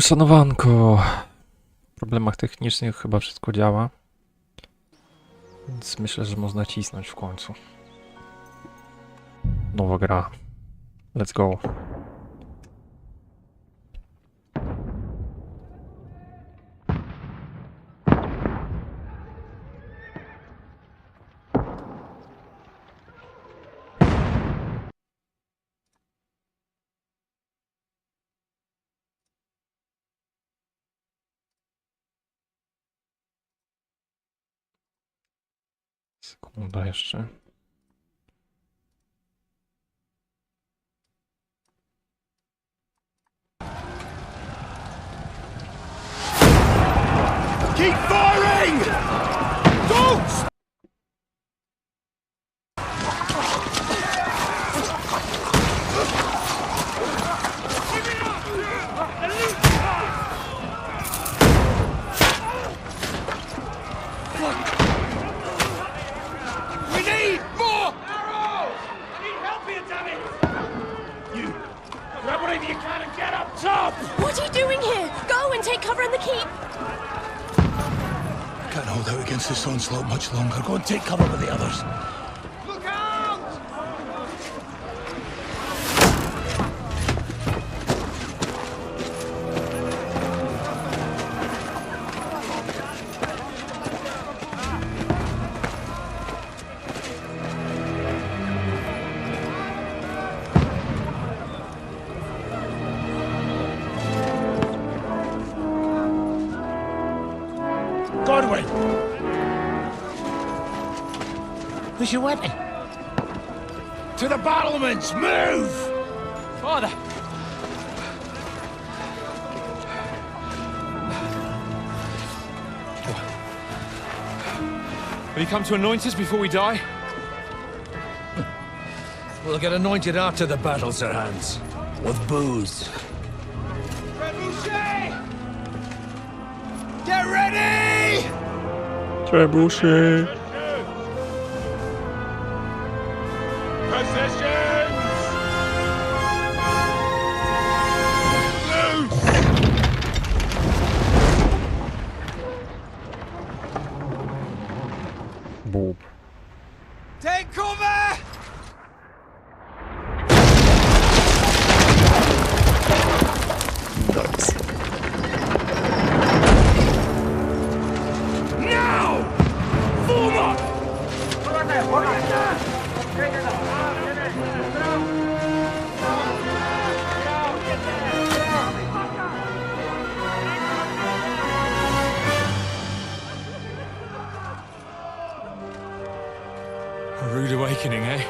Szanowanko. W problemach technicznych chyba wszystko działa. Więc myślę, że można cisnąć w końcu. Nowa gra. Let's go. Sekunda jeszcze. Keep firing! Don't! We need more arrows! I need help here, damn it! You grab whatever you can and get up top! What are you doing here? Go and take cover in the keep! Can't hold out against this onslaught much longer. Go and take cover with the others. Look out! Godwin! Where's your weapon? To the battlements! Move! Father! Will you come to anoint us before we die? We'll get anointed after the battles are hands. With booze. Trebuchet! Get ready! Trebuszy. Positions! Loose! Bób. Take cover! Now! Form up! A rude awakening, eh?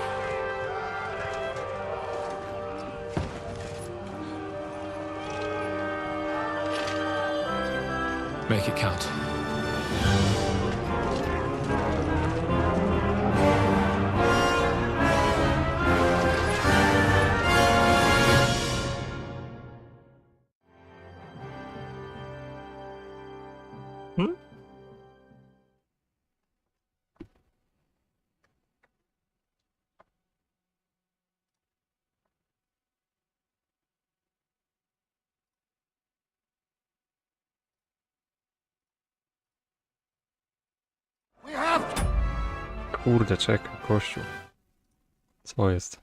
Make it count. Hmm? We have Kurde, czekaj, kościół. Co jest?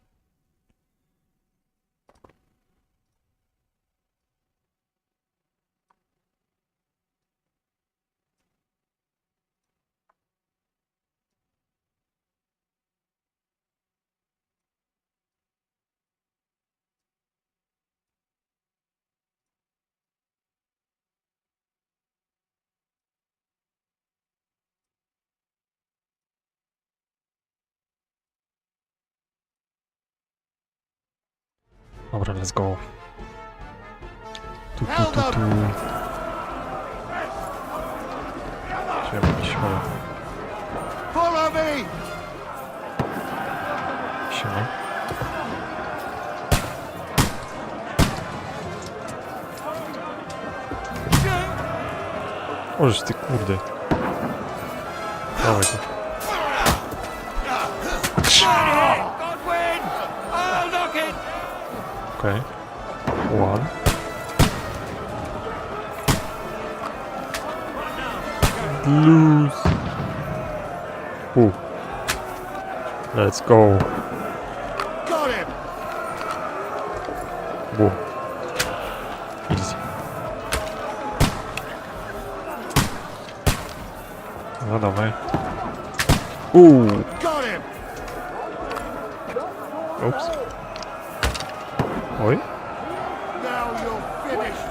Dobra, let's go. Tu. Trzeba jakiś chowa. follow me! Siema. Możesz ty kurde. Dawaj to. Godwin! I'll knock it! Okej. One. Lose. Let's go. Got him! Boom. Easy. No dawaj. Got him! Oops. Oj. Now you're finished!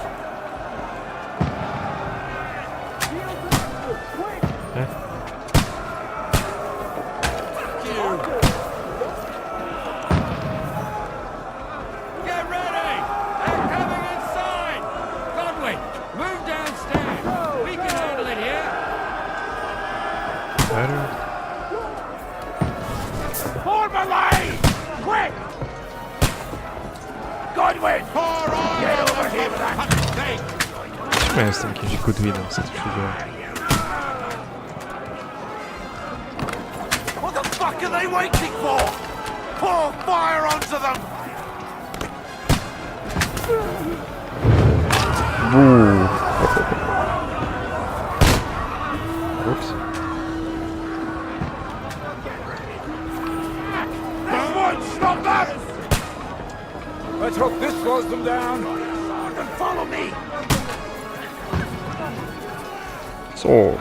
Nie. Get ready! They're coming inside! Godwin, move downstairs! We can handle it here! Better. Form a line! Quick! Godwin! Get over here with that thing! Ja jestem jakimś Goodwinem, co tu się dzieje. What the fuck are they waiting for? Pour fire onto them! Oops. Someone stop that! Let's hope this slows them down. Then follow me! Sword.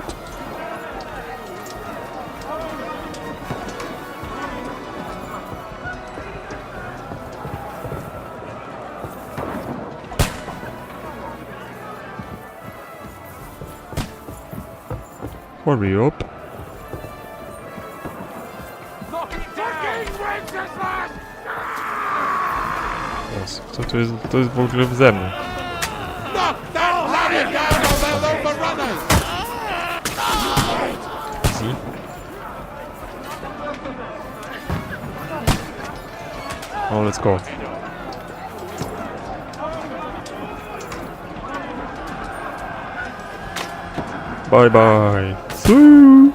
Hurry up. Knock it down! Wenceslas! Yes. Co to jest? To jest w ogóle ze mną. Knock that ladder down or they'll overrun us! Easy. Oh, let's go. Bye bye. See.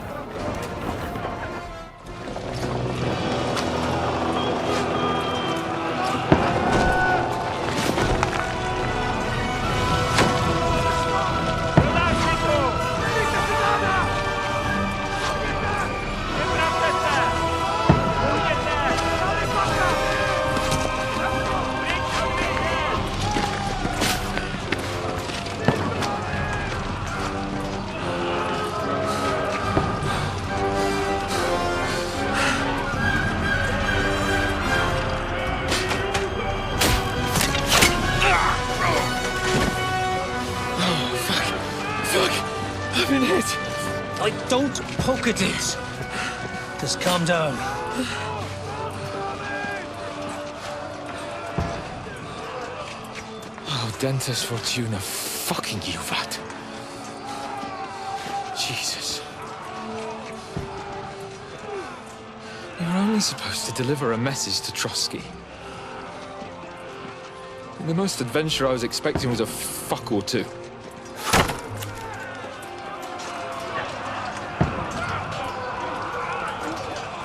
I've been hit. Don't poke at it. Just calm down. Oh, Dentes Fortuna, fucking you, that. Jesus. You were only supposed to deliver a message to Trotsky. And the most adventure I was expecting was a fuck or two.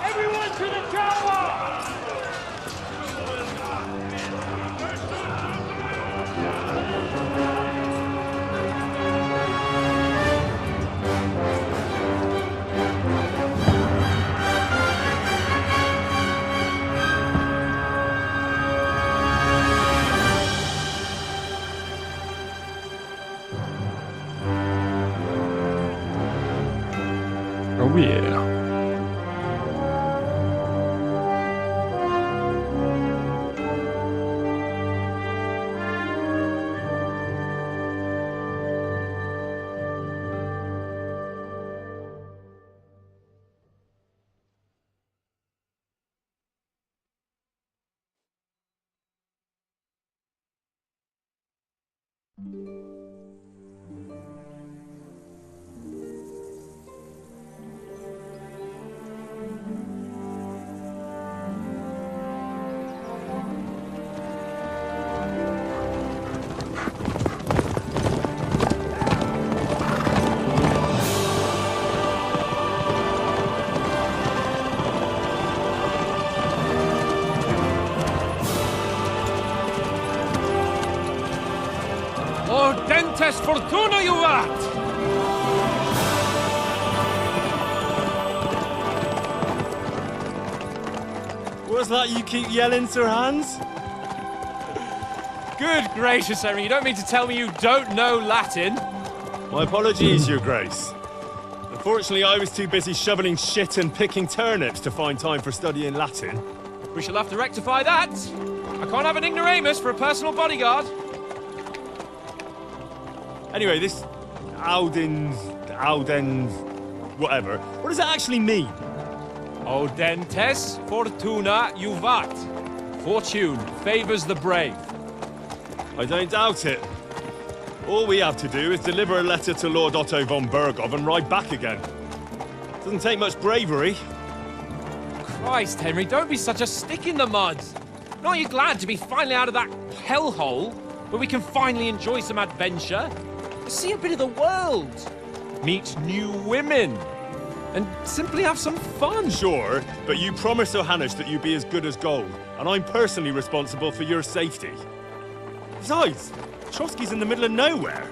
Everyone to the tower! Oh yeah. Audentes fortuna juvat! What's that you keep yelling, Sir Hans? Good gracious, Henry, you don't mean to tell me you don't know Latin? My apologies, Your Grace. Unfortunately, I was too busy shoveling shit and picking turnips to find time for studying Latin. We shall have to rectify that. I can't have an ignoramus for a personal bodyguard. Anyway, this Audens, whatever. What does it actually mean? Audentes fortuna juvat. Fortune favors the brave. I don't doubt it. All we have to do is deliver a letter to Lord Otto von Bergov and ride back again. Doesn't take much bravery. Christ, Henry, don't be such a stick in the mud. Aren't you glad to be finally out of that hellhole where we can finally enjoy some adventure? See a bit of the world, meet new women, and simply have some fun. Sure, but you promised Johannes that you'd be as good as gold, and I'm personally responsible for your safety. Besides, Trotsky's in the middle of nowhere,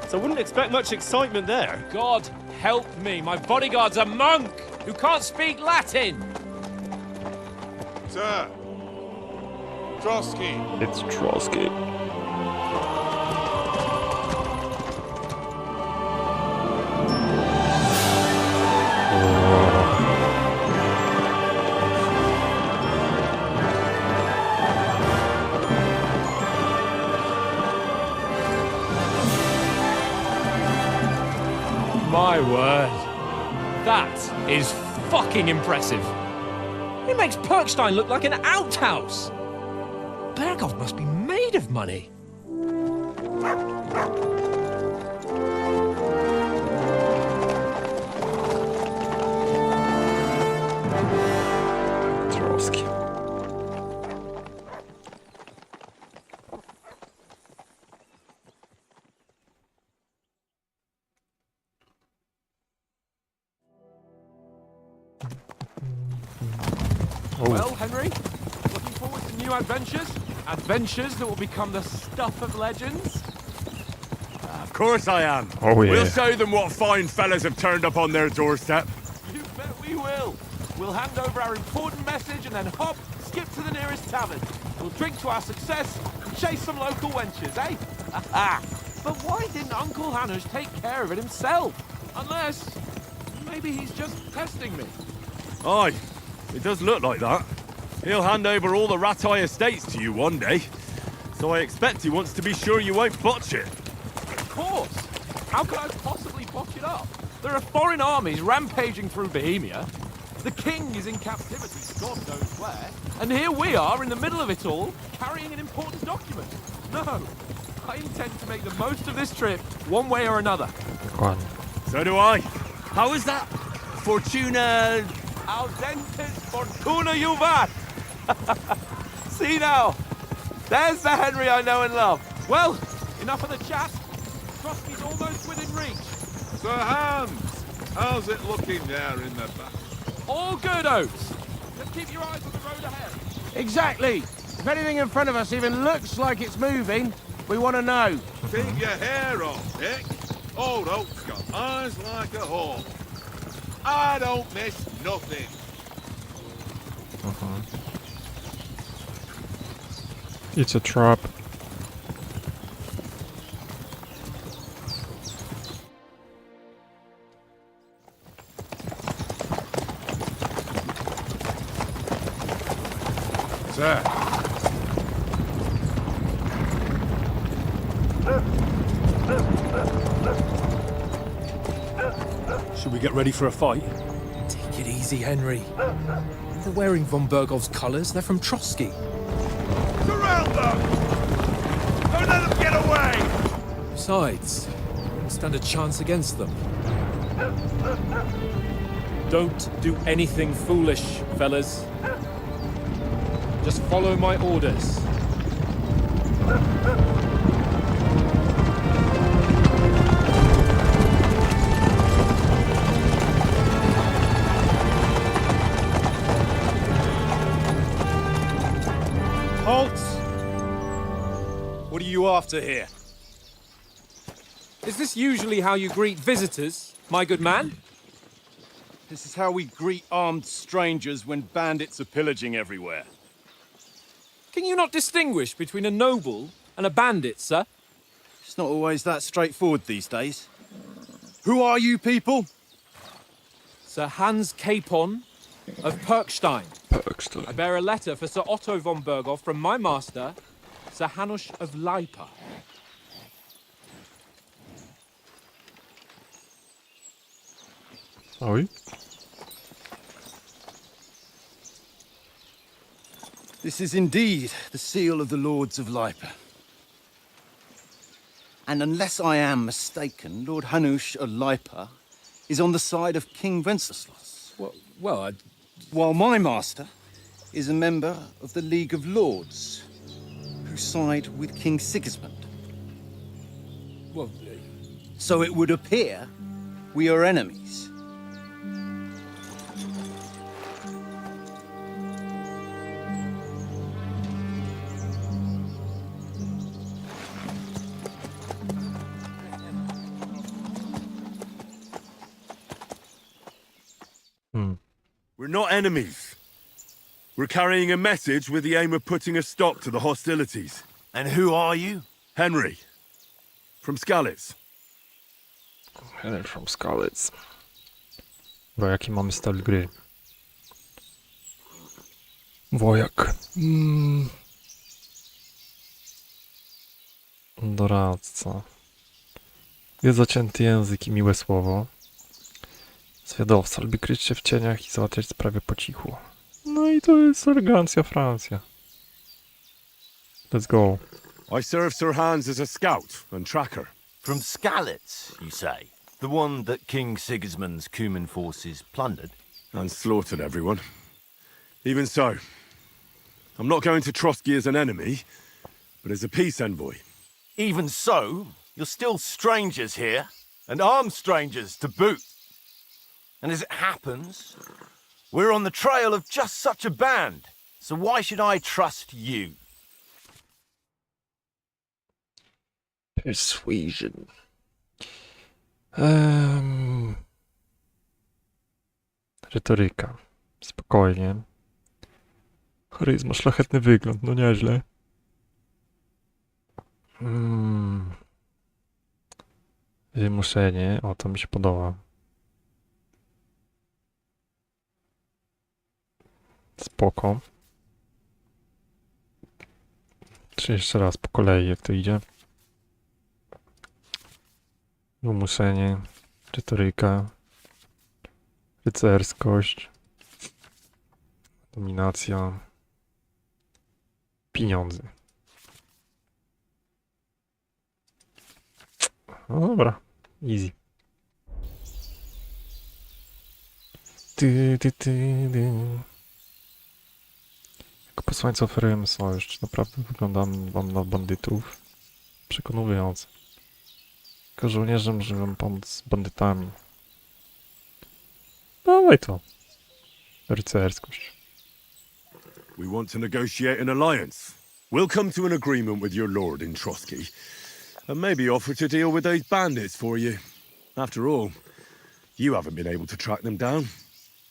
so I wouldn't expect much excitement there. God help me, my bodyguard's a monk who can't speak Latin. Sir! Trotsky! It's Trotsky. My word. That is fucking impressive. It makes Perkstein look like an outhouse. Bergov must be made of money. Trotsky. Well, Henry, looking forward to new adventures? Adventures that will become the stuff of legends? Of course I am. Oh, yeah. We'll show them what fine fellas have turned up on their doorstep. You bet we will. We'll hand over our important message and then hop, skip to the nearest tavern. We'll drink to our success and chase some local wenches, eh? But why didn't Uncle Hanush take care of it himself? Unless, maybe he's just testing me. Aye, it does look like that. He'll hand over all the Ratai estates to you one day. So I expect he wants to be sure you won't botch it. Of course. How could I possibly botch it up? There are foreign armies rampaging through Bohemia. The king is in captivity, God knows where. And here we are in the middle of it all, carrying an important document. No, I intend to make the most of this trip, one way or another. Dokładnie. So do I. How is that? Fortuna... Audentes fortuna juvat! See now, there's the Henry I know and love. Well, enough of the chat. Trotsky's almost within reach. Sir Hans, how's it looking there in the back? All good, Oates. Just keep your eyes on the road ahead. Exactly. If anything in front of us even looks like it's moving, we want to know. Keep your hair on, Dick. Old Oak's got eyes like a hawk. I don't miss nothing. It's a trap. Sir. Should we get ready for a fight? Take it easy, Henry. They're wearing von Bergov's colours. They're from Trotsky. Surround them! Don't let them get away! Besides, we don't stand a chance against them. Don't do anything foolish, fellas. Just follow my orders. Halt! What are you after here? Is this usually how you greet visitors, my good man? This is how we greet armed strangers when bandits are pillaging everywhere. Can you not distinguish between a noble and a bandit, sir? It's not always that straightforward these days. Who are you people? Sir Hans Capon of Perkstein. I bear a letter for Sir Otto von Berghoff from my master, Sir Hanush of Leipa. Oj. This is indeed the seal of the Lords of Lipa. And unless I am mistaken, Lord Hanush of Lipa is on the side of King Wenceslas. Well, While my master is a member of the League of Lords, who side with King Sigismund. well, So it would appear we are enemies. We're not enemies. We're carrying a message with the aim of putting a stop to the hostilities. And who are you? Henry. From Skalitz. Henry from Skalitz. Dobra, jaki mamy styl gry? Wojak. Doradca. Jest zacięty język i miłe słowo. Zwiadowca lubi kryć się w cieniach i załatwiać sprawy po cichu. No i to jest elegancja Francja. Let's go. I serve Sir Hans as a scout and tracker. From Skalitz, you say? The one that King Sigismund's Cuman forces plundered? And slaughtered everyone. Even so, I'm not going to Trotsky as an enemy, but as a peace envoy. Even so, you're still strangers here, and armed strangers to boot. And as it happens, we're on the trail of just such a band, so why should I trust you? Persuasion. Retoryka. Spokojnie. Charyzma, szlachetny wygląd, no nieźle. Wymuszenie, o to mi się podoba. Spoko. Czy jeszcze raz po kolei, jak to idzie? Wymuszenie, retoryka, rycerskość, dominacja, pieniądze. No dobra, easy. Jako posłańca oferujemy sojusz. Czy naprawdę wyglądam wam na bandytów? Przekonująco. Tylko żołnierzem, żeby wam pomóc z bandytami. Dawaj to. Rycerskość. We want to negotiate an alliance. We'll come to an agreement with your lord in Trotsky, and maybe offer to deal with those bandits for you. After all, you haven't been able to track them down.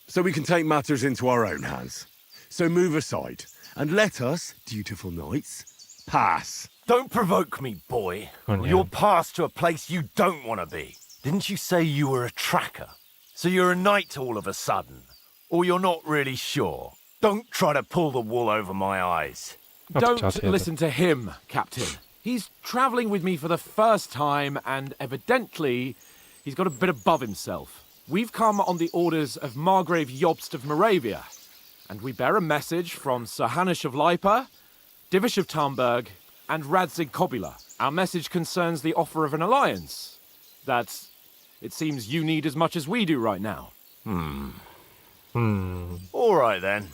So we can take matters into our own hands. So move aside, and let us, dutiful knights, pass. Don't provoke me, boy. Oh, or yeah. you'll pass to a place you don't want to be. Didn't you say you were a tracker? So you're a knight all of a sudden? Or you're not really sure? Don't try to pull the wool over my eyes. Don't listen to him, Captain. He's travelling with me for the first time, and evidently, he's got a bit above himself. We've come on the orders of Margrave Jobst of Moravia, and we bear a message from Sir Hanush of Lipa, Divish of Tarnberg, and Radzig Kobila. Our message concerns the offer of an alliance that it seems you need as much as we do right now. All right, then.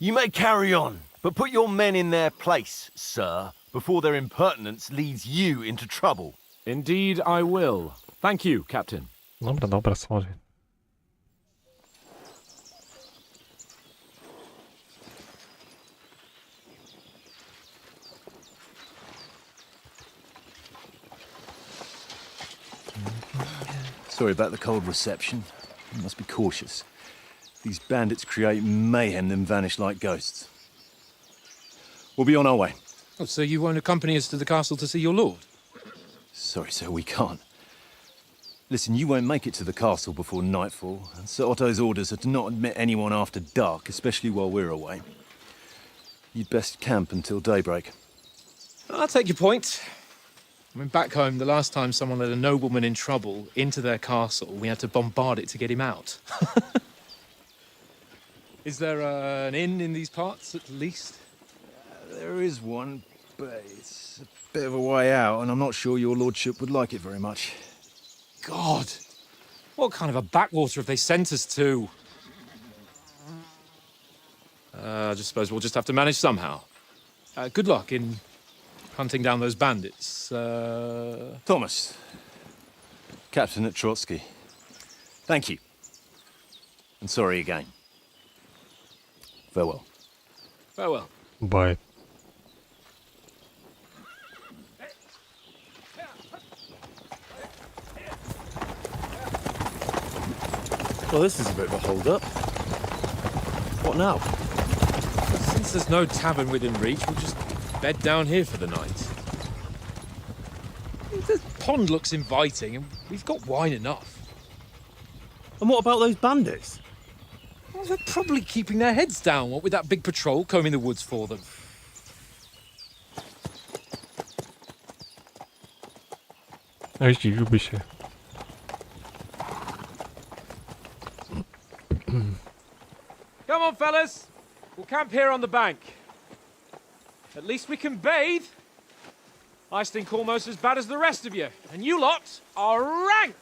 You may carry on, but put your men in their place, sir, before their impertinence leads you into trouble. Indeed, I will. Thank you, Captain. Dobra, dobra, sorry. Sorry about the cold reception. You must be cautious. These bandits create mayhem, then vanish like ghosts. We'll be on our way. Oh, so you won't accompany us to the castle to see your lord? Sorry, sir, we can't. Listen, you won't make it to the castle before nightfall, and Sir Otto's orders are to not admit anyone after dark, especially while we're away. You'd best camp until daybreak. I'll take your point. I mean, back home, the last time someone let a nobleman in trouble into their castle, we had to bombard it to get him out. Is there an inn in these parts, at least? There is one, but it's a bit of a way out, and I'm not sure your lordship would like it very much. God! What kind of a backwater have they sent us to? I just suppose we'll just have to manage somehow. Good luck in hunting down those bandits. Thomas, captain at Trotsky. Thank you. And sorry again. Farewell. Farewell. Bye. Well, this is a bit of a hold-up. What now? Since there's no tavern within reach, we'll just bed down here for the night. The pond looks inviting, and we've got wine enough. And what about those bandits? Well, they're probably keeping their heads down, what with that big patrol combing the woods for them. A zdziwiłby się. Come on, fellas. We'll camp here on the bank. At least we can bathe. I stink almost as bad as the rest of you, and you lot are rank.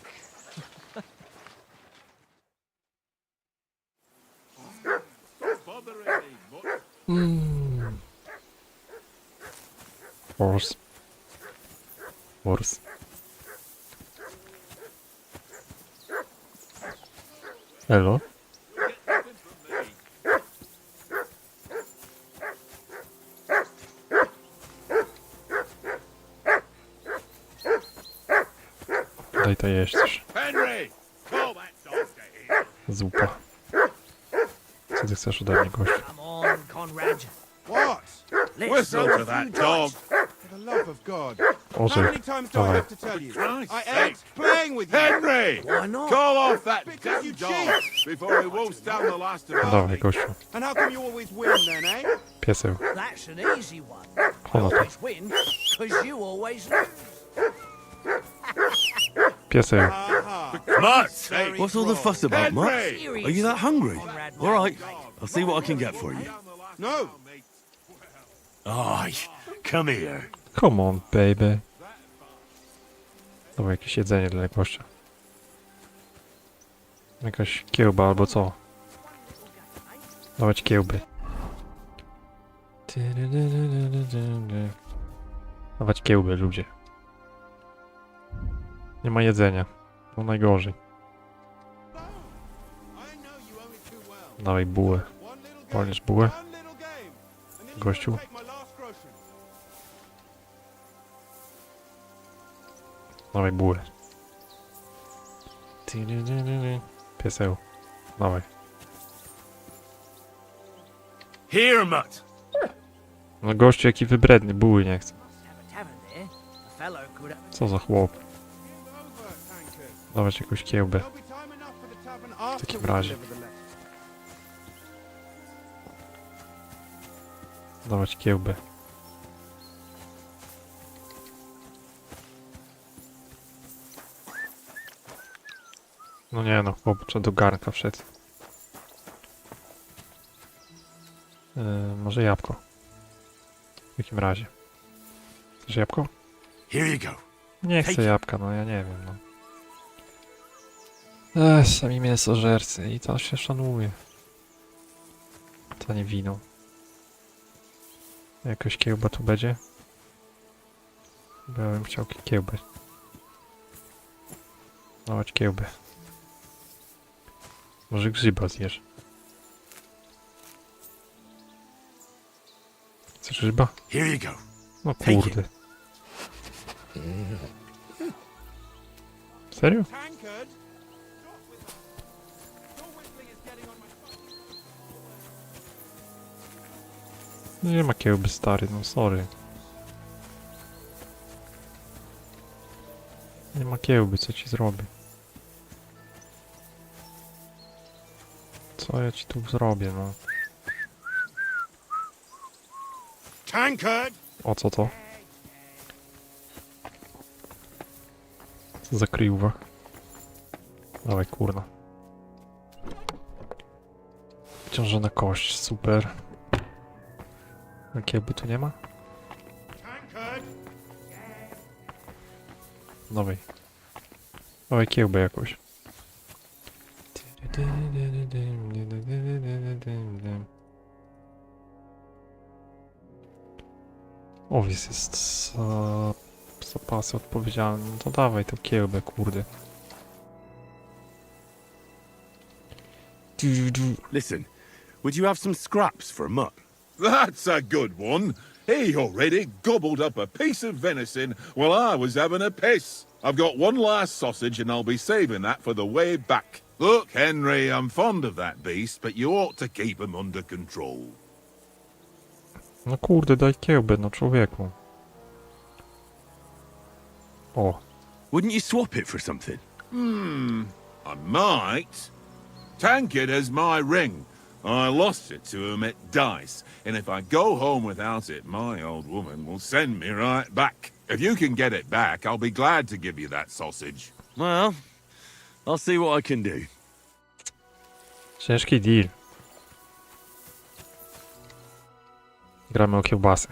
Horse. Horse. Hello? Daj to jeść też. Henry! Call that dog to heel. Zupa. Co ty chcesz ode mnie, gościu? Come on, Conrad. What? Let's Whistle throw a to that few dog. dice. For the love of God. How Orzech. many times do I Dawaj. have to tell you? Christ's I sake. ain't playing with you. Henry! Why not? Call off that Because you damn dog cheat. before he wolfs down the last of our Dawaj, gościu. And how come you always win then, eh? Pieseł. That's an easy one. I Chodź na to. always win, because you always lose. Pieseł. Aha. Mark! What's all the fuss about, Mark? Are you that hungry? All right, I'll see what I can get for you. No. Aye, come here. Come on, baby. Dawaj, jakieś jedzenie dla gościa. Jakaś kiełba albo co? Dawać kiełby. Dawać kiełby, ludzie. Nie ma jedzenia. No najgorzej. Dawaj bułę. Wolisz bułę? Gościu. Dawaj bułę. Pieseł. Dawaj. Here, mutt. No gościu jaki wybredny, buły nie chce. Tavern there. A fellow could have... Co za chłop. Dawać jakąś kiełbę. W takim razie. Dawać kiełbę. No nie no, chłop, trzeba do garnka wszedł. Może jabłko. W takim razie. Chcesz jabłko? Here you go. Nie chcę jabłka, no ja nie wiem, no. Sami mięsożercy i to się szanuje. To nie wino. Jakaś kiełba tu będzie? Bo ja bym chciał kiełbę. Dawać kiełbę. Może grzyba zjesz. Chcesz grzyba? Here you go. No kurde. Serio? Nie ma kiełby, stary, no sorry. Nie ma kiełby, co ci zrobię? Co ja ci tu zrobię, no? Tankard! O co to? Co za kryjówka? Dawaj, kurna. Wciążona kość, super. A kiełby tu nie ma? Tankard! Dawaj. Dawaj kiełbę jakąś. Owiec jest za pasy odpowiedzialny. No to dawaj tę kiełbę, kurde. Listen, would you have some scraps for a mutt? That's a good one. He already gobbled up a piece of venison while I was having a piss. I've got one last sausage and I'll be saving that for the way back. Look, Henry, I'm fond of that beast, but you ought to keep him under control. No kurde, daj kiełbę, no człowieku. O. Wouldn't you swap it for something? I might. Tankard has my ring. I lost it to him at dice, and if I go home without it, my old woman will send me right back. If you can get it back, I'll be glad to give you that sausage. Well, I'll see what I can do. Ciężki deal. Gramy o kiełbasę.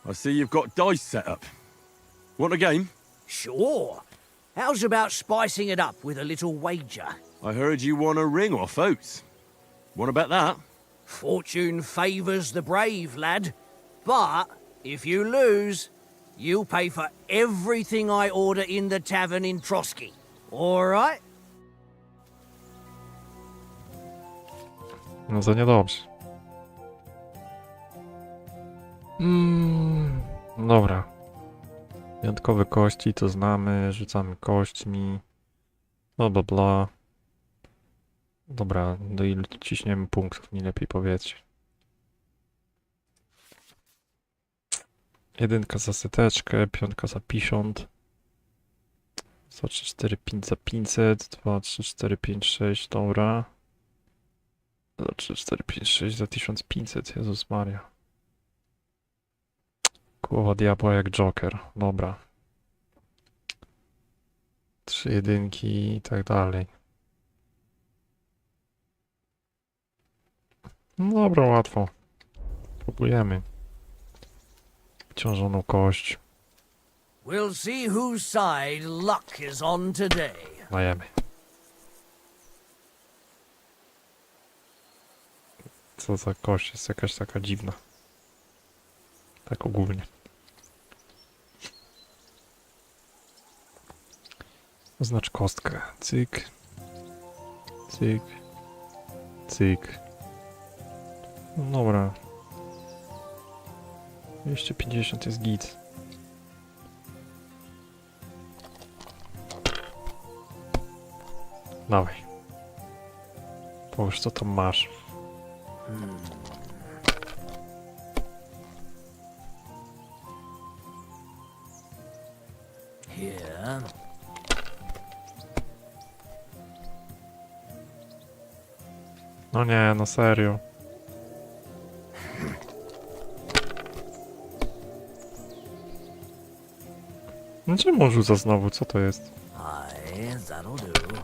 I see you've got dice set up. Want a game? Sure. How's about spicing it up with a little wager? I heard you won a ring off Oates. What about that? Fortune favours the brave, lad. But if you lose, you'll pay for everything I order in the tavern in Trotsky. All right? No za niedobrze. Dobra. Wyjątkowe kości to znamy, rzucamy kośćmi. Bla bla bla. Dobra, do ilu ciśniemy punktów, mi lepiej powiedzcie. 1 za seteczkę, 5 za 50. 2, 3, 4, 5 za 500, 2, 3, 4, 5, 6, dobra. 2, 3, 4, 5, 6 za 1500, Jezus Maria. Głowa diabła jak Joker, dobra. 3 jedynki i tak dalej. No dobra, łatwo. Próbujemy. Wciążoną kość. We'll see whose side luck is on today. Dajemy. Co za kość jest jakaś taka dziwna. Tak ogólnie. Oznacz kostkę. Cyk. Cyk. Cyk. No dobra. 250 jest git. Dawaj. Powiesz, co tam masz. Here. No nie, no serio. No czemu on rzuca znowu? Co to jest? Aye, that'll do.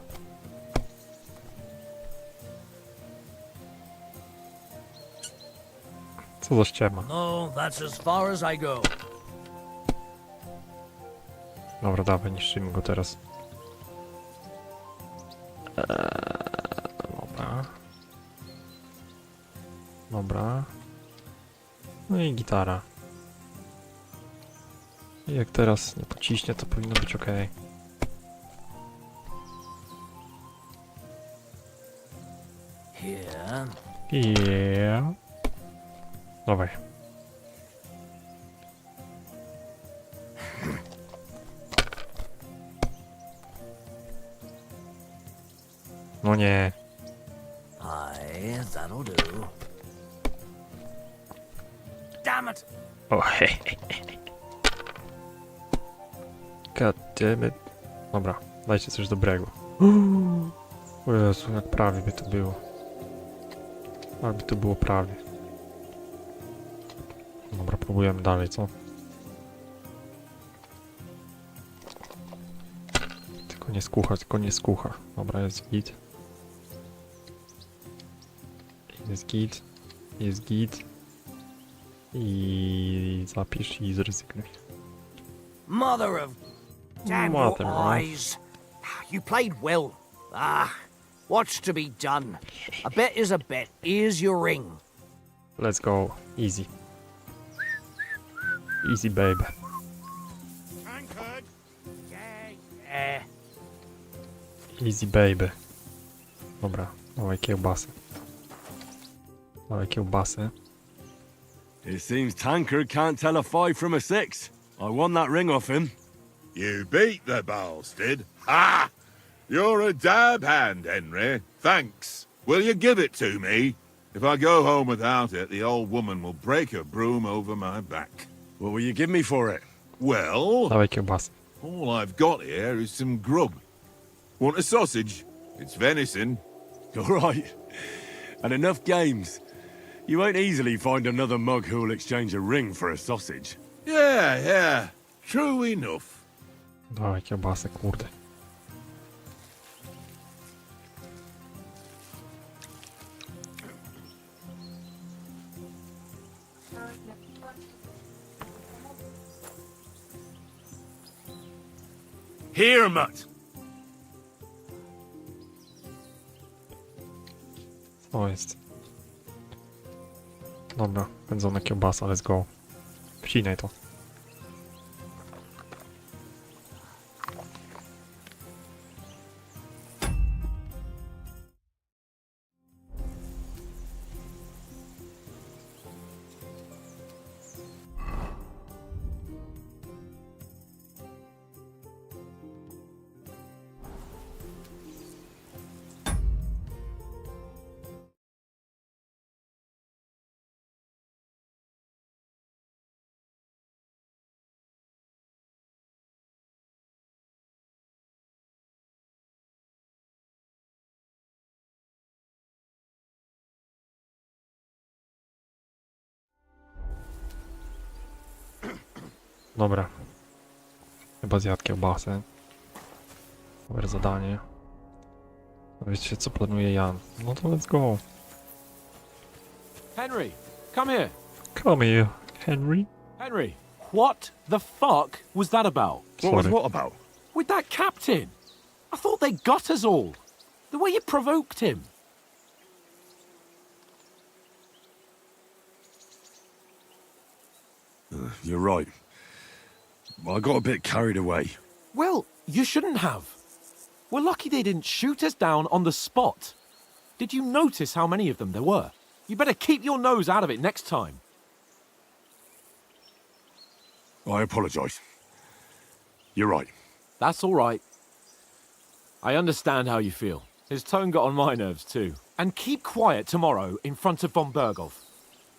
Co za ściema? No, that's as far as I go. Dobra, dawaj, niszczymy go teraz. Dobra. Dobra. No i gitara. I jak teraz nie pociśnie, to powinno być ok. Here. Yeah. Dawaj. No nie. Aye, that'll do. damn it! O, God damn it. Dobra, dajcie coś dobrego. O Jezu, jak prawie by to było. Ale by to było prawie. Dobra, próbujemy dalej, co? Tylko nie skucha, tylko nie skucha. Dobra, jest git. Jest git. Jest git. I zapisz i zrezygnuj. Mother of damn Mother your of- eyes. You played well. What's to be done? A bet is a bet. Here's your ring. Let's go. Easy. Easy, baby. Tankard. Yeah. Easy, baby. Dobra, dawaj kiełbasy. Dawaj kiełbasy. It seems Tankard can't tell a 5 from a 6. I won that ring off him. You beat the bastard. Ha! You're a dab hand, Henry. Thanks. Will you give it to me? If I go home without it, the old woman will break her broom over my back. What will you give me for it? Well, Dawaj kiełbasy. all I've got here is some grub. Want a sausage? It's venison. All right. And enough games. You won't easily find another mug who'll exchange a ring for a sausage. Yeah. True enough. Dawaj kiełbasy, kurde. Here, mutt. Co jest? Dobra, pędzona kiełbasa, let's go. Wcinaj to. Dobra. Chyba zjadł kiełbasę. Dobre zadanie. Wiecie co planuje Jan? No to let's go. Henry, come here. Come here, Henry. Henry, what the fuck was that about? What was Sorry. what about? With that captain? I thought they got us all. The way you provoked him. You're right. I got a bit carried away. Well, you shouldn't have. We're lucky they didn't shoot us down on the spot. Did you notice how many of them there were? You better keep your nose out of it next time. I apologise. You're right. That's all right. I understand how you feel. His tone got on my nerves too. And keep quiet tomorrow in front of von Berghoff.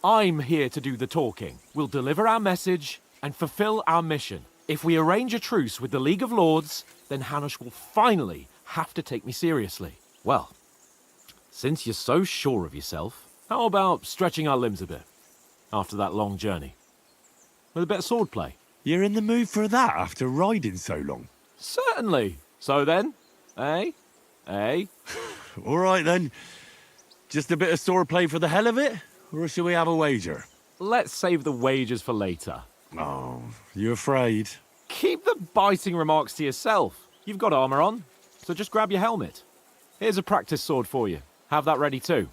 I'm here to do the talking. We'll deliver our message and fulfill our mission. If we arrange a truce with the League of Lords, then Hanush will finally have to take me seriously. Well, since you're so sure of yourself, how about stretching our limbs a bit after that long journey? With a bit of swordplay? You're in the mood for that after riding so long? Certainly. So then, eh? Eh? All right then. Just a bit of swordplay for the hell of it? Or shall we have a wager? Let's save the wagers for later. Oh, you afraid? Keep the biting remarks to yourself. You've got armor on, so just grab your helmet. Here's a practice sword for you. Have that ready too.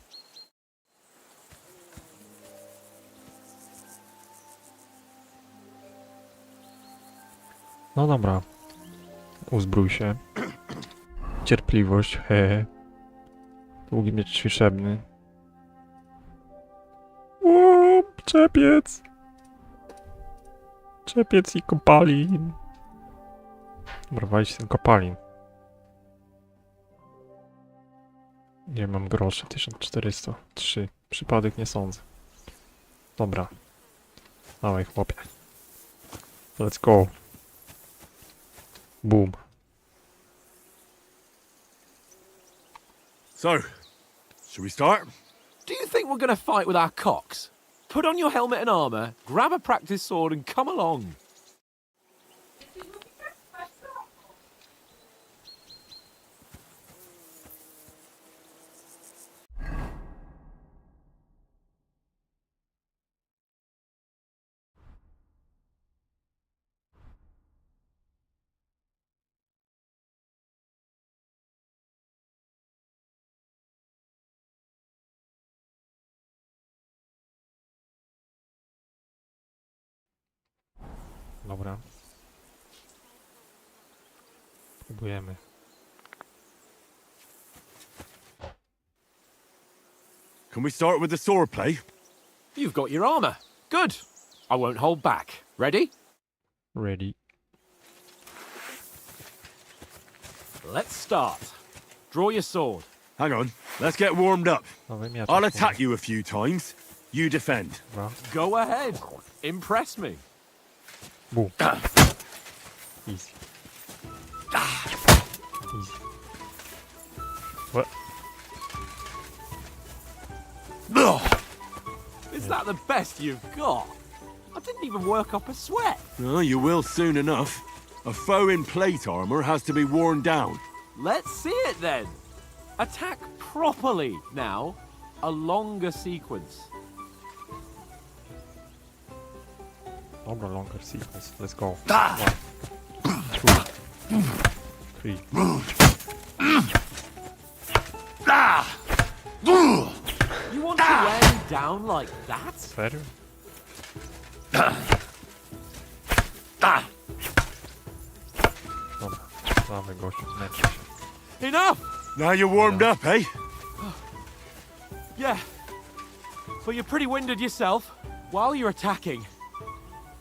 No dobra. Uzbrój się. Cierpliwość, hehe. Długi miecz świszebny. O, czepiec! Czepiec i kopalin. Dobra, walić ten kopalin. Nie mam groszy, 1403. Przypadek nie sądzę. Dobra. Dawaj, chłopie. Let's go. Boom. So, should we start? Do you think we're going to fight with our cocks? Put on your helmet and armour, grab a practice sword and come along. Dobra. Próbujemy. Can we start with the sword play? You've got your armour. Good. I won't hold back. Ready? Ready. Let's start. Draw your sword. Hang on, let's get warmed up. Dawaj, miecz. I'll attack you a few times. You defend. Dobra. Go ahead. Impress me. Boom. Easy. Easy. What? Is that the best you've got? I didn't even work up a sweat. Oh, you will soon enough. A foe in plate armor has to be worn down. Let's see it then. Attack properly now. A longer sequence. Dobra, longer sequence. Let's go. 1, 2, 3. You want to wear me down like that? Serio? Dobra, dawaj gościu, zmęczę się. Enough! Now you're warmed up, eh? Yeah. But you're pretty winded yourself. While you're attacking,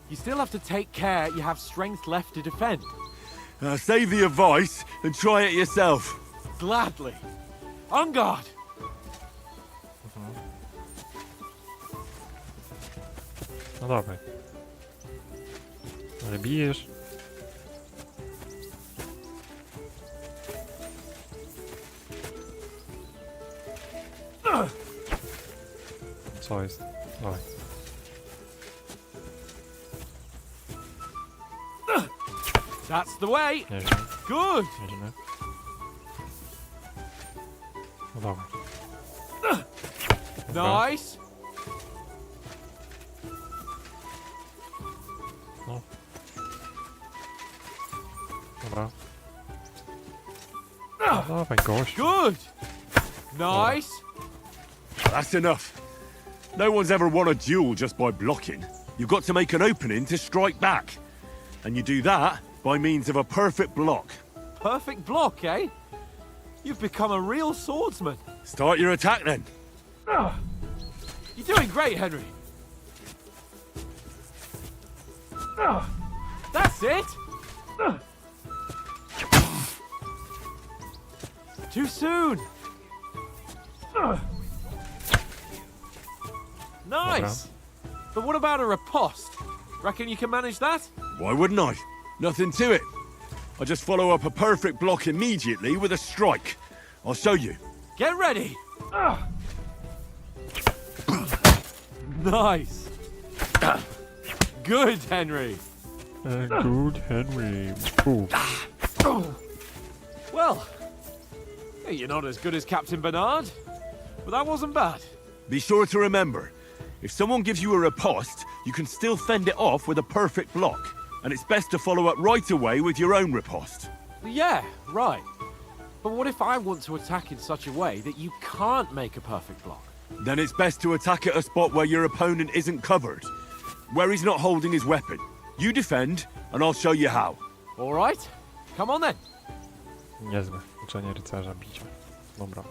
you still have to take care you have strength left to defend. Save the advice and try it yourself. Gladly. On guard. No dawaj. Ale bijesz. Co jest? Dawaj. That's the way. Nieźle, Good. nieźle. No dawaj. Nice. No. Dobra. No dawaj gościu. Good. Nice. That's enough. No one's ever won a duel just by blocking. You've got to make an opening to strike back. And you do that by means of a perfect block. Perfect block, eh? You've become a real swordsman. Start your attack then. You're doing great, Henry. That's it. Too soon. Nice. But what about a riposte? Reckon you can manage that? Why wouldn't I? Nothing to it. I just follow up a perfect block immediately with a strike. I'll show you. Get ready. Nice. Good, Henry. Good Henry. Ooh. Well, you're not as good as Captain Bernard, but that wasn't bad. Be sure to remember, if someone gives you a riposte, you can still fend it off with a perfect block. And it's best to follow up right away with your own riposte. Yeah, right. But what if I want to attack in such a way that you can't make a perfect block? Then it's best to attack at a spot where your opponent isn't covered. Where he's not holding his weapon. You defend, and I'll show you how. All right. Come on then. Niezłe. Uczenie rycerza bicia. Dobra.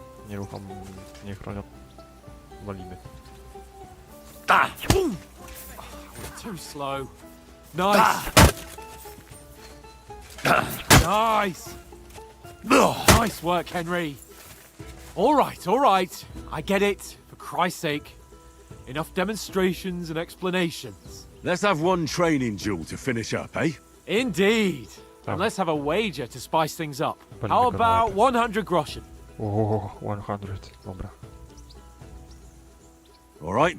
Nie chronią. Walimy. Too slow. Nice. Nice. Nice work, Henry. All right, all right. I get it. For Christ's sake. Enough demonstrations and explanations. Let's have one training duel to finish up, eh? Indeed. Oh. And let's have a wager to spice things up. But How we're gonna about wipe 100 groschen? O, 100. Dobra. All right.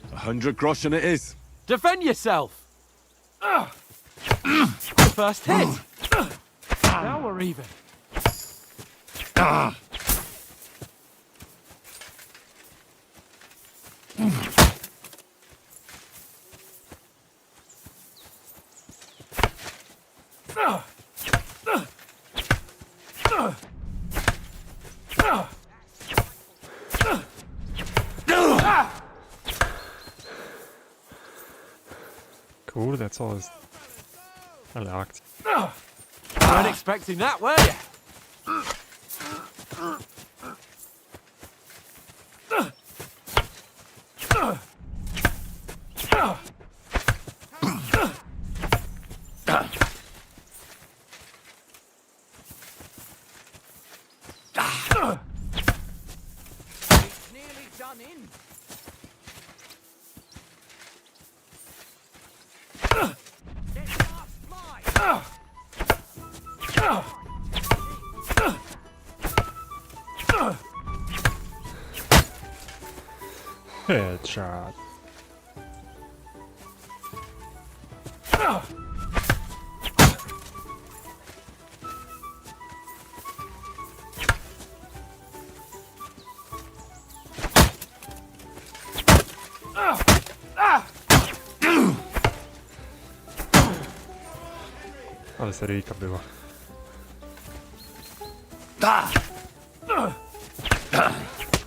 100 groschen it is. Defend yourself! The first hit! Now we're even. Kurde, co jest? Ale akcja. Weren't expecting that, were you? It's nearly done in. Let fast fly. Headshot. Ale seryjka była.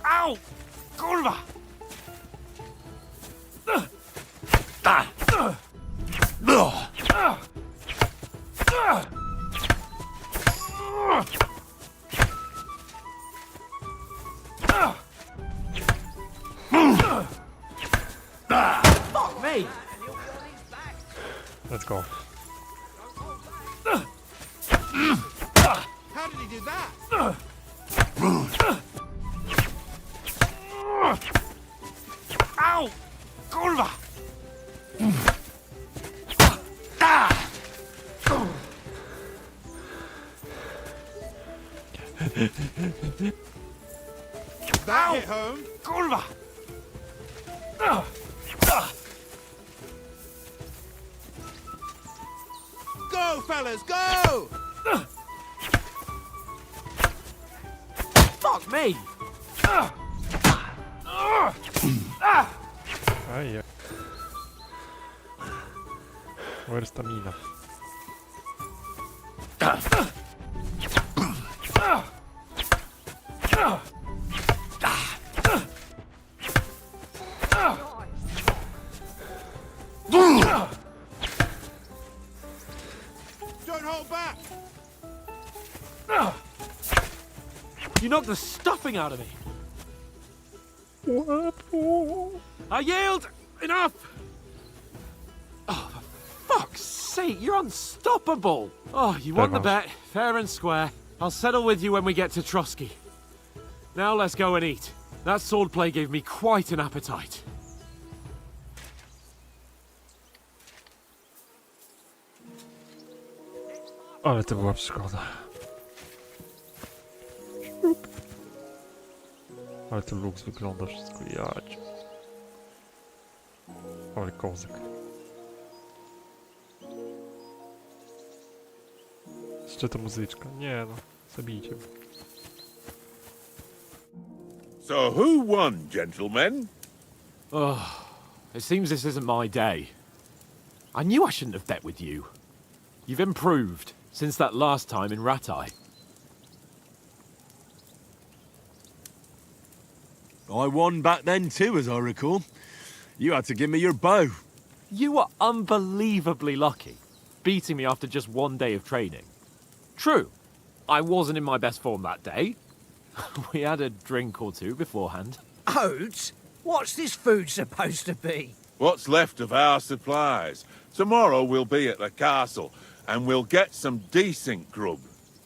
Au! Kurwa! Fuck me! Let's go. How did he do that? Au! Kurwa! That hit home. Kurwa! Go, fellas, go! Fuck me! Aj. Where's stamina? Don't hold back. You knocked the stuffing out of me. What? I yield! Enough! Oh, for fuck's sake, you're unstoppable! Oh, you won the bet, fair and square. I'll settle with you when we get to Trotsky. Now let's go and eat. That swordplay gave me quite an appetite. Ale to była przeszkoda. Ale to luks wygląda wszystko, jać. Ale kozak. Jeszcze to muzyczka. Nie no, zabijcie mnie. So who won, gentlemen? Oh, it seems this isn't my day. I knew I shouldn't have bet with you. You've improved since that last time in Ratai. I won back then too, as I recall. You had to give me your bow. You were unbelievably lucky, beating me after just one day of training. True, I wasn't in my best form that day. We had a drink or two beforehand. Oats? What's this food supposed to be? What's left of our supplies. Tomorrow we'll be at the castle, and we'll get some decent grub.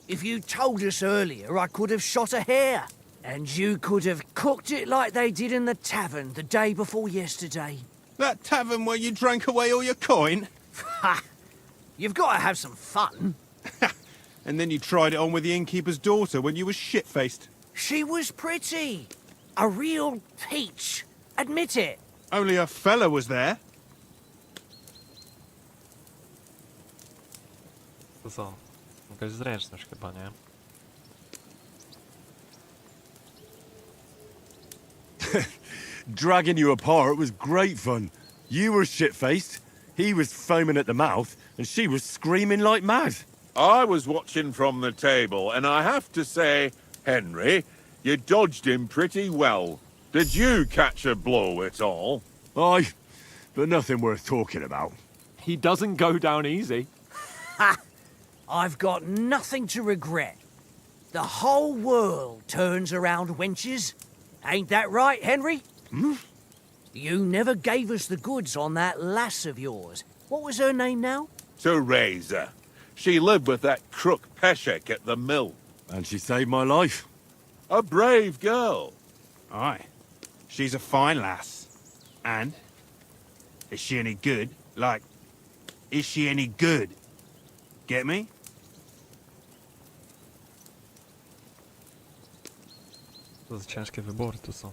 If you told us earlier, I could have shot a hare. And you could have cooked it like they did in the tavern the day before yesterday. That tavern where you drank away all your coin? Ha! You've got to have some fun. And then you tried it on with the innkeeper's daughter when you were shit-faced. She was pretty. A real peach. Admit it. Only a fella was there. To co? Jakaś zręczność chyba, nie? Dragging you apart was great fun. You were shit-faced, he was foaming at the mouth, and she was screaming like mad. I was watching from the table, and I have to say, Henry, you dodged him pretty well. Did you catch a blow at all? Aye, but nothing worth talking about. He doesn't go down easy. Ha! I've got nothing to regret. The whole world turns around wenches. Ain't that right, Henry? Hmm? You never gave us the goods on that lass of yours. What was her name now? Teresa. She lived with that crook Peshek at the mill. And she saved my life. A brave girl. Aye. She's a fine lass. And? Is she any good? Like, is she any good? Get me? To za ciężkie wybory tu są.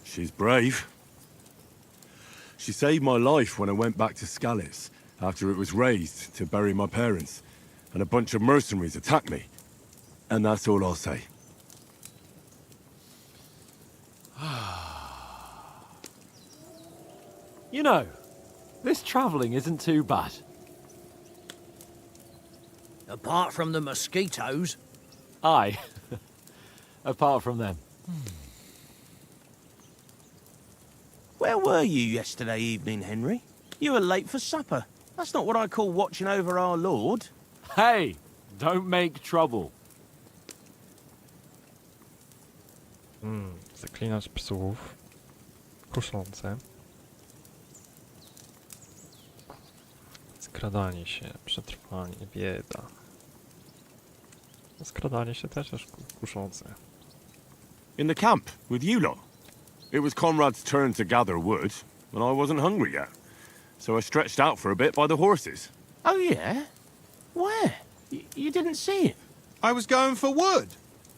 She's brave. She saved my life when I went back to Skalitz after it was razed to bury my parents, and a bunch of mercenaries attacked me. And that's all I'll say. You know, this travelling isn't too bad. Apart from the mosquitoes. Aye. Apart from them. Where were you yesterday evening, Henry? You were late for supper. That's not what I call watching over our Lord. Hey, don't make trouble. Zaklinacz psów. Kuszące. Skradanie się, przetrwanie, bieda. Skradanie się też jest kuszące. In the camp, with you lot. It was Conrad's turn to gather wood, and I wasn't hungry yet. So I stretched out for a bit by the horses. Oh, yeah? Where? You didn't see him? I was going for wood.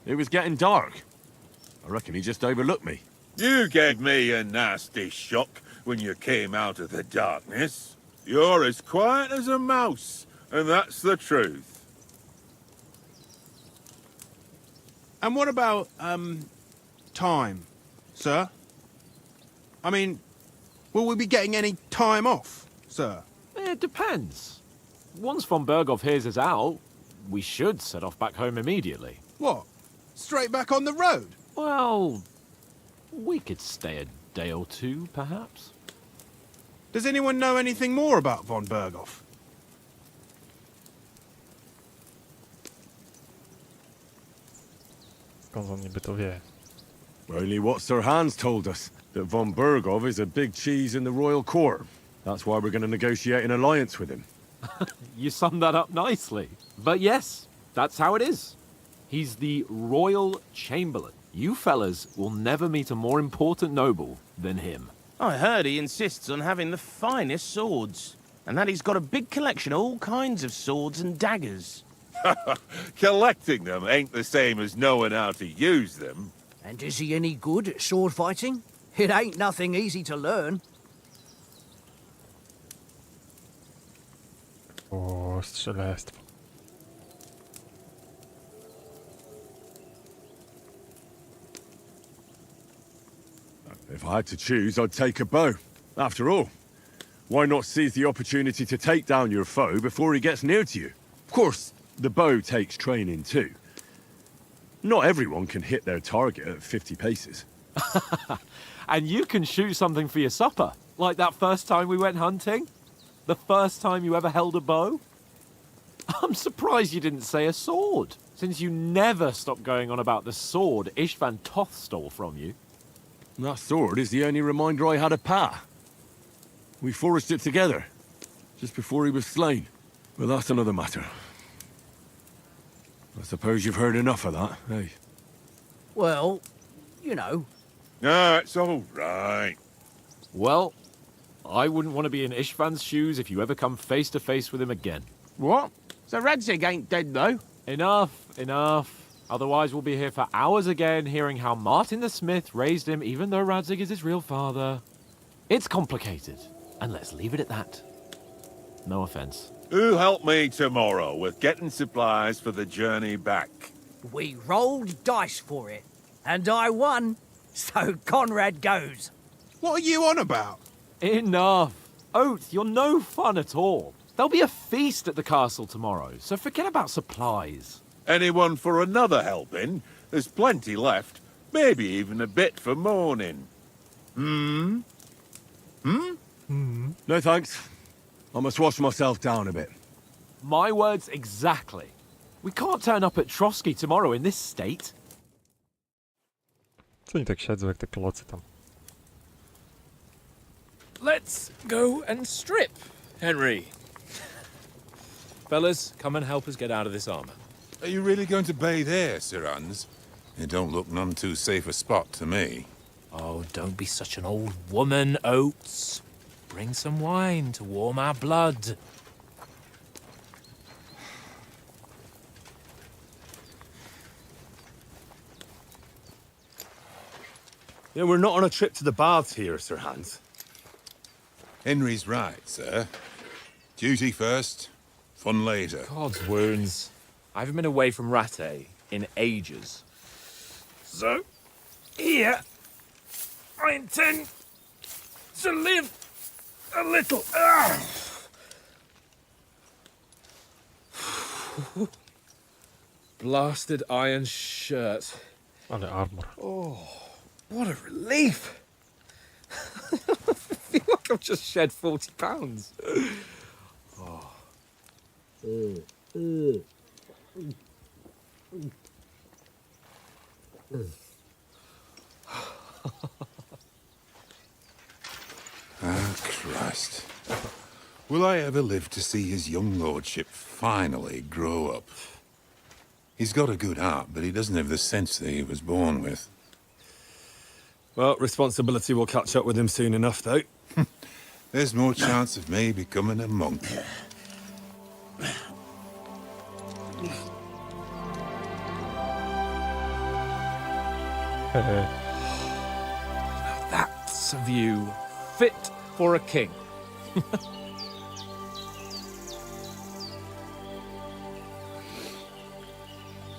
It was getting dark. I reckon he just overlooked me. You gave me a nasty shock when you came out of the darkness. You're as quiet as a mouse, and that's the truth. And what about, time, sir? I mean, will we be getting any time off, sir? It depends. Once von Berghoff hears us out, we should set off back home immediately. What? Straight back on the road? Well, we could stay a day or two, perhaps. Does anyone know anything more about von Berghoff? Skąd on niby to wie? Only what Sir Hans told us, that von Berghoff is a big cheese in the royal court. That's why we're going to negotiate an alliance with him. You summed that up nicely. But yes, that's how it is. He's the Royal Chamberlain. You fellas will never meet a more important noble than him. I heard he insists on having the finest swords, and that he's got a big collection of all kinds of swords and daggers. Collecting them ain't the same as knowing how to use them. And is he any good at sword fighting? It ain't nothing easy to learn. O, strzelectwo. If I had to choose, I'd take a bow. After all, why not seize the opportunity to take down your foe before he gets near to you? Of course, the bow takes training too. Not everyone can hit their target at 50 paces. And you can shoot something for your supper, like that first time we went hunting? The first time you ever held a bow? I'm surprised you didn't say a sword, since you never stopped going on about the sword Ishvan Toth stole from you. That sword is the only reminder I had of Pa. We forged it together, just before he was slain. Well, that's another matter. I suppose you've heard enough of that, eh? Well, you know. No, it's all right. Well, I wouldn't want to be in Ishvan's shoes if you ever come face to face with him again. What? So Radzig ain't dead, though? Enough. Otherwise we'll be here for hours again hearing how Martin the Smith raised him even though Radzig is his real father. It's complicated, and let's leave it at that. No offense. Who'll help me tomorrow with getting supplies for the journey back? We rolled dice for it, and I won, so Conrad goes. What are you on about? Enough. Oath, you're no fun at all. There'll be a feast at the castle tomorrow, so forget about supplies. Anyone for another helping? There's plenty left. Maybe even a bit for morning. No thanks. I must wash myself down a bit. My words exactly. We can't turn up at Trotsky tomorrow in this state. Co oni tak siedzą jak te klocy tam? Let's go and strip, Henry. Fellas, come and help us get out of this armor. Are you really going to bathe here, Sir Hans? It don't look none too safe a spot to me. Oh, don't be such an old woman, Oates. Bring some wine to warm our blood. Yeah, we're not on a trip to the baths here, Sir Hans. Henry's right, sir. Duty first, fun later. God's wounds. I haven't been away from Rattay in ages. So, here, I intend to live a little. Blasted iron shirt. Ale armor. What a relief! I feel like I've just shed 40 pounds. Ah, Christ. Will I ever live to see his young lordship finally grow up? He's got a good heart, but he doesn't have the sense that he was born with. Well, responsibility will catch up with him soon enough, though. There's more chance of me becoming a monk. That's a view fit for a king.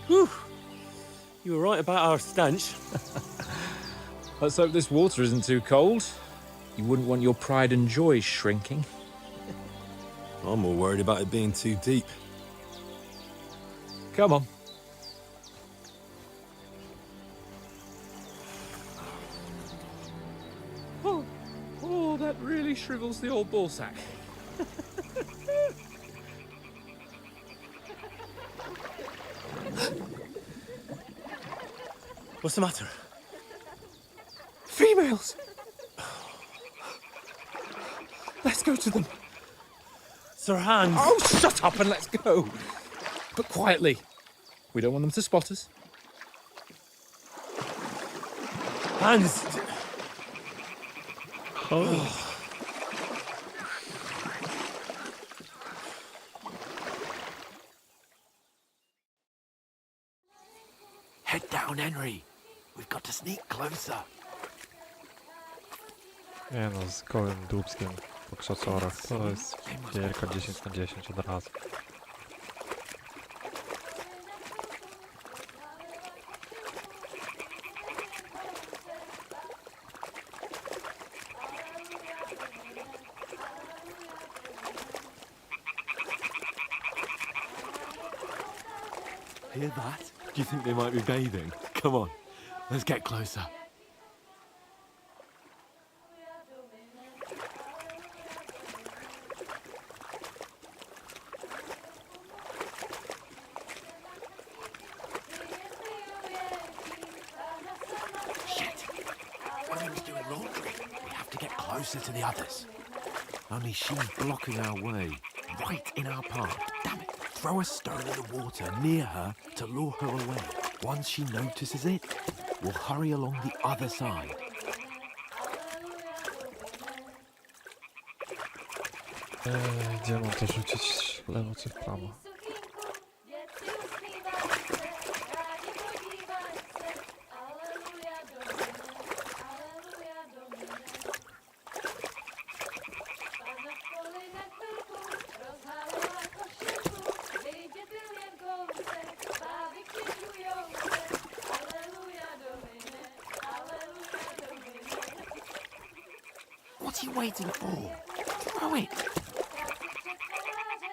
Whew. You were right about our stench. Let's hope this water isn't too cold. You wouldn't want your pride and joy shrinking. I'm more worried about it being too deep. Come on. Oh, that really shrivels the old ballsack. What's the matter? Females! Let's go to them. Sir Hans! Oh, shut up and let's go. But quietly. We don't want them to spot us. Hans! Head down, Henry. We've got to sneak closer. Nie no, z gołym dubskiem po krzaczorach. To jest gierka 10 na 10 od razu. Hear that? Do you think they might be bathing? Come on, let's get closer. Shit! Women's doing laundry. We have to get closer to the others. Only she's blocking our way. right in our path. Damn it. Throw a stone in the water near her to lure her away. Once she notices it, we'll hurry along the other side. Gdzie mam to rzucić? W lewo czy w prawo? What are you waiting for? Throw it.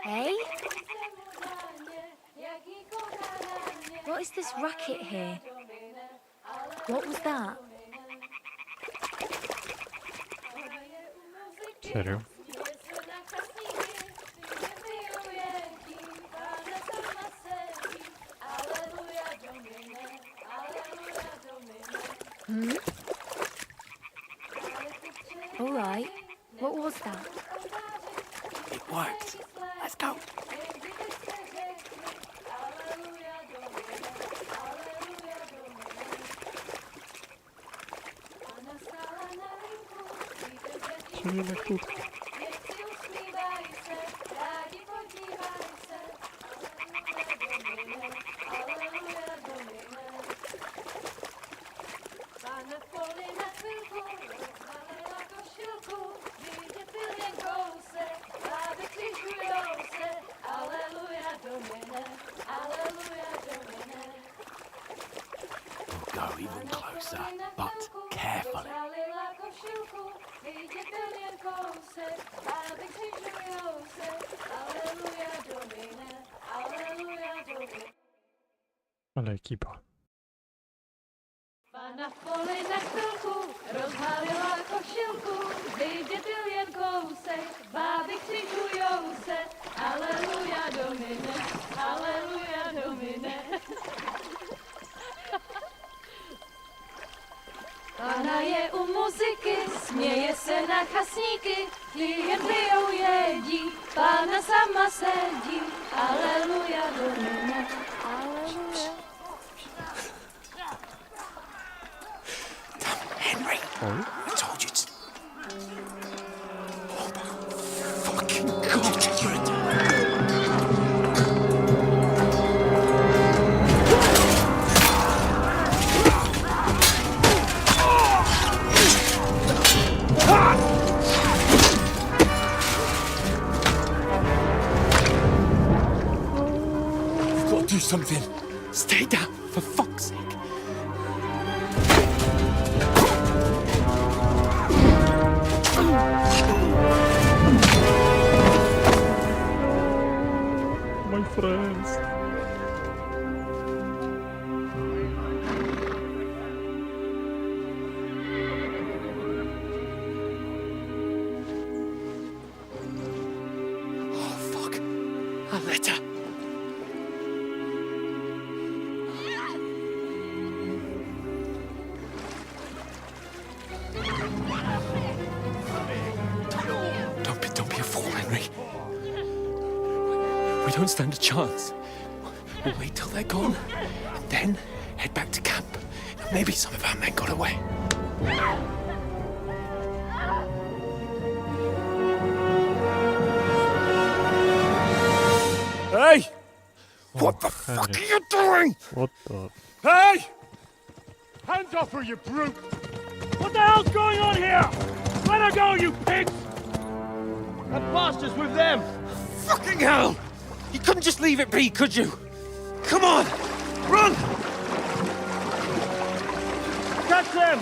Hey? What is this racket here? What was that? Serio? Hmm? All right. What was that? It worked. Let's go. Czyli jednak tutaj. We'll go even closer, but carefully. Ale ekipa. Pana v poli na chvilku rozhalila košilku, vidět byl jen kousek, báby křižujou se, aleluja domine, aleluja domine. Pana je u muziky, směje se na chasníky, klient pijou jedí, Pána sama sedí, aleluja domine, aleluja. Henry, I told you to... Oh my fucking God, you're a... You've got to do something. Stay down, for fuck's sake. My friends. Oh, fuck. A letter. Don't be a fool, Henry. We don't stand a chance. We'll wait till they're gone, and then head back to camp. Maybe some of our men got away. Hey! What the fuck are you doing? What the? Hey! Hands off her, you brute! What the hell's going on here? Let her go, you pigs! That bastard's with them! Fucking hell! You couldn't just leave it be, could you? Come on! Run! Catch them!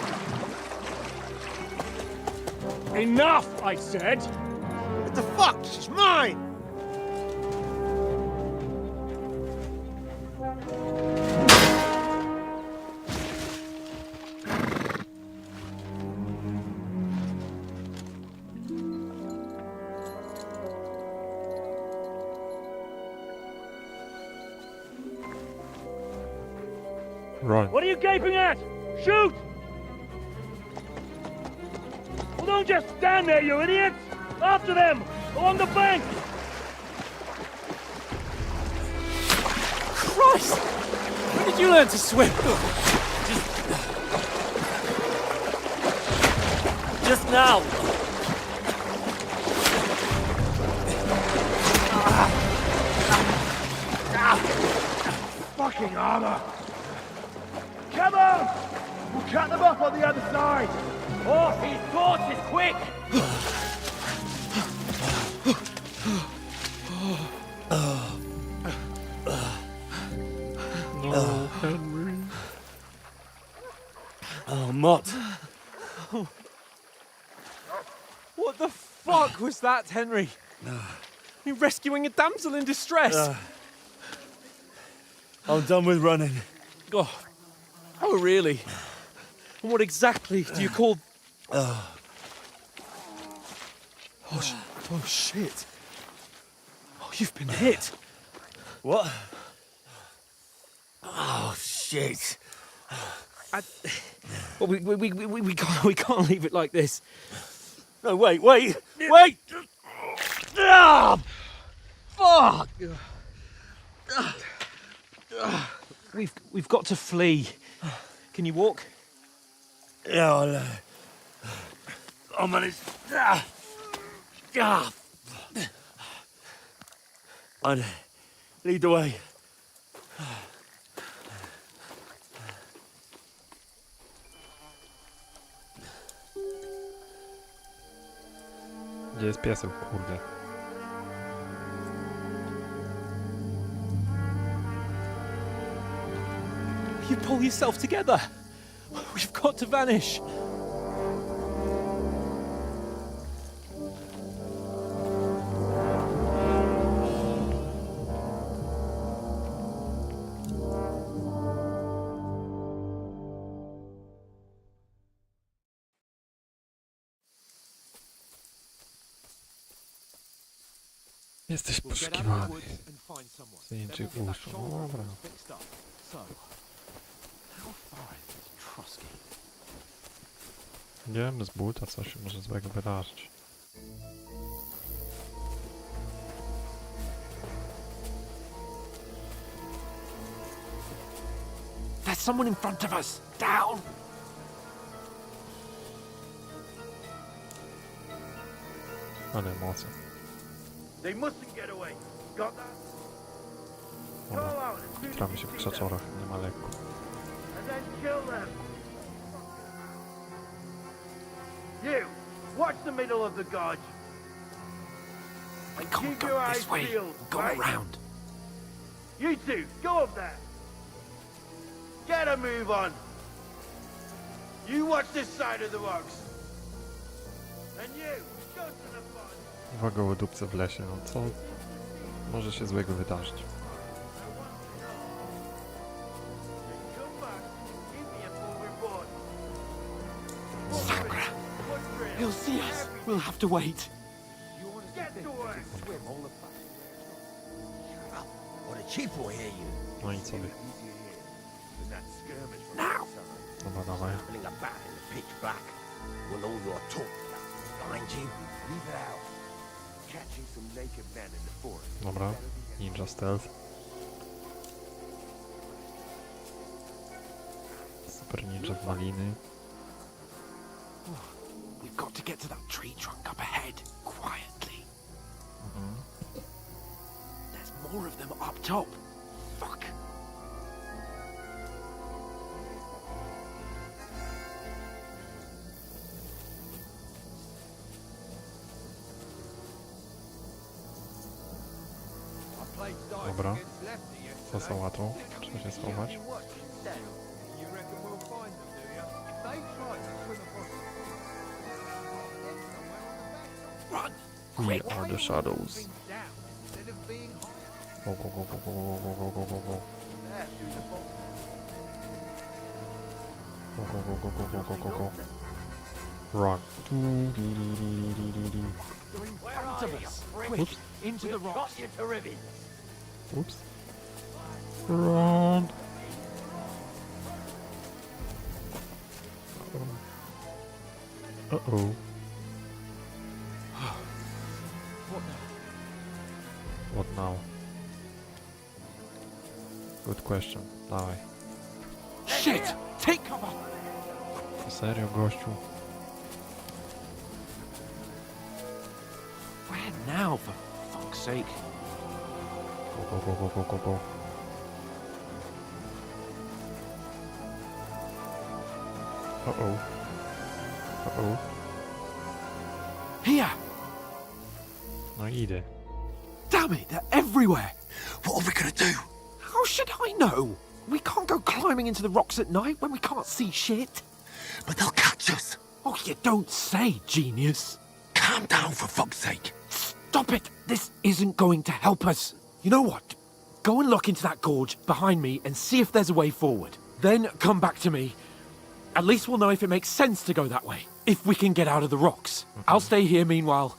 Enough, I said! What the fuck? She's mine! Run. What are you gaping at? Shoot! Well, don't just stand there, you idiots! After them! Along the bank! Christ! When did you learn to swim? Just now! Fucking armor! Come on! We'll cut them off on the other side! Horses, torches, quick! No, Henry. Oh, Mott. What the fuck was that, Henry? You rescuing a damsel in distress? I'm done with running. Oh, really? And what exactly do you call... Oh, shit. Oh, you've been hit. What? Oh, shit. Well, we can't leave it like this. No, wait! Ah! Fuck! We've got to flee. Can you walk? Yeah, I'll manage. I'd lead the way. Gdzie jest pieseł, kurde? You pull yourself together. We've got to vanish. Jesteś poszukiwany. Zdjęcie uszu. Dobra. Idziemy z buta, co się może złego wydarzyć. There's someone in front of us. Down. Ale emocje. They mustn't get away. Got that? Dobra. Tramy się w krzaczorach, nie ma lekko. And then kill them. You, watch the middle of the gorge. We can't go this way. Go around. You two, go up there. Get a move on. You watch this side of the rocks. And you, go to the front. Uwaga, łodupce w lesie, no co może się złego wydarzyć? Sakra. He'll see us. We'll have to wait. Get to work. Or the chief will hear you. No i co wy? Now. Dobra, dawaj. Traveling about in the pitch black. Will all your talk find you? Leave it out. Catching some naked men in the forest. Dobra, ninja stealth. Super ninja w maliny. We've got to get to that tree trunk up ahead, quietly. There's more of them up top. Fuck. Dobra. Co są łatwo? Trzeba się schować. We are the shadows. Go, go, go, go, go, go, go, go, go, go. Go, go, go, go, go, go, go, go. Run. Oops. Into the rocks. Oops. Run. Uh-oh. What now? Good question. Dawaj. Shit! Take cover! Serio, gościu? Where now, for fuck's sake? Go, go, go, go, go, go. Uh-oh. Uh-oh. Here! No idę. Damn it, they're everywhere! What are we gonna do? How should I know? We can't go climbing into the rocks at night when we can't see shit. But they'll catch us. Oh, you don't say, genius. Calm down, for fuck's sake. Stop it! This isn't going to help us. You know what? Go and look into that gorge behind me and see if there's a way forward. Then come back to me. At least we'll know if it makes sense to go that way. If we can get out of the rocks. I'll stay here meanwhile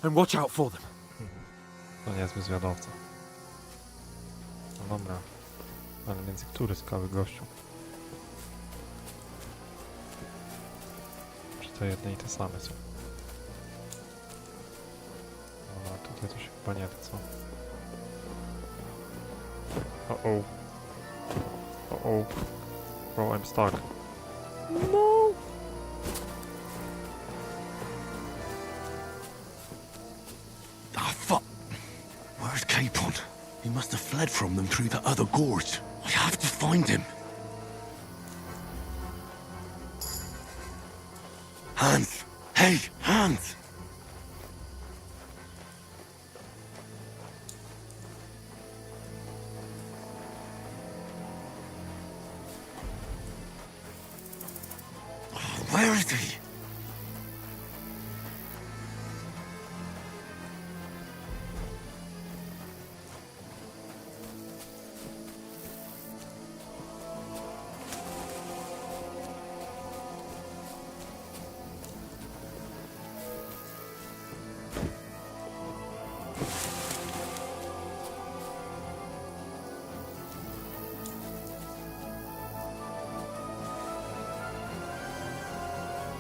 and watch out for them. To niezły zwiadowca. No dobra. Ale między który skały, gościu? Czy to jedne i te same są? No, a tutaj to się chyba nie da, co? Uh-oh. Uh-oh. Bro, I'm stuck. No! Ah, fuck. Where's Capon? He must have fled from them through the other gorge. I have to find him. Hans! Hey, Hans! Where is he?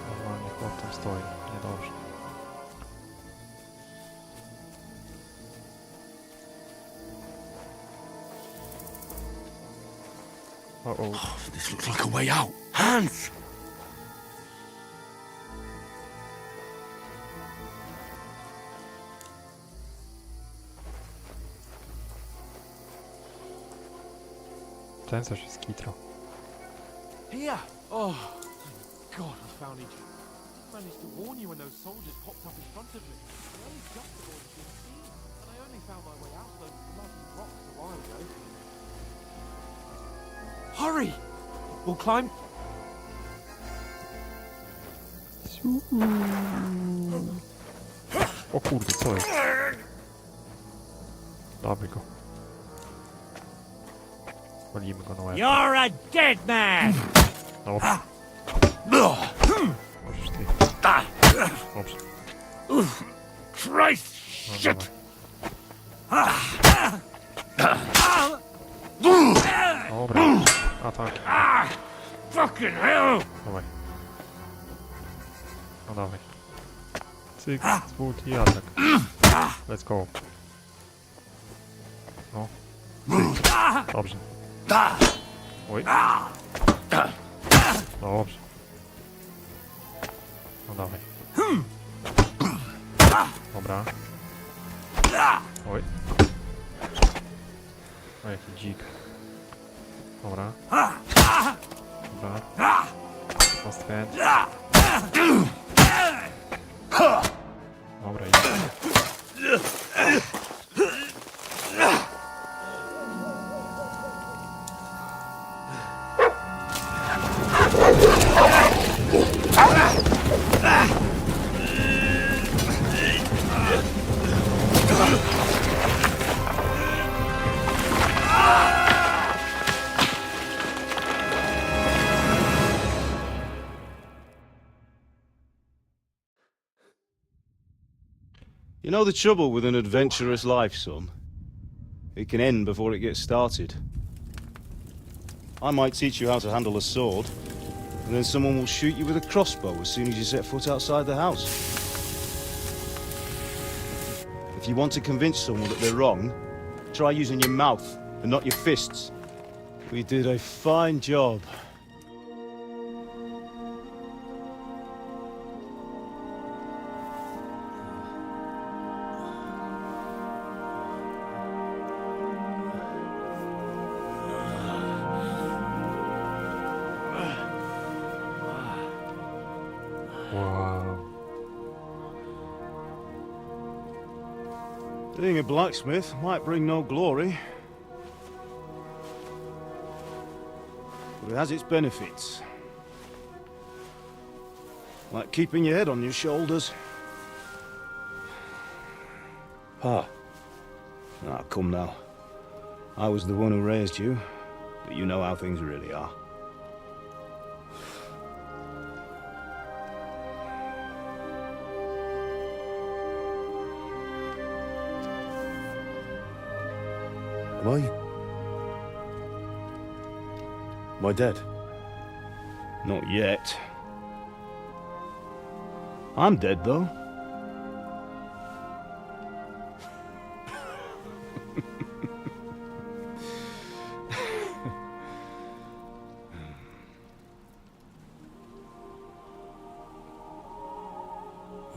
Normalnie chłop tam stoi. Niedobrze. Uh-oh. Oh, this looks like a way out. Hans! Ten co się skitrał. Here! Oh, thank God we found each other. I managed to warn you when those soldiers popped up in front of me. I only just avoided being seen, and I only found my way out of those bloody rocks a while ago. Hurry! We'll climb... O kurde, co jest? Dawaj go. Walimy go na łeb. You're a dead man! Dobrze. Możesz ty. Dobrze. Christ, No, shit! Dobra. Atak. Fucking hell! Dawaj. No dawaj. Cyk, zwód i atak. Let's go. No. Cyk. Dobrze. Oj. Dobrze. No dawaj. Dobra. Oj. O, jaki dzik. Dobra. Dobra. Last hand. Dobra, idzie. You know the trouble with an adventurous life, son? It can end before it gets started. I might teach you how to handle a sword, and then someone will shoot you with a crossbow as soon as you set foot outside the house. If you want to convince someone that they're wrong, try using your mouth and not your fists. We did a fine job. Wow. Being a blacksmith might bring no glory, but it has its benefits. Like keeping your head on your shoulders. Pa. Ah, come now. I was the one who raised you, but you know how things really are. Am I dead? Not yet. I'm dead, though.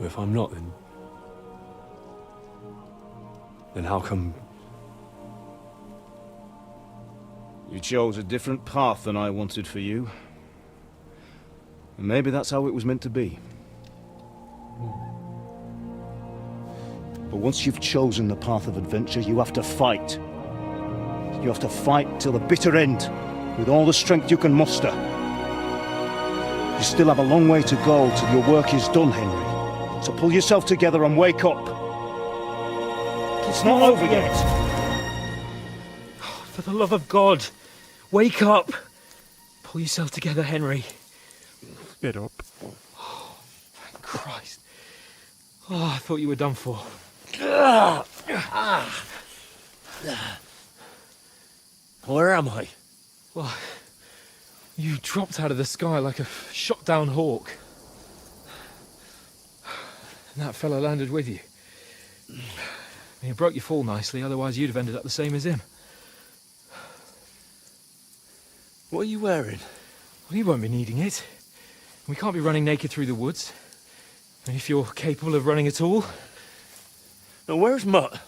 If I'm not, then how come... You chose a different path than I wanted for you. And maybe that's how it was meant to be. But once you've chosen the path of adventure, you have to fight. You have to fight till the bitter end, with all the strength you can muster. You still have a long way to go till your work is done, Henry. So pull yourself together and wake up. It's not over yet. For the love of God, wake up! Pull yourself together, Henry. Get up. Oh, thank Christ. Oh, I thought you were done for. Where am I? Well, you dropped out of the sky like a shot-down hawk. And that fella landed with you. He broke your fall nicely, otherwise you'd have ended up the same as him. What are you wearing? Well, you won't be needing it. We can't be running naked through the woods. And if you're capable of running at all... Now, where's Mutt?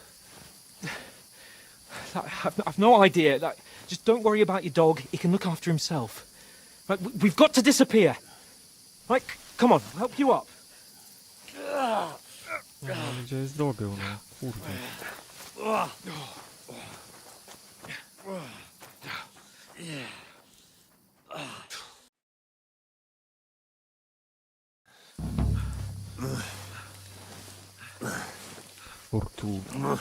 I've no idea. Just don't worry about your dog. He can look after himself. Right, we've got to disappear. Right, come on, I'll help you up. Gdzie jest drogę, no? Kurde. Fortuna.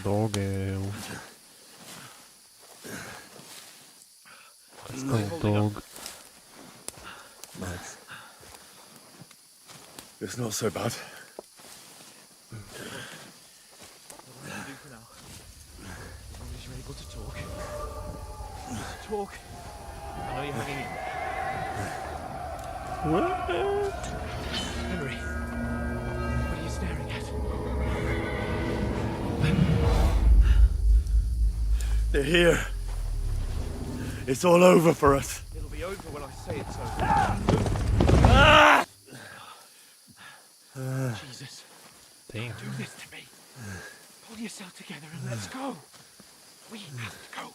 Dogę. Let's go, dog. Nice. It's not so bad. What will you do for now? As long as you're able to talk. Talk. I know you're hanging in. What? Henry, what are you staring at? They're here. It's all over for us. It'll be over when I say it's over. Jesus. Damn. Don't do this to me. Pull yourself together and let's go. We have to go.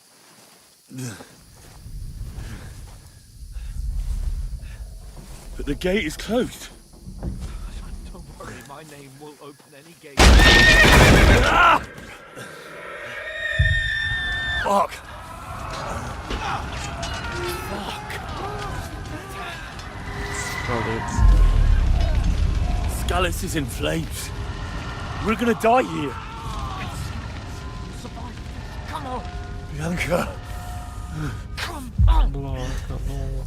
But the gate is closed. Don't worry, my name will open any gate. Fuck. Scallis is in flames. We're gonna die here. Come on. Bianca. Come on. Blanka, no.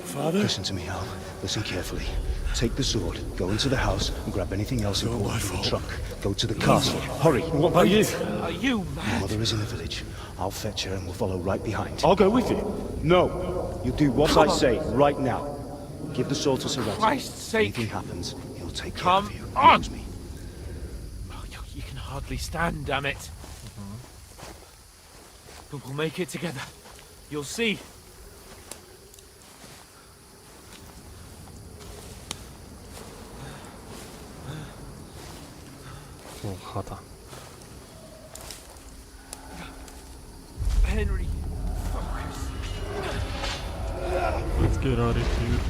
Father? Listen to me, Al. Listen carefully. Take the sword, go into the house, and grab anything else important from the trunk. Go to the castle. Hurry! What about you? Are you Your mad? mother is in the village. I'll fetch her and we'll follow right behind. I'll go with you. No! You do what I say, right now. Give the sword to Sir Ratty. Christ's sake. Anything happens, he'll take care Come of you. on! Me. Oh, you can hardly stand, damn it. But we'll make it together. You'll see. O, chata. Henry, Let's get out of here.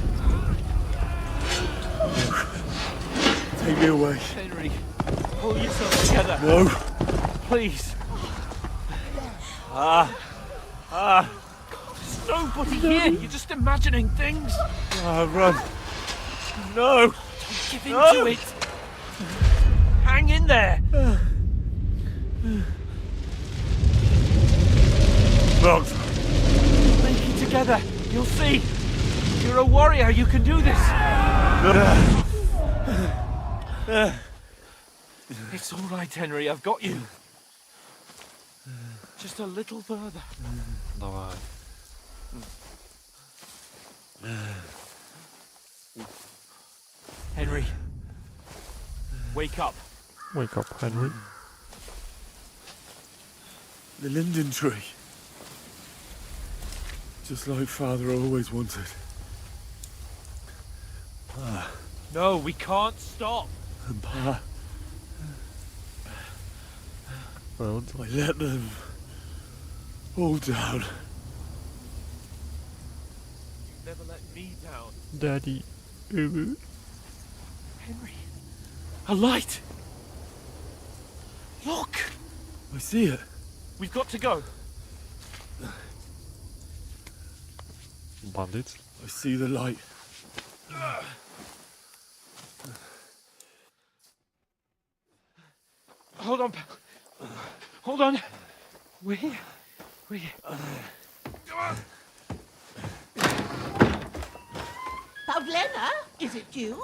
Take me away. Henry, pull yourself together. No. Please. There's nobody here. You're just imagining things. Run. No. Don't give in to it. Hang in there. Bugs. Make it together. You'll see. You're a warrior. You can do this. It's all right, Henry. I've got you. Just a little further. Dawaj. Henry, wake up. Wake up, Henry. The linden tree. Just like Father always wanted. No, we can't stop. And Pa. Well, I let them all down. You've never let me down. Daddy. Henry. A light. Look. I see it. We've got to go. Bandits. I see the light. Hold on, pal. Hold on. We're here. We're here. Pavlena, is it you?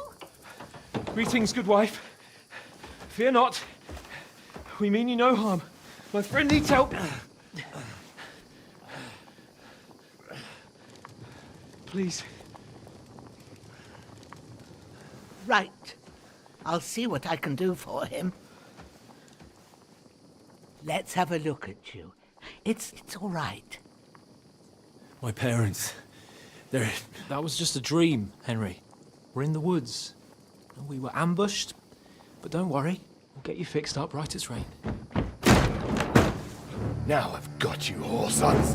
Greetings, good wife. Fear not. We mean you no harm. My friend needs help. Please. Right. I'll see what I can do for him. Let's have a look at you. It's all right. My parents. They're... That was just a dream, Henry. We're in the woods. We were ambushed, but don't worry. We'll get you fixed up right as rain. Now I've got you, whore sons.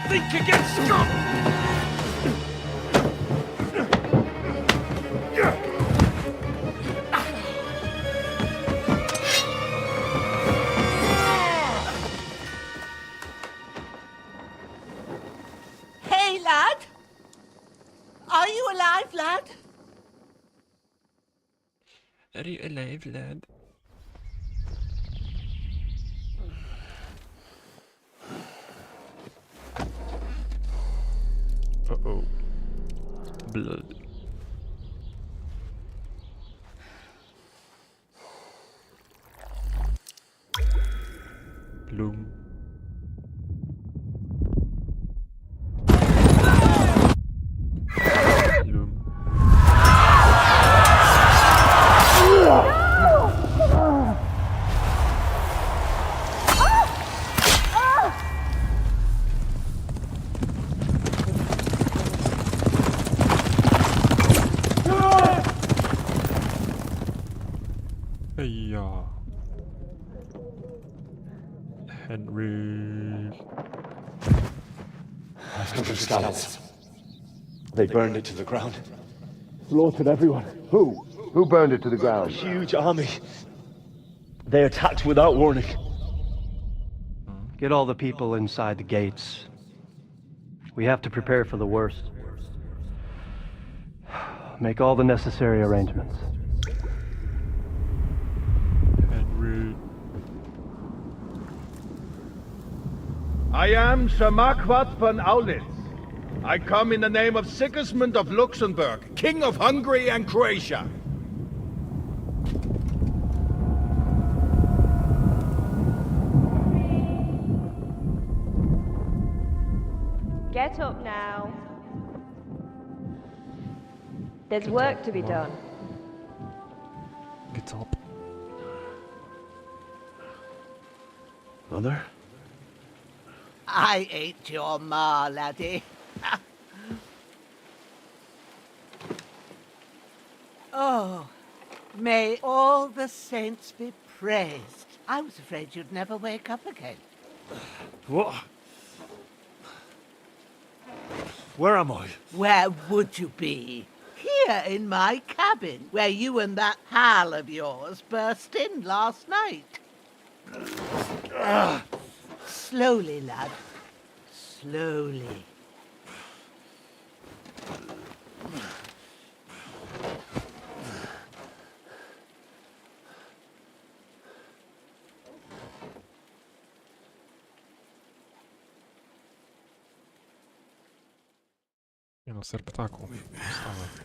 Think again, Scott! Hey, lad! Are you alive, lad? Are you alive, lad? Uh-oh. Blood. Bloom. Bloom. Hey-ya. Henry. I've come from scouts. They burned it to the ground. Slaughtered everyone. Who? Who burned it to the ground? A huge army. They attacked without warning. Get all the people inside the gates. We have to prepare for the worst. Make all the necessary arrangements. Henry. I am Sir Marquardt von Aulitz. I come in the name of Sigismund of Luxembourg, King of Hungary and Croatia. Get up now. There's work to be done. Get up. Mother? I ain't your ma, laddie. Oh, may all the saints be praised. I was afraid you'd never wake up again. What? Where am I? Where would you be? Here in my cabin, where you and that pal of yours burst in last night. Slowly, lad. Slowly. Nie no, ser ptaku. Wstawaj.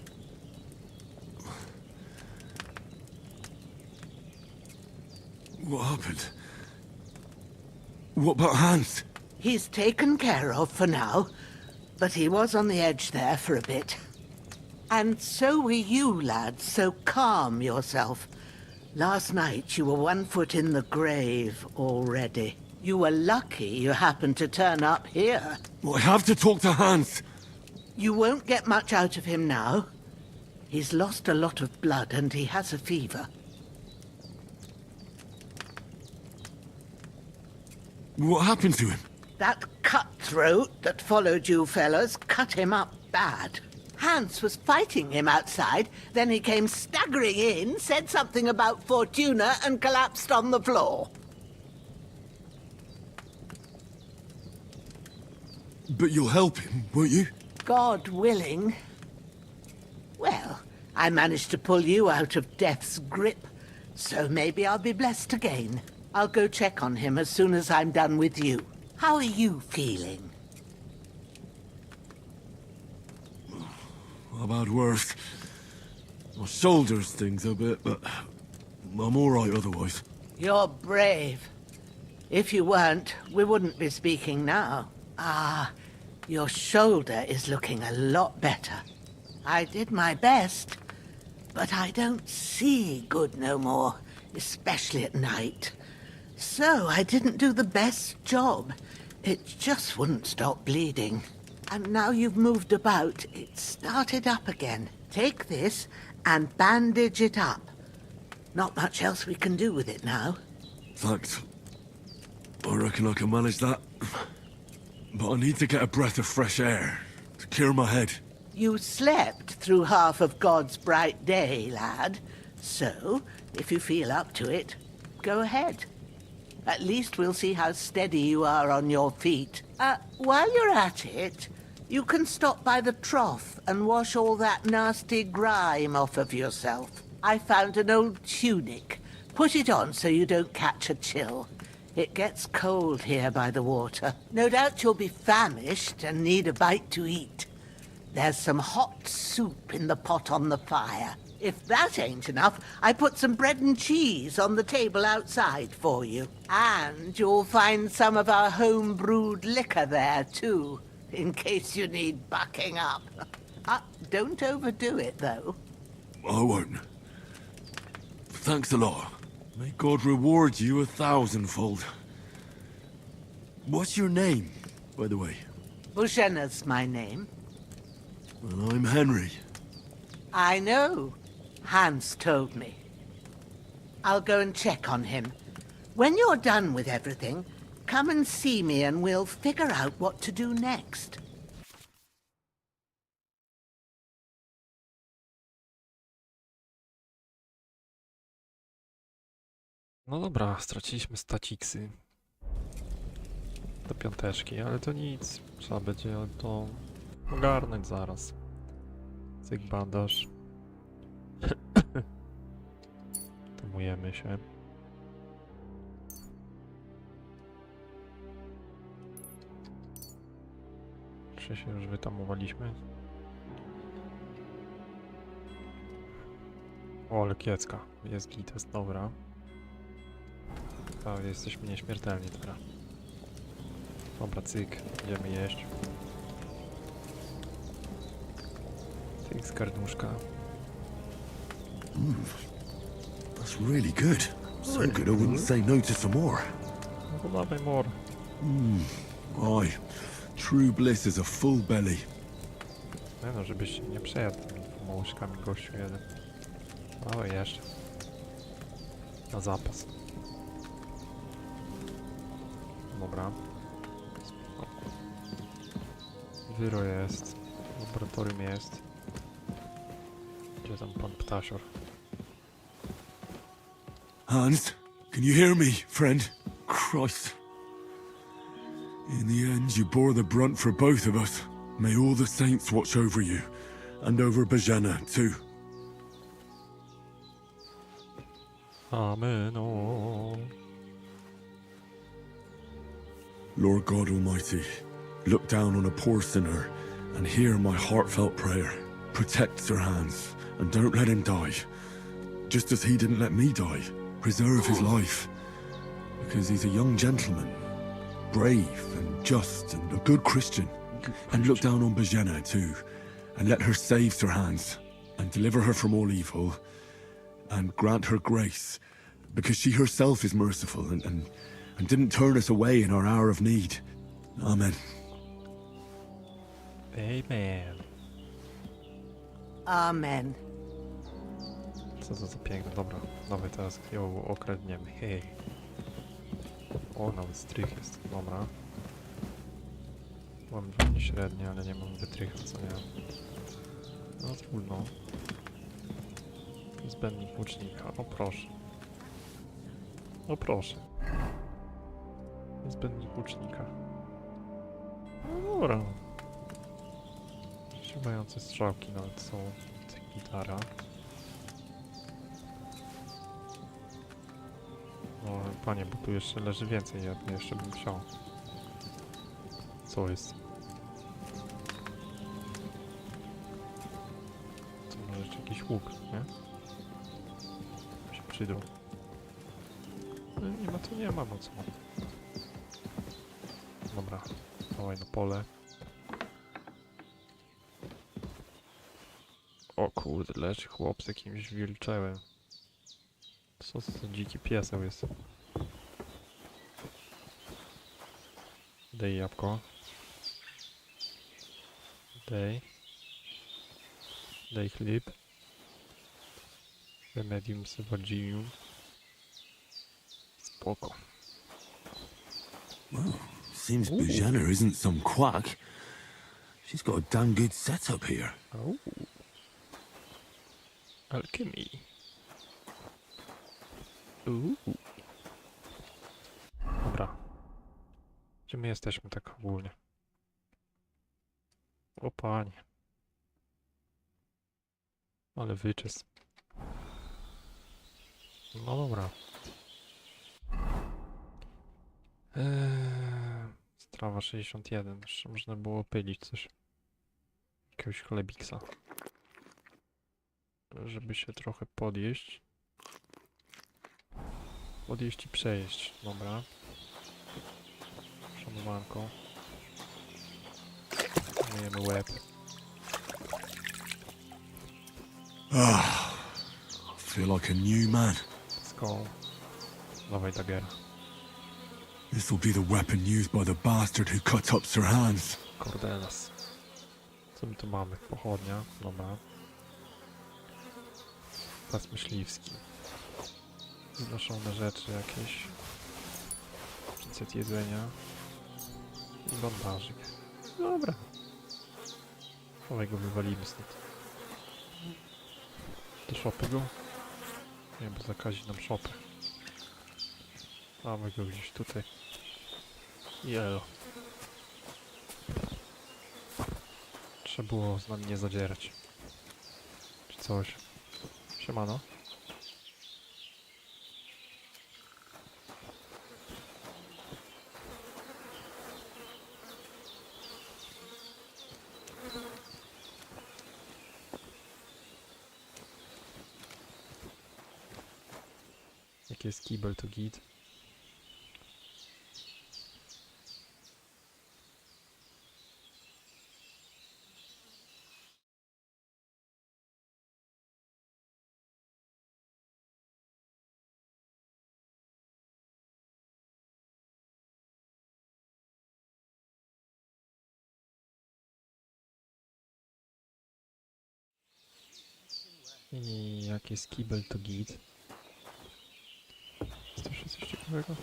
What happened? What about Hans? He's taken care of for now, but he was on the edge there for a bit. And so were you, lad, so calm yourself. Last night you were 1 foot in the grave already. You were lucky you happened to turn up here. Well, I have to talk to Hans. You won't get much out of him now. He's lost a lot of blood and he has a fever. What happened to him? That cutthroat that followed you fellas cut him up bad. Hans was fighting him outside, then he came staggering in, said something about Fortuna and collapsed on the floor. But you'll help him, won't you? God willing. Well, I managed to pull you out of death's grip, so maybe I'll be blessed again. I'll go check on him as soon as I'm done with you. How are you feeling? About worse. My shoulder stings a bit, but I'm all right otherwise. You're brave. If you weren't, we wouldn't be speaking now. Ah, your shoulder is looking a lot better. I did my best, but I don't see good no more, especially at night. So I didn't do the best job. It just wouldn't stop bleeding. And now you've moved about, it started up again. Take this and bandage it up. Not much else we can do with it now. Thanks. I reckon I can manage that. But I need to get a breath of fresh air to clear my head. You slept through half of God's bright day, lad. So, if you feel up to it, go ahead. At least we'll see how steady you are on your feet. While you're at it, you can stop by the trough and wash all that nasty grime off of yourself. I found an old tunic. Put it on so you don't catch a chill. It gets cold here by the water. No doubt you'll be famished and need a bite to eat. There's some hot soup in the pot on the fire. If that ain't enough, I put some bread and cheese on the table outside for you. And you'll find some of our home-brewed liquor there, too, in case you need bucking up. Don't overdo it, though. I won't. Thanks a lot. May God reward you 1,000-fold. What's your name, by the way? Bushenna's my name. Well, I'm Henry. I know. Hans told me. I'll go and check on him. When you're done with everything, come and see me and we'll figure out what to do next. No dobra, straciliśmy staciksy. Do 5, ale to nic. Trzeba będzie to ogarnąć zaraz. Cyk bandaż. Tamujemy się. Pierwsze się już wytamowaliśmy. O, ale kiecka. Jest git, jest dobra. Tak, jesteśmy nieśmiertelni teraz. Dobra, cyk. Idziemy jeść. Cyk z garnuszka. That's really good. So good I wouldn't say no to some more. No to dawaj more. Aye, true bliss is a full belly. Nie no, żebyś się nie przejadł tymi łyżkami, gościu jeden. O, jeszcze. Na zapas. Dobra. Wyro jest. Laboratorium jest. Gdzie tam pan ptasior? Hans, can you hear me, friend? Christ. In the end, you bore the brunt for both of us. May all the saints watch over you, and over Bajana, too. Amen. Oh. Lord God Almighty, look down on a poor sinner and hear my heartfelt prayer. Protect Sir Hans, and don't let him die. Just as he didn't let me die. Preserve his life. Because he's a young gentleman. Brave and just and a good Christian. And look down on Bajana too. And let her save Sir Hans. And deliver her from all evil. And grant her grace. Because she herself is merciful and didn't turn us away in our hour of need. Amen. Amen. Amen. Co to za piękne, dobra. Dawaj teraz ją okradniemy. Hej. O, nawet strych jest, dobra. Mam broń średnie, ale nie mam wytrycha, co nie? No trudno. Zbędnik łucznika, o proszę. O proszę. Zbędnik łucznika. No dobra. Trzymające strzałki nawet są. Gitara. No panie, bo tu jeszcze leży więcej, ja jeszcze bym chciał. Co jest? Co, może jeszcze jakiś łuk, nie? Się przydał. No, nie ma to nie ma, no co? Dobra, dawaj na pole. O kurde, leży chłop z jakimś wilczełem. Co to za dziki pieseł jest? Daj jabłko. Daj. Daj chleb. Remedium sywadzinium. Spoko. Well, seems Bajana isn't some quack. She's got a damn good setup here. Oh. Alchemy. Dobra. Gdzie my jesteśmy tak ogólnie? O panie. Ale wyczys. No dobra. Strawa 61. Jeszcze można było pylić coś. Jakiegoś chlebiksa. Żeby się trochę podjeść. Podjeść i przejeść. Dobra. Szanowanko. Myjemy łeb. Ah, I feel like a new man. Let's go. Dawaj dagera. This will be the weapon used by the bastard who cut up Sir Hans. Cordelas. Co my tu mamy? Pochodnia. Dobra. Pas myśliwski. Znoszone rzeczy jakieś. 500 jedzenia. I bandażyk. Dobra. Dawaj go wywalimy stąd. Do szopy go? Nie, bo zakazi nam szopę. Dawaj go gdzieś tutaj. Jelo. Trzeba było z nami nie zadzierać. Czy coś. Siemano. Jak jest kibel, to git. I jak jest kibel, to git. Jest to jeszcze coś ciekawego?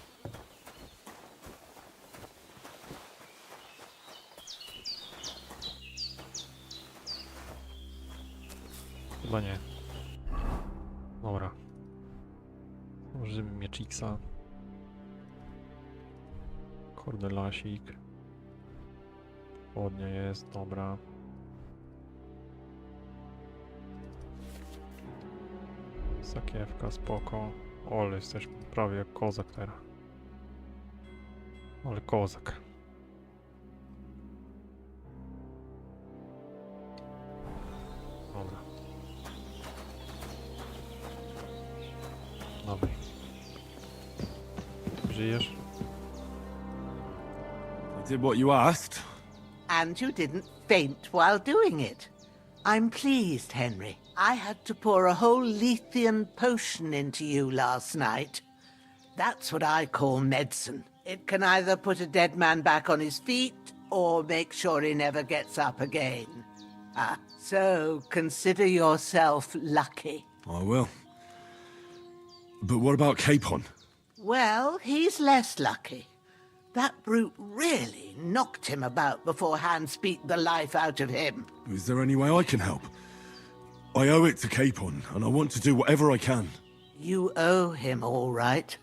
Chyba nie. Dobra. Użyjmy miecziksa. Kordelasik. Ładnie jest, dobra. Sakiewka, spoko. Ole, jesteś prawie jak kozak teraz. Ale kozak. Dobra. Dawaj. Żyjesz? I did what you asked. And you didn't faint while doing it. I'm pleased, Henry. I had to pour a whole Lethean potion into you last night. That's what I call medicine. It can either put a dead man back on his feet or make sure he never gets up again. So consider yourself lucky. I will. But what about Capon? Well, he's less lucky. That brute really knocked him about before Hans beat the life out of him. Is there any way I can help? I owe it to Capon, and I want to do whatever I can. You owe him, all right.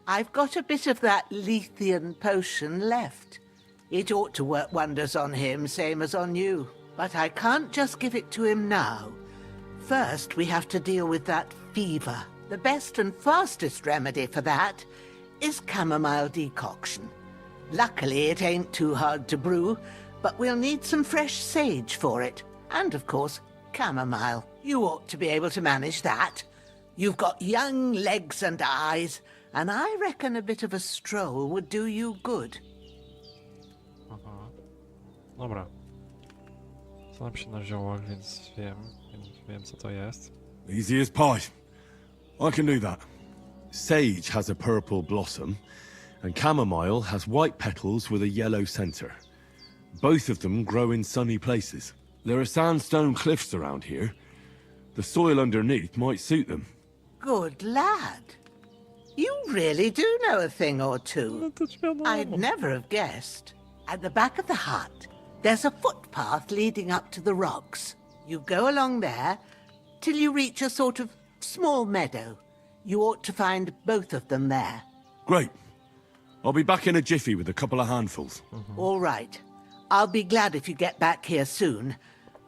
I've got a bit of that Lethean potion left. It ought to work wonders on him, same as on you. But I can't just give it to him now. First, we have to deal with that fever. The best and fastest remedy for that is chamomile decoction. Luckily, it ain't too hard to brew, but we'll need some fresh sage for it. And, of course, chamomile. You ought to be able to manage that. You've got young legs and eyes, and I reckon a bit of a stroll would do you good. Aha. Dobra. Znam się na ziołach, więc wiem co to jest. Easy as pie. I can do that. Sage has a purple blossom, and chamomile has white petals with a yellow center. Both of them grow in sunny places. There are sandstone cliffs around here. The soil underneath might suit them. Good lad. You really do know a thing or two. I'd never have guessed. At the back of the hut, there's a footpath leading up to the rocks. You go along there till you reach a sort of small meadow. You ought to find both of them there. Great. I'll be back in a jiffy with a couple of handfuls. All right. I'll be glad if you get back here soon.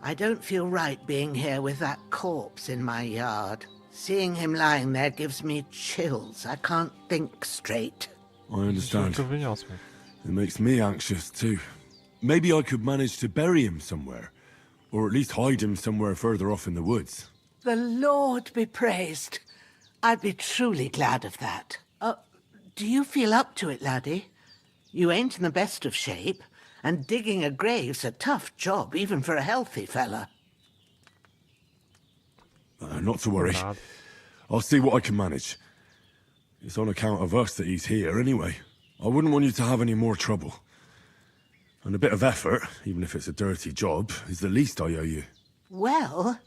I don't feel right being here with that corpse in my yard. Seeing him lying there gives me chills. I can't think straight. I understand. It makes me anxious too. Maybe I could manage to bury him somewhere. Or at least hide him somewhere further off in the woods. The Lord be praised. I'd be truly glad of that. Do you feel up to it, laddie? You ain't in the best of shape, and digging a grave's a tough job, even for a healthy fella. Not to worry. I'll see what I can manage. It's on account of us that he's here anyway. I wouldn't want you to have any more trouble. And a bit of effort, even if it's a dirty job, is the least I owe you. Well,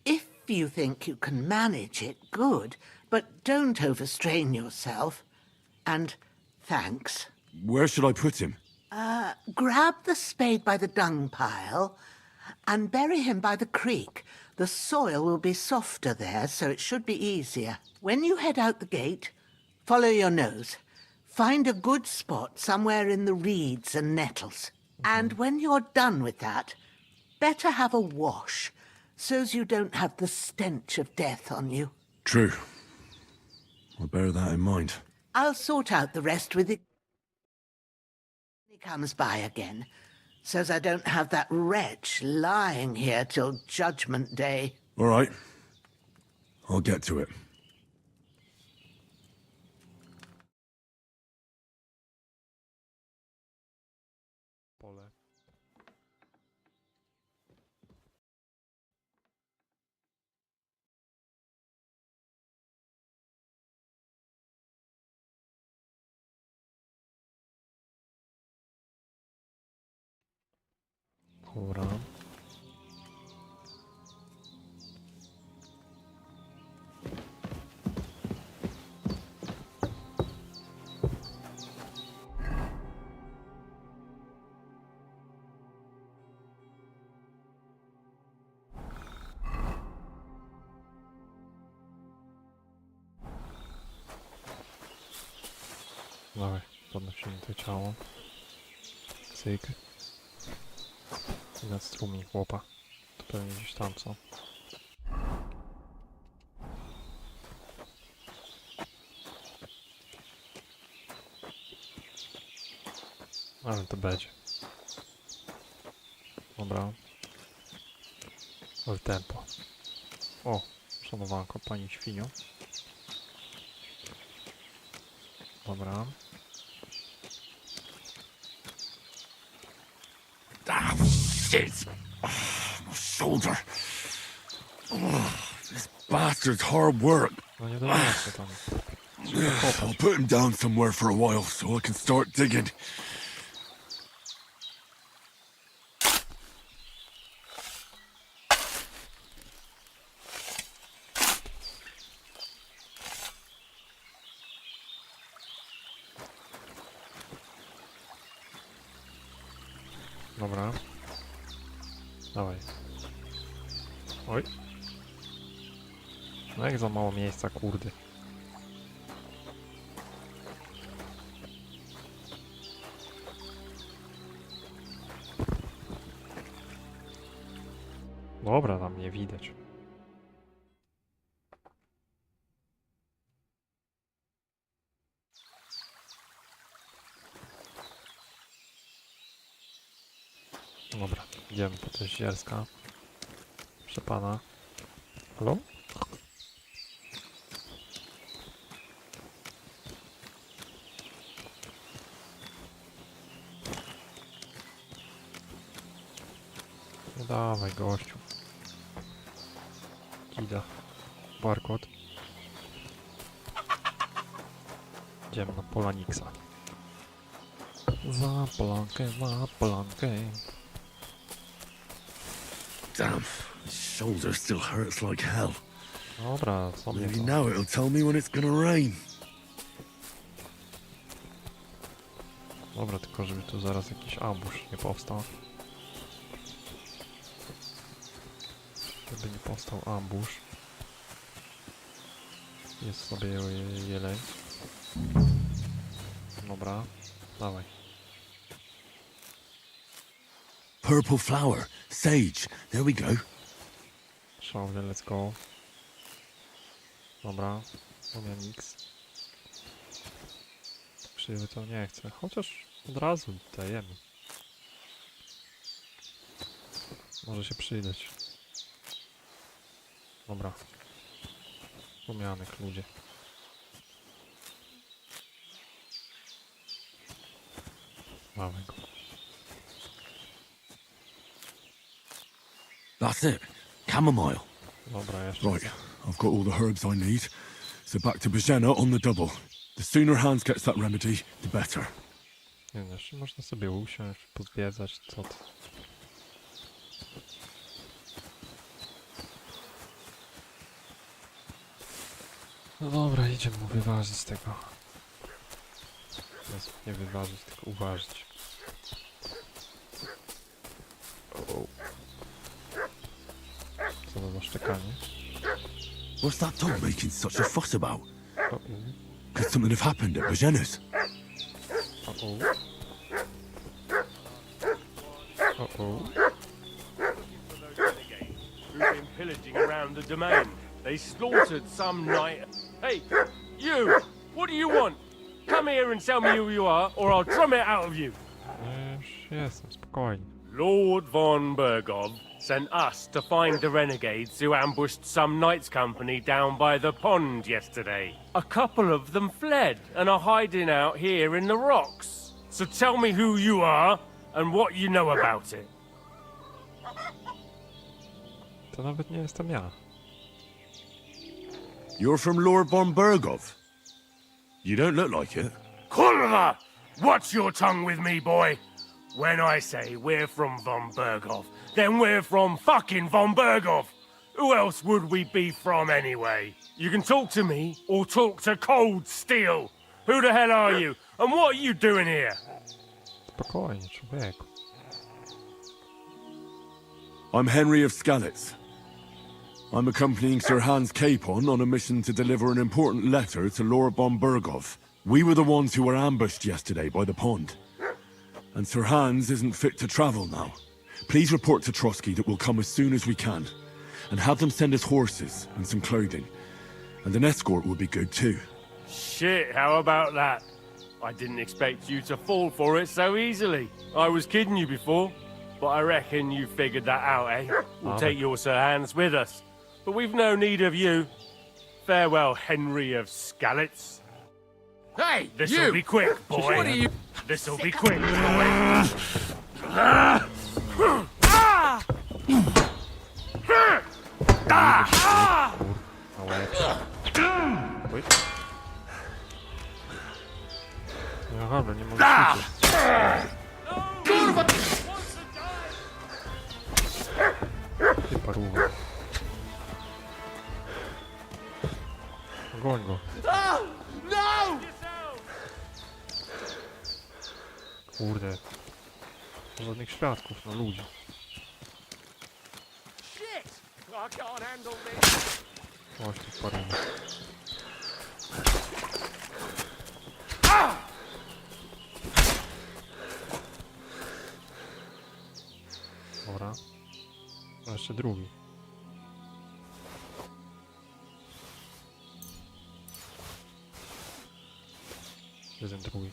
if you think you can manage it, good, but don't overstrain yourself. And thanks. Where should I put him? Grab the spade by the dung pile and bury him by the creek. The soil will be softer there, so it should be easier. When you head out the gate, follow your nose. Find a good spot somewhere in the reeds and nettles. And when you're done with that, better have a wash, so's you don't have the stench of death on you. True. I'll bear that in mind. I'll sort out the rest with it when he comes by again, so's I don't have that wretch lying here till Judgment Day. All right. I'll get to it. Dawaj, podnosimy to ciało. Cyk. I nad strumień chłopa. To pewnie gdzieś tam co. Ale to będzie. Dobra. Ale tempo. O, szanowanko, pani świnio. Dobra. Ah, shit! My shoulder. This bastard's hard work. No nie dojdziesz tam. I'll put him down somewhere for a while so I can start digging. Dobra. Dawaj. Oj. No jak za mało miejsca, kurde. Dobra, tam nie widać. Dobra, idziemy po coś zielska. Proszę pana. Halo? No dawaj, gościu. Kida. Barkod. Idziemy na Polaniksa. Za polankę, za polankę. Damn, his shoulder still hurts like hell. Dobra, co mnie Maybe to? now it'll tell me when it's gonna rain. Dobra, tylko żeby tu zaraz jakiś ambush nie powstał. Żeby nie powstał ambush. Jest sobie jeleń. Dobra, dawaj. Purple flower, sage. There we go. Szalony, let's go. Dobra, umiem X. Krzywy to nie chcę, chociaż od razu dajemy. Może się przydać. Dobra. Rumianek, ludzie. Mamy go. That's it. Chamomile. Dobra, jeszcze. Right, I've got all the herbs I need. So back to Bajena on the double. The sooner Hans gets that remedy, the better. Nie wiem, jeszcze można sobie usiąść, pozwiedzać, co to. No dobra, idziemy mu wyważyć tego. Nie wyważyć, tylko uważyć. O. Co to za szczekanie? What's that dog making such a fuss about? Could something have happened at Bajena's? Uh-oh. Uh-oh. Who've been pillaging around the domain. They slaughtered some knight. Hey, you! What do you want? Come here and tell me who you are, or I'll drum it out of you. Już jestem, spokojnie. Lord von Bergov sent us to find the renegades who ambushed some knights' company down by the pond yesterday. A couple of them fled and are hiding out here in the rocks. So tell me who you are and what you know about it. To nawet nie jestem ja. You're from Lord von Bergov. You don't look like it. Kurva! Watch your tongue with me, boy. When I say we're from von Bergov, then we're from fucking von Bergov. Who else would we be from anyway? You can talk to me or talk to cold steel. Who the hell are you? And what are you doing here? Spokojnie, człowieku. I'm Henry of Skalitz. I'm accompanying Sir Hans Capon on a mission to deliver an important letter to Lord von Bergov. We were the ones who were ambushed yesterday by the pond. And Sir Hans isn't fit to travel now. Please report to Trotsky that we'll come as soon as we can. And have them send us horses and some clothing. And an escort will be good too. Shit, how about that? I didn't expect you to fall for it so easily. I was kidding you before, but I reckon you figured that out, eh? We'll take your Sir Hans with us. But we've no need of you. Farewell, Henry of Skalitz. Hey, This'll you! be quick, boy. What are you... This'll be quick, boy. Oj. Jaha, ale nie mogę krzyczeć. Ty paruwa. Goń go. No! Kurde. Żadnych świadków, no ludzi. Shit! I can't handle this. Oś tu paruwa. Dobra. A jeszcze drugi. Gdzie ten drugi?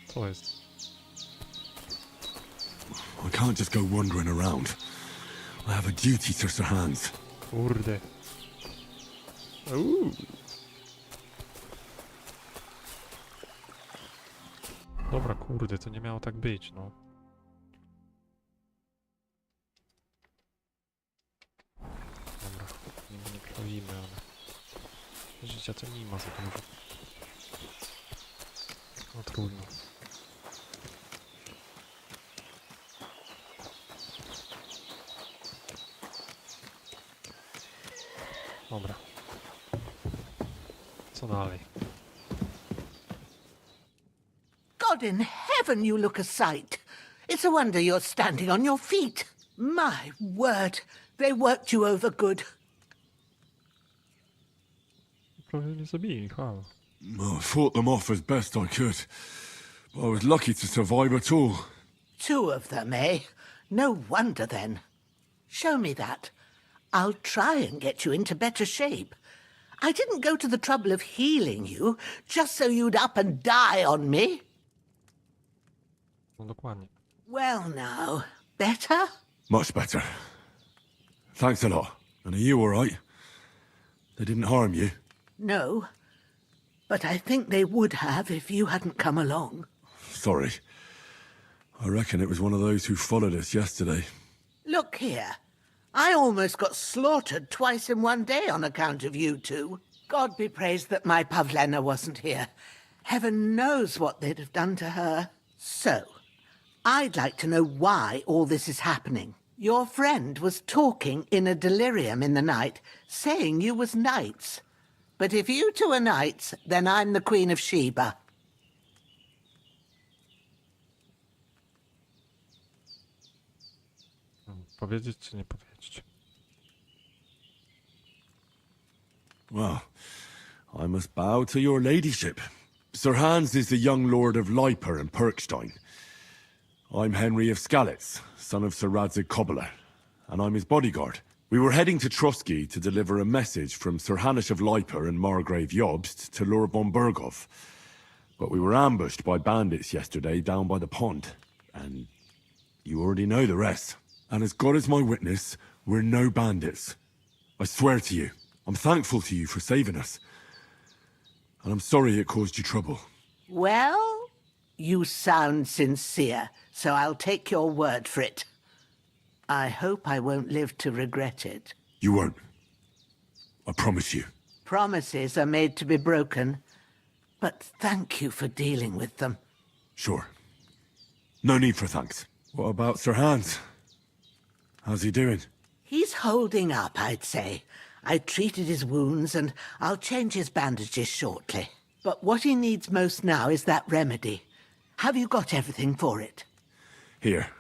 Co jest? I can't just go wandering around. I have a duty to Sir Hans. Kurde. Dobra, kurde, to nie miało tak być, no. Dobra, nie krwawimy, ale... Życia to nie ma za dużo. No trudno. Dobra. Co dalej? God in heaven, you look a sight. It's a wonder you're standing on your feet. My word, they worked you over good. Prawie nie zabili, halo. I fought them off as best I could. But I was lucky to survive at all. 2 of them, eh? No wonder then. Show me that. I'll try and get you into better shape. I didn't go to the trouble of healing you just so you'd up and die on me. No dokładnie. Well now, better? Much better. Thanks a lot. And are you all right? They didn't harm you? No, but I think they would have if you hadn't come along. Sorry. I reckon it was one of those who followed us yesterday. Look here. I almost got slaughtered twice in one day on account of you two. God be praised that my Pavlena wasn't here. Heaven knows what they'd have done to her. So, I'd like to know why all this is happening. Your friend was talking in a delirium in the night, saying you was knights. But if you two are knights, then I'm the Queen of Sheba. Powiedzieć czy nie powiedzieć? Well, I must bow to your ladyship. Sir Hans is the young lord of Leiper and Perkstein. I'm Henry of Skalitz, son of Sir Radzig Cobbler, and I'm his bodyguard. We were heading to Trotsky to deliver a message from Sir Hanish of Leiper and Margrave Jobst to Lord von Berghoff. But we were ambushed by bandits yesterday down by the pond, and you already know the rest. And as God is my witness, we're no bandits. I swear to you, I'm thankful to you for saving us. And I'm sorry it caused you trouble. Well, you sound sincere, so I'll take your word for it. I hope I won't live to regret it. You won't. I promise you. Promises are made to be broken, but thank you for dealing with them. Sure. No need for thanks. What about Sir Hans? How's he doing? He's holding up, I'd say. I treated his wounds, and I'll change his bandages shortly. But what he needs most now is that remedy. Have you got everything for it? Here.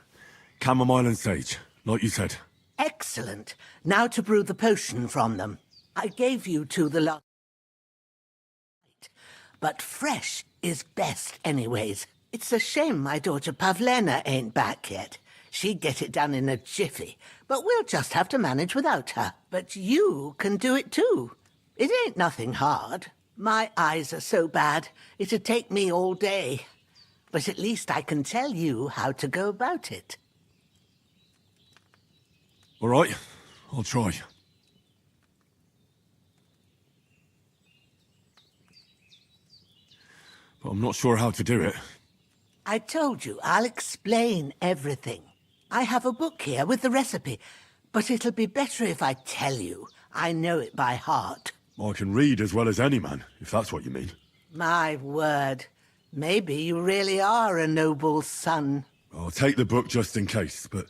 Chamomile and sage, like you said. Excellent. Now to brew the potion from them. I gave you to the last night, but fresh is best anyways. It's a shame my daughter Pavlena ain't back yet. She'd get it done in a jiffy, but we'll just have to manage without her. But you can do it too. It ain't nothing hard. My eyes are so bad, it'd take me all day. But at least I can tell you how to go about it. All right, I'll try. But I'm not sure how to do it. I told you, I'll explain everything. I have a book here with the recipe, but it'll be better if I tell you. I know it by heart. I can read as well as any man, if that's what you mean. My word. Maybe you really are a noble son. I'll take the book just in case, but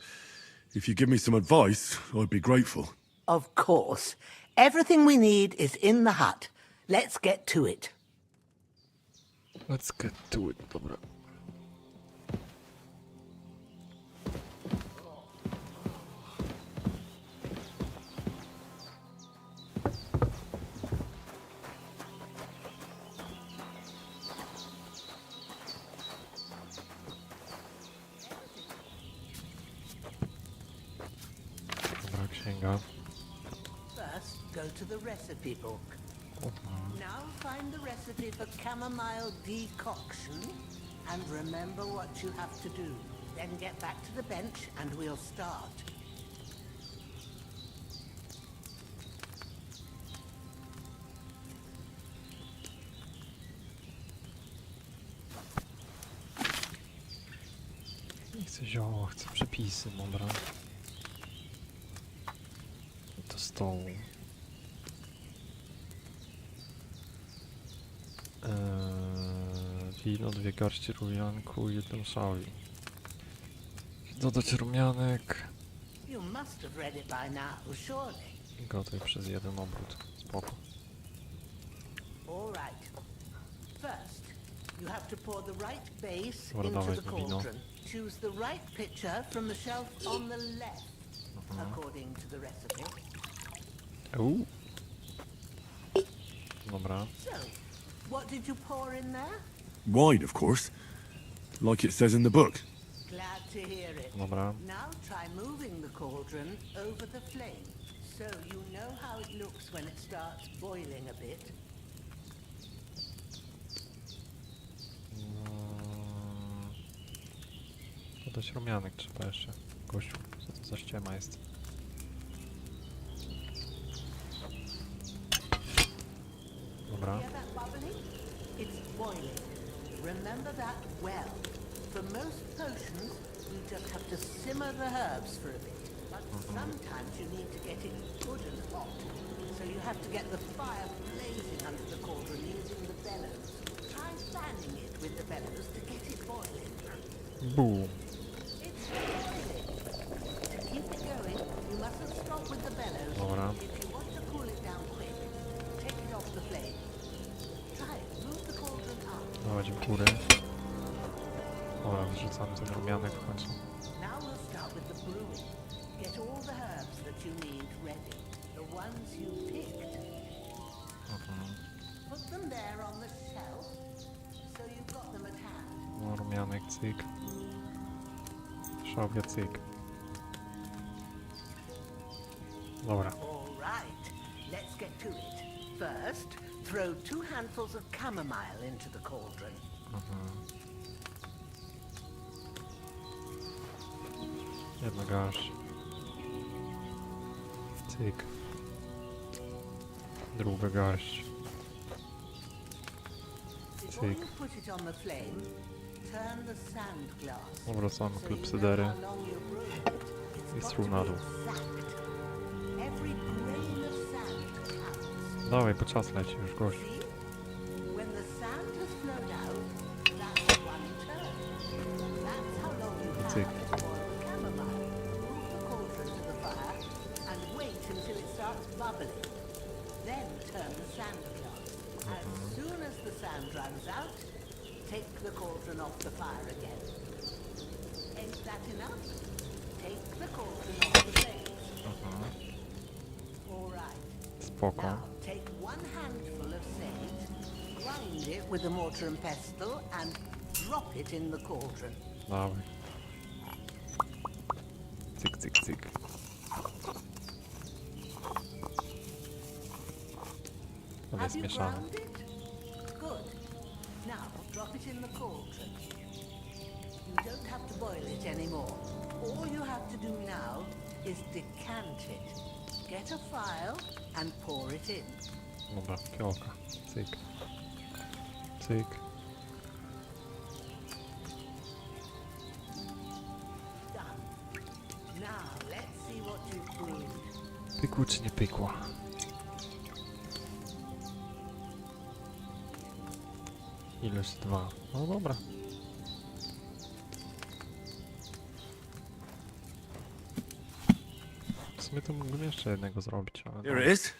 if you give me some advice, I'd be grateful. Of course. Everything we need is in the hut. Let's get to it. Let's get to it, dobra. Dobra, księga. First, go to the recipe book. Now find the recipe for chamomile decoction and remember what you have to do. Then get back to the bench and we'll start. Nie chcę zioła, chcę przepisy, dobra. Do stołu. Wino, 2 garści rumianku i 1 soli. Dodać rumianek. You must have read it by now, surely. Gotuj przez 1 obrót. Spoko. All right. First, you have to pour the right base Dobra, into dawaj the mi wino. cauldron. Choose the right pitcher from the shelf on the left, according to the recipe. Dobra. So, what did you pour in there? Wine, of course. Like it says in the book. Glad to hear it. Dobra. Now try moving the cauldron over the flame, so you know how it looks when it starts boiling a bit. Dodać rumianek trzeba jeszcze. Gościu, co to za ściema jest? Dobra. Hear that bubbling? It's boiling. Remember that well. For most potions, you just have to simmer the herbs for a bit. But sometimes you need to get it good and hot. So you have to get the fire blazing under the cauldron using the bellows. Try fanning it with the bellows to get it boiling. Boom. It's boiling. To keep it going, you mustn't stop with the bellows. Dobra. If you want to cool it down quick, take it off the flame. Try it. Move the cauldron up. Dawać w górę. Dobra, wrzucamy ten rumianek w końcu. Now we'll start with the brewing. Get all the herbs that you need ready. The ones you picked. Put them there on the shelf, so you've got them at hand. No, rumianek, cyk. Szałwia, cyk. Dobra. All right, let's get to it. First, throw 2 handfuls of chamomile into the cauldron. Jedna garść. Cyk. Druga garść. Before Cyk. you put it on the flame, turn the sand glass. Powracamy so you klepsydery know how long you're brewing it. It's i got stół to na be dół. exact. Every grain of sand counts. Dawaj, bo czas leci już, gość. When the sand has flowed out, that's 1 turn. That's how long you have Cyk. to boil the chamomile. Move the cauldron to the fire and wait until it starts bubbling. Then turn the sand glass. As soon as the sand runs out, take the cauldron off the fire again. Ain't that enough? Take the cauldron off the flames. All right. Spoko. Now take one handful of sage, grind it with a mortar and pestle, and drop it in the cauldron. Dawaj. Cyk, cyk, cyk. To Have jest you mieszane. ground it? Good. Now drop it in the cauldron. You don't have to boil it anymore. All you have to do now is decant it. Get a phial and pour it in. Dobra, fiolka. Cyk. Cyk. Done. Now let's see what you've brewed. Pykło czy nie pykło? Ileż dwa? No dobra. W sumie to mógłbym jeszcze jednego zrobić, ale... Here it is.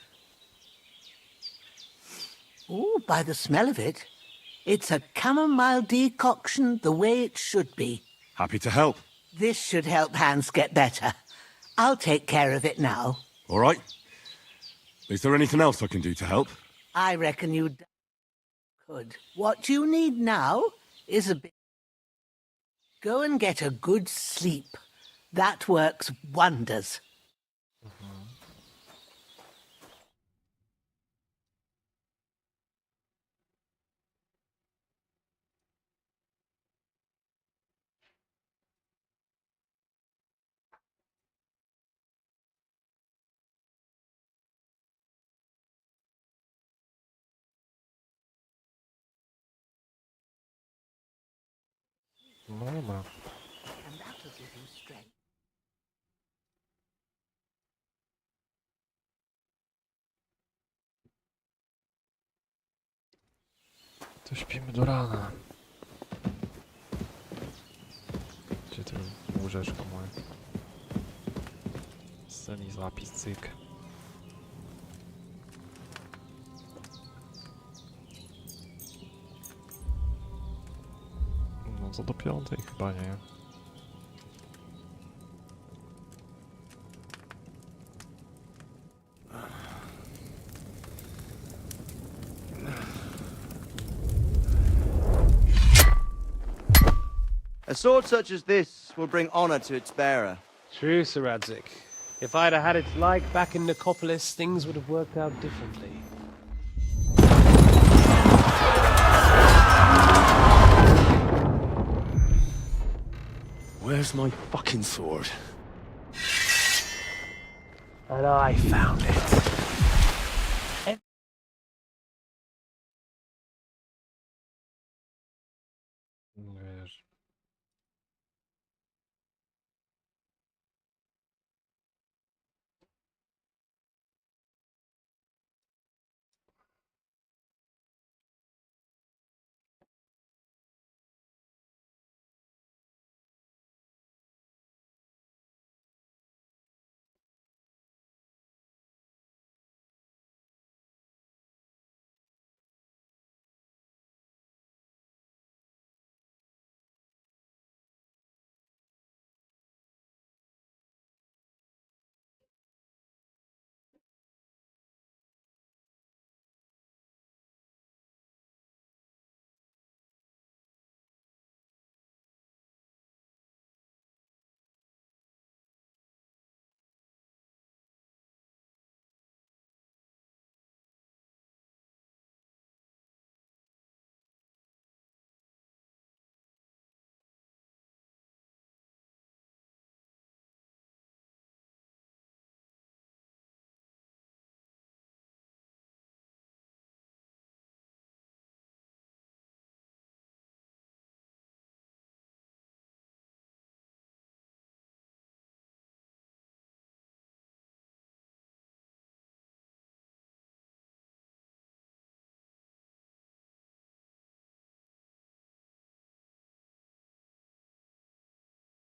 Oh, by the smell of it, it's a chamomile decoction the way it should be. Happy to help. This should help Hans get better. I'll take care of it now. All right. Is there anything else I can do to help? I reckon you could. What you need now is a bit... Go and get a good sleep. That works wonders. No dobra. And that'll give you strength. To śpimy do rana. Gdzie to łóżeczko moje? Sceni zapis, cyk. No co do 5 chyba, nie? A sword such as this will bring honor to its bearer. True, Sir Radzik. If I'd have had its like back in Nicopolis, things would have worked out differently. Where's my fucking sword? And I found it. Wiesz.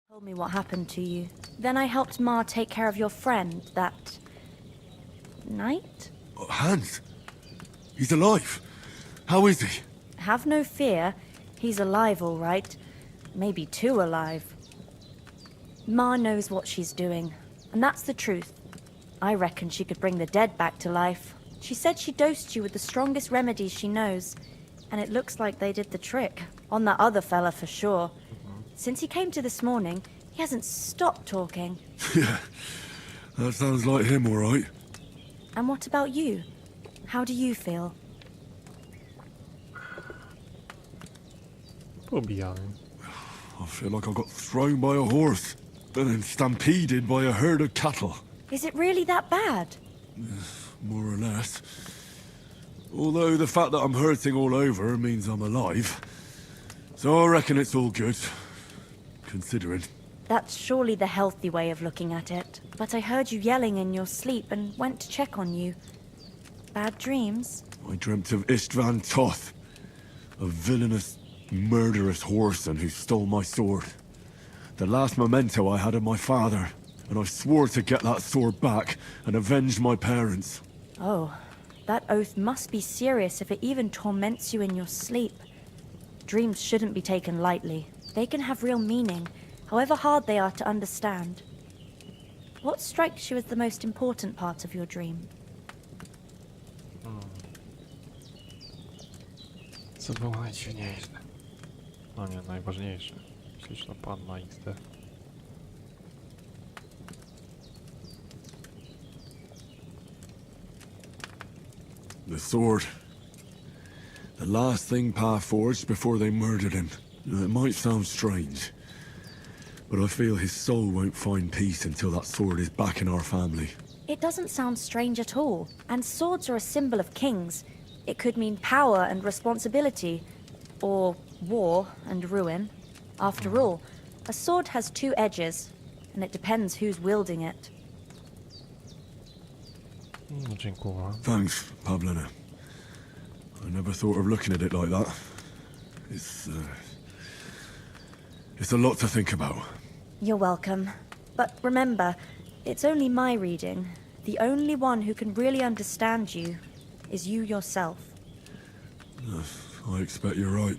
Told me what happened to you. Then I helped Ma take care of your friend that night. Hans? He's alive. How is he? Have no fear. He's alive, all right. Maybe too alive. Ma knows what she's doing, and that's the truth. I reckon she could bring the dead back to life. She said she dosed you with the strongest remedies she knows, and it looks like they did the trick. On that other fella for sure. Since he came to this morning, he hasn't stopped talking. Yeah, that sounds like him, all right. And what about you? How do you feel? Pobijany. I feel like I got thrown by a horse, and then stampeded by a herd of cattle. Is it really that bad? More or less. Although the fact that I'm hurting all over means I'm alive. So I reckon it's all good. Considering. That's surely the healthy way of looking at it. But I heard you yelling in your sleep and went to check on you. Bad dreams? I dreamt of Istvan Toth, a villainous, murderous whoreson who stole my sword. The last memento I had of my father, and I swore to get that sword back and avenge my parents. Oh, that oath must be serious if it even torments you in your sleep. Dreams shouldn't be taken lightly. They can have real meaning, however hard they are to understand. What strikes you as the most important part of your dream? Co było najdziwniejsze? No nie, najważniejsze. Śliczna panna XD. The sword. The last thing Pa forged before they murdered him. It might sound strange, but I feel his soul won't find peace until that sword is back in our family. It doesn't sound strange at all. And swords are a symbol of kings. It could mean power and responsibility, or war and ruin. After all, a sword has two edges, and it depends who's wielding it. Dziękuję. Thanks, Pavlina. I never thought of looking at it like that. It's a lot to think about. You're welcome. But remember, it's only my reading. The only one who can really understand you is you yourself. I expect you're right.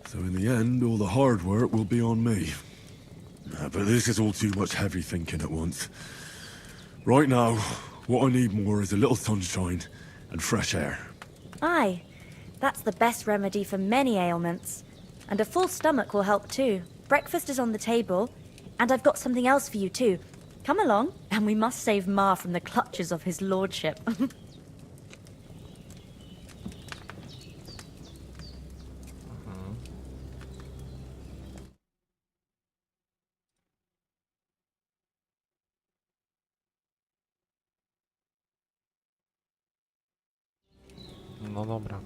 So in the end, all the hard work will be on me. But this is all too much heavy thinking at once. Right now, what I need more is a little sunshine and fresh air. Aye, that's the best remedy for many ailments. And a full stomach will help too. Breakfast is on the table, and I've got something else for you too. Come along, and we must save Ma from the clutches of his lordship. No dobra.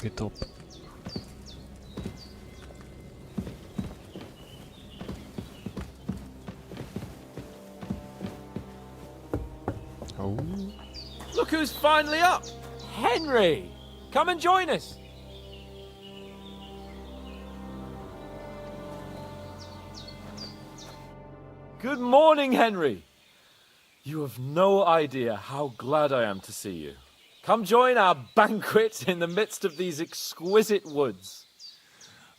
Get up. Oh. Look who's finally up! Henry! Come and join us! Good morning, Henry! You have no idea how glad I am to see you. Come join our banquet in the midst of these exquisite woods.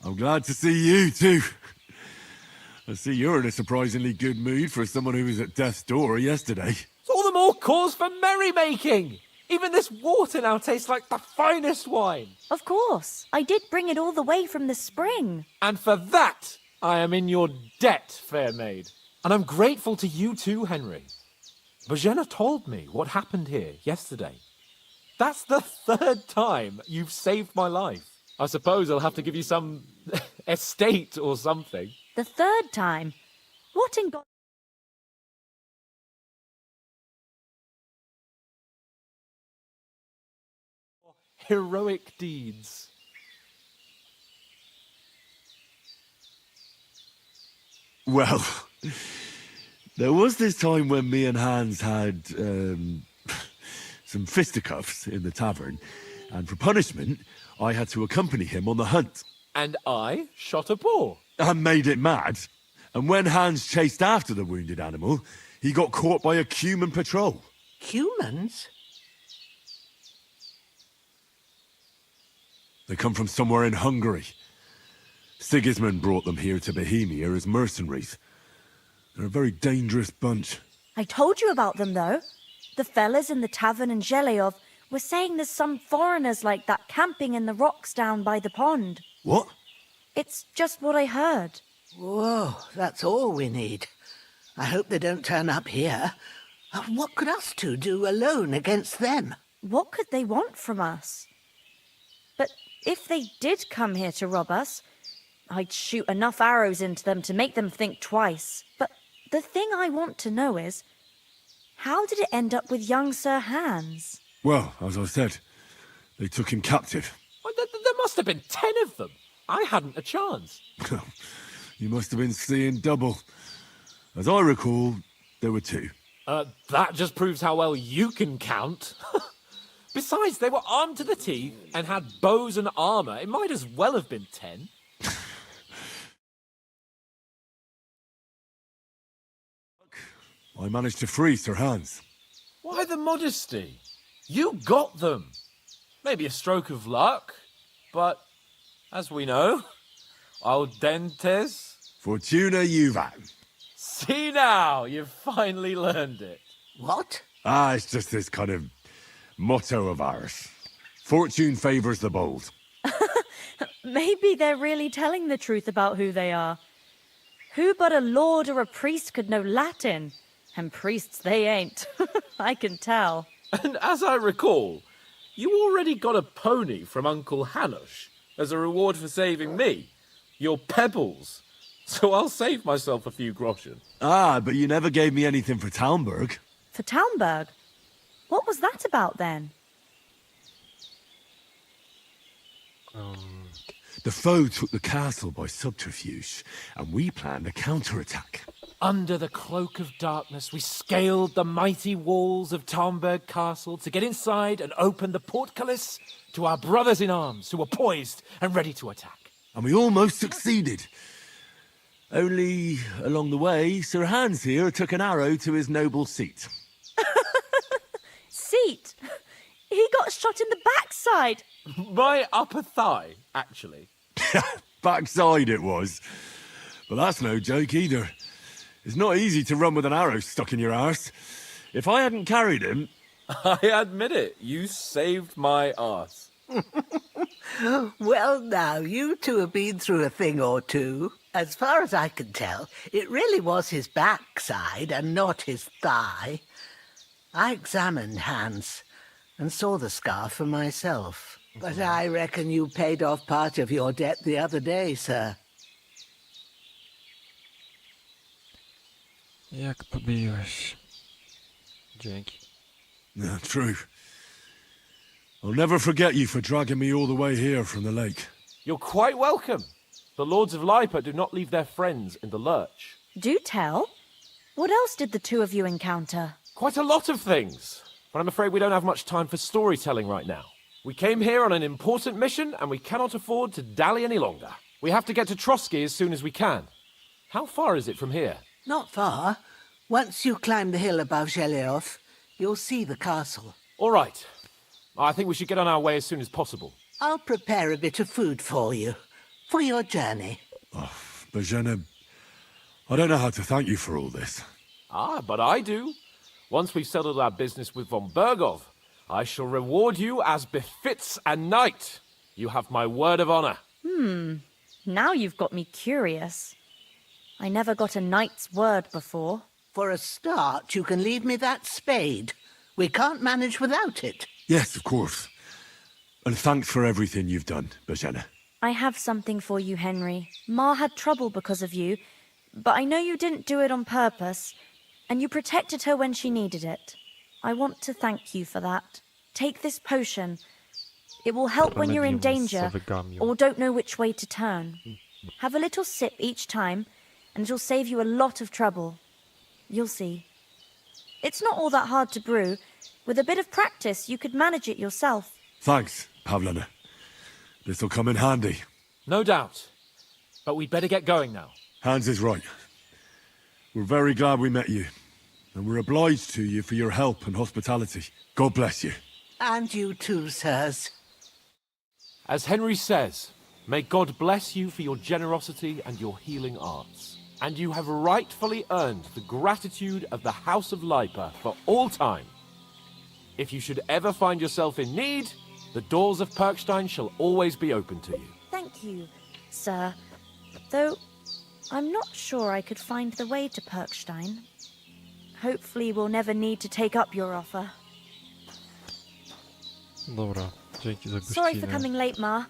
I'm glad to see you too. I see you're in a surprisingly good mood for someone who was at death's door yesterday. It's all the more cause for merrymaking! Even this water now tastes like the finest wine. Of course. I did bring it all the way from the spring. And for that, I am in your debt, fair maid. And I'm grateful to you too, Henry. Bojena told me what happened here yesterday. That's the third time you've saved my life. I suppose I'll have to give you some estate or something. The third time? What in God... Heroic deeds. Well, there was this time when me and Hans had some fisticuffs in the tavern, and for punishment, I had to accompany him on the hunt. And I shot a boar. And made it mad. And when Hans chased after the wounded animal, he got caught by a Cuman patrol. Humans? They come from somewhere in Hungary. Sigismund brought them here to Bohemia as mercenaries. They're a very dangerous bunch. I told you about them, though. The fellas in the tavern in Zheleov were saying there's some foreigners like that camping in the rocks down by the pond. What? It's just what I heard. Whoa, that's all we need. I hope they don't turn up here. What could us two do alone against them? What could they want from us? But if they did come here to rob us, I'd shoot enough arrows into them to make them think twice. But the thing I want to know is, how did it end up with young Sir Hans? Well, as I said, they took him captive. Well, there must have been 10 of them. I hadn't a chance. You must have been seeing double. As I recall, there were 2. That just proves how well you can count. Besides, they were armed to the teeth and had bows and armour. It might as well have been 10. I managed to free Sir Hans. Why the modesty? You got them. Maybe a stroke of luck, but as we know, al dentes. Fortuna juvat. See now, you've finally learned it. What? It's just this kind of motto of ours. Fortune favours the bold. Maybe they're really telling the truth about who they are. Who but a lord or a priest could know Latin? And priests they ain't. I can tell. And as I recall, you already got a pony from Uncle Hanush as a reward for saving me. Your pebbles. So I'll save myself a few groschen. But you never gave me anything for Talmberg. For Talmberg? What was that about then? The foe took the castle by subterfuge, and we planned a counterattack. Under the cloak of darkness, we scaled the mighty walls of Talmberg Castle to get inside and open the portcullis to our brothers in arms who were poised and ready to attack. And we almost succeeded. Only, along the way, Sir Hans here took an arrow to his noble seat. Seat? He got shot in the backside. My upper thigh, actually. Backside it was. But that's no joke either. It's not easy to run with an arrow stuck in your arse. If I hadn't carried him... I admit it, you saved my arse. Well, now, you two have been through a thing or two. As far as I can tell, it really was his backside and not his thigh. I examined Hans and saw the scar for myself. But I reckon you paid off part of your debt the other day, sir. Jak pobiłeś? Dzięki. No, true. I'll never forget you for dragging me all the way here from the lake. You're quite welcome. The Lords of Lipa do not leave their friends in the lurch. Do tell. What else did the two of you encounter? Quite a lot of things. But I'm afraid we don't have much time for storytelling right now. We came here on an important mission, and we cannot afford to dally any longer. We have to get to Trotsky as soon as we can. How far is it from here? Not far. Once you climb the hill above Zheleov, you'll see the castle. All right. I think we should get on our way as soon as possible. I'll prepare a bit of food for you, for your journey. Bozhena, I don't know how to thank you for all this. But I do. Once we've settled our business with von Bergov, I shall reward you as befits a knight. You have my word of honor. Now you've got me curious. I never got a knight's word before. For a start, you can leave me that spade. We can't manage without it. Yes, of course. And thanks for everything you've done, Bozhena. I have something for you, Henry. Ma had trouble because of you, but I know you didn't do it on purpose, and you protected her when she needed it. I want to thank you for that. Take this potion. It will help when you're in danger or don't know which way to turn. Have a little sip each time, and it'll save you a lot of trouble. You'll see. It's not all that hard to brew. With a bit of practice, you could manage it yourself. Thanks, Pavlina. This'll come in handy. No doubt. But we'd better get going now. Hans is right. We're very glad we met you. And we're obliged to you for your help and hospitality. God bless you. And you too, sirs. As Henry says, May God bless you for your generosity and your healing arts. And you have rightfully earned the gratitude of the House of Lipa for all time. If you should ever find yourself in need, the doors of Perkstein shall always be open to you. Thank you, sir. Though I'm not sure I could find the way to Perkstein. Hopefully we'll never need to take up your offer. Dobra, dzięki za Sorry for gościnę. coming late, Ma.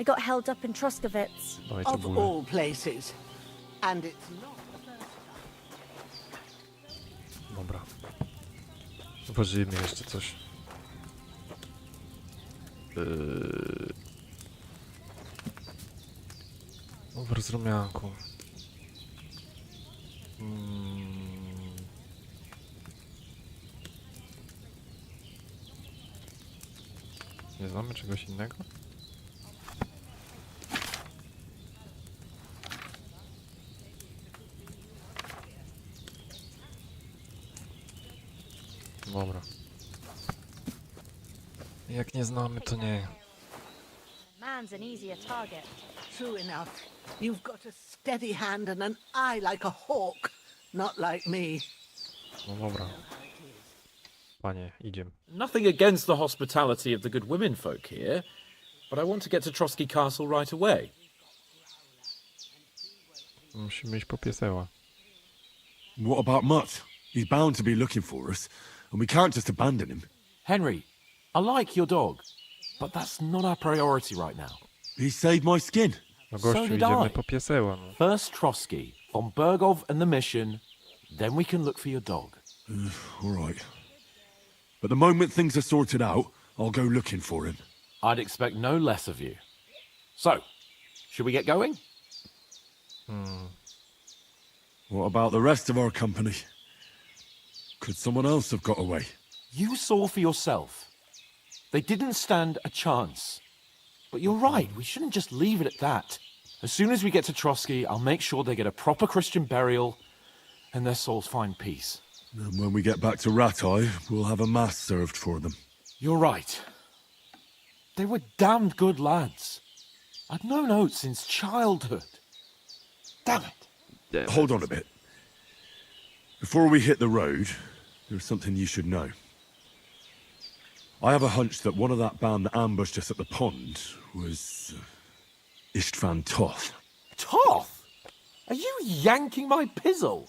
I got held up in Troskowitz. Dajcie Of górę. all places. And it's not the first Dobra. Zobaczymy jeszcze coś. W rozrumianku. Nie znamy czegoś innego? Dobra. Jak nie znamy, to nie. Man's an easier target. True enough. You've got a steady hand and an eye like a hawk. Not like me. No dobra. Panie, idziemy. Nothing against the hospitality of the good women folk here, but I want to get to Trotsky Castle right away. Musimy iść po pieseła. What about Mutt? He's bound to be looking for us, and we can't just abandon him. Henry, I like your dog, but that's not our priority right now. He saved my skin. No gościu, So did idziemy I. po pieseła. No. First Trotsky, von Bergov and the mission, then we can look for your dog. All right. But the moment things are sorted out, I'll go looking for him. I'd expect no less of you. So, should we get going? What about the rest of our company? Could someone else have got away? You saw for yourself. They didn't stand a chance. But you're right, we shouldn't just leave it at that. As soon as we get to Trotsky, I'll make sure they get a proper Christian burial and their souls find peace. And when we get back to Ratai, we'll have a mass served for them. You're right. They were damned good lads. I'd known Oates since childhood. Damn it. Hold on a bit. Before we hit the road, there's something you should know. I have a hunch that one of that band that ambushed us at the pond was Istvan Toth. Toth? Are you yanking my pizzle?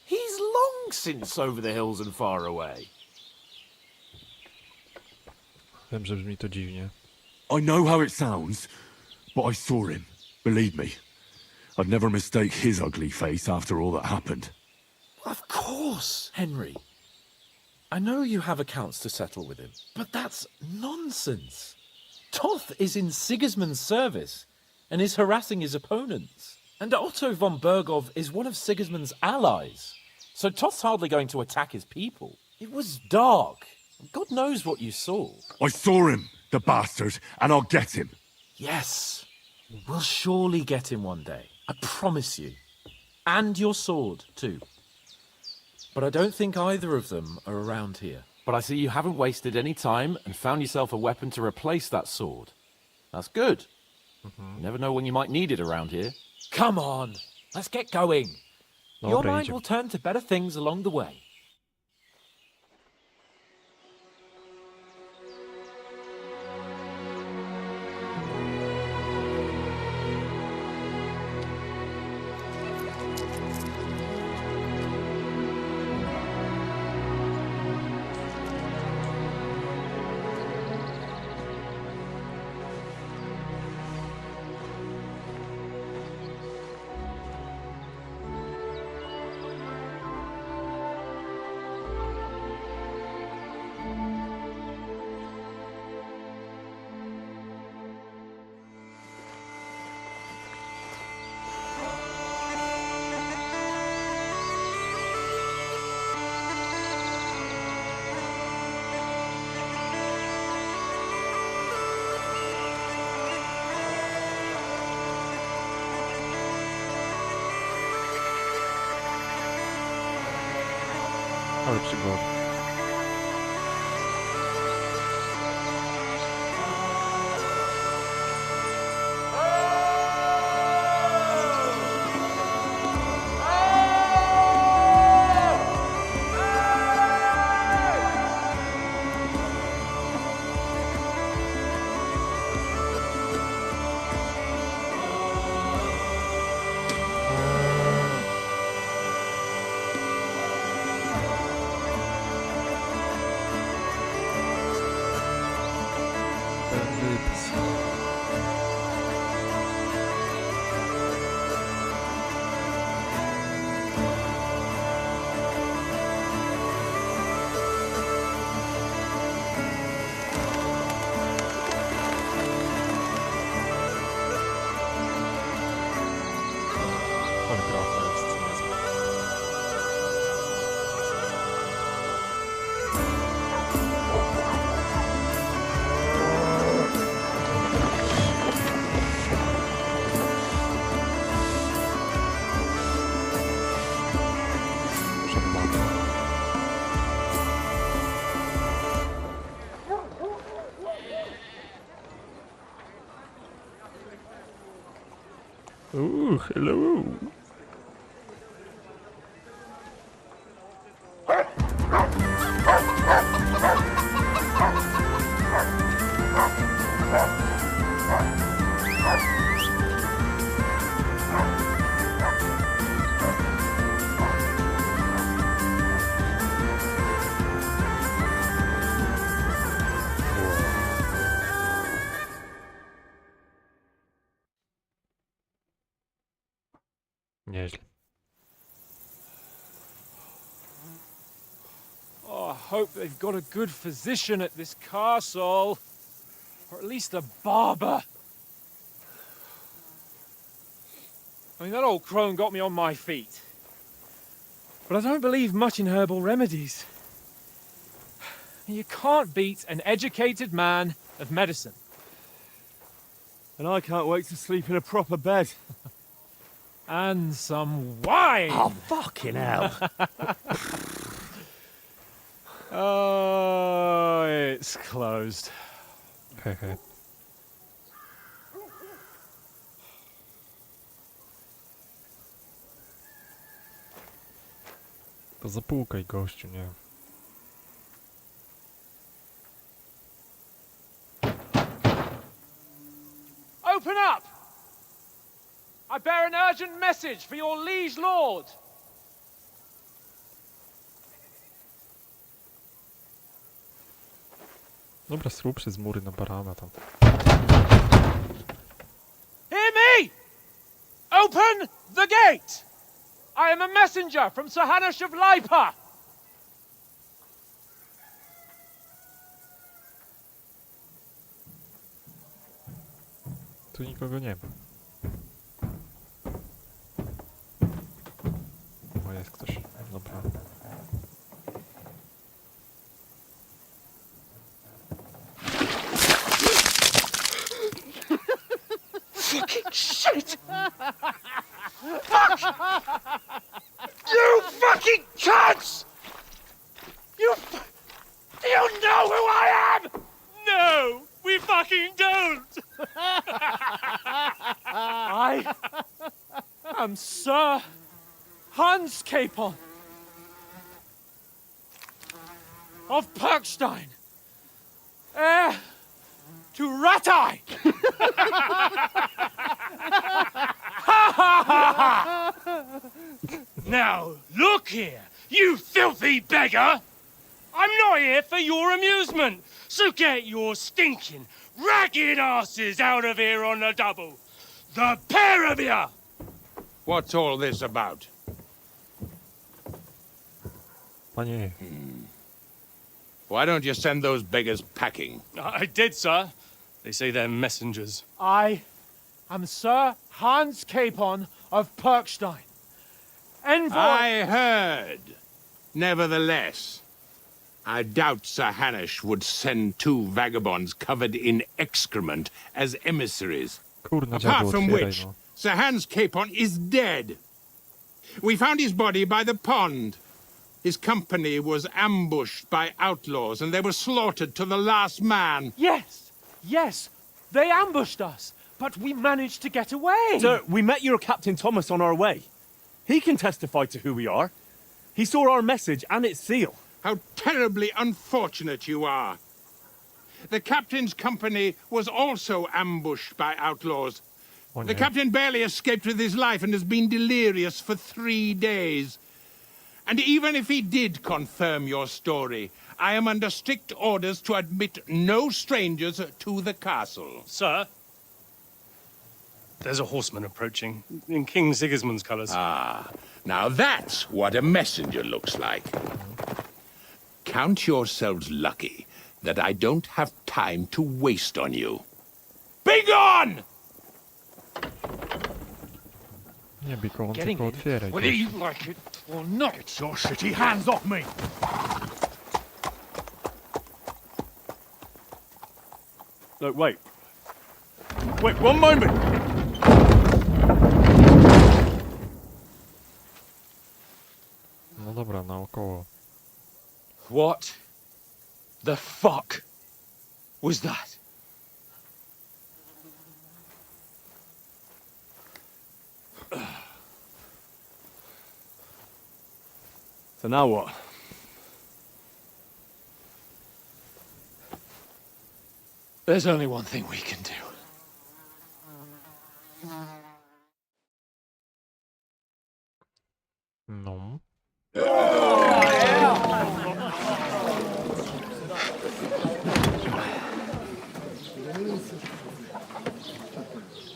He's long since over the hills and far away. Wiem, że brzmi to dziwnie. I know how it sounds, but I saw him. Believe me. I'd never mistake his ugly face after all that happened. Of course, Henry. I know you have accounts to settle with him, but that's nonsense. Toth is in Sigismund's service and is harassing his opponents. And Otto von Bergov is one of Sigismund's allies. So Toth's hardly going to attack his people. It was dark. God knows what you saw. I saw him, the bastard, and I'll get him. Yes. We'll surely get him one day. I promise you. And your sword, too. But I don't think either of them are around here. But I see you haven't wasted any time and found yourself a weapon to replace that sword. That's good. You never know when you might need it around here. Come on, let's get going. Your Dobra, mind idziemy. will turn to better things along the way. Ale przygody. napis. Ale grafa jest niezła. Ooh, hello. Nieźle. Oh, I hope they've got a good physician at this castle. Or at least a barber. I mean, that old crone got me on my feet. But I don't believe much in herbal remedies. You can't beat an educated man of medicine. And I can't wait to sleep in a proper bed. And some wine! Oh, fucking hell. Oh, it's closed. Hehe. To zapukaj, gościu, nie? Open up! I bear an urgent message for your liege lord. Dobra, srób się z mury na barana tam. Hear me! Open the gate! I am a messenger from Sir Hanush of Lipa. Tu nikogo nie ma. O, jest ktoś. Dobra. Fucking shit! Fuck! You fucking cunts! Do you know who I am? No, we fucking don't! I am Sir Hans Capon of Perkstein, heir to Ratai! Now, look here, you filthy beggar! I'm not here for your amusement, so get your stinking, ragged asses out of here on the double. The pair of you! What's all this about? Panie. Why don't you send those beggars packing? I did, sir. They say they're messengers. I am Sir Hans Capon of Perkstein. Envoy... I heard. Nevertheless, I doubt Sir Hanush would send two vagabonds covered in excrement as emissaries. Kurna, Apart dziadu, from otwieraj, which, no. Sir Hans Capon is dead. We found his body by the pond. His company was ambushed by outlaws, and they were slaughtered to the last man. Yes, they ambushed us, but we managed to get away. Sir, we met your Captain Thomas on our way. He can testify to who we are. He saw our message and its seal. How terribly unfortunate you are. The captain's company was also ambushed by outlaws. The captain barely escaped with his life and has been delirious for 3 days. And even if he did confirm your story, I am under strict orders to admit no strangers to the castle. Sir, there's a horseman approaching in King Sigismund's colours. Ah, now that's what a messenger looks like. Count yourselves lucky that I don't have time to waste on you. Be gone! Nie bij go, on Getting tylko in, otwieraj. whether you like it or not. Get your shitty hands off me! No, wait. Wait, one moment! No dobra, naokoło. What the fuck was that? So now what? There's only one thing we can do. No.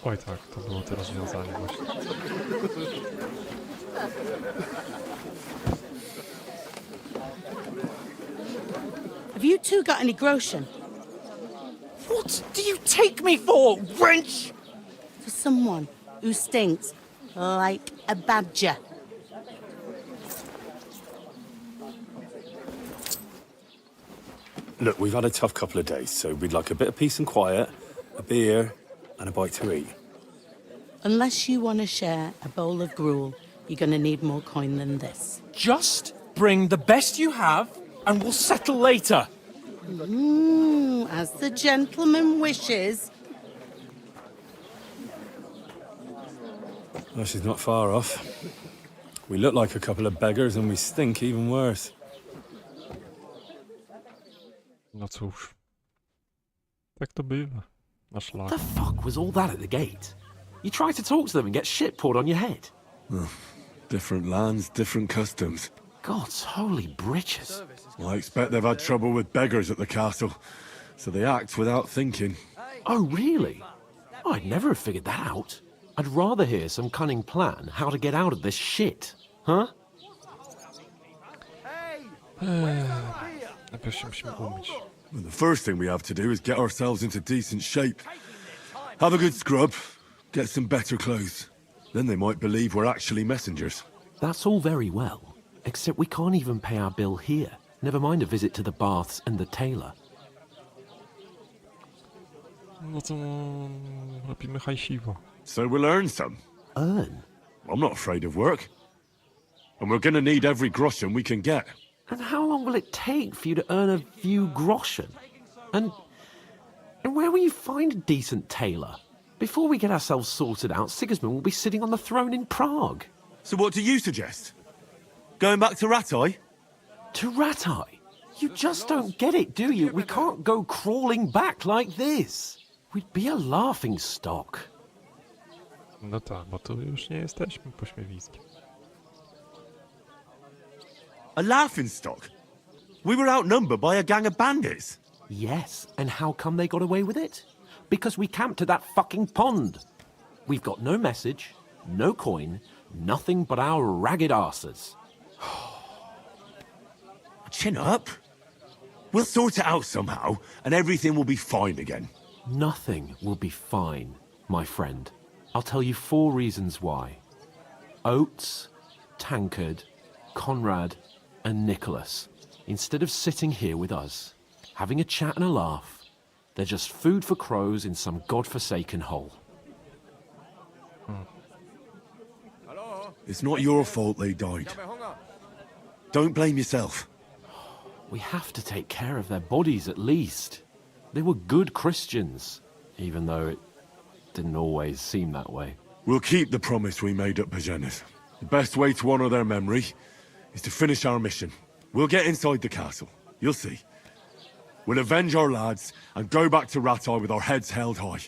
Oj tak, to było to rozwiązanie właśnie. Have you two got any groschen? What do you take me for, wench? For someone who stinks like a badger. Look, we've had a tough couple of days, so we'd like a bit of peace and quiet, a beer, and a bite to eat. Unless you want to share a bowl of gruel, you're going to need more coin than this. Just bring the best you have, and we'll settle later. As the gentleman wishes. Well, she's not far off. We look like a couple of beggars, and we stink even worse. No cóż. Tak to bywa. Na szlak. The fuck was all that at the gate? You try to talk to them and get shit poured on your head. Different lands, different customs. God's holy britches. I expect they've had trouble with beggars at the castle, so they act without thinking. Oh, really? I'd never have figured that out. I'd rather hear some cunning plan how to get out of this shit. Huh? Najpierw się musimy umyć. Well, the first thing we have to do is get ourselves into decent shape. Have a good scrub, get some better clothes. Then they might believe we're actually messengers. That's all very well, except we can't even pay our bill here. Never mind a visit to the baths and the tailor. No to robimy hajsiwo. So we'll earn some. Earn? I'm not afraid of work. And we're gonna need every groschen we can get. And how long will it take for you to earn a few groschen? And where will you find a decent tailor? Before we get ourselves sorted out, Sigismund will be sitting on the throne in Prague. So what do you suggest? Going back to Ratai? To Ratai? You just don't get it, do you? We can't go crawling back like this. We'd be a laughing stock. No tak, bo tu już nie jesteśmy pośmiewiskiem. A laughing stock? We were outnumbered by a gang of bandits. Yes, and how come they got away with it? Because we camped at that fucking pond. We've got no message, no coin, nothing but our ragged arses. Chin up. We'll sort it out somehow, and everything will be fine again. Nothing will be fine, my friend. I'll tell you 4 reasons why. Oates, Tankard, Conrad, and Nicholas, instead of sitting here with us, having a chat and a laugh, they're just food for crows in some godforsaken hole. It's not your fault they died. Don't blame yourself. We have to take care of their bodies at least. They were good Christians, even though it didn't always seem that way. We'll keep the promise we made at Pagenis. The best way to honor their memory is to finish our mission. We'll get inside the castle. You'll see. We'll avenge our lads and go back to Ratai with our heads held high.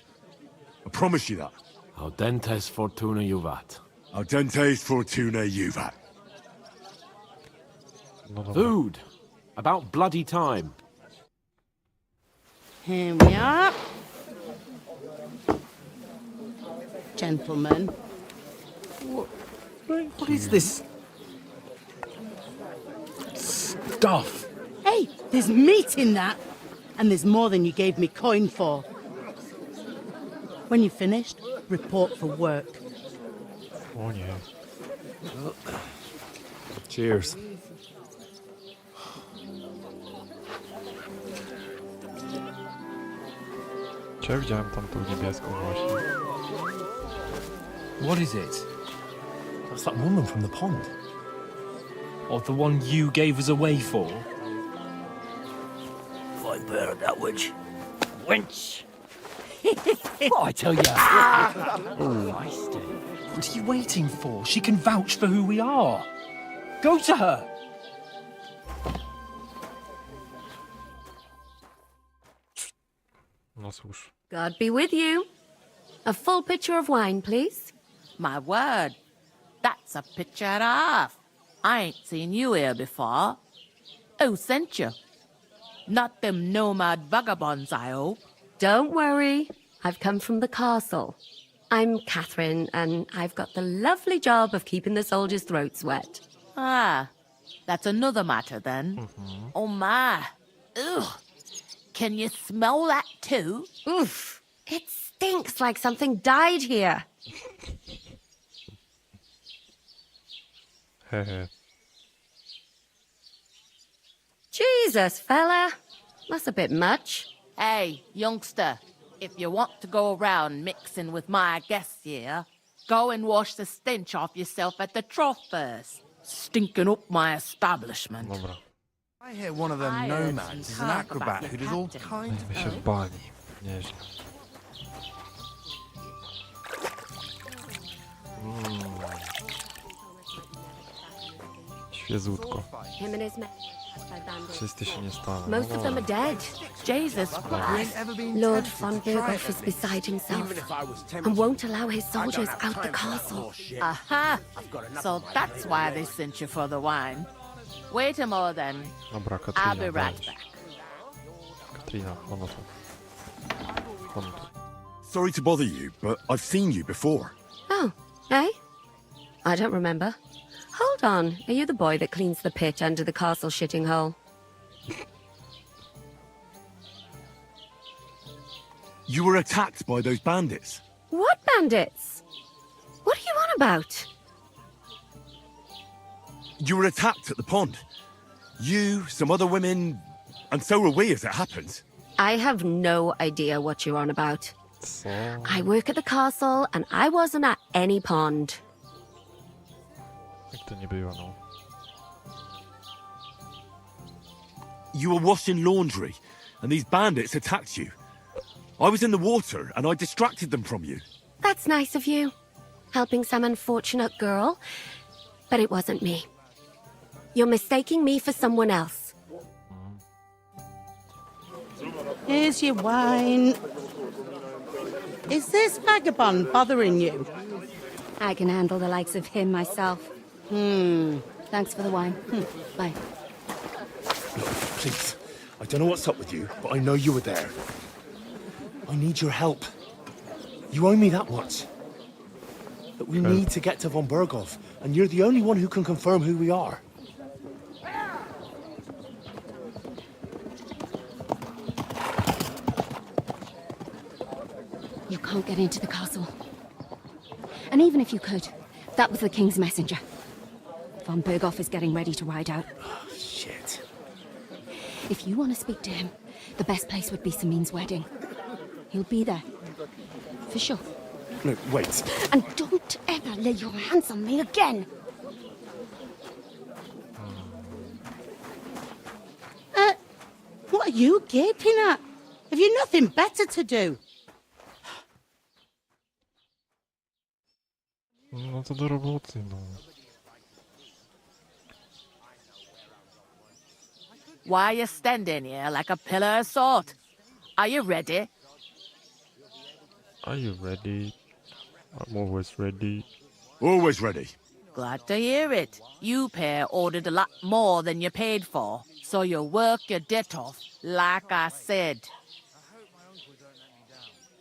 I promise you that. Audentes fortuna juvat. Audentes fortuna juvat. No dobra. Food. About bloody time. Here we are. Gentlemen. What is this stuff? Hey, there's meat in that. And there's more than you gave me coin for. When you're finished, report for work. O nie. Cheers. Czy ja widziałem tam tą niebieską właśnie? What is it? That's that woman from the pond. Or the one you gave us away for? If I bear that witch. Wench! What I tell you? Feisty. What are you waiting for? She can vouch for who we are. Go to her. No cóż. God be with you. A full pitcher of wine, please. My word, that's a picture and a half. I ain't seen you here before. Who sent you? Not them nomad vagabonds, I hope. Don't worry. I've come from the castle. I'm Catherine, and I've got the lovely job of keeping the soldiers' throats wet. Ah, that's another matter then. Oh my. Ugh. Can you smell that too? Oof. It stinks like something died here. Jesus, fella. That's a bit much. Hey, youngster, if you want to go around mixing with my guests here, go and wash the stench off yourself at the trough first. Stinking up my establishment. Dobra. I hear one of them nomads is an acrobat who does all kinds My się bani. Nieźle. Świezutko. Him and his men. Wszyscy się nie staną. Most of them are dead. Jesus Christ. Lord von Burghoff is beside himself and won't allow his soldiers out the castle. Aha! So that's why they sent you for the wine. Wait a moment then. Dobra, I'll Katrina, be right weź. back. Katrina, ono tu. Ono tu. Sorry to bother you, but I've seen you before. Oh, eh? I don't remember. Hold on. Are you the boy that cleans the pit under the castle shitting hole? You were attacked by those bandits. What bandits? What are you on about? You were attacked at the pond. You, some other women, and so were we as it happens. I have no idea what you're on about. I work at the castle and I wasn't at any pond. Jak to nie było, no. You were washing laundry, and these bandits attacked you. I was in the water, and I distracted them from you. That's nice of you. Helping some unfortunate girl. But it wasn't me. You're mistaking me for someone else. Here's your wine. Is this vagabond bothering you? I can handle the likes of him myself. Thanks for the wine. Bye. Please, I don't know what's up with you, but I know you were there. I need your help. You owe me that much. But we need to get to von Burghoff, and you're the only one who can confirm who we are. You can't get into the castle. And even if you could, that was the king's messenger. Von Burghoff is getting ready to ride out. Shit. If you want to speak to him, the best place would be Samin's wedding. He'll be there. For sure. No, wait. And don't ever lay your hands on me again! What are you gaping at? Have you nothing better to do? No to do roboty, no. Why are you standing here like a pillar of salt? Are you ready? Are you ready? I'm always ready. Always ready. Glad to hear it. You pair ordered a lot more than you paid for, so you work your debt off, like I said.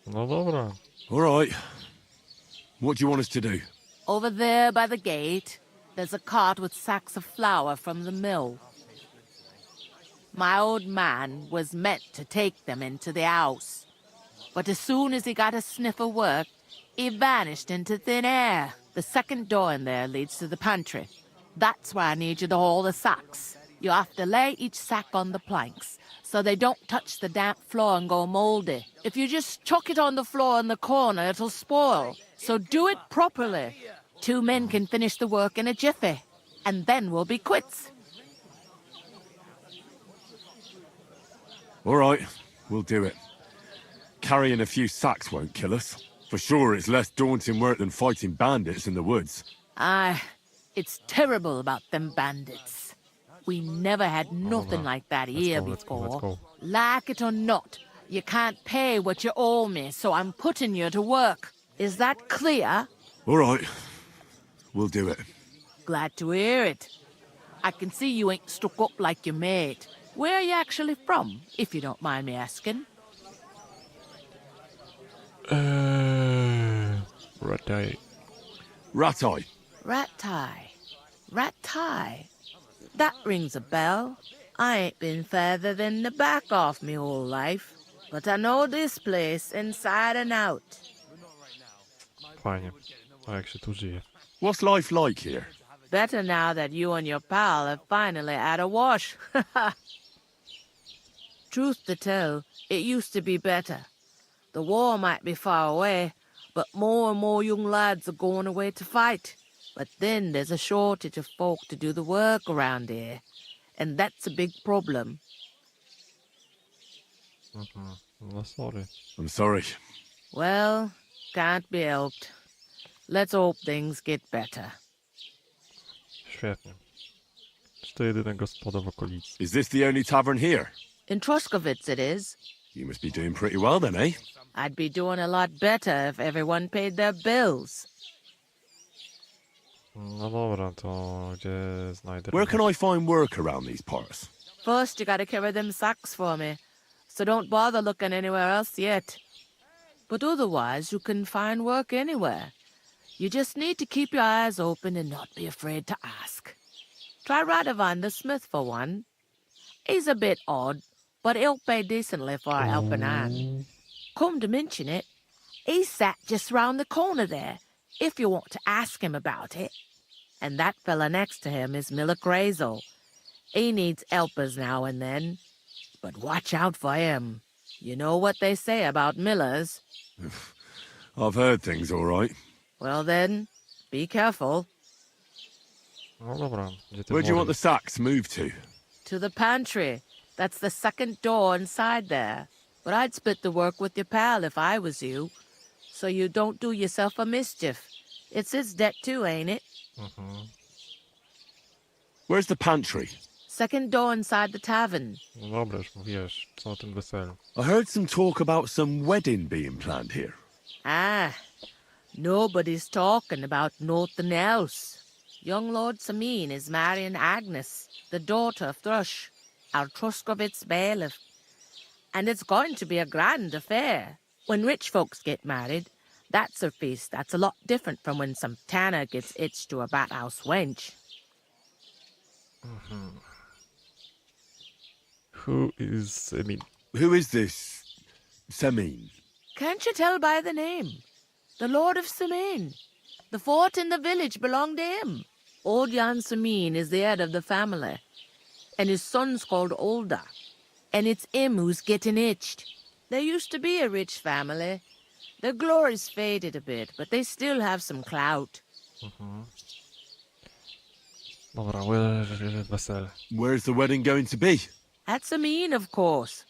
No dobra. All right. What do you want us to do? Over there by the gate, there's a cart with sacks of flour from the mill. My old man was meant to take them into the house, but as soon as he got a sniff of work, he vanished into thin air. The second door in there leads to the pantry. That's where I need you to haul the sacks. You have to lay each sack on the planks, so they don't touch the damp floor and go moldy. If you just chuck it on the floor in the corner, it'll spoil. So do it properly. 2 men can finish the work in a jiffy, and then we'll be quits. All right, we'll do it. Carrying a few sacks won't kill us. For sure, it's less daunting work than fighting bandits in the woods. Aye, it's terrible about them bandits. We never had nothing like that here before. Let's go. Like it or not, you can't pay what you owe me, so I'm putting you to work. Is that clear? All right, we'll do it. Glad to hear it. I can see you ain't stuck up like your mate. Where are you actually from, if you don't mind me asking? Ratai. Ratai. Ratai. That rings a bell. I ain't been further than the back off me whole life, but I know this place inside and out. Fajnie. A jak się tu żyje? What's life like here? Better now that you and your pal have finally had a wash. Truth to tell, it used to be better. The war might be far away, but more and more young lads are going away to fight. But then there's a shortage of folk to do the work around here, and that's a big problem. No sorry. I'm sorry. Well, can't be helped. Let's hope things get better. Świetnie. Czy to jedyna gospoda w okolicy? Is this the only tavern here? In Troskowitz it is. You must be doing pretty well then, eh? I'd be doing a lot better if everyone paid their bills. No dobra, to gdzie znajdę... Where can I find work around these parts? First, you gotta carry them sacks for me, so don't bother looking anywhere else yet. But otherwise, you can find work anywhere. You just need to keep your eyes open and not be afraid to ask. Try Radovan the smith for one. He's a bit odd, but he'll pay decently for a helping hand. Come to mention it, he's sat just round the corner there, if you want to ask him about it. And that fella next to him is Miller Crazel. He needs helpers now and then, but watch out for him. You know what they say about Millers. I've heard things all right. Well then, be careful. No dobra, gdzie ty Where do you want młody? the sacks moved to? To the pantry. That's the second door inside there. But I'd split the work with your pal if I was you, so you don't do yourself a mischief. It's his debt too, ain't it? Where's the pantry? Second door inside the tavern. No dobra, już mówiłeś, co o tym weselu. I heard some talk about some wedding being planned here. Ah, nobody's talking about nothing else. Young Lord Samin is marrying Agnes, the daughter of Thrush, our Truskovitz bailiff. And it's going to be a grand affair. When rich folks get married, that's a feast that's a lot different from when some tanner gets hitched to a bathouse wench. Who is... I mean... Who is this Semin? Can't you tell by the name? The Lord of Samin. The fort and the village belong to him. Old Jan Samin is the head of the family, and his son's called Olda. And it's him who's getting hitched. There used to be a rich family. Their glory's faded a bit, but they still have some clout. Dobra, wesele. Where's the wedding going to be? At Samin, of course.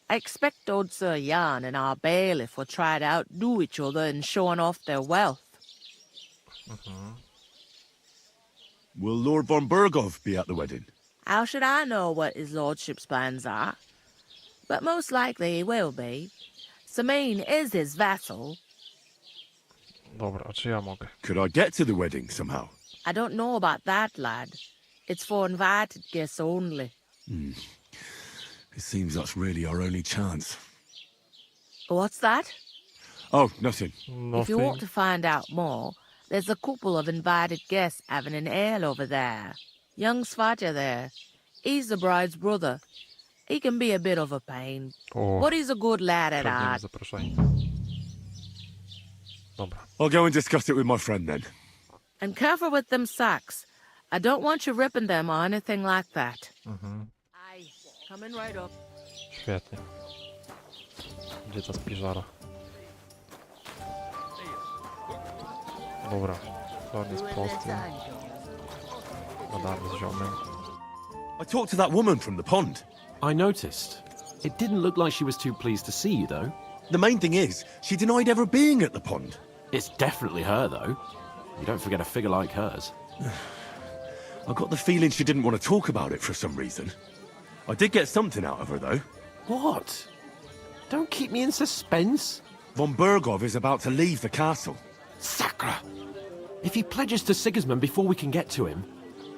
I expect old Sir Jan and our bailiff will try to outdo each other in showing off their wealth. Will Lord von Berghoff be at the wedding? How should I know what his lordship's plans are? But most likely he will be. Samin is his vassal. Dobra, a czy ja mogę? Could I get to the wedding somehow? I don't know about that, lad. It's for invited guests only. It seems that's really our only chance. What's that? Oh, nothing. If you want to find out more, there's a couple of invited guests having an ale over there. Young Svaja there. He's the bride's brother. He can be a bit of a pain, but he's a good lad at heart. I'll go and discuss it with my friend then. And careful with them sacks. I don't want you ripping them or anything like that. Aye, coming right up. Świetnie. Gdzie ta spiżara? Dobra, plan jest prosty. Gadamy z ziomem. I talked to that woman from the pond. I noticed. It didn't look like she was too pleased to see you, though. The main thing is, she denied ever being at the pond. It's definitely her, though. You don't forget a figure like hers. I got the feeling she didn't want to talk about it for some reason. I did get something out of her, though. What? Don't keep me in suspense. Von Bergov is about to leave the castle. Sacre! If he pledges to Sigismund before we can get to him,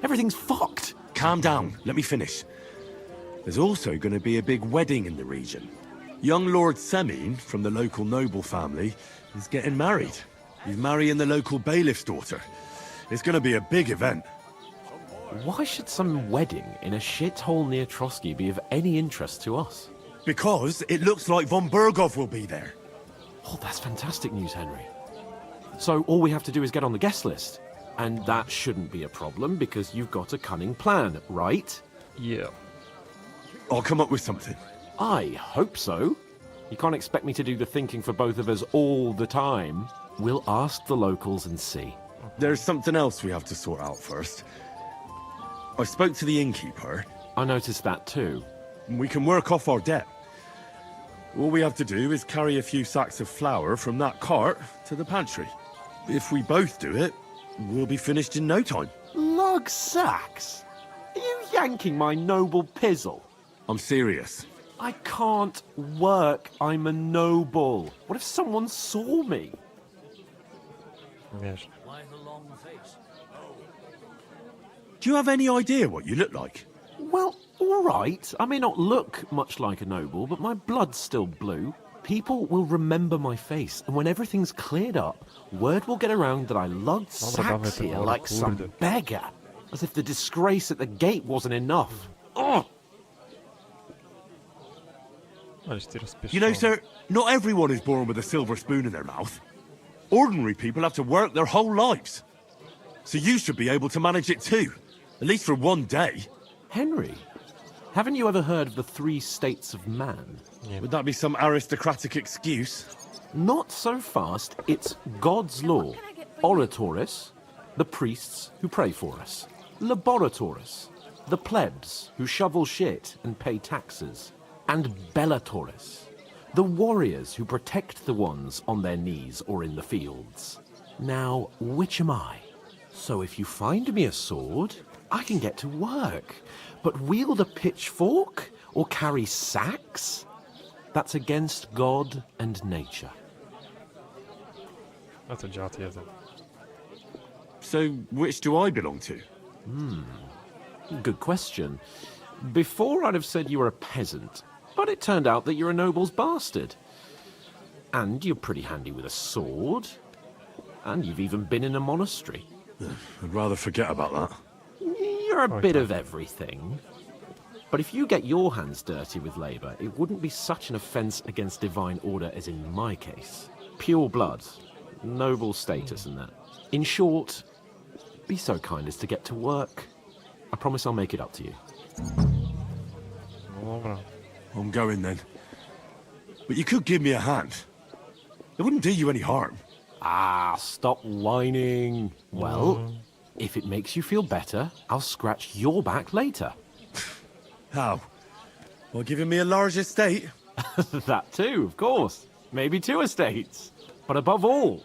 everything's fucked. Calm down, let me finish. There's also going to be a big wedding in the region. Young Lord Semin, from the local noble family, is getting married. He's marrying the local bailiff's daughter. It's going to be a big event. Why should some wedding in a shithole near Trotsky be of any interest to us? Because it looks like von Bergov will be there. Oh, that's fantastic news, Henry. So all we have to do is get on the guest list. And that shouldn't be a problem because you've got a cunning plan, right? Yeah. I'll come up with something. I hope so. You can't expect me to do the thinking for both of us all the time. We'll ask the locals and see. There's something else we have to sort out first. I spoke to the innkeeper. I noticed that too. We can work off our debt. All we have to do is carry a few sacks of flour from that cart to the pantry. If we both do it, we'll be finished in no time. Log sacks? Are you yanking my noble pizzle? I'm serious. I can't work. I'm a noble. What if someone saw me? Wiesz. Do you have any idea what you look like? Well, all right. I may not look much like a noble, but my blood's still blue. People will remember my face, and when everything's cleared up, word will get around that I lugged sacks here like some beggar. As if the disgrace at the gate wasn't enough. Oh! You know, sir, not everyone is born with a silver spoon in their mouth. Ordinary people have to work their whole lives. So you should be able to manage it too. At least for one day. Henry, haven't you ever heard of the 3 states of man? Yeah. Would that be some aristocratic excuse? Not so fast. It's God's law. Oratoris, the priests who pray for us. Laboratoris, the plebs who shovel shit and pay taxes. And Bellatoris, the warriors who protect the ones on their knees or in the fields. Now, which am I? So if you find me a sword, I can get to work. But wield a pitchfork or carry sacks? That's against God and nature. That's a GOTY, isn't it? So, which do I belong to? Good question. Before I'd have said you were a peasant, but it turned out that you're a noble's bastard. And you're pretty handy with a sword. And you've even been in a monastery. I'd rather forget about that. You're a bit of everything. But if you get your hands dirty with labour, it wouldn't be such an offence against divine order as in my case. Pure blood, noble status and that. In short, be so kind as to get to work. I promise I'll make it up to you. I'm going then. But you could give me a hand. It wouldn't do you any harm. Ah, stop whining. Well, if it makes you feel better, I'll scratch your back later. How? Well, giving me a large estate? That too, of course. Maybe 2 estates. But above all,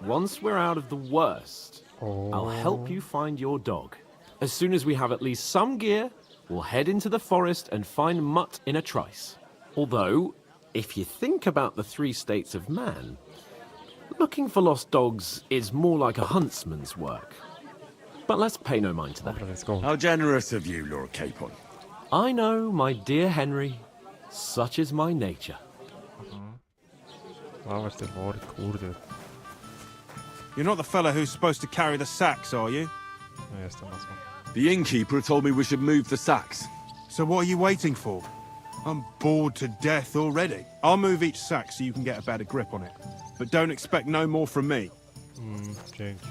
once we're out of the worst, I'll help you find your dog. As soon as we have at least some gear, we'll head into the forest and find Mutt in a trice. Although, if you think about the 3 states of man, looking for lost dogs is more like a huntsman's work. But let's pay no mind to that. Dobra, let's go. How generous of you, Lord Capon. I know, my dear Henry. Such is my nature. Dawać te wory, kurde. You're not the fella who's supposed to carry the sacks, are you? No jestem na co. The innkeeper told me we should move the sacks. So what are you waiting for? I'm bored to death already. I'll move each sack so you can get a better grip on it. But don't expect no more from me. Dzięki.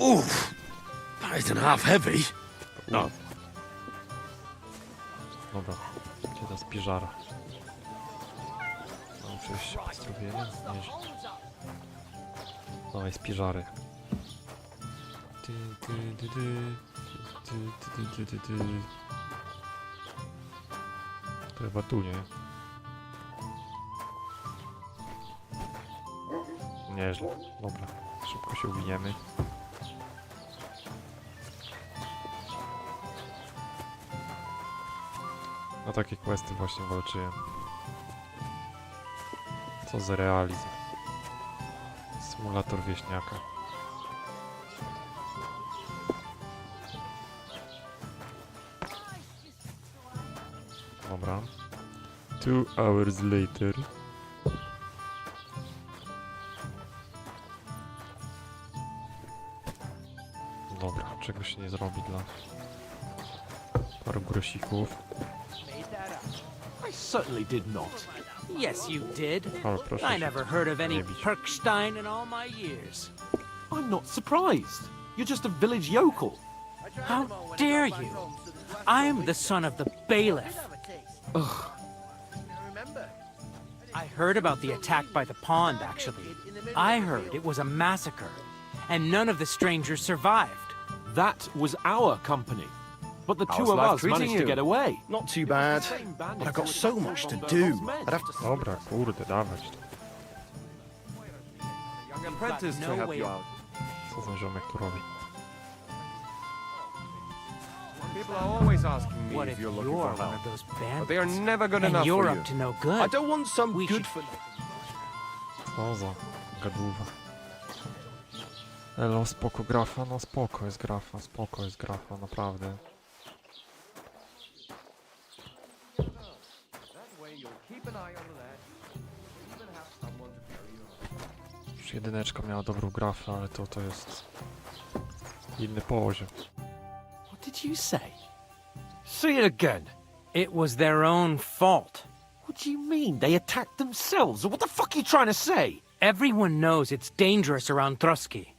Oof! That isn't half heavy. No. Dobra, gdzie ta spiżara? Mam przejść pozdrowienie? Nie. Dawaj spiżary. To chyba tu, nie? Nieźle. Dobra, szybko się uwiniemy. Na takie questy właśnie walczyłem. Co za realizm. Symulator wieśniaka. Dobra. 2 hours later. Dobra, czego się nie zrobi dla paru grosików. I certainly did not. Yes, you did. Ale proszę I się never heard of any nie bić. Perkstein in all my years. I'm not surprised. You're just a village yokel. How dare you? I'm the son of the bailiff. Ugh. I heard about the attack by the pond, actually. I heard it was a massacre, and none of the strangers survived. That was our company. But the How's two of life us treating managed to you? get away. Not too bad, but I've got so much to do. I'd have to... Dobra, kurde, dawać to. Young apprentice to help you out. Co za ziomek tu robi? People are always asking me What if if you're you're looking for one help. of those But bandits? they are never good and enough you're for up you. to no good. I don't want some We good should- for... Co za gadłuwa. Elo, spoko grafa? No spoko jest grafa, naprawdę. Już jedyneczka miała dobrą grafę, ale to jest inny poziom. What did you say? Say it again. It was their own fault. What do you mean? They attacked themselves? What the fuck are you trying to say? Everyone knows it's dangerous around Trotsky.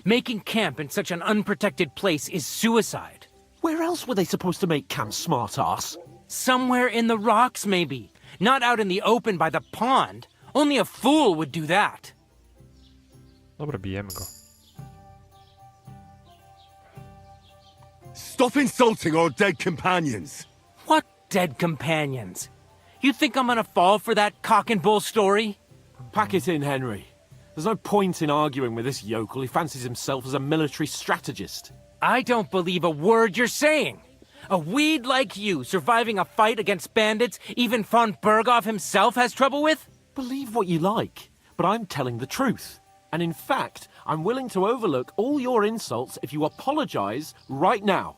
Making camp in such an unprotected place is suicide. Where else were they supposed to make camp, smart-ass? Somewhere in the rocks, maybe. Not out in the open by the pond. Only a fool would do that. Dobra, bijemy go. Stop insulting our dead companions! What dead companions? You think I'm gonna fall for that cock and bull story? Pack it in, Henry. There's no point in arguing with this yokel. He fancies himself as a military strategist. I don't believe a word you're saying. A weed like you surviving a fight against bandits even von Berghoff himself has trouble with? Believe what you like, but I'm telling the truth. And in fact, I'm willing to overlook all your insults if you apologize right now.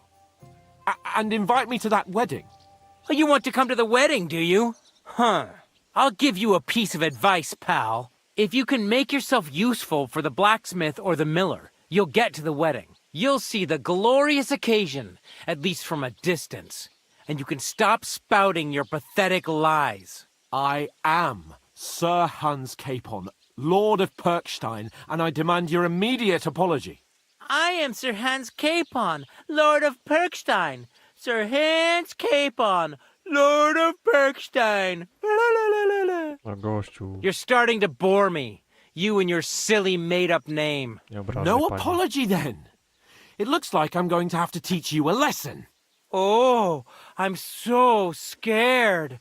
And invite me to that wedding. Oh, you want to come to the wedding, do you? Huh. I'll give you a piece of advice, pal. If you can make yourself useful for the blacksmith or the miller, you'll get to the wedding. You'll see the glorious occasion, at least from a distance. And you can stop spouting your pathetic lies. I am Sir Hans Capon, Lord of Perkstein, and I demand your immediate apology. I am Sir Hans Capon, Lord of Perkstein. Sir Hans Capon, Lord of Perkstein. No gościu. You're starting to bore me. You and your silly made-up name. No apology, then. It looks like I'm going to have to teach you a lesson. Oh, I'm so scared.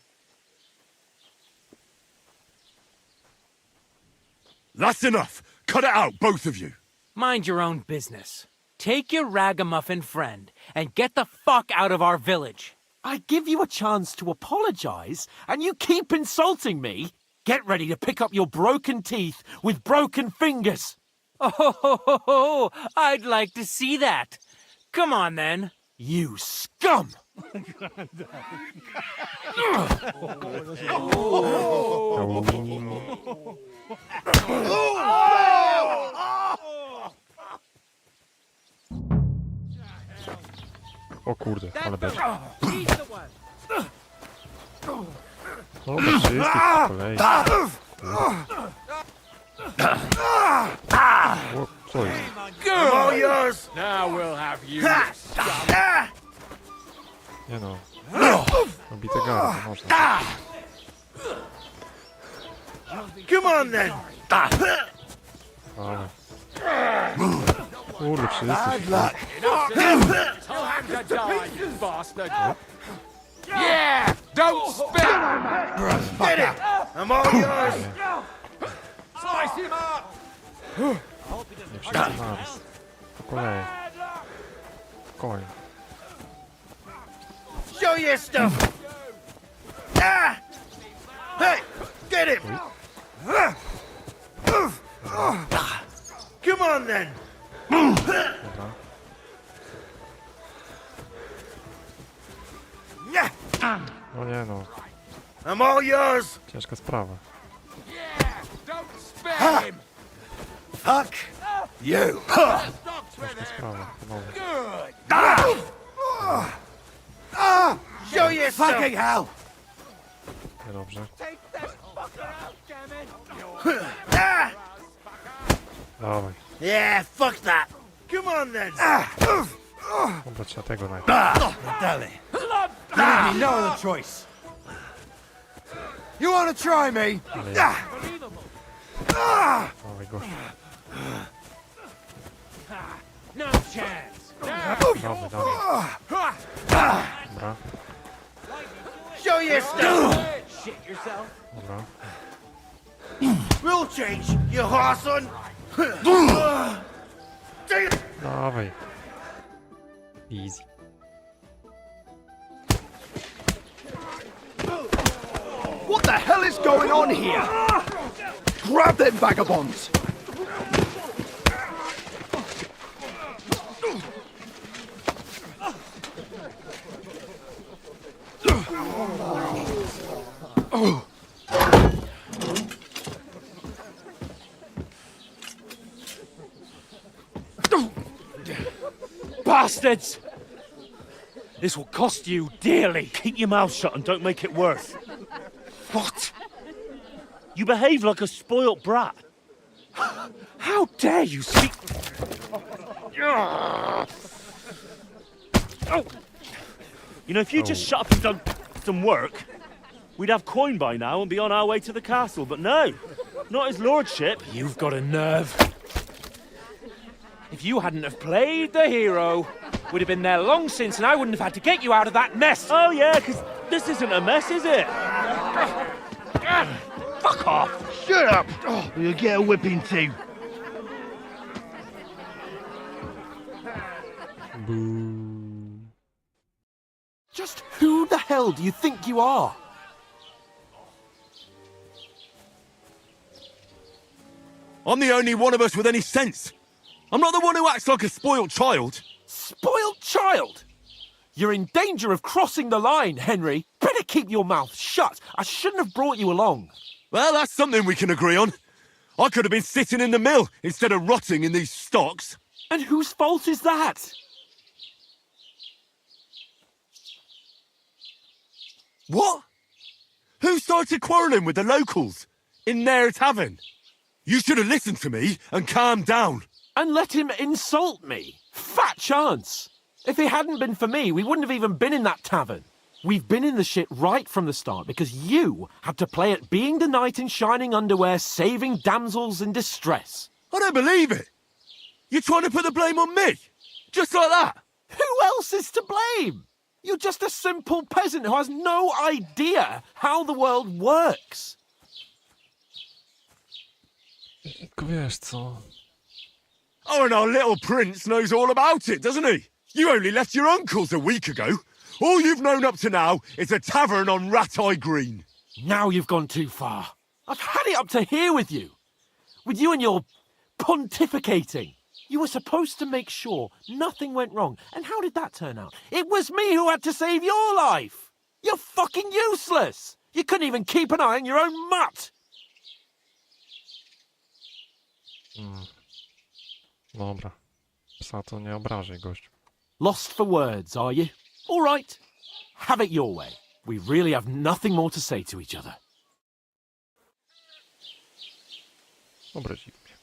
That's enough! Cut it out, both of you! Mind your own business. Take your ragamuffin friend and get the fuck out of our village. I give you a chance to apologize, and you keep insulting me? Get ready to pick up your broken teeth with broken fingers. Oh, I'd like to see that. Come on, then. You scum! O kurde, ale beczka. O, do wszystkich po kolei. O, co jest? All yours. Now we'll have you. Nie no. Obite gary, to można. Come on then. Ale. Kurde, wszyscy się... Time to die, you bastard! Yeah! Don't spit! Get it. I'm all yours. Slice him up! Nie wszyscy naraz. Po kolei. Koń. Show your stuff. Hey, get him. Come on then. Dobra. No nie no. I'm all yours. Ciężka sprawa. Don't spare him! Fuck you. Ciężka sprawa. Znowu. Show your stuff. Fucking hell. Niedobrze. Take that fucker out, damn it! Dawaj. Yeah, fuck that. Come on then. Dobra, trzeba tego najpierw. Damn it. You leave me no other choice. You want to try me? Dawaj go. No chance! Dawaj, dawaj. Dobra, Show your stuff. Shit yourself! dobra. We'll change, you horson. Dawaj. Easy. What the hell is going on here? Grab them vagabonds! Bastards! This will cost you dearly. Keep your mouth shut and don't make it worse. What? You behave like a spoilt brat. How dare you speak... You know, if you just shut up and done some work, we'd have coin by now and be on our way to the castle. But no, not his lordship. You've got a nerve. If you hadn't have played the hero, we'd have been there long since and I wouldn't have had to get you out of that mess. Oh yeah, because this isn't a mess, is it? Fuck off! Shut up! You'll get a whipping too. Boo. Just who the hell do you think you are? I'm the only one of us with any sense. I'm not the one who acts like a spoiled child. Spoiled child? You're in danger of crossing the line, Henry. Better keep your mouth shut. I shouldn't have brought you along. Well, that's something we can agree on. I could have been sitting in the mill instead of rotting in these stocks. And whose fault is that? What? Who started quarrelling with the locals in their tavern? You should have listened to me and calmed down. And let him insult me. Fat chance. If it hadn't been for me, we wouldn't have even been in that tavern. We've been in the shit right from the start because you had to play at being the knight in shining underwear, saving damsels in distress. I don't believe it. You're trying to put the blame on me? Just like that? Who else is to blame? You're just a simple peasant who has no idea how the world works. Tylko wiesz co? Oh, and our little prince knows all about it, doesn't he? You only left your uncle's a week ago. All you've known up to now is a tavern on Rat-Eye Green. Now you've gone too far. I've had it up to here with you. With you and your pontificating. You were supposed to make sure nothing went wrong. And how did that turn out? It was me who had to save your life. You're fucking useless. You couldn't even keep an eye on your own mutt. Dobra. Psa to nie obrażaj, gościu. Lost for words, are you? All right. Have it your way. We really have nothing more to say to each other. Obraził mnie.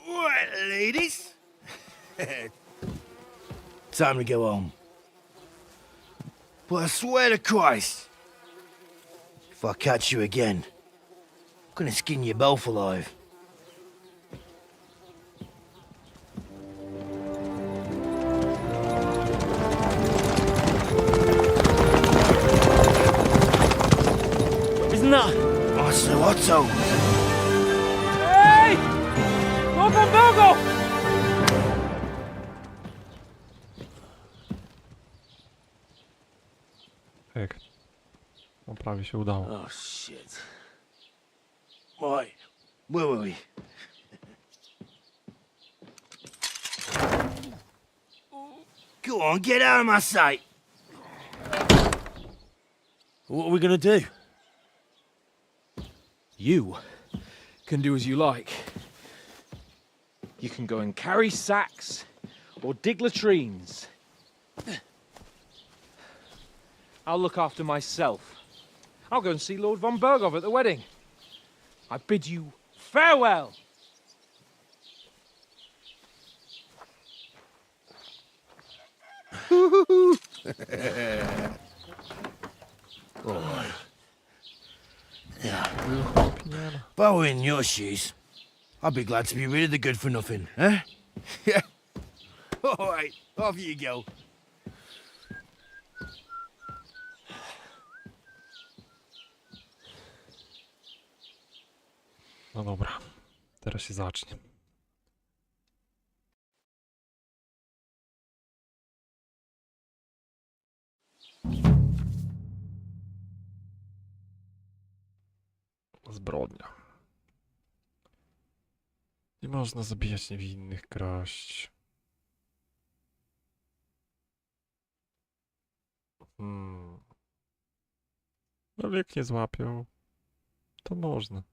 Right, ladies. Time to go home. But I swear to Christ, if I catch you again, I'm gonna skin you both alive. Isn't that? Oh, so Otto. Hey! Lord von Burgov! Hek. No prawie się udało. Oh, shit. Right, where were we? Go on, get out of my sight. What are we gonna do? You can do as you like. You can go and carry sacks or dig latrines. I'll look after myself. I'll go and see Lord von Burgov at the wedding. I bid you farewell. Right. Yeah. If I were in your shoes, I'd be glad to be rid of the good for nothing, eh? Yeah. All right, off you go. No dobra. Teraz się zacznie. Zbrodnia. Nie można zabijać niewinnych, kraść. Ale jak nie złapią, to można.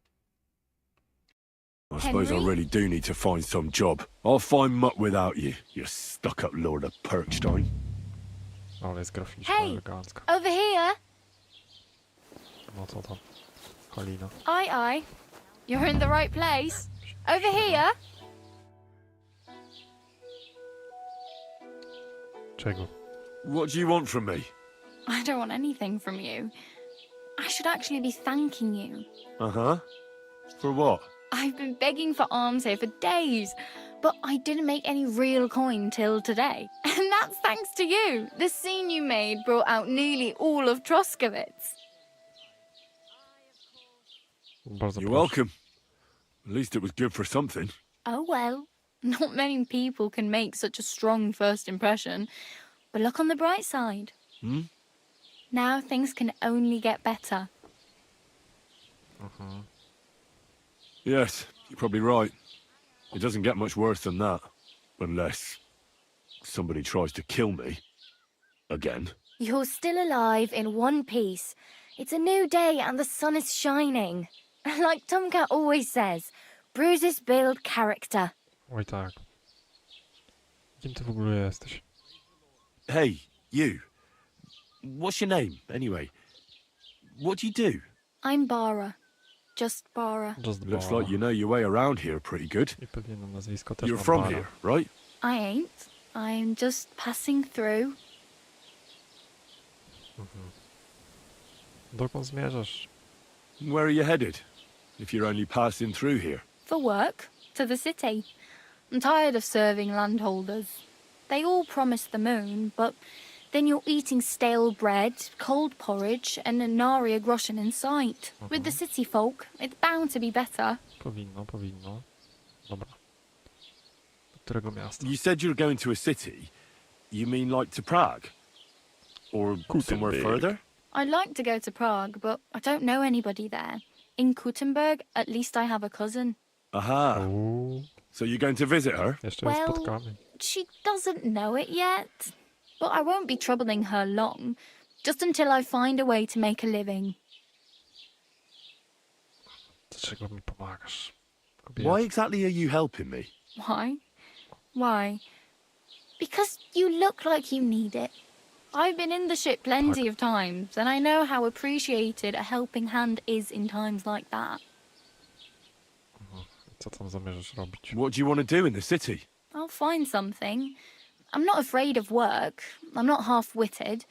I suppose I really do need to find some job. I'll find mutt without you, you stuck-up lord of Perkstein. Ale jest graficzna, Hey, elegancka. over here. No co tam? Halina. Aye, aye. You're in the right place. Over here. Czego? What do you want from me? I don't want anything from you. I should actually be thanking you. Uh-huh. For what? I've been begging for alms here for days, but I didn't make any real coin till today. And that's thanks to you. The scene you made brought out nearly all of Troskowitz. Bardzo You're proszę. welcome. At least it was good for something. Oh well, not many people can make such a strong first impression. But look on the bright side. Hmm? Now things can only get better. Yes, you're probably right. It doesn't get much worse than that. Unless somebody tries to kill me. Again. You're still alive in one piece. It's a new day and the sun is shining. Like Tomcat always says, bruises build character. Oj tak. Kim ty w ogóle jesteś? Hey, you. What's your name, anyway? What do you do? I'm Bara. Just Bara. Just Looks Bara. like you know your way around here pretty good. I pewnie na nazwisko też You're mam from Bara. here, right? I ain't. I'm just passing through. Dokąd zmierzasz? Where are you headed? If you're only passing through here. For work. To the city. I'm tired of serving landholders. They all promise the moon, but Then you're eating stale bread, cold porridge, and a nary a groschen in sight. With the city folk, it's bound to be better. Powinno. Dobra. Do którego miasta? You said you're going to a city. You mean like to Prague? Or somewhere further? I'd like to go to Prague, but I don't know anybody there. In Kuttenberg, at least I have a cousin. Aha. So you're going to visit her? Well, she doesn't know it yet. But I won't be troubling her long, just until I find a way to make a living. Dlaczego mi pomagasz? Why exactly are you helping me? Why? Why? Because you look like you need it. I've been in the ship plenty of times, and I know how appreciated a helping hand is in times like that. Co tam zamierzasz robić? What do you want to do in the city? I'll find something. I'm not afraid of work. I'm not half-witted.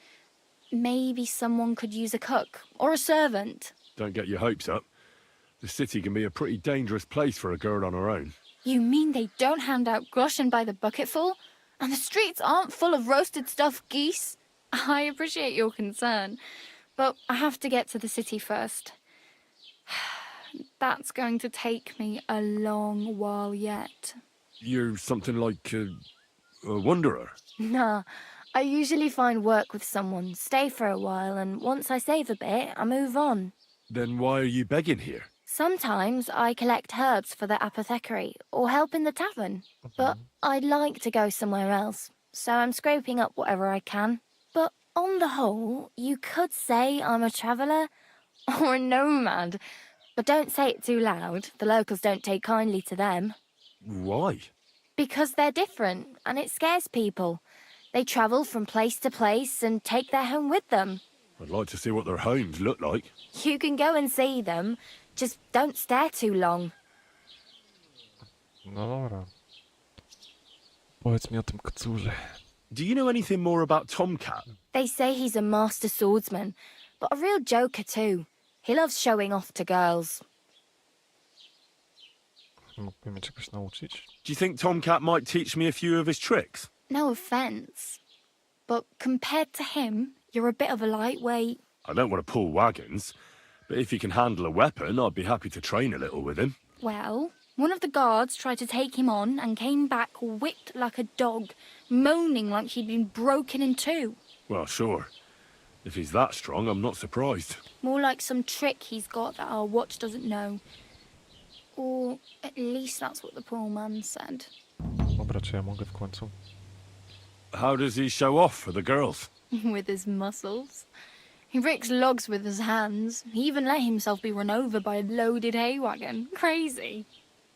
Maybe someone could use a cook or a servant. Don't get your hopes up. The city can be a pretty dangerous place for a girl on her own. You mean they don't hand out groschen by the bucketful? And the streets aren't full of roasted stuffed geese? I appreciate your concern, but I have to get to the city first. That's going to take me a long while yet. You're something like a wanderer? Nah, I usually find work with someone, stay for a while, and once I save a bit, I move on. Then why are you begging here? Sometimes I collect herbs for the apothecary or help in the tavern, but I'd like to go somewhere else, so I'm scraping up whatever I can. But on the whole, you could say I'm a traveller or a nomad, but don't say it too loud. The locals don't take kindly to them. Why? Because they're different, and it scares people. They travel from place to place and take their home with them. I'd like to see what their homes look like. You can go and see them, just don't stare too long. No dobra. Powiedz mi o tym kcurze. Do you know anything more about Tomcat? They say he's a master swordsman, but a real joker too. He loves showing off to girls. Mógłby mnie czegoś nauczyć? Do you think Tomcat might teach me a few of his tricks? No offence, but compared to him, you're a bit of a lightweight. I don't want to pull wagons, but if he can handle a weapon, I'd be happy to train a little with him. Well, one of the guards tried to take him on and came back whipped like a dog, moaning like he'd been broken in two. Well, sure. If he's that strong, I'm not surprised. More like some trick he's got that our watch doesn't know. Or at least that's what the poor man said. Dobra, czy ja mogę w końcu? How does he show off for the girls? With his muscles. He ricks logs with his hands. He even let himself be run over by a loaded hay wagon. Crazy.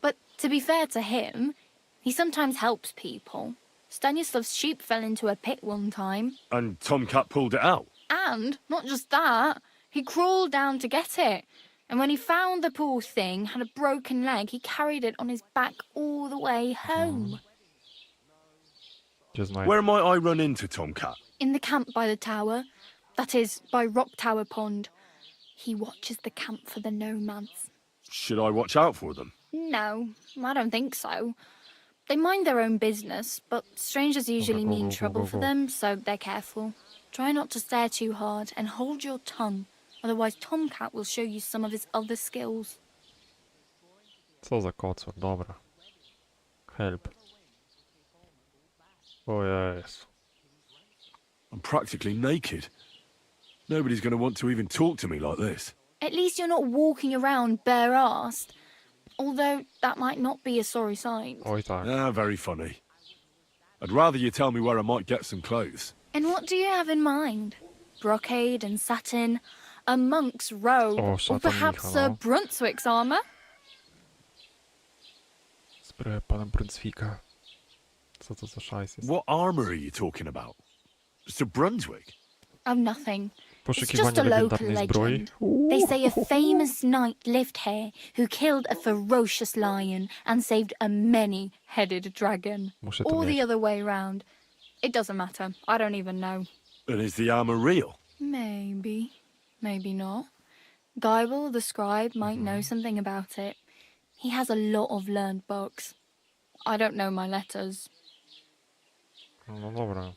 But to be fair to him, he sometimes helps people. Stanislav's sheep fell into a pit one time. And Tomcat pulled it out? And, not just that, he crawled down to get it. And when he found the poor thing had a broken leg, he carried it on his back all the way home. Where might I run into Tomcat? In the camp by the tower. That is, by Rock Tower Pond. He watches the camp for the nomads. Should I watch out for them? No, I don't think so. They mind their own business, but strangers usually mean trouble for them, so they're careful. Try not to stare too hard and hold your tongue. Otherwise, Tomcat will show you some of his other skills. Co za kocur, dobra. Help. O Jezu. I'm practically naked. Nobody's going to want to even talk to me like this. At least you're not walking around bare-assed. Although, that might not be a sorry sight. Oj tak. Ah, very funny. I'd rather you tell me where I might get some clothes. And what do you have in mind? Brocade and satin? A monk's robe? Or perhaps Sir Brunswick's armour? Zbroja pana Brunswicka. Co to za szajs jest? What armour are you talking about? Sir Brunswick? Oh, nothing. It's just Poszukiwanie a local legendarnej zbroi. legend. They say a famous knight lived here who killed a ferocious lion and saved a many-headed dragon. Muszę to Or the mieć. other way round. It doesn't matter. I don't even know. And is the armour real? Maybe. Maybe not. Geibel, the scribe, might know something about it. He has a lot of learned books. I don't know my letters. No dobra.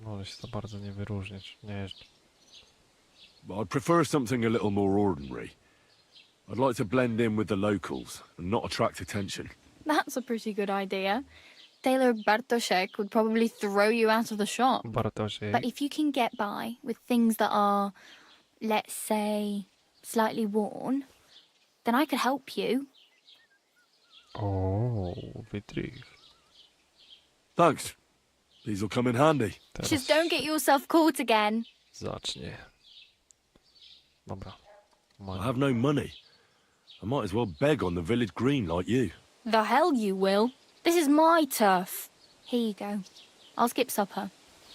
Może się za bardzo nie wyróżniać. Nieźle. But I'd prefer something a little more ordinary. I'd like to blend in with the locals and not attract attention. That's a pretty good idea. Tailor Bartoszek would probably throw you out of the shop. Bartoszek. But if you can get by with things that are, let's say, slightly worn, then I could help you. O, wytrych. Thanks. These'll come in handy. Just don't get yourself caught again. Zacznie. Dobra. I have no money. I might as well beg on the village green like you. The hell you will. This is my turf. Here you go. I'll skip supper.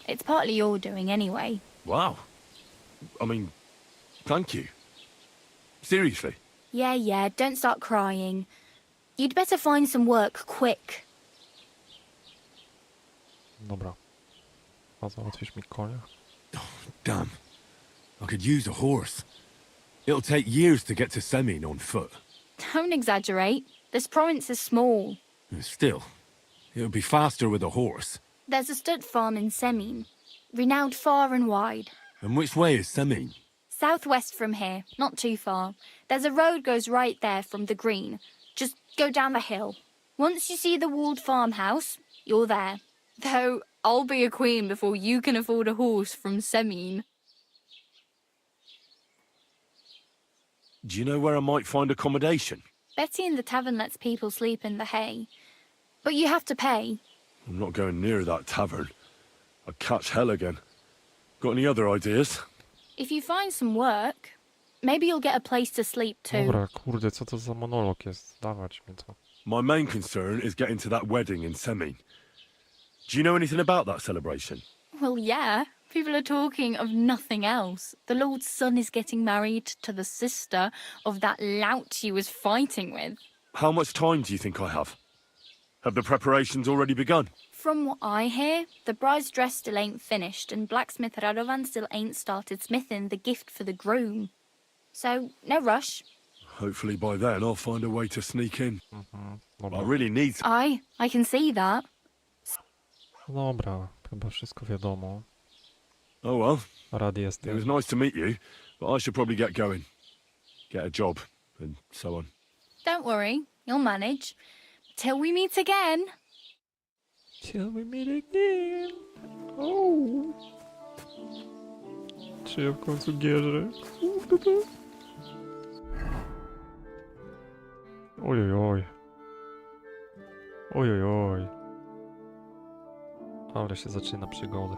It's partly your doing anyway. Wow. I mean, thank you. Seriously. Yeah, don't start crying. You'd better find some work quick. Dobra. A załatwisz mi konia? Damn. I could use a horse. It'll take years to get to Semin on foot. Don't exaggerate. This province is small. Still, it'll be faster with a horse. There's a stud farm in Semin, renowned far and wide. And which way is Semin? Southwest from here, not too far. There's a road goes right there from the green. Just go down the hill. Once you see the walled farmhouse, you're there. Though, I'll be a queen before you can afford a horse from Semin. Do you know where I might find accommodation? Betty in the tavern lets people sleep in the hay. But you have to pay. I'm not going near that tavern. I'd catch hell again. Got any other ideas? If you find some work, maybe you'll get a place to sleep too. Dobra, kurde, co to za monolog jest? Dawać mi to. My main concern is getting to that wedding in Semin. Do you know anything about that celebration? Well, yeah. People are talking of nothing else. The Lord's son is getting married to the sister of that lout he was fighting with. How much time do you think I have? Have the preparations already begun? From what I hear, the bride's dress still ain't finished, and blacksmith Radovan still ain't started smithing the gift for the groom. So, no rush. Hopefully by then I'll find a way to sneak in. I really need to... I can see that. Dobra, chyba wszystko wiadomo. Oh well. Rad It jestem. was nice to meet you, but I should probably get going. Get a job, and so on. Don't worry, you'll manage. Till we meet again. Till we meet again. Oh. Czy ja w końcu gierzę? Kurde. Ojojoj. Ojojoj. Ale się zaczyna przygoda.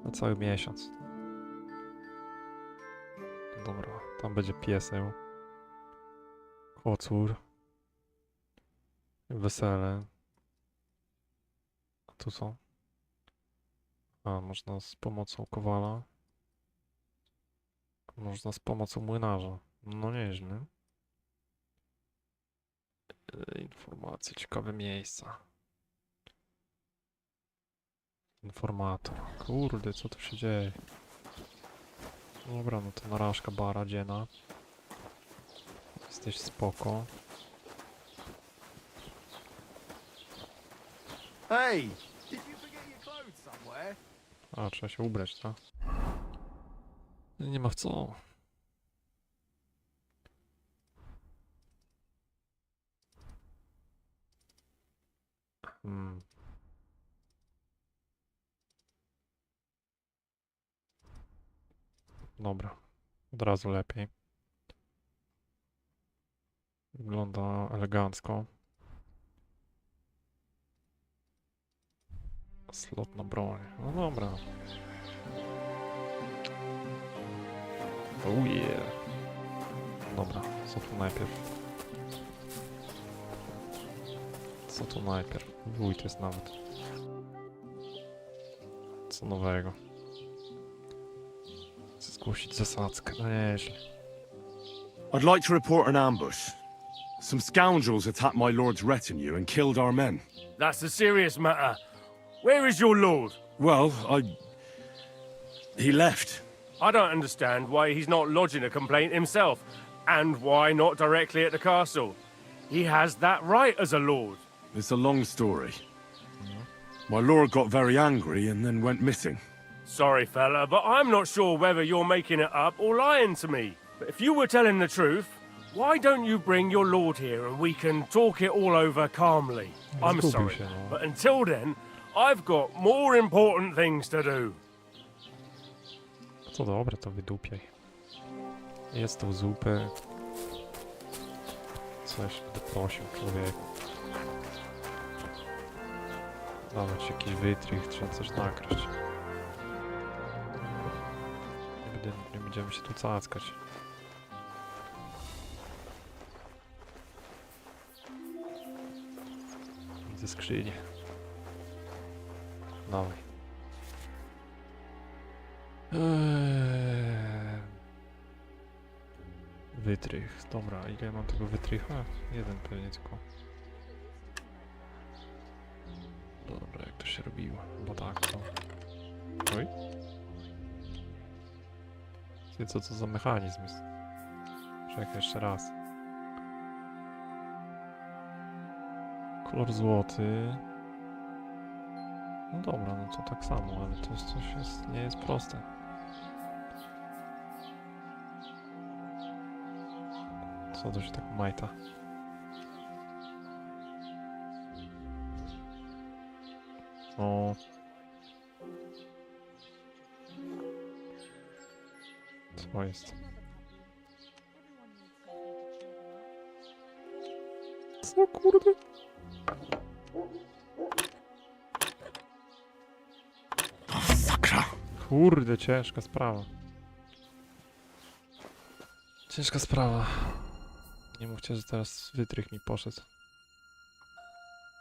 Na cały miesiąc. Dobra, tam będzie pieseł. Kocur. Wesele. A tu co? A, można z pomocą kowala. Można z pomocą młynarza. No nieźle. Informacje, ciekawe miejsca. Informator. Kurde, co tu się dzieje? Dobra, no to naráżka bara dziena. Jesteś spoko. Hey, did you forget your clothes somewhere? A, trzeba się ubrać, tak? Nie ma w co. Dobra, od razu lepiej. Wygląda elegancko. Slot na broń. No dobra. Oh yeah. Dobra, co tu najpierw? Co tu najpierw? Wójt jest nawet. Co nowego? Chcę zgłosić zasadzkę. No nieźle. I'd like to report an ambush. Some scoundrels attacked my lord's retinue and killed our men. That's a serious matter. Where is your lord? Well, he left. I don't understand why he's not lodging a complaint himself, and why not directly at the castle. He has that right as a lord. It's a long story. My lord got very angry and then went missing. Sorry, fella, but I'm not sure whether you're making it up or lying to me. But if you were telling the truth, why don't you bring your lord here and we can talk it all over calmly? I'm sorry, but until then, I've got more important things to do. To dobra, to wydupiaj. Jest tą zupę. Coś będę prosił, człowieku. Dawać jakiś wytrych, trzeba coś nakraść. Nie będziemy się tu cackać. Widzę skrzynię. Dawaj. Wytrych. Dobra, ile ja mam tego wytrycha? Jeden pewnie tylko. Dobra, jak to się robiło? Bo tak to... Oj. Co to za mechanizm jest? Czekaj jeszcze raz. Kolor złoty. No dobra, no to tak samo, ale to jest coś nie jest proste. Co to się tak majta? O. Co jest? Co kurde? Sakra! Kurde, ciężka sprawa. Ciężka sprawa. Nie mówcie, że teraz wytrych mi poszedł.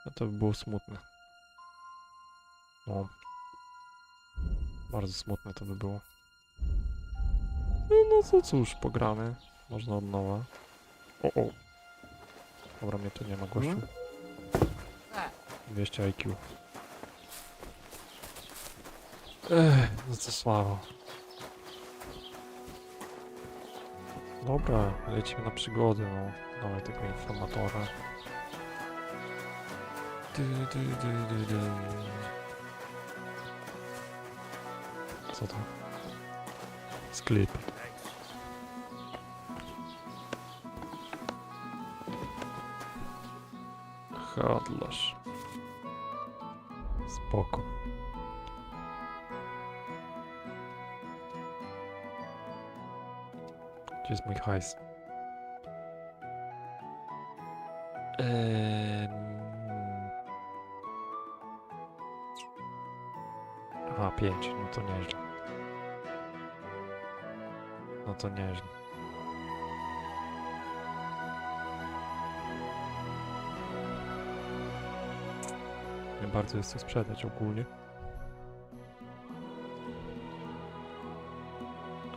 No to by było smutne. No. Bardzo smutne to by było. No co cóż, pogramy. Można od nowa. O. Dobra, mnie tu nie ma, gościu. 200 IQ. No co słabo. Dobra, lecimy na przygody, no. Dawaj tego informatora. Co to? Sklep. Handlarz. Spoko. Gdzie jest mój hajs? Aha, 5, no to nieźle. No to nieźle. Nie bardzo jest co sprzedać ogólnie.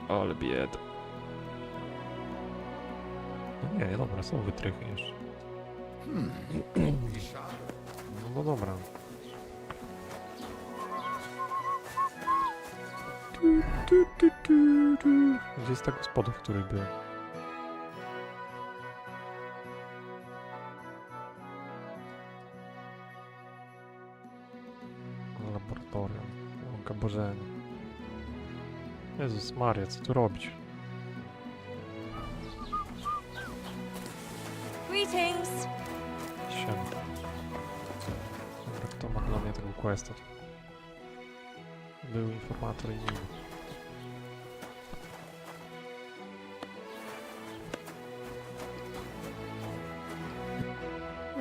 Ale bieda. No nie, dobra, są wytrychy jeszcze. No dobra. Gdzie jest ta gospoda, w której byłem? Laboratorium. O, gaborzenie. Jezus Maria, co tu robić? Greetings. Siema. Dobra, kto ma dla mnie tego questa? Był informator i niby.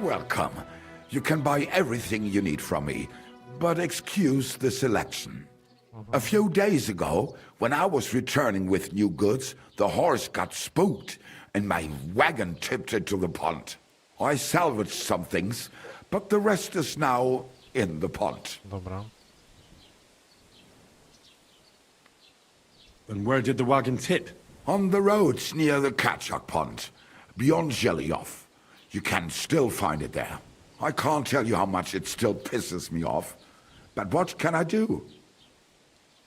Welcome. You can buy everything you need from me, but excuse the selection. A few days ago, when I was returning with new goods, the horse got spooked and my wagon tipped into the pond. I salvaged some things, but the rest is now in the pond. Dobra. And where did the wagon tip? On the roads near the Katchak Pond, beyond Jelioff. You can still find it there. I can't tell you how much it still pisses me off, but what can I do?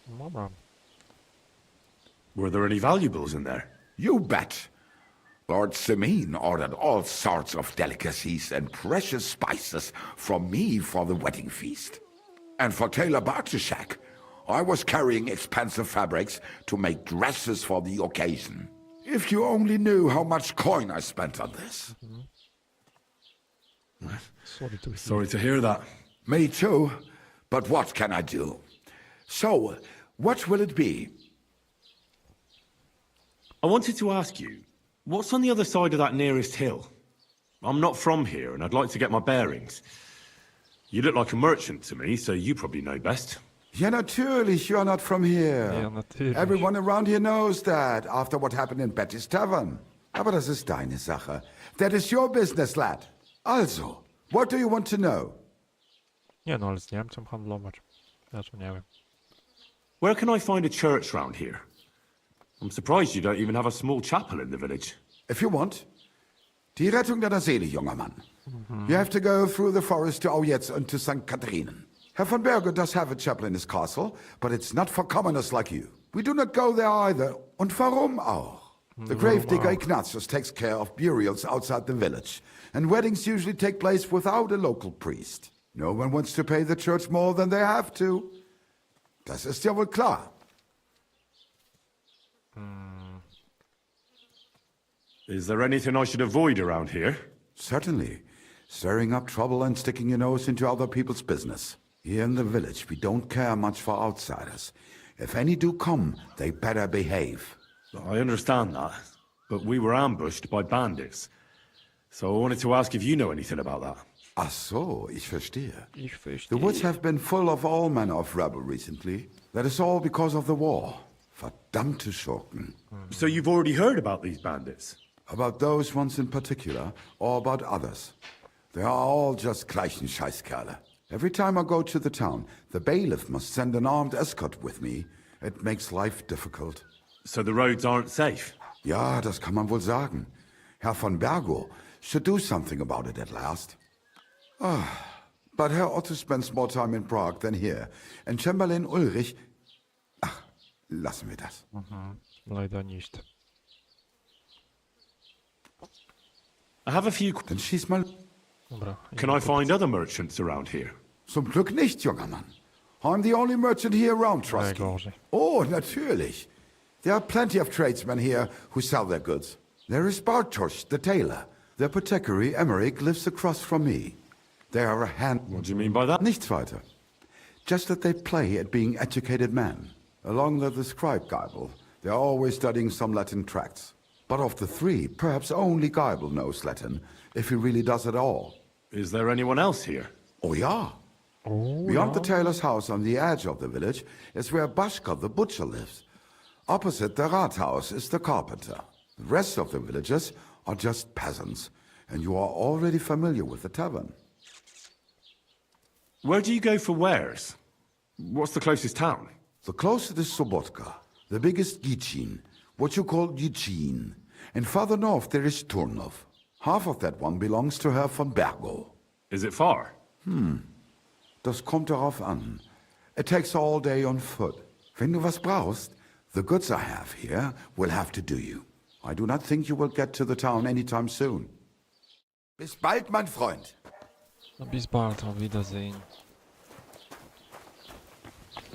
Dobra. Were there any valuables in there? You bet. Lord Semin ordered all sorts of delicacies and precious spices from me for the wedding feast. And for Taylor Bartuszek, I was carrying expensive fabrics to make dresses for the occasion. If you only knew how much coin I spent on this. Sorry to hear that. Me too, but what can I do? So, what will it be? I wanted to ask you, what's on the other side of that nearest hill? I'm not from here, and I'd like to get my bearings. You look like a merchant to me, so you probably know best. Ja, natürlich, you're not from here. Ja, natürlich. Everyone around here knows that, after what happened in Betty's Tavern. Aber das ist deine Sache. That is your business, lad. Also, what do you want to know? Nie no, ale z Niemcem handlować. Ja to nie wiem. Where can I find a church round here? I'm surprised you don't even have a small chapel in the village. If you want. Die Rettung deiner Seele, junger Mann. You have to go through the forest to Aujetz and to St. Catharinen. Herr von Berger does have a chapel in his castle, but it's not for commoners like you. We do not go there either. Und warum auch? The gravedigger Ignatius takes care of burials outside the village, and weddings usually take place without a local priest. No one wants to pay the church more than they have to. Das ist ja wohl klar. Is there anything I should avoid around here? Certainly. Stirring up trouble and sticking your nose into other people's business. Here in the village, we don't care much for outsiders. If any do come, they better behave. I understand that, but we were ambushed by bandits. So I wanted to ask if you know anything about that. Ach so, ich verstehe. Ich verstehe. The woods have been full of all manner of rebel recently. That is all because of the war. Verdammte Schurken. So you've already heard about these bandits? About those ones in particular, or about others. They are all just gleichen Scheißkerle. Every time I go to the town, the bailiff must send an armed escort with me. It makes life difficult. So the roads aren't safe? Ja, das kann man wohl sagen. Herr von Bergo should do something about it at last. But Herr Otto spends more time in Prague than here. And Chamberlain Ulrich... Ach, lassen wir das. Leider nicht. I have a few... Dann schieß mal... Dobra. Can I find other merchants around here? Zum Glück nicht, junger Mann. I'm the only merchant here around, Trusky. Najgorzej. Oh, natürlich. There are plenty of tradesmen here who sell their goods. There is Bartosz, the tailor. The apothecary, Emmerich, lives across from me. They are a hand... What do you mean by that? Nichts weiter. Just that they play at being educated men. Along with the scribe Geibel, they are always studying some Latin tracts. But of the three, perhaps only Geibel knows Latin, if he really does at all. Is there anyone else here? Oh, ja. Oh, Beyond the ja. tailor's house on the edge of the village is where Bashka the butcher lives. Opposite the Rathaus is the carpenter. The rest of the villagers are just peasants, and you are already familiar with the tavern. Where do you go for wares? What's the closest town? The closest is Sobotka, the biggest Gichin, what you call Gichin. And farther north there is Turnov. Half of that one belongs to Herr von Bergo. Is it far? Das kommt darauf an. It takes all day on foot. Wenn du was brauchst, the goods I have here will have to do you. I do not think you will get to the town anytime soon. Bis bald, mein Freund. No bis bald, auf Wiedersehen.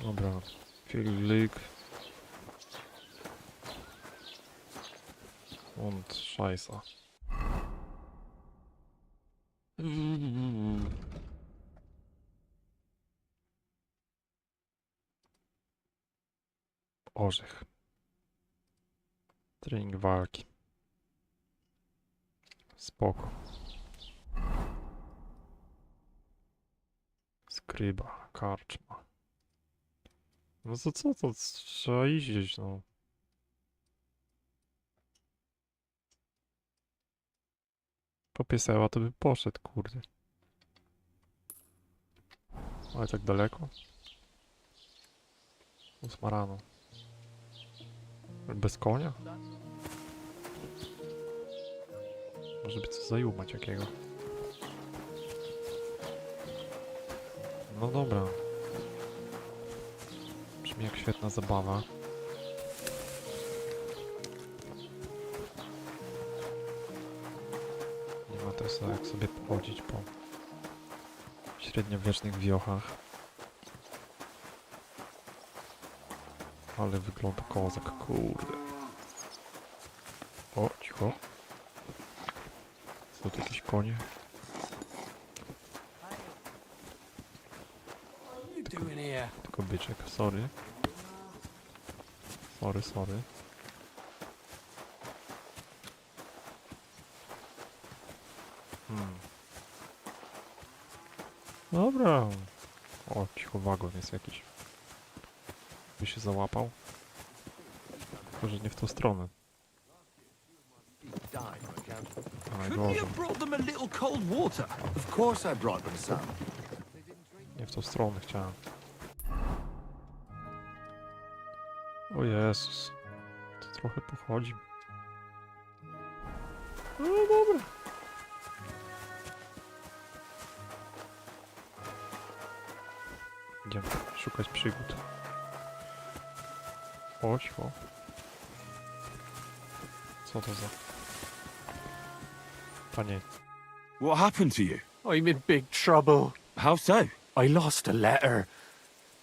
Dobra, viel Glück. Und Scheiße. Orzech. Trening walki. Spoko. Skryba, karczma. No to co to? Trzeba iść gdzieś, no. Po pieseła to by poszedł, kurde. Ale tak daleko? 8 rano. Bez konia? Może by coś zajumać jakiego. No dobra. Brzmi jak świetna zabawa. Nie ma też jak sobie pochodzić po średniowiecznych wiochach. Ale wygląda kozak, kurde. O, cicho. Są tu jakieś konie? Tylko byczek, sorry. Sorry. Dobra. O, cicho, wagon jest jakiś. By się załapał. Tylko, że nie w tą stronę. Couldn't you have brought them a little cold water? Of course I brought them some. Nie w tą stronę chciałem. O Jezus. To trochę pochodzi. No dobra. Idziemy szukać przygód. Chodź, o. Co to za... Panie. What happened to you? I'm in big trouble. How so? I lost a letter.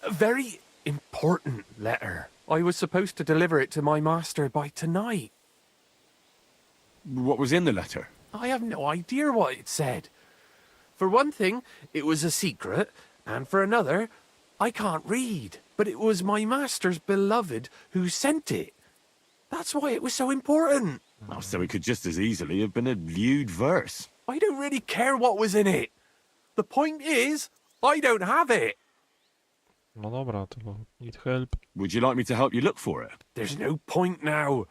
A very important letter. I was supposed to deliver it to my master by tonight. What was in the letter? I have no idea what it said. For one thing, it was a secret, and for another, I can't read. But it was my master's beloved who sent it. That's why it was so important. Oh, so it could just as easily have been a lewd verse. I don't really care what was in it. The point is, I don't have it. No dobra, to need help. Would you like me to help you look for it? There's no point now.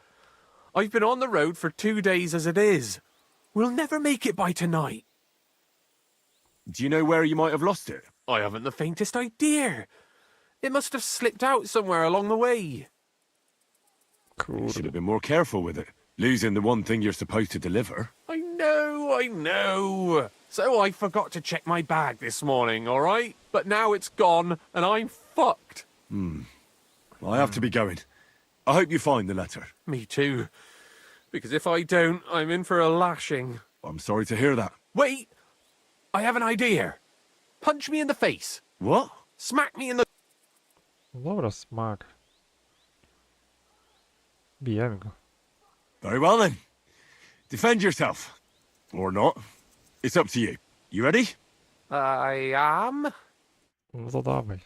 I've been on the road for 2 days as it is. We'll never make it by tonight. Do you know where you might have lost it? I haven't the faintest idea. It must have slipped out somewhere along the way. Cool. You should have been more careful with it. Losing the one thing you're supposed to deliver. I know. So I forgot to check my bag this morning, all right? But now it's gone, and I'm fucked. I have to be going. I hope you find the letter. Me too. Because if I don't, I'm in for a lashing. I'm sorry to hear that. Wait! I have an idea. Punch me in the face. What? Smack me in the... Dobra, smak. Bijemy go. Very well then. Defend yourself. Or not. It's up to you. You ready? I am. No to dawaj.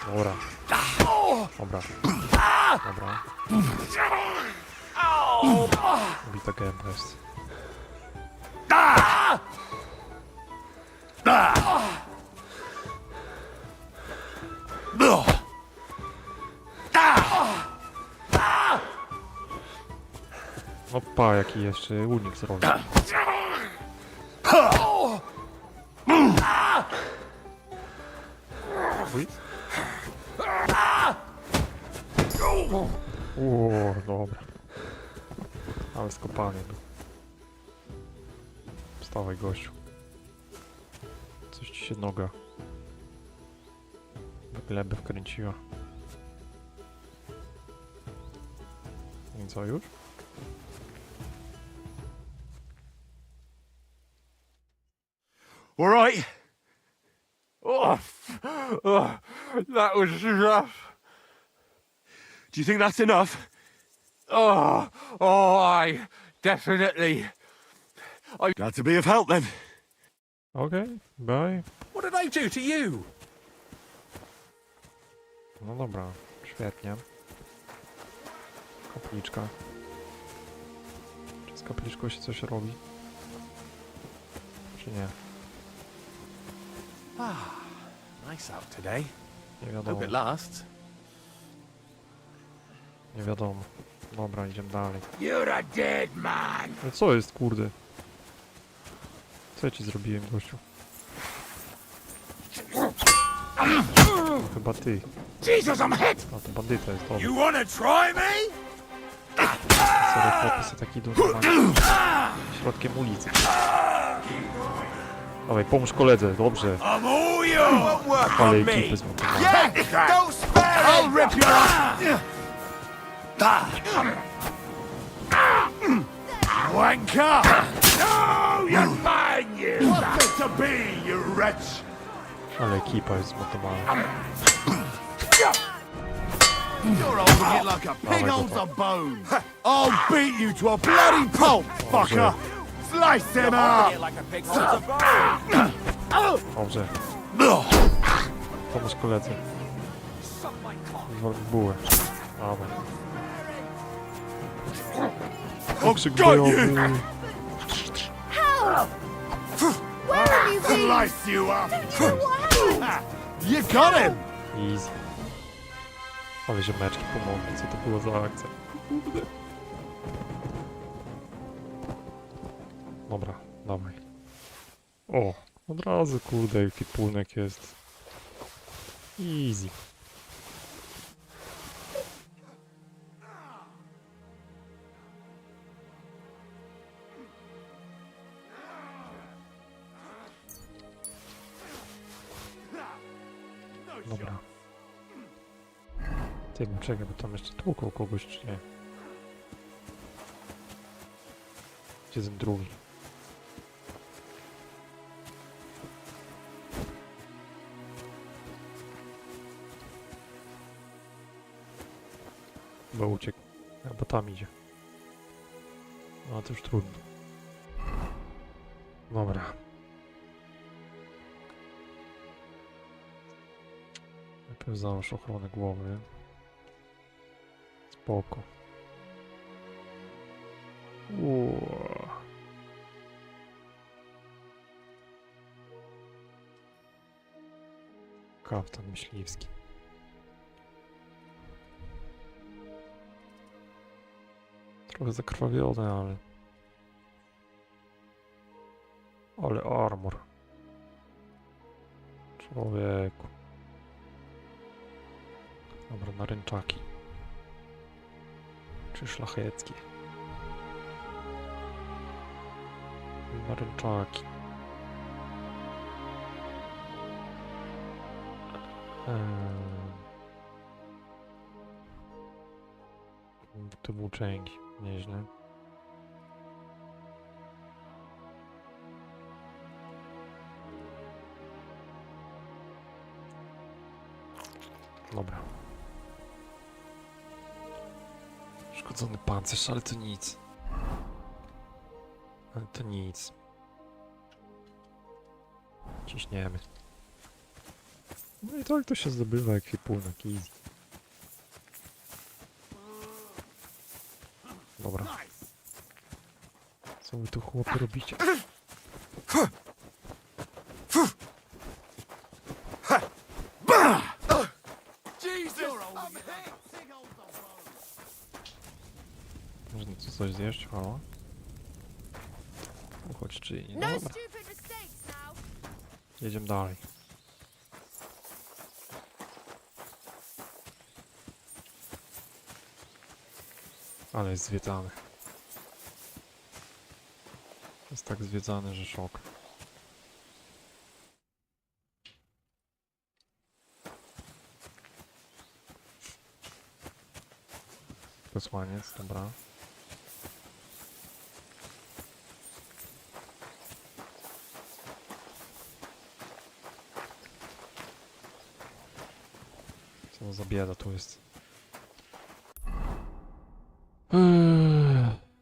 Dobra. Bita gęba jest. Opa, jaki jeszcze unik zrobił. Uj. O, dobra. Ale skopany był. Wstawaj, gościu. Coś ci się noga w glebę wkręciła. I co już? All right. That was rough. Do you think that's enough? I definitely. Glad to be of help then. Okay, bye. What did I do to you? No dobra, świetnie. Kapliczka. Czy z kapliczką się coś robi? Czy nie? Nice out today. Nie wiadomo. Hope it lasts. Nie wiadomo. Dobra, idziemy dalej. You're a dead man. No co jest, kurde? Co ja ci zrobiłem, gościu? No, chyba ty. Jesus, I'm hit. A to bandyta jest, dobra. You wanna try me? Sorry, chłopcy taki idą środkiem ulicy. Dawaj, pomóż koledze, dobrze. Ale ekipy zmontowane. Don't spare I'll rip your Wanker! No, you're mine, you! What's it to be, you wretch? Ale ekipa jest zmontowana. You're holding it like a pig holds a bone. I'll beat you to a bloody pulp, fucker. Slice him up. Dobrze. Pomóż koledze. Wywal bułę. Dobra. Okrzyk bojowy. Slice you up. You got him. Easy. Ale ziomeczki pomogli, co to było za akcja? Dobra, dawaj. O, od razu kurde, jaki płunek jest. Easy. Dobra. Ty, czekaj, bo tam jeszcze tłukał kogoś, czy nie? Gdzie ten drugi? Chyba uciekł. Chyba tam idzie. No to już trudno. Dobra. Najpierw załóż ochronę głowy. Spoko. Kaftan myśliwski. Trochę zakrwawiony, ale... Ale armor. Człowieku. Dobra, naręczaki. Czy szlacheckie. Naręczaki. To włóczęgi, nieźle. Dobra. Szkodzony pancerz, ale to nic. Ale to nic. Ciśniemy. No i tak to się zdobywa ekwipunek, easy. Dobra. Co wy tu chłopy robicie? Można tu coś zjeść? Halo? Uchodź czy nie? Dobra. Jedziemy dalej. Ale jest zwiedzany. Jest tak zwiedzany, że szok. Posłaniec, dobra. Co za bieda tu jest.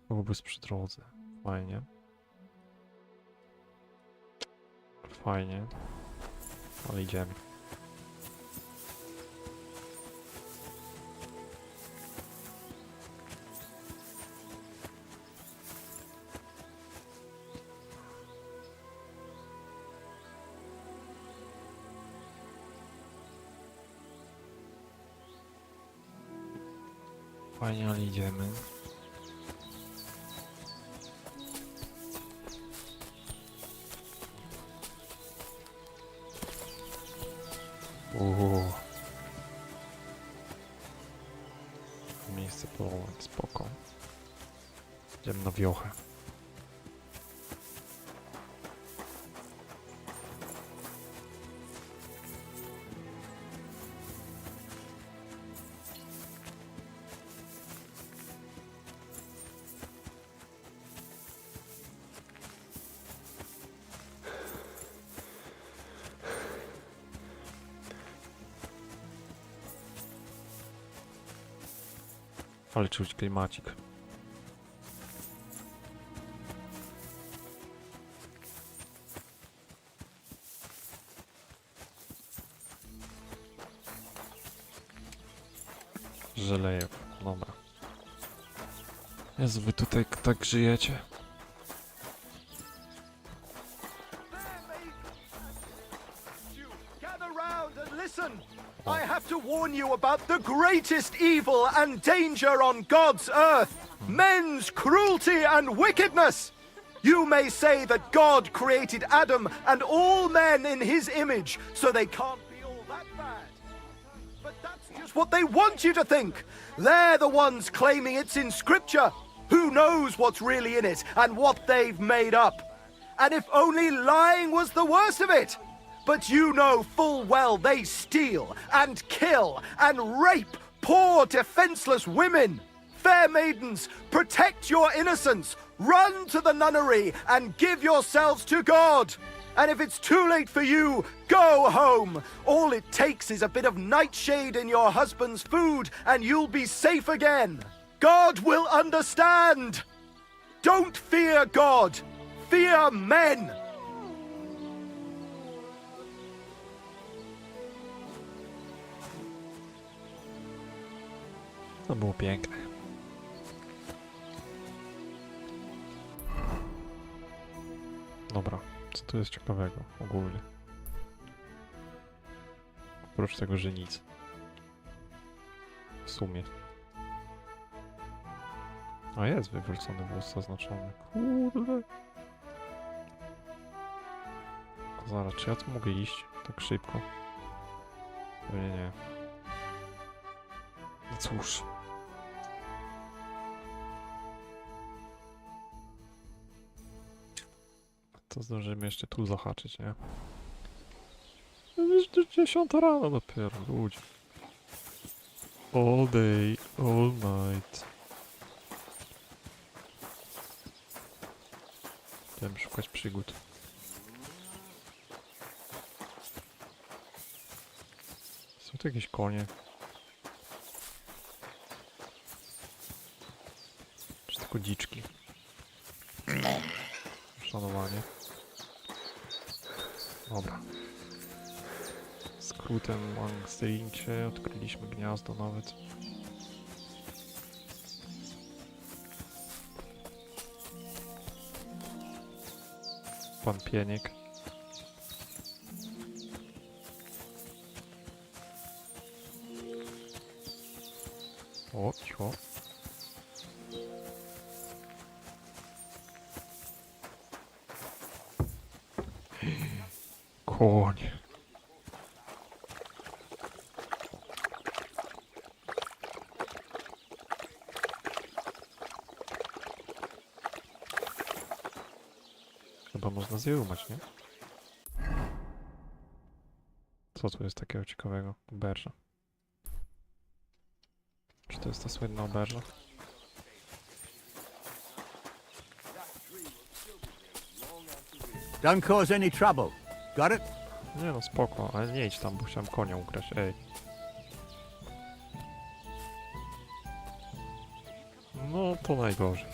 Obóz przy drodze. Fajnie. Fajnie. Ale idziemy. Fajnie, ale idziemy. Miejsce polowe, spoko. Idziemy na wiochę. Ale czuć klimacik. Żeleje, dobra. Jezu, wy tutaj tak żyjecie. Gather round and listen. I have to warn you about the greatest evil and danger on God's earth. Men's cruelty and wickedness. You may say that God created Adam and all men in his image, so they can't be all that bad. But that's just what they want you to think. They're the ones claiming it's in Scripture. Who knows what's really in it and what they've made up? And if only lying was the worst of it. But you know full well they steal and kill and rape poor defenseless women. Fair maidens, protect your innocence. Run to the nunnery and give yourselves to God. And if it's too late for you, go home. All it takes is a bit of nightshade in your husband's food and you'll be safe again. God will understand. Don't fear God. Fear men. To było piękne. Dobra, co tu jest ciekawego ogólnie? Oprócz tego, że nic. W sumie. A jest wywrócony włos zaznaczony. Kurde. Zaraz, czy ja tu mogę iść tak szybko? Pewnie nie. No cóż. To zdążymy jeszcze tu zahaczyć, nie? Już 10 rano dopiero, ludzie. All day, all night. Będziemy szukać przygód. Są tu jakieś konie? Czy tylko dziczki? Szanowanie. Dobra. Skrótem Langsteincie odkryliśmy gniazdo nawet. Pan Pieniek. O, cicho. Koń. Chyba można zjumać, nie? Co tu jest takiego ciekawego? Oberża. Czy to jest ta słynna oberża? Don't cause any trouble. Got it? Nie no, spoko, ale nie idź tam, bo chciałem konia ukraść, ej. No to najgorzej.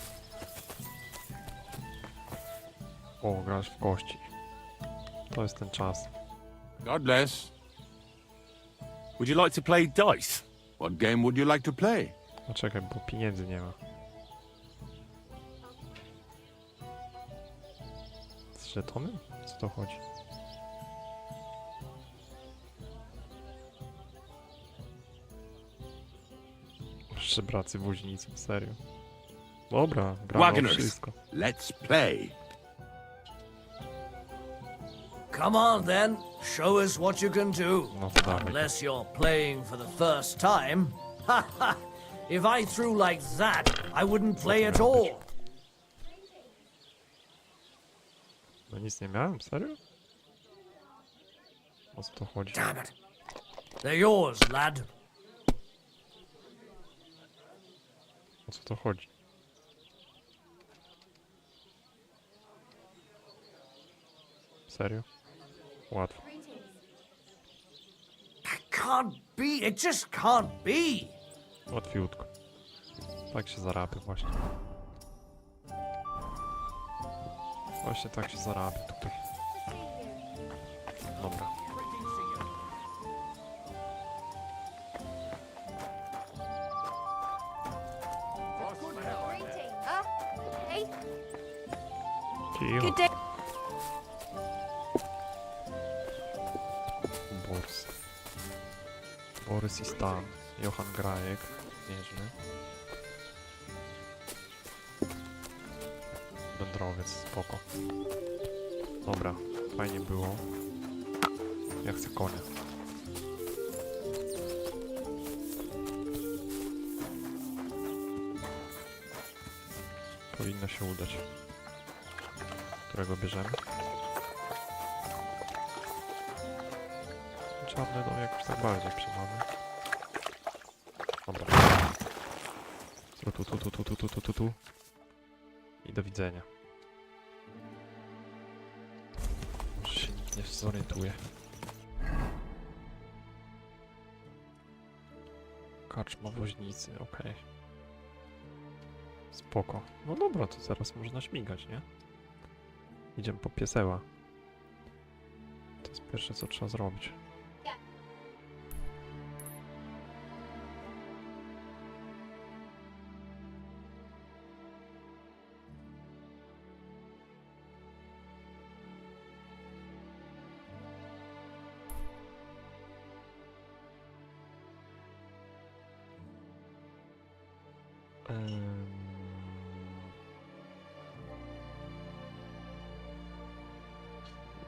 O, grasz w kości. To jest ten czas. God bless. Would you like to play dice? What game would you like to play? No czekaj, bo pieniędzy nie ma. Z żetonem? Co to chodzi? Żebracy woźnicy, serio. Dobra, gramy o wszystko. Let's play. Come on then, show us what you can do. No to dawaj. Unless you're playing for the first time. Ha ha! If I threw like that, I wouldn't play at all. No nic nie miałem, serio? O co to chodzi? Damn it. They're yours, lad. O co to chodzi? Serio? Łatwo. That can't be. It just can't be. Łatwiutko. Tak się zarabia właśnie. Właśnie tak się zarabia tutaj. Dobra. Cicho. Borys i Stan. Johan Grajek. Nieźle. Wędrowiec, spoko. Dobra, fajnie było. Ja chcę konia. Powinno się udać. Którego bierzemy? Czarny dom jakoś tak bardziej przemamy. Dobra. Tu. I do widzenia. Może się nikt nie zorientuje. Karczma woźnicy, okej. Spoko. No dobra, to zaraz można śmigać, nie? Idziemy po pieseła. To jest pierwsze, co trzeba zrobić.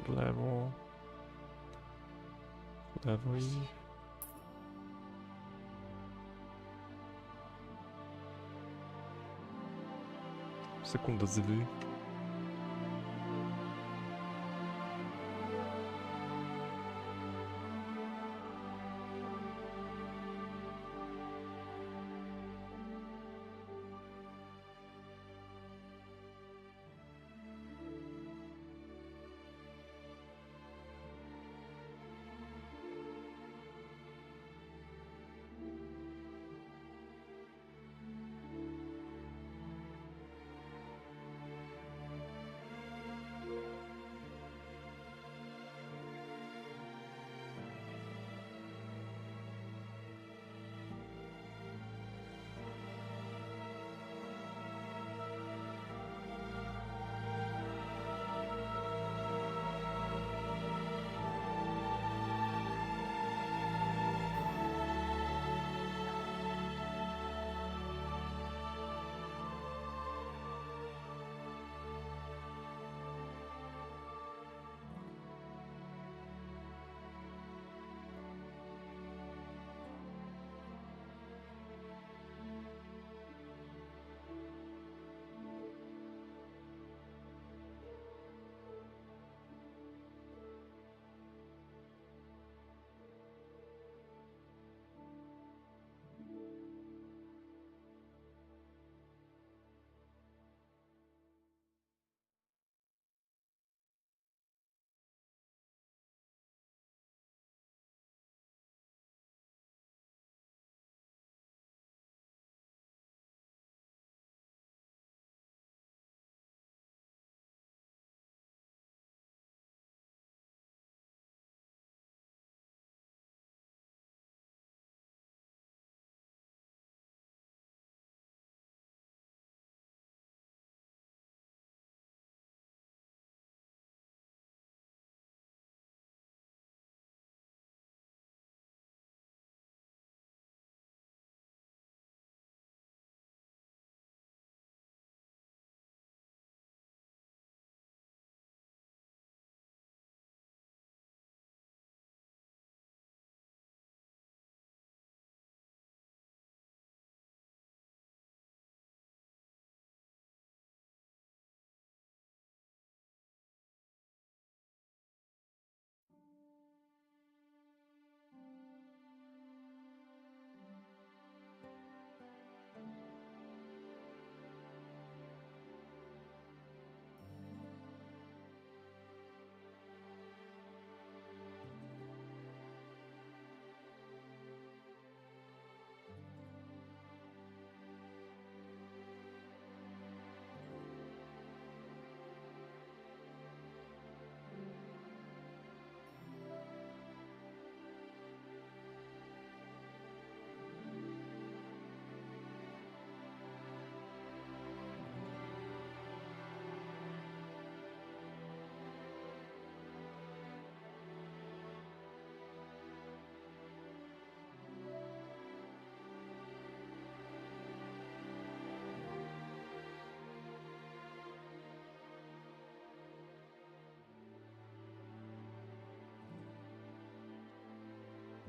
W lewo. W lewo i... Sekunda zwy.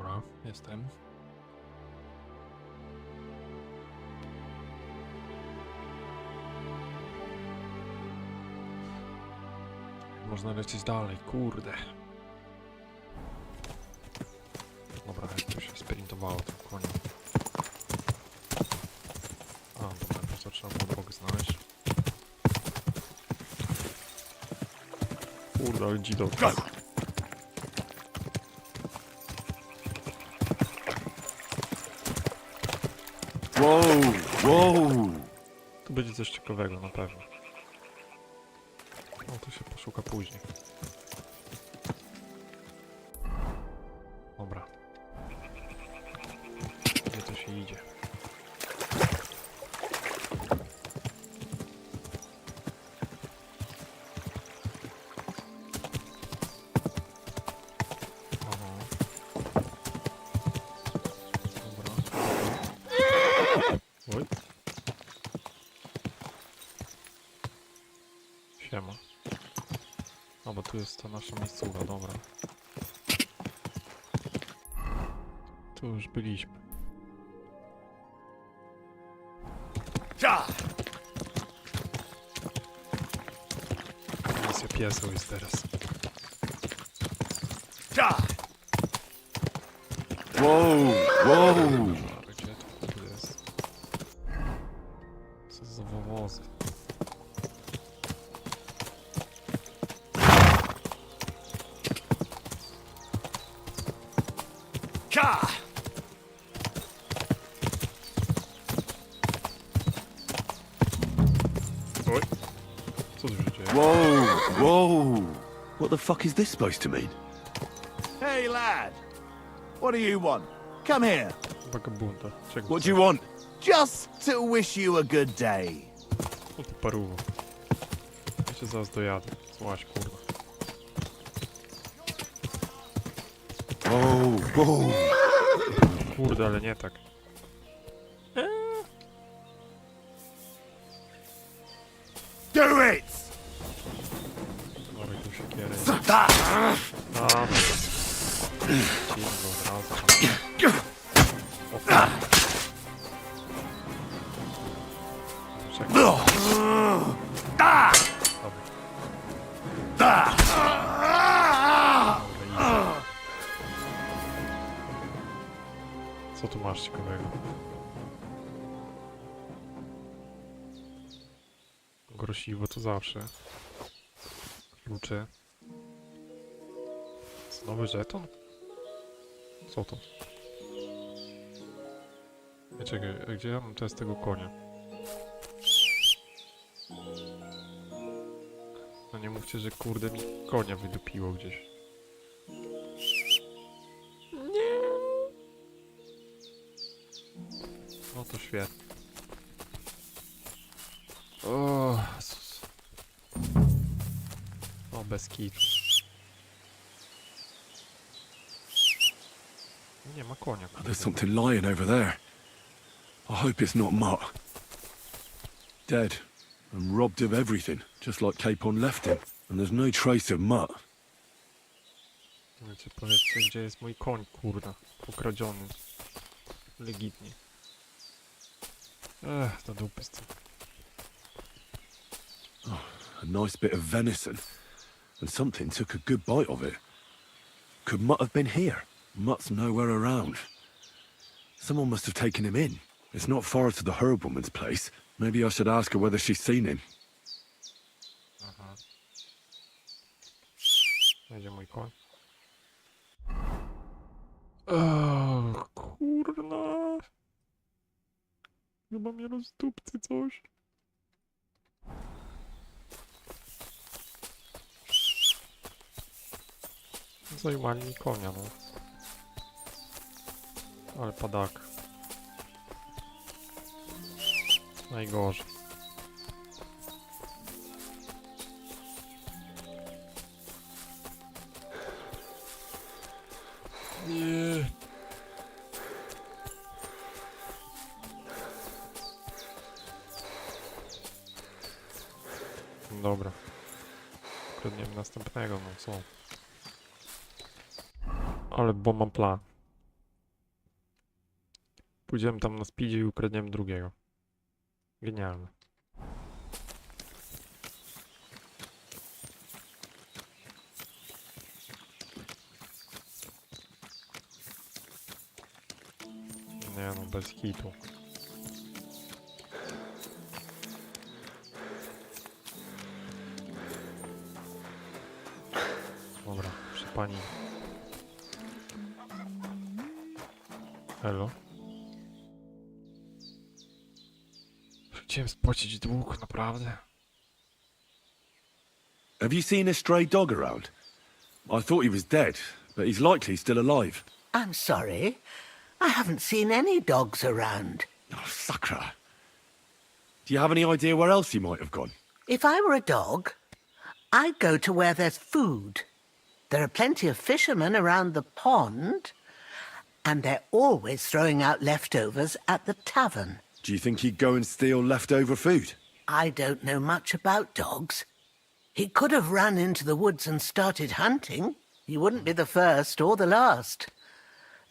Dobra, jestem. Można lecieć dalej, kurde. Dobra, jak to się sprintowało tym koniem. A, dobra, to trzeba było drogę znaleźć. Kurde, ale dzidą. Wow, wow! Tu będzie coś ciekawego, na pewno. No, to się poszuka później. Dobra. Gdzie to się idzie? Aha. Dobra. Oj. Siema. A, bo tu jest ta nasza miejscówka, dobra. Tu już byliśmy. Misja pieseł jest teraz. Wow, wow! Gdzie to jest? Co za wowozy? Oj. Co tu się dzieje? Whoa, whoa! What the fuck is this supposed to mean? Hey, lad. What do you want? Come here. Vagabunda. Czego What do you want? Just to wish you a good day. O ty paruwo. Ja cię zaraz dojadę. Złaś, kurwa. Wow, wow! Kurde, ale nie tak. Do it! Dawaj tu siekierę. Da! A, Cicho, od razu. O, czekaj. Da! Dobra. Da! Co tu masz ciekawego? Grosiwo to zawsze. Klucze. Nowy żeton? Co to? Nie, czekaj, a gdzie ja mam teraz tego konia? No nie mówcie, że kurde mi konia wydupiło gdzieś. Nie. No to świetnie. O, Jezus. O, bez kitu. Nie ma konia. There's something lying over there. I hope it's not Mutt. Dead and robbed of everything, just like Capon left him. And there's no trace of Mutt. Wiecie, powiedzcie, gdzie jest mój koń, kurda. Pokradziony. Legitnie. Do dupy z tym. Oh, a nice bit of venison. And something took a good bite of it. Could Mutt have been here? Mutt's nowhere around. Someone must have taken him in. It's not far to the herb woman's place. Maybe I should ask her whether she's seen him. Aha. Gdzie mój koń? Kurna. Chyba mnie rozdupcy coś. Zajmali mi konia, no. Ale padak. Najgorzej. Nie. Dobra. Kradniemy następnego, no co? Ale bo mam plan. Pójdziemy tam na speedzie i ukradniemy drugiego. Genialne. Nie no, bez hitu. Dobra, proszę pani. Hello. Chciałem spłacić dług, naprawdę. Have you seen a stray dog around? I thought he was dead, but he's likely still alive. I'm sorry. I haven't seen any dogs around. Oh, sucker. Do you have any idea where else he might have gone? If I were a dog, I'd go to where there's food. There are plenty of fishermen around the pond, and they're always throwing out leftovers at the tavern. Do you think he'd go and steal leftover food? I don't know much about dogs. He could have run into the woods and started hunting. He wouldn't be the first or the last.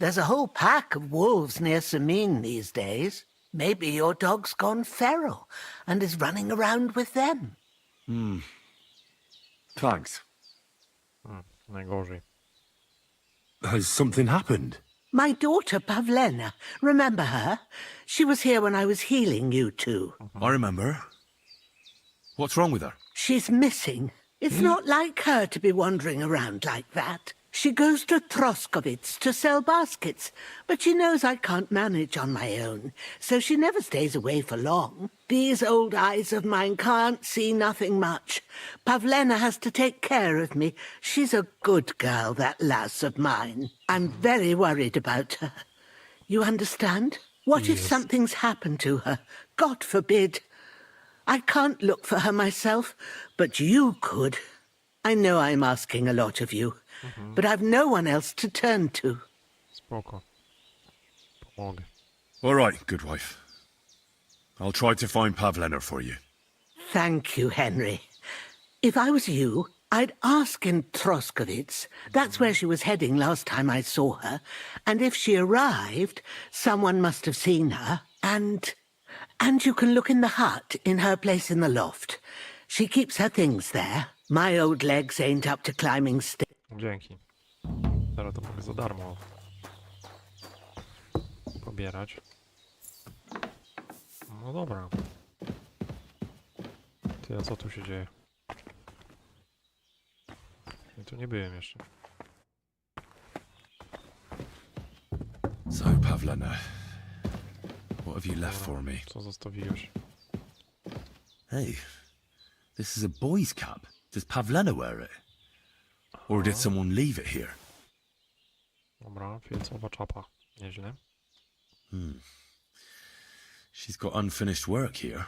There's a whole pack of wolves near Samine these days. Maybe your dog's gone feral and is running around with them. Thanks. Najgorzej. Has something happened? My daughter, Pavlena. Remember her? She was here when I was healing you two. I remember. What's wrong with her? She's missing. It's not like her to be wandering around like that. She goes to Troskovitz to sell baskets, but she knows I can't manage on my own, so she never stays away for long. These old eyes of mine can't see nothing much. Pavlena has to take care of me. She's a good girl, that lass of mine. I'm very worried about her. You understand? What if something's happened to her? God forbid. I can't look for her myself, but you could. I know I'm asking a lot of you, but I've no one else to turn to. Spoko. Pomogę. All right, good wife. I'll try to find Pavlena for you. Thank you, Henry. If I was you, I'd ask in Troskovitz. That's where she was heading last time I saw her. And if she arrived, someone must have seen her. And you can look in the hut in her place in the loft. She keeps her things there. My old legs ain't up to climbing stairs. Dzięki. Teraz to mogę za darmo pobierać. No dobra. Ty, a co tu się dzieje? Ja tu nie byłem jeszcze. So, Pavlena, what have you left for me? Co zostawiłeś? Hey, this is a boy's cap. Does Pavlena wear it? Or did someone leave it here? Dobra, filcowa czapa. Nieźle. She's got unfinished work here.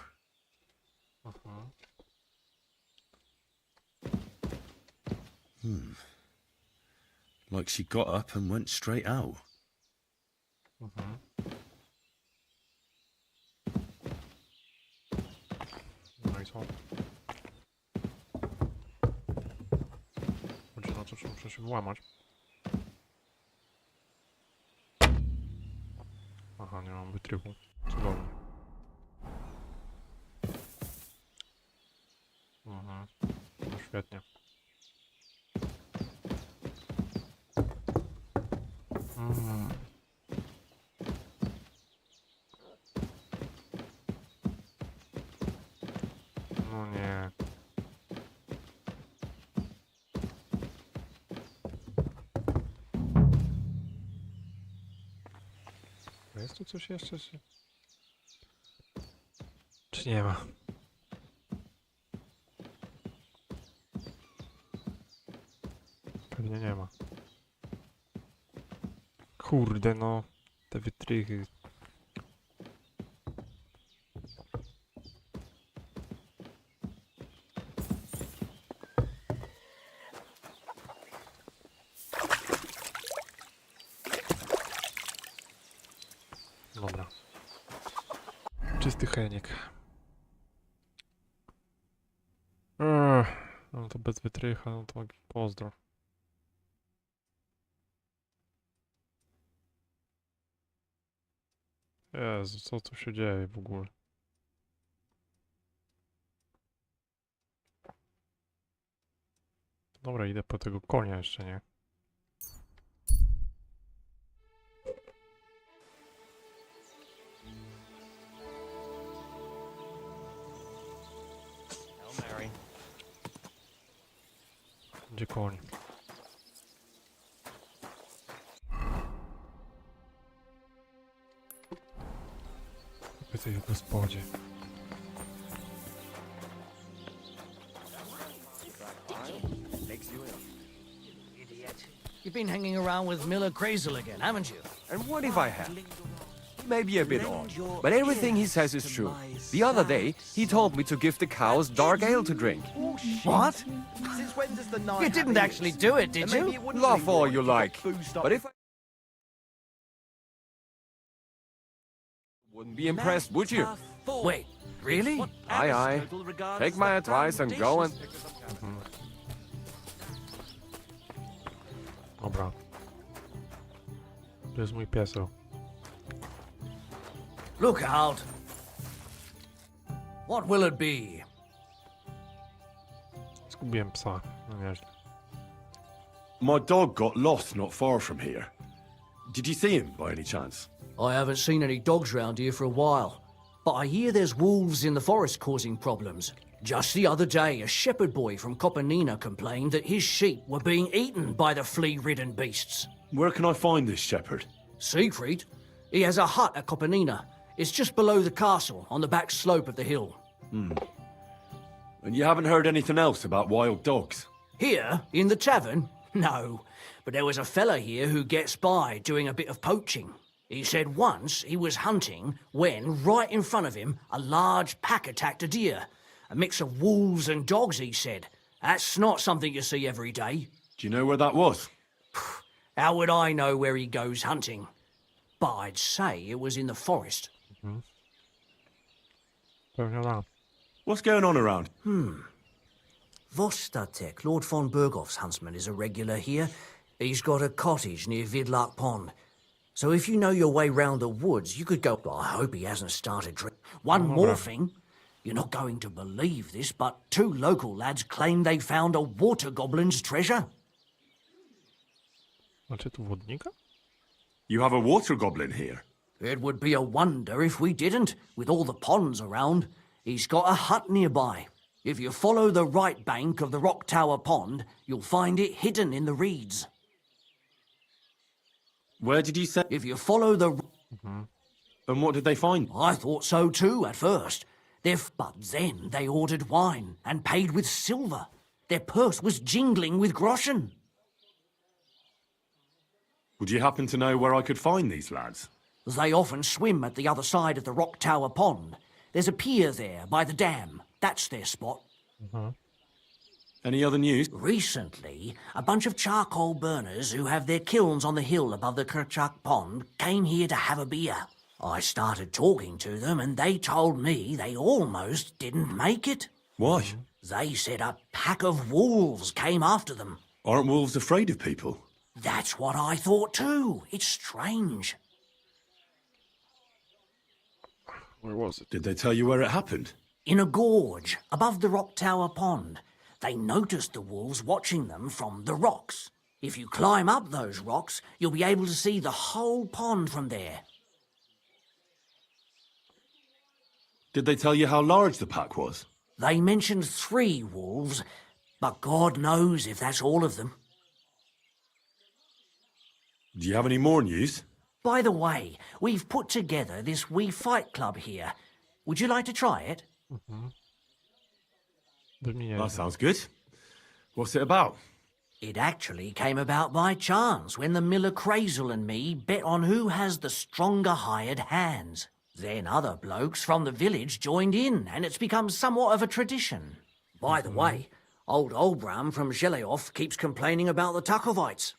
Like she got up and went straight out. No i co? Chodź na to, że muszę się włamać. Aha, nie mam wytrychu. Cudownie. No świetnie. No nie. Jest tu coś jeszcze? Czy nie ma? Pewnie nie ma. Kurde no. Te wytrychy. Dobra. Czysty Heniek. No to bez wytrycha, no to pozdro. Jezu, co tu się dzieje w ogóle? Dobra, idę po tego konia jeszcze, nie? Gdzie koń? W tej gospodzie. You've been hanging around with Miller Crazel again, haven't you? And what if I have? He may be a bit odd, but everything he says is true. The other day, he told me to give the cows dark ale to drink. What? Since when does the night You didn't have actually ears? do it, did And maybe you? it wouldn't Laugh be all right you if got like, boozed up. but if I wouldn't be impressed, would you? Wait, really? Aye, aye. Take my advice and go and... Dobra. To jest mój pieseł. Look out. What will it be? Zgubiłem psa. No nieźle. My dog got lost not far from here. Did you see him by any chance? I haven't seen any dogs round here for a while, but I hear there's wolves in the forest causing problems. Just the other day, a shepherd boy from Copenina complained that his sheep were being eaten by the flea-ridden beasts. Where can I find this shepherd? Siegfried? He has a hut at Copenina. It's just below the castle, on the back slope of the hill. And you haven't heard anything else about wild dogs? Here, in the tavern? No, but there was a fella here who gets by doing a bit of poaching. He said once he was hunting when, right in front of him, a large pack attacked a deer. A mix of wolves and dogs, he said. That's not something you see every day. Do you know where that was? How would I know where he goes hunting? But I'd say it was in the forest. Pewnie da. What's going on around? Vostatek, Lord von Berghoff's huntsman, is a regular here. He's got a cottage near Vidlark Pond. So if you know your way round the woods, you could go... I hope he hasn't started drink. One more thing. You're not going to believe this, but 2 local lads claim they found a water goblin's treasure. Macie tu wodnika? You have a water goblin here? It would be a wonder if we didn't, with all the ponds around. He's got a hut nearby. If you follow the right bank of the Rock Tower Pond, you'll find it hidden in the reeds. Where did you say? If you follow the... And what did they find? I thought so too at first. But then they ordered wine and paid with silver. Their purse was jingling with groschen. Would you happen to know where I could find these lads? They often swim at the other side of the Rock Tower Pond. There's a pier there by the dam. That's their spot. Any other news? Recently, a bunch of charcoal burners who have their kilns on the hill above the Kerchak Pond came here to have a beer. I started talking to them and they told me they almost didn't make it. Why? They said a pack of wolves came after them. Aren't wolves afraid of people? That's what I thought too. It's strange. Where was it? Did they tell you where it happened? In a gorge above the Rock Tower Pond. They noticed the wolves watching them from the rocks. If you climb up those rocks, you'll be able to see the whole pond from there. Did they tell you how large the pack was? They mentioned 3 wolves, but God knows if that's all of them. Do you have any more news? By the way, we've put together this wee fight club here. Would you like to try it? That sounds good. What's it about? It actually came about by chance when the Miller Crazel and me bet on who has the stronger hired hands. Then other blokes from the village joined in, and it's become somewhat of a tradition. By the way, old Olbram from Zheleov keeps complaining about the Takovites.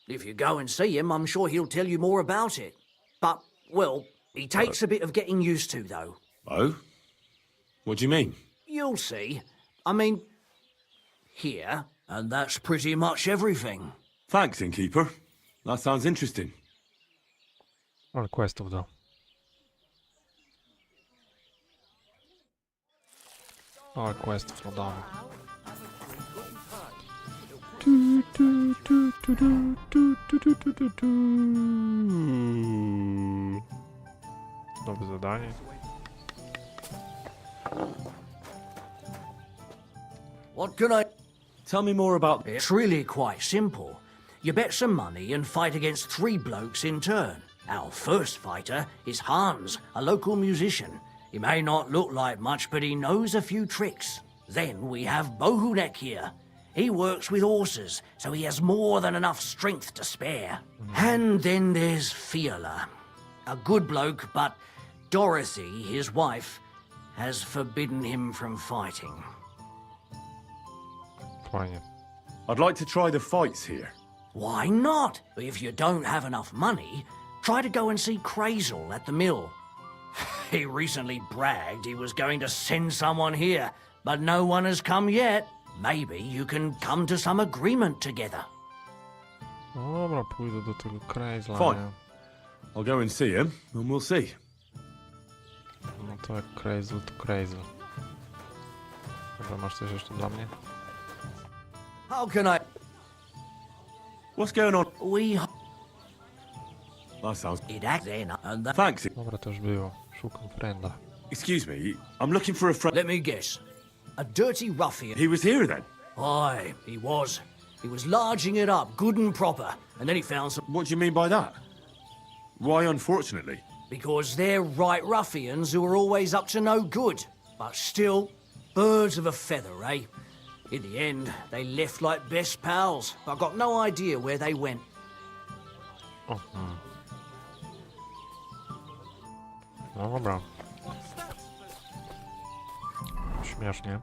If you go and see him, I'm sure he'll tell you more about it. But, well, he takes a bit of getting used to, though. Oh? What do you mean? You'll see. I mean, here, and that's pretty much everything. Thanks, innkeeper. That sounds interesting. Ale questów dał. O, quest dodamy. Nowe zadanie. What can I... Tell me more about... It's really quite simple. You bet some money and fight against 3 blokes in turn. Our first fighter is Hans, a local musician. He may not look like much, but he knows a few tricks. Then we have Bohunek here. He works with horses, so he has more than enough strength to spare. And then there's Fiala. A good bloke, but Dorothy, his wife, has forbidden him from fighting. Fajnie. I'd like to try the fights here. Why not? If you don't have enough money, try to go and see Crazel at the mill. He recently bragged he was going to send someone here, but no one has come yet. Maybe you can come to some agreement together. Dobra, pójdę do tego Crazla. Fine. I'll go and see him, and we'll see. No to jak Crazel, to Crazel. Dobra, masz coś jeszcze dla mnie? How can I... What's going on? We... That sounds... And Thanks. Dobra, to już było. Szukam frienda. Excuse me, I'm looking for a friend. Let me guess. A dirty ruffian. He was here then? Aye, he was. He was larging it up, good and proper, and then he found some... What do you mean by that? Why unfortunately? Because they're right ruffians who are always up to no good. But still, birds of a feather, eh? In the end, they left like best pals. I've got no idea where they went. No dobra. Śmiesznie.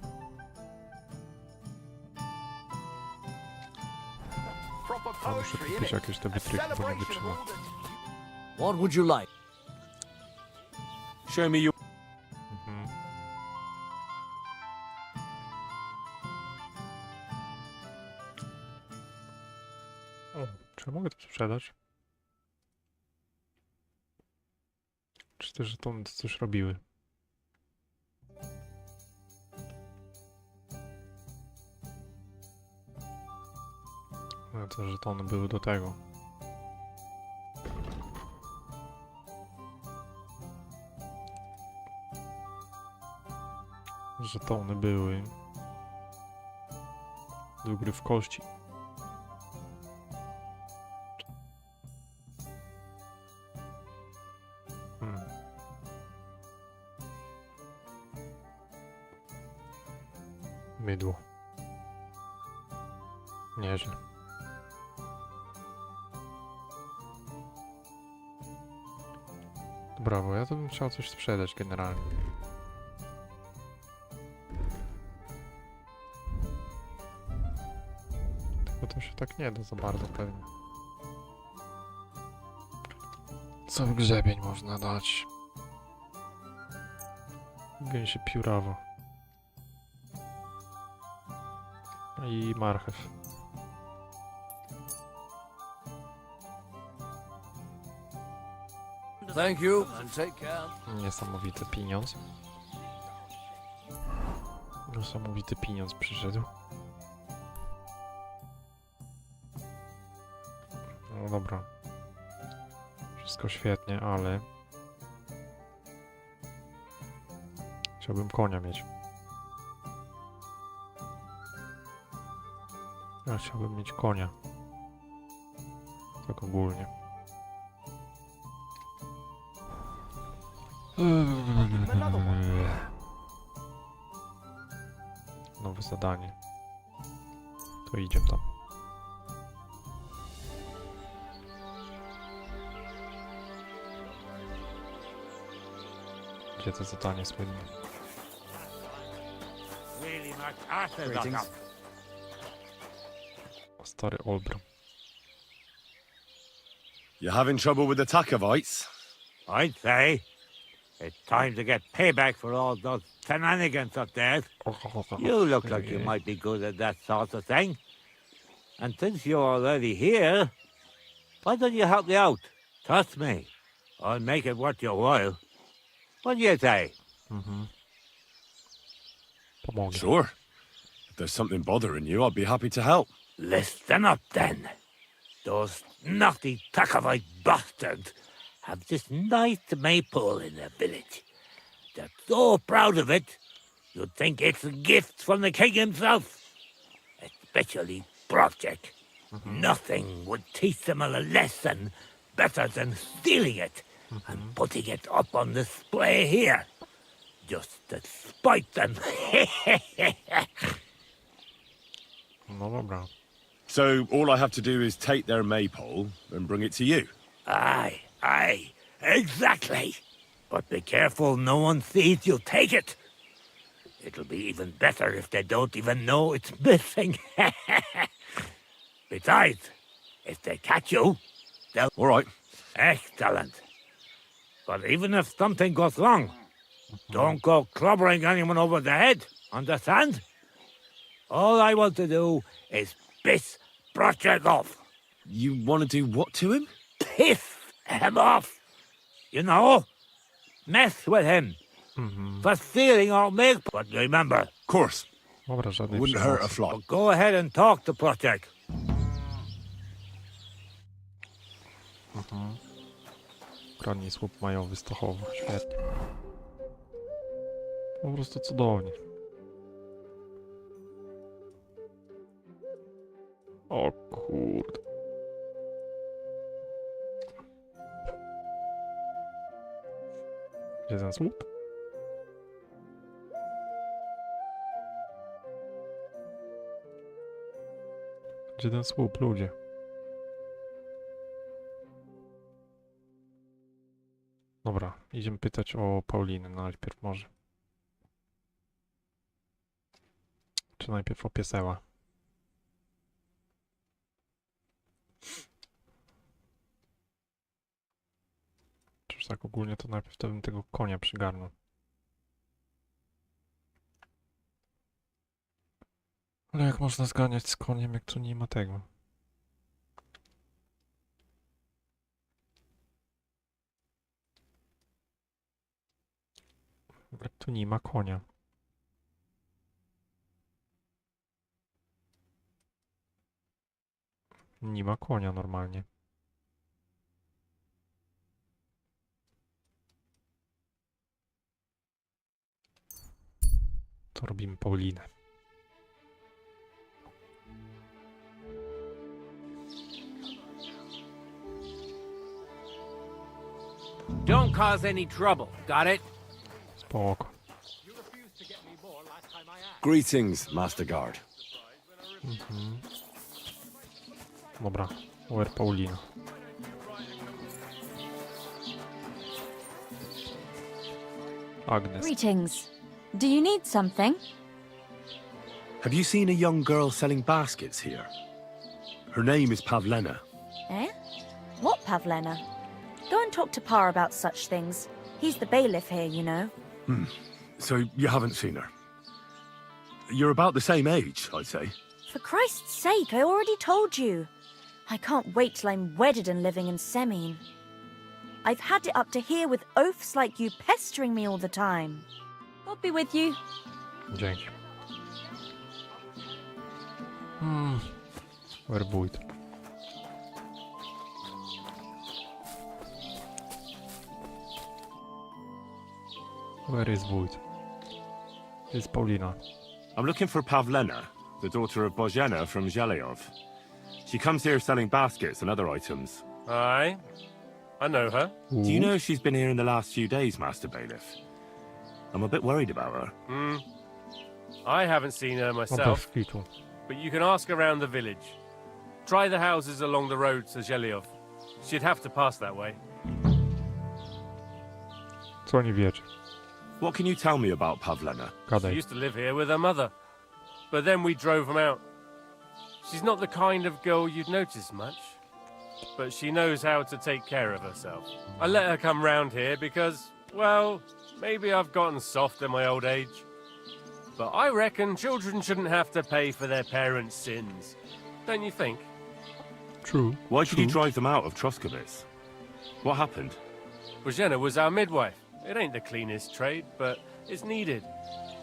A muszę kupić jakieś te wytryki, bo nie wytrzymam. What would you like? Show me your... O, czy ja mogę to sprzedać? Czy te żetony coś robiły? No te żetony były do tego. Żetony były do gry w kości. Mydło. Nieźle. Dobra, bo ja to bym chciał coś sprzedać generalnie. Tylko to się tak nie da za bardzo pewnie. Cały grzebień można dać. Gęsie piórawo. I marchew. Thank you and take care. Niesamowity pieniądz. Niesamowity pieniądz przyszedł. No dobra. Wszystko świetnie, ale... Chciałbym konia mieć. Ja chciałbym mieć konia. Tak ogólnie. Nowe zadanie. To idziemy tam. Gdzie to zadanie słynne? Stary olbrzym. You having trouble with the Takovites? I'd say it's time to get payback for all those shenanigans up there. You look like you might be good at that sort of thing. And since you're already here, why don't you help me out? Trust me, I'll make it worth your while. What do you say? Pomogę. Sure. If there's something bothering you, I'd be happy to help. Listen up, then. Those naughty Takavite bastards have this nice maypole in their village. They're so proud of it, you'd think it's a gift from the king himself. Especially Project. Nothing would teach them a lesson better than stealing it and putting it up on display here. Just to spite them. No dobra. So all I have to do is take their maypole and bring it to you? Aye, exactly. But be careful no one sees you take it. It'll be even better if they don't even know it's missing. Besides, if they catch you, they'll... All right. Excellent. But even if something goes wrong, don't go clobbering anyone over the head, understand? All I want to do is piss Project off. You want to do what to him? Piss him off. You know? Mess with him. For stealing our milk. But remember. Of course. Dobra, żadnej Wouldn't hurt a przemocy. fly. Go ahead and talk to Project. Kradnij słup majowy stochowy. Świetnie. Po prostu cudownie. O kurde. Gdzie ten słup? Gdzie ten słup, ludzie? Dobra, idziemy pytać o Paulinę najpierw może. Czy najpierw o pieseła? Czyż tak ogólnie to najpierw to bym tego konia przygarnął. Ale jak można zganiać z koniem, jak tu nie ma tego? Jak tu nie ma konia. Nie ma konia normalnie. To robimy Paulinę. Don't cause any trouble, got it? Spoko. Greetings, Master Guard. Dobra, where Paulina? Agnes. Greetings. Do you need something? Have you seen a young girl selling baskets here? Her name is Pavlena. Eh? What Pavlena? Go and talk to Pa about such things. He's the bailiff here, you know. So you haven't seen her? You're about the same age, I'd say. For Christ's sake, I already told you. I can't wait till I'm wedded and living in Semine. I've had it up to here with oafs like you pestering me all the time. God be with you. Dzięki. Where wójt? Where is wójt? It's Paulina. I'm looking for Pavlena, the daughter of Bozhena from Zhelyov. She comes here selling baskets and other items. Aye, I know her. Do you know if she's been here in the last few days, Master Bailiff? I'm a bit worried about her. I haven't seen her myself, but you can ask around the village. Try the houses along the road to Zhelyov. She'd have to pass that way. Co nie wiecie? What can you tell me about Pavlena? She used to live here with her mother, but then we drove them out. She's not the kind of girl you'd notice much, but she knows how to take care of herself. I let her come round here because, well, maybe I've gotten soft in my old age. But I reckon children shouldn't have to pay for their parents' sins. Don't you think? True. Why did you drive them out of Troskovitz? What happened? Bozhena was our midwife. It ain't the cleanest trade, but it's needed.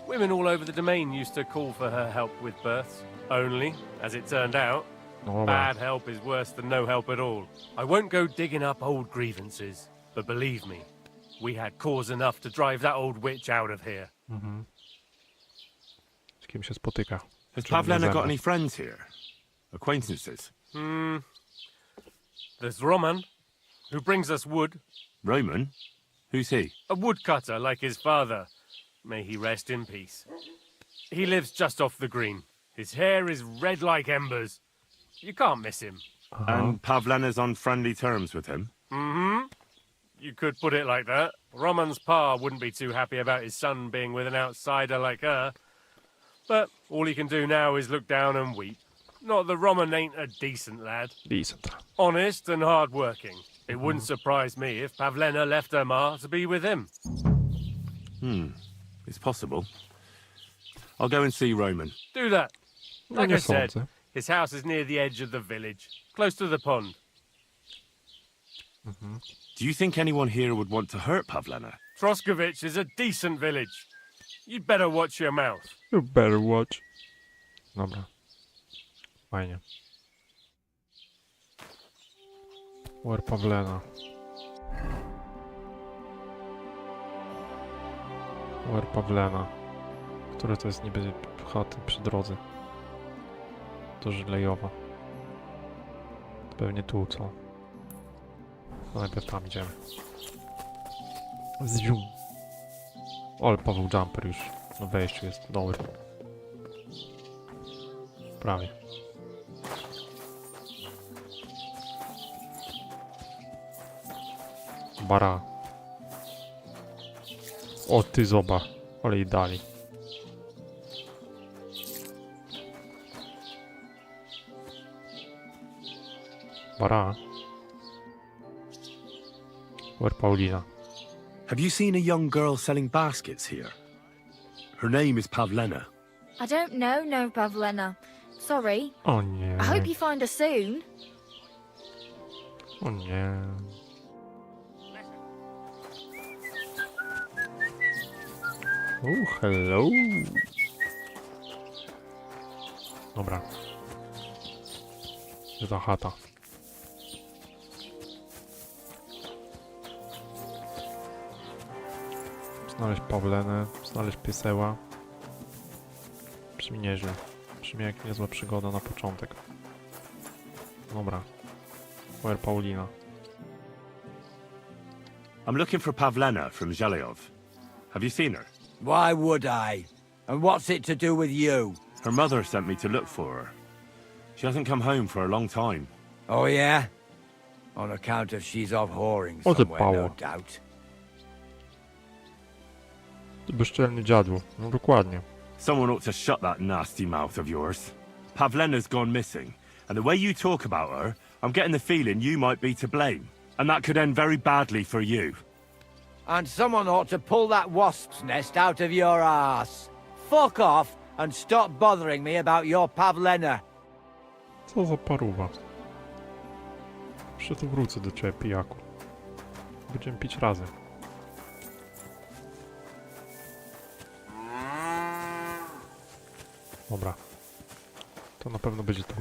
Women all over the domain used to call for her help with births. Only, as it turned out, No bad help is worse than no help at all. I won't go digging up old grievances, but believe me, we had cause enough to drive that old witch out of here. Mhm. Z kim się spotyka? Has Czemu nie Pavlena ze got mną? any friends here? Acquaintances? There's Roman, who brings us wood. Roman? Who's he? A woodcutter like his father. May he rest in peace. He lives just off the green. His hair is red like embers. You can't miss him. And Pavlena's on friendly terms with him? Mm-hmm. You could put it like that. Roman's pa wouldn't be too happy about his son being with an outsider like her. But all he can do now is look down and weep. Not that Roman ain't a decent lad. Decent. Honest and hard-working. It wouldn't surprise me if Pavlena left her ma to be with him. It's possible. I'll go and see Roman. Do that. No Like nie I said, sądzę. his house is near the edge of the village, close to the pond. Do you think anyone here would want to hurt Pavlena? Troskovich is a decent village. You'd better watch your mouth. You better watch. Dobra. Fajnie. Where Pavlena? Where Pavlena? Które to jest niby chaty przy drodze? Do Żylejowa. Pewnie tu, co? No najpierw tam idziemy. Zzium. Ale Paweł Jumper już na wejściu jest dobry. Prawie. Bara. O ty zobacz. Ale i dalej. Bara. Where Paulina? Have you seen a young girl selling baskets here? Her name is Pavlena. I don't know, no, Pavlena. Sorry. O nie. I hope you find her soon. O nie. Oh, hello. Dobra. Gdzie ta chata? Znaleźć Pawlenę, znaleźć pieseła. Brzmi nieźle. Brzmi jak niezła przygoda na początek. Dobra. Where Paulina? I'm looking for Pavlena from Zhelejov. Have you seen her? Why would I? And what's it to do with you? Her mother sent me to look for her. She hasn't come home for a long time. Oh, yeah? On account of she's off whoring O ty somewhere, no pało. doubt. Ty bezczelny dziadło. No dokładnie. Someone ought to shut that nasty mouth of yours. Pavlena's gone missing, and the way you talk about her, I'm getting the feeling you might be to blame. And that could end very badly for you. And someone ought to pull that wasp's nest out of your ass. Fuck off and stop bothering me about your Pavlena. Co za paruwa. Jeszcze tu wrócę do ciebie, pijaku. Będziemy pić razem. Dobra. To na pewno będzie tu.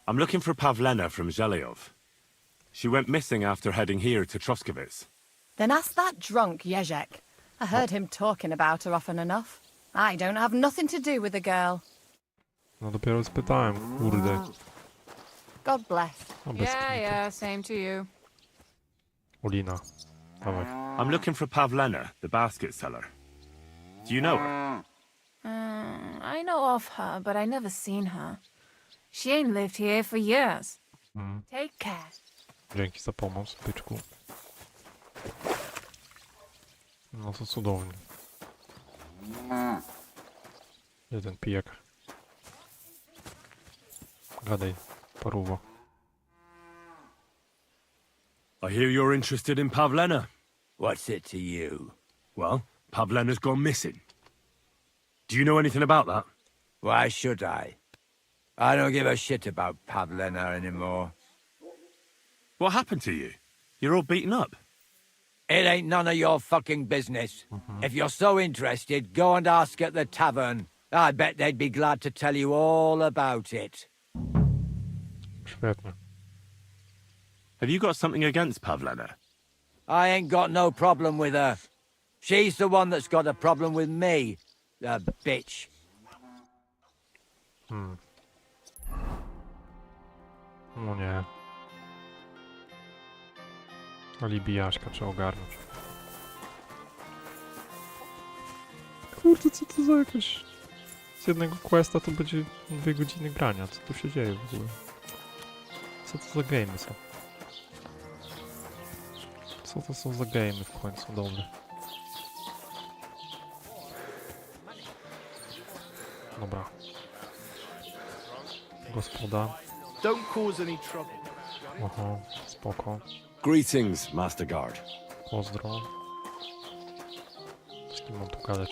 I'm looking for Pavlena from Zhelejov. She went missing after heading here to Troskovitz. Then ask that drunk Jezek. I heard him talking about her often enough. I don't have nothing to do with the girl. No dopiero spytałem, kurde. God bless. No bez Yeah, kitu. yeah, same to you. Olina. Dawaj. I'm looking for Pavlena, the basket seller. Do you know her? I know of her, but I never seen her. She ain't lived here for years. Take care. Dzięki za pomoc, byczku. No to cudownie. Jeden pijak. Gadaj, paruwo. I hear you're interested in Pavlena. What's it to you? Well, Pavlena's gone missing. Do you know anything about that? Why should I? I don't give a shit about Pavlena anymore. What happened to you? You're all beaten up. It ain't none of your fucking business. If you're so interested, go and ask at the tavern. I bet they'd be glad to tell you all about it. Świetnie. Have you got something against Pavlena? I ain't got no problem with her. She's the one that's got a problem with me. The bitch. No nie. Alibijaśka trzeba ogarnąć. Kurde, co to za jakaś... Z jednego questa to będzie 2 godziny grania. Co tu się dzieje w ogóle? Co to za gamey są? Co to są za gamey w końcu? Dobre. Dobra. Gospoda. Don't cause any trouble. Oho, spoko. Greetings, Master Guard. Pozdro. Z kim mam tu gadać?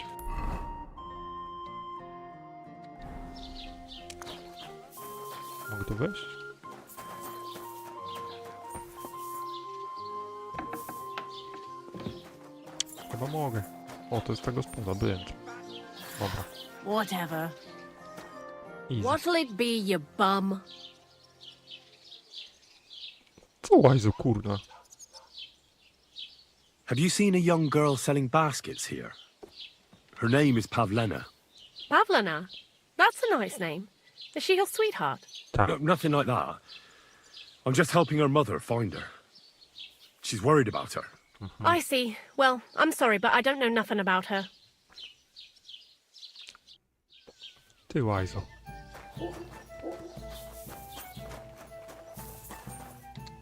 Mogę tu wejść? Chyba mogę. O, to jest ta gospoda, byłem tu. Dobra. Whatever. Easy. What'll it be, you bum? Co łajzo, kurna? Have you seen a young girl selling baskets here? Her name is Pavlena. Pavlina? That's a nice name. Is she your sweetheart? No, nothing like that. I'm just helping her mother find her. She's worried about her. I see. Well, I'm sorry, but I don't know nothing about her. Ty łajzo.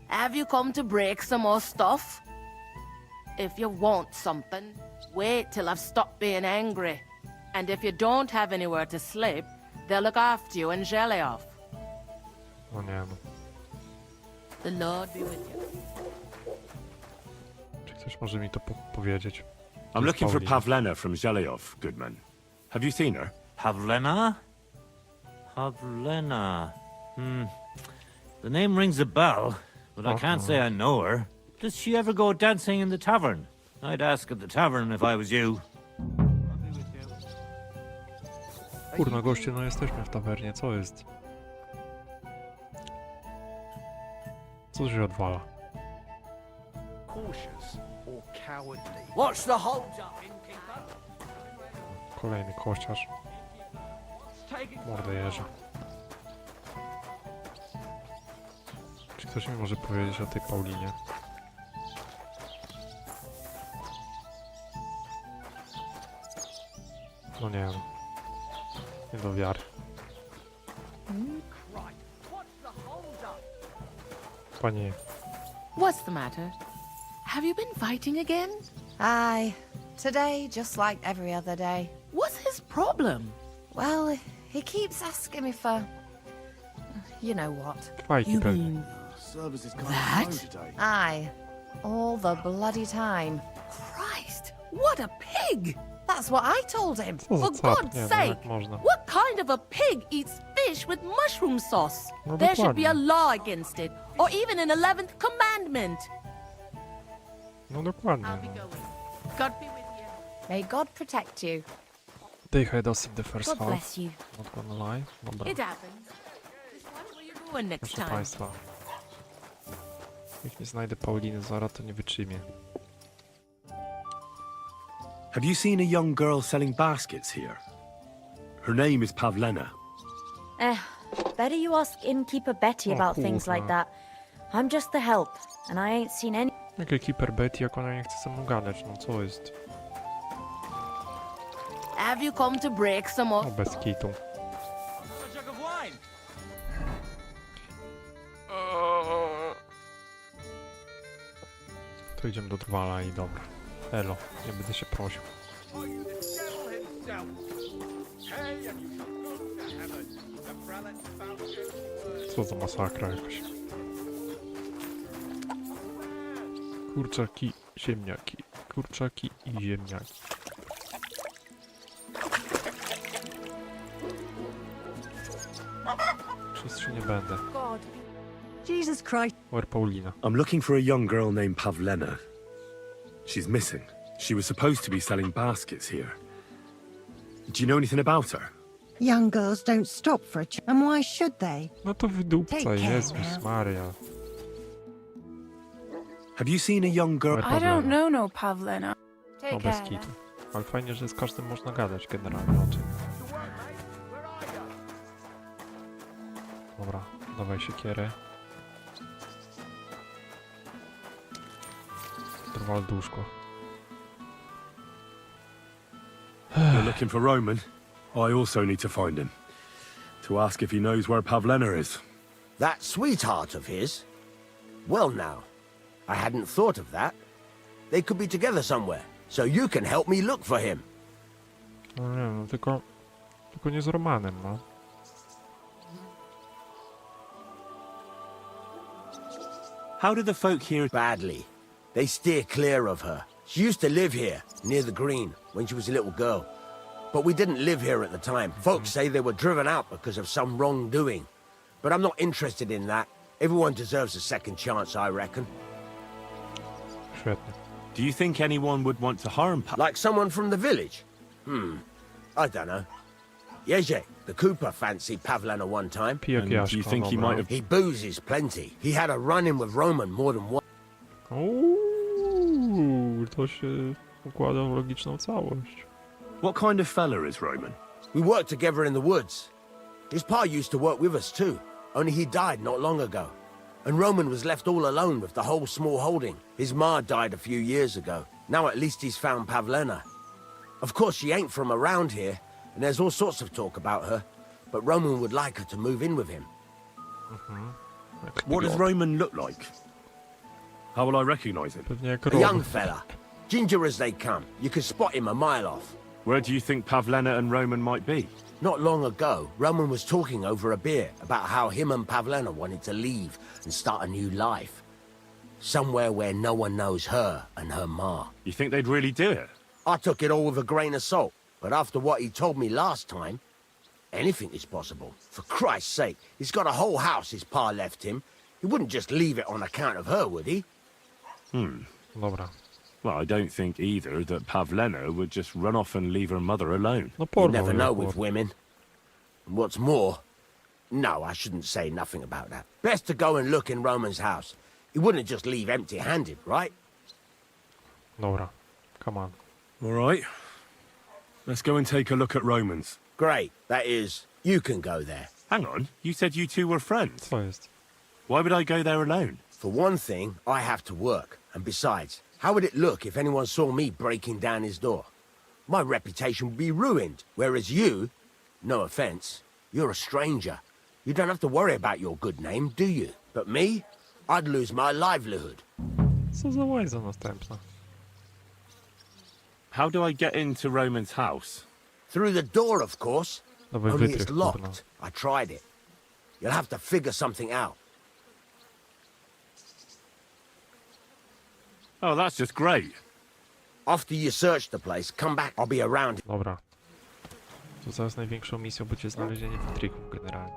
Have you come to break some more stuff? If you want something, wait till I've stopped being angry. And if you don't have anywhere to sleep, they'll look after you in Jelioff. No nie no. The Lord be with you. Czy ktoś może mi to powiedzieć? I'm looking for Paulina. Pavlena from Zelioff, Goodman. Have you seen her? Pavlena? Pavlena. The name rings a bell, but I can't say I know her. Does she ever go dancing in the tavern? I'd ask at the tavern if I was you. Kurna goście, no jesteśmy w tawernie, co jest? Co się odwala? Cautious or cowardly. What's the hold up, innkeeper? Kolejny kościarz. Mordę jeża. Czy ktoś mi może powiedzieć o tej Paulinie? No nie wiem. Nie do wiary. Panie, What's the matter? Have you been fighting again? Aye. Today, just like every other day. What's his problem? Well, he keeps asking me for... You know what. fajki pewnie. Service is kind That? of slow today. Aye. All the bloody time. Christ, what a pig! That's what I told him. Co za For cap, God's nie wiem sake, jak można. what kind of a pig eats fish with mushroom sauce? No There should be a dokładnie. law against it, or even an 11th commandment. No dokładnie. God be with you. May God protect you. They had us in the first God half. bless you. Not gonna lie. Dobra, It happens. Just watch where you're going next proszę time. państwa. Jak nie znajdę Pauliny Zara, to nie wytrzymię. Have you seen a young girl selling baskets here? Her name is Pavlena. Better you ask innkeeper Betty Oh, about things like kurwa. that. I'm just the help, and I ain't seen any... Jak Keeper Betty, jak ona nie chce ze mną gadać, no co jest? Have you come to break some more? No bez kitu. A jug of wine. To idziemy do Drwala i dobra. Elo, nie będę się prosił. Co za masakra jakaś. Kurczaki, ziemniaki. Kurczaki i ziemniaki. Czystszy nie będę. God. Jesus Christ. Where Paulina? I'm looking for a young girl named Pavlena. She's missing. She was supposed to be selling baskets here. Do you know anything about her? Young girls don't stop for a and why should they? No to wydupca, Take care Jezus now. Maria. Have you seen a young girl? I don't know no Pavlena. No Take bez care. kitu. Ale fajnie, że z każdym można gadać generalnie o tym. Dobra, dawaj siekierę. Drwal duszko. You're looking for Roman? I also need to find him. To ask if he knows where Pavlena is. That sweetheart of his? Well now, I hadn't thought of that. They could be together somewhere, so you can help me look for him. No nie no, tylko nie z Romanem, no. How do the folk here badly? They steer clear of her. She used to live here, near the green, when she was a little girl. But we didn't live here at the time. Folks say they were driven out because of some wrongdoing. But I'm not interested in that. Everyone deserves a second chance, I reckon. Świetnie. Do you think anyone would want to harm Like someone from the village? I don't know. Jerzy, the cooper, fancied Pavlena one time. Pijak Jaszko, do you think he dobra. might have... He boozes plenty. He had a run-in with Roman more than once. To się układa w logiczną całość. What kind of fella is Roman? We worked together in the woods. His pa used to work with us too, only he died not long ago. And Roman was left all alone with the whole small holding. His ma died a few years ago. Now at least he's found Pavlena. Of course she ain't from around here, and there's all sorts of talk about her, but Roman would like her to move in with him. What does Roman look like? How will I recognize him? Pewnie jak A young fella, ginger as they come. You can spot him a mile off. Where do you think Pavlena and Roman might be? Not long ago, Roman was talking over a beer about how him and Pavlena wanted to leave and start a new life. Somewhere where no one knows her and her ma. You think they'd really do it? I took it all with a grain of salt, but after what he told me last time, anything is possible. For Christ's sake, he's got a whole house his pa left him. He wouldn't just leave it on account of her, would he? Dobra. Well, I don't think either that Pavlena would just run off and leave her mother alone. No You porwał never ją, know chłop. with women. And what's more... No, I shouldn't say nothing about that. Best to go and look in Roman's house. He wouldn't just leave empty-handed, right? Dobra. Come on. All right. Let's go and take a look at Roman's. Great. That is, you can go there. Hang on, you said you two were friends. Co jest? Why would I go there alone? For one thing, I have to work. And besides, how would it look if anyone saw me breaking down his door? My reputation would be ruined. Whereas you, no offense, you're a stranger. You don't have to worry about your good name, do you? But me, I'd lose my livelihood. Co za łajza następna? How do I get into Roman's house? Through the door, of course. Dawaj Only wytrych, it's kurna. locked. I tried it. You'll have to figure something out. Oh, that's just great. After you search the place, come back. I'll be around. Dobra. To zaraz największą misją będzie znalezienie wytrychów generalnie.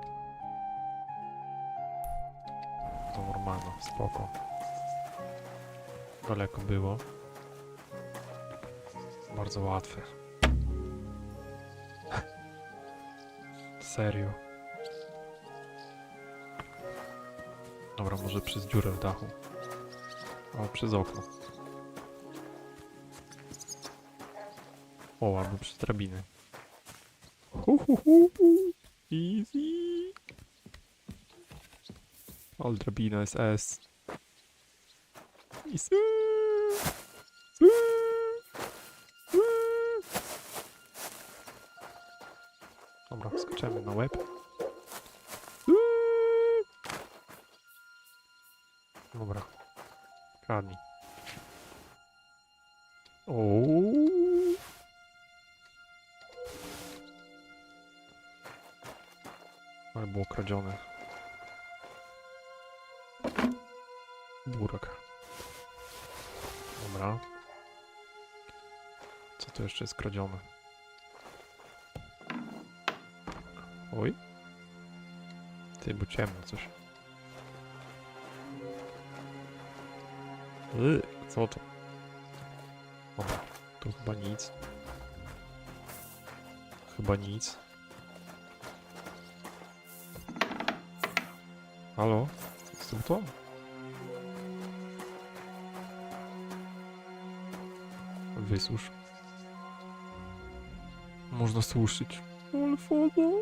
To normalno, spoko. Daleko było. Bardzo łatwe. Serio. Dobra, może przez dziurę w dachu. O, przez okno. O, albo przez drabinę. Easy. Ale drabina jest S. Easy. Dobra, skoczymy na łeb. Dobra. Kradnij. Ooo. Ale było kradzione. Burak. Dobra. Co tu jeszcze jest kradzione? Oj. Ty, bo ciemno coś. Co to? Dobra, tu chyba nic. Chyba nic. Halo? Jestem tu? Wysusz. Można suszyć. Ale fajnie.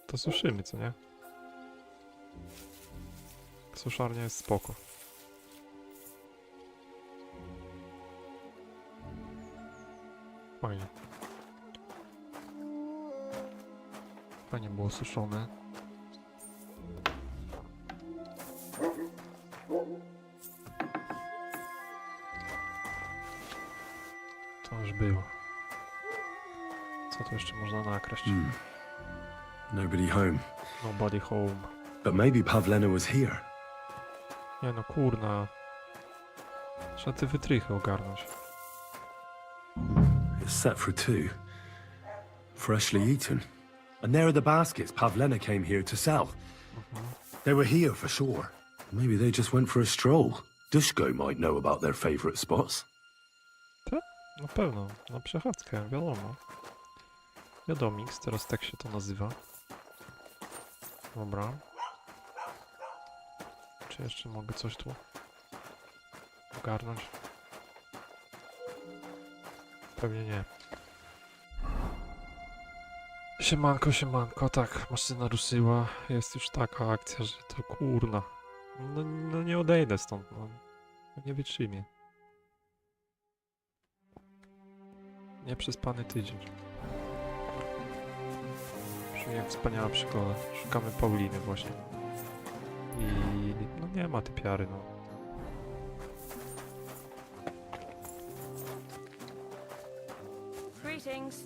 To suszymy, co nie? Suszarnia jest spoko. Fajnie. Fajnie było suszone. To już było. Co tu jeszcze można nakraść? Nobody home. Nobody home. But maybe Pavlena was here. Nie no, kurna. Trzeba te wytrychy ogarnąć. It's set for 2. Freshly eaten. And there are the baskets Pavlena came here to sell. They were here for sure. Maybe they just went for a stroll. Dushko might know about their favorite spots. Na pewno, na przechadzkę, wiadomo. Wiadomix, teraz tak się to nazywa. Dobra. Czy jeszcze mogę coś tu ogarnąć? Pewnie nie. Siemanko, siemanko, tak, maszyna ruszyła. Jest już taka akcja, że to kurna. No nie odejdę stąd, no. Nie wytrzymię. Nieprzespany tydzień. Brzmi jak wspaniała przygoda. Szukamy Pauliny właśnie. I no nie ma typiary, no. Greetings.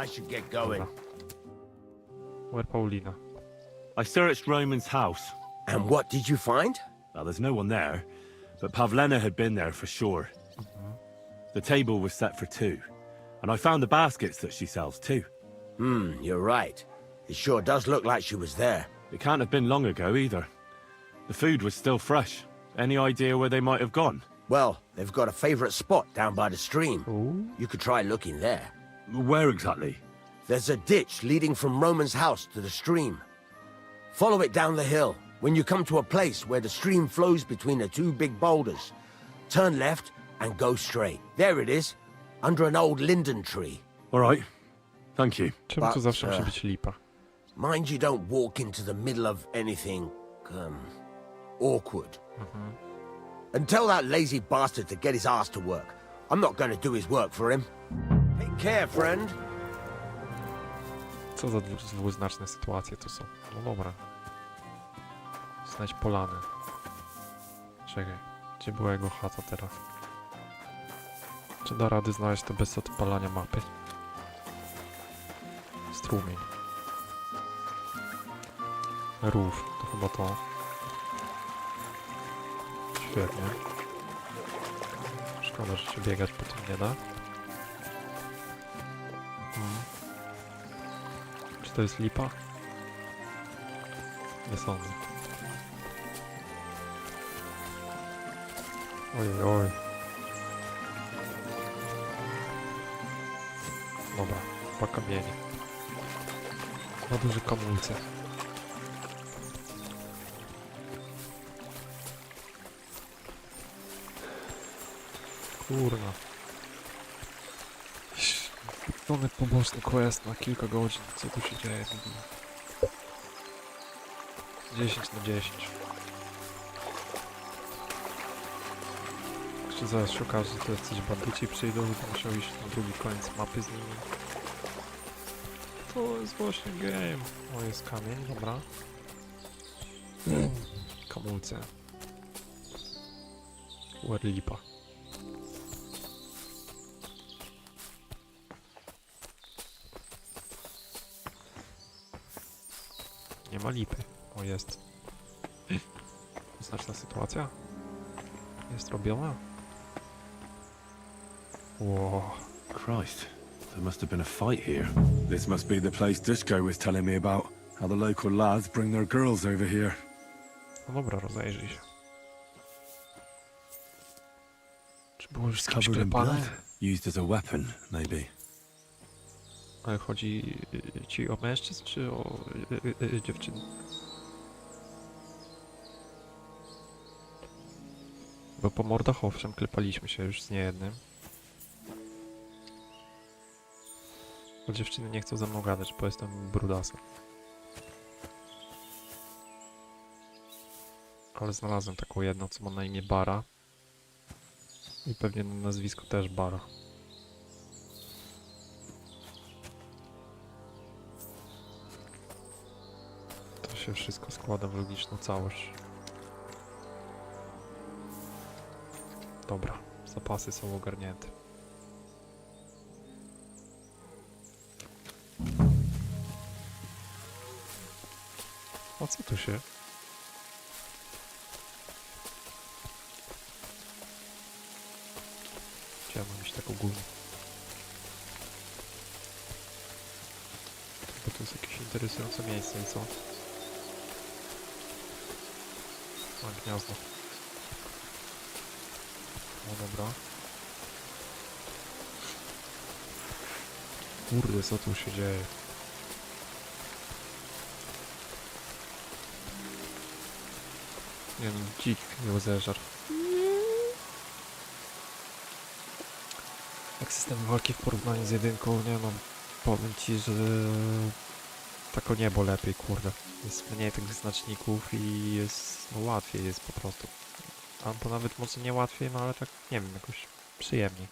I should get going. Where Paulina? I searched Roman's house. And what did you find? Well, there's no one there, but Pavlena had been there for sure. The table was set for 2, and I found the baskets that she sells too. You're right. It sure does look like she was there. It can't have been long ago either. The food was still fresh. Any idea where they might have gone? Well, they've got a favorite spot down by the stream. You could try looking there. Where exactly? There's a ditch leading from Roman's house to the stream. Follow it down the hill. When you come to a place where the stream flows between the 2 big boulders, turn left and go straight. There it is, under an old linden tree. All right. Thank you. Czemu tu zawsze musi być lipa? Mind you don't walk into the middle of anything, awkward. And tell that lazy bastard to get his ass to work. I'm not going to do his work for him. Take care, friend. Co za dwuznaczne sytuacje to są. No dobra. Znajdź polanę. Czekaj. Gdzie była jego chata teraz? Czy da rady znaleźć to bez odpalania mapy? Strumień. Rów. To chyba to. Świetnie. Szkoda, że się biegać po tym nie da. Czy to jest lipa? Nie sądzę. Oj. Dobra, dwa kamienie. Na duży kamulce. Kurna. Wykonany poboczny quest na kilka godzin. Co tu się dzieje? 10 na 10. Jeszcze zaraz się okaże, że to jacyś bandyci przyjdą, że to musiał iść na drugi koniec mapy z nimi. To jest właśnie game. O, jest kamień, dobra. Kamulce. Lipa. Nie ma lipy. O, jest. Znaczna sytuacja. Jest robiona. Wow. Christ, there must have been a fight here. This must be the place Dushko was telling me about. How the local lads bring their girls over here. No dobra, rozejrzyj się. Czy było już z kimś Covered in klepane? blood. Used as a weapon, maybe. Ale chodzi ci o mężczyzn, czy o dziewczyny? Bo po mordach owszem klepaliśmy się już z niejednym. Bo dziewczyny nie chcą ze mną gadać, bo jestem brudasem. Ale znalazłem taką jedną, co ma na imię Bara. I pewnie na nazwisko też Bara. To się wszystko składa w logiczną całość. Dobra, zapasy są ogarnięte. A co tu się? Chciałem mieć taką górę. Bo to jest jakieś interesujące miejsce i co? A, gniazdo. No dobra. Kurde, co tu się dzieje? Nie wiem, dzik nie zeżar. Jak system walki w porównaniu z jedynką, nie no, powiem ci, że tak o niebo lepiej, kurde. Jest mniej tych znaczników i jest, no łatwiej jest po prostu. Albo nawet może nie łatwiej, no ale tak, nie wiem, jakoś przyjemniej.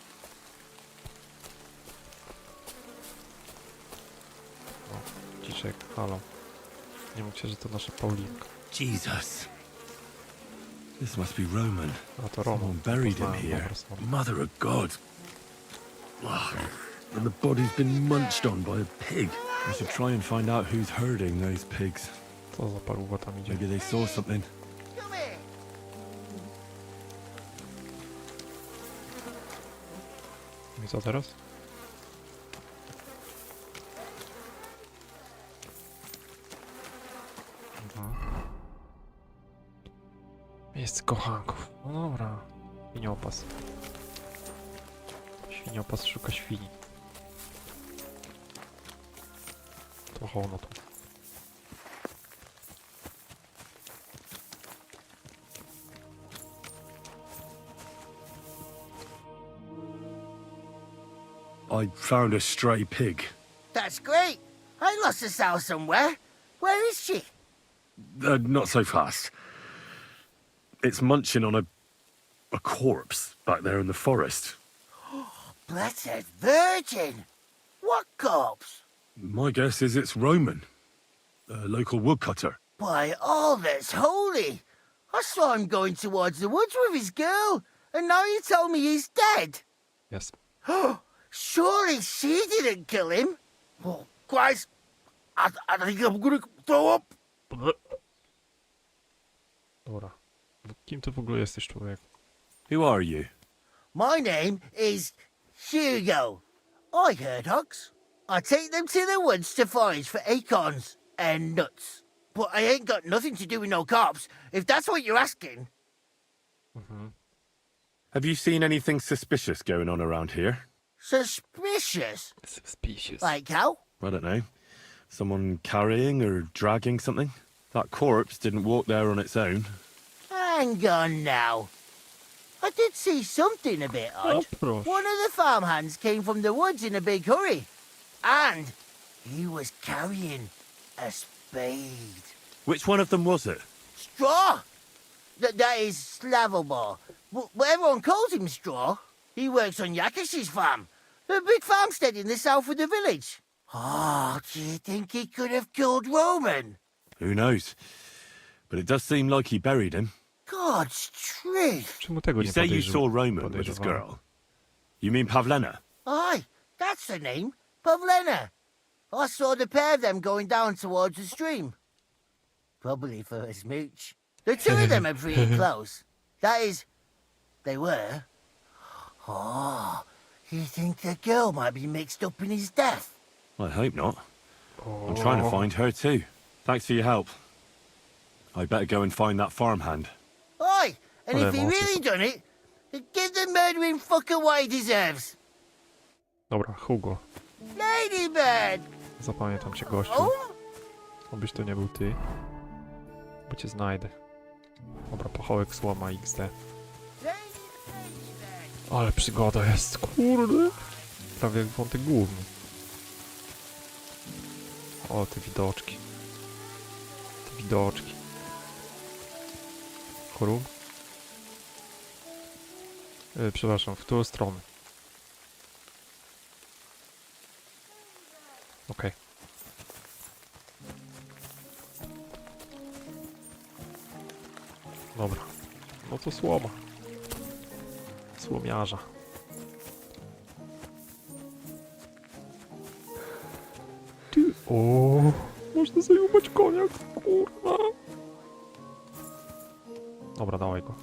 O, dziczek, halo. Nie mówcie, że to nasza Paulinka. Jesus. This must be Roman. A to Roman. Someone buried him here. Mother of God. Ugh. And the body's been munched on by a pig. I should try and find out who's herding those pigs. Co za paruwa tam idzie? Maybe they saw something. I co teraz? Miejsce kochanków. No dobra. Świniopas. Świniopas szuka świni. To hołno tu. I found a stray pig. That's great. I lost a sow somewhere. Where is she? Not so fast. It's munching on a corpse back there in the forest. Blessed Virgin! What corpse? My guess is it's Roman, a local woodcutter. By all that's holy! I saw him going towards the woods with his girl, and now you tell me he's dead. Yes. Surely she didn't kill him. Oh, Christ! I think I'm gonna throw up. Dobra. Kim ty w ogóle jesteś, człowiek? Who are you? My name is Hugo. I herd hogs. I take them to the woods to forage for acorns and nuts. But I ain't got nothing to do with no cops, if that's what you're asking. Have you seen anything suspicious going on around here? Suspicious? Suspicious. Like how? I don't know. Someone carrying or dragging something? That corpse didn't walk there on its own. Hang on now. I did see something a bit odd. proszę. One of the farmhands came from the woods in a big hurry. And he was carrying a spade. Which one of them was it? Straw! That is Slavobor. But everyone calls him Straw. He works on Yakish's farm. A big farmstead in the south of the village. Oh, do you think he could have killed Roman? Who knows? But it does seem like he buried him. God's truth. Czemu tego You nie say you saw Roman with his podejrzewałem? girl. You mean Pavlena? Aye, that's the name. Pavlena. I saw the pair of them going down towards the stream. Probably for a smooch. The two of them are pretty close. That is, they were. Oh, you think the girl might be mixed up in his death? I hope not. I'm trying to find her too. Thanks for your help. I better go and find that farmhand. Aye, and Ale if he emocje really są. done it, then give the murdering fucker what he deserves. Dobra, Hugo. Ladybird! Zapamiętam cię, gościu. Obyś to nie był ty. Bo cię znajdę. Dobra, pachołek słoma XD. Ale przygoda jest, kurde. Prawie jak wątek główny. O, te widoczki. Te widoczki. Chorób? Przepraszam, w którą stronę? Okej. Dobra. No to słoma. Słomiarza. Ty... O, można zajmować konia, kurwa. Dobra, dawaj go.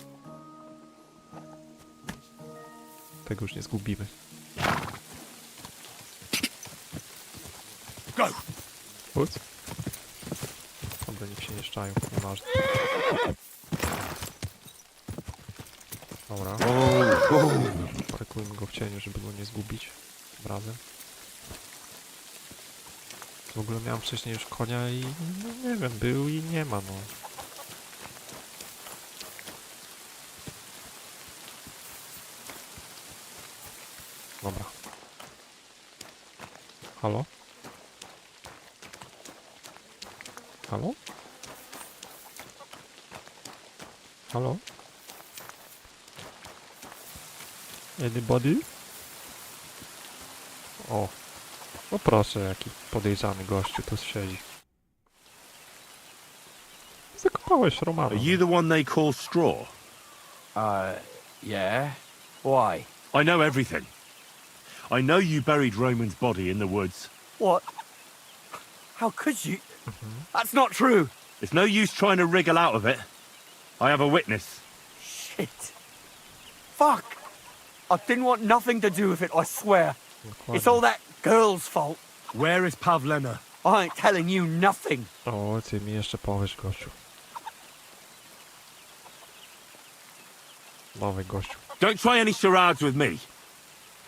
Tego już nie zgubimy. Chodź. Dobra, nikt się nie szczają, nieważne. Dobra. Parkujmy go w cieniu, żeby go nie zgubić tym razem. W ogóle miałem wcześniej już konia i no, nie wiem, był i nie ma, no. Dobra. Halo? Halo? Halo? Anybody? O. No proszę, jaki podejrzany gościu tu siedzi. Zakopałeś Romana. Are you the one they call Straw? Yeah. Why? I know everything. I know you buried Roman's body in the woods. What? How could you? That's not true. It's no use trying to wriggle out of it. I have a witness. Shit. Fuck. I didn't want nothing to do with it, I swear. It's all that girl's fault. Where is Pavlena? I ain't telling you nothing. O, ty mi jeszcze powiesz, gościu. Dawaj, gościu. Don't try any charades with me.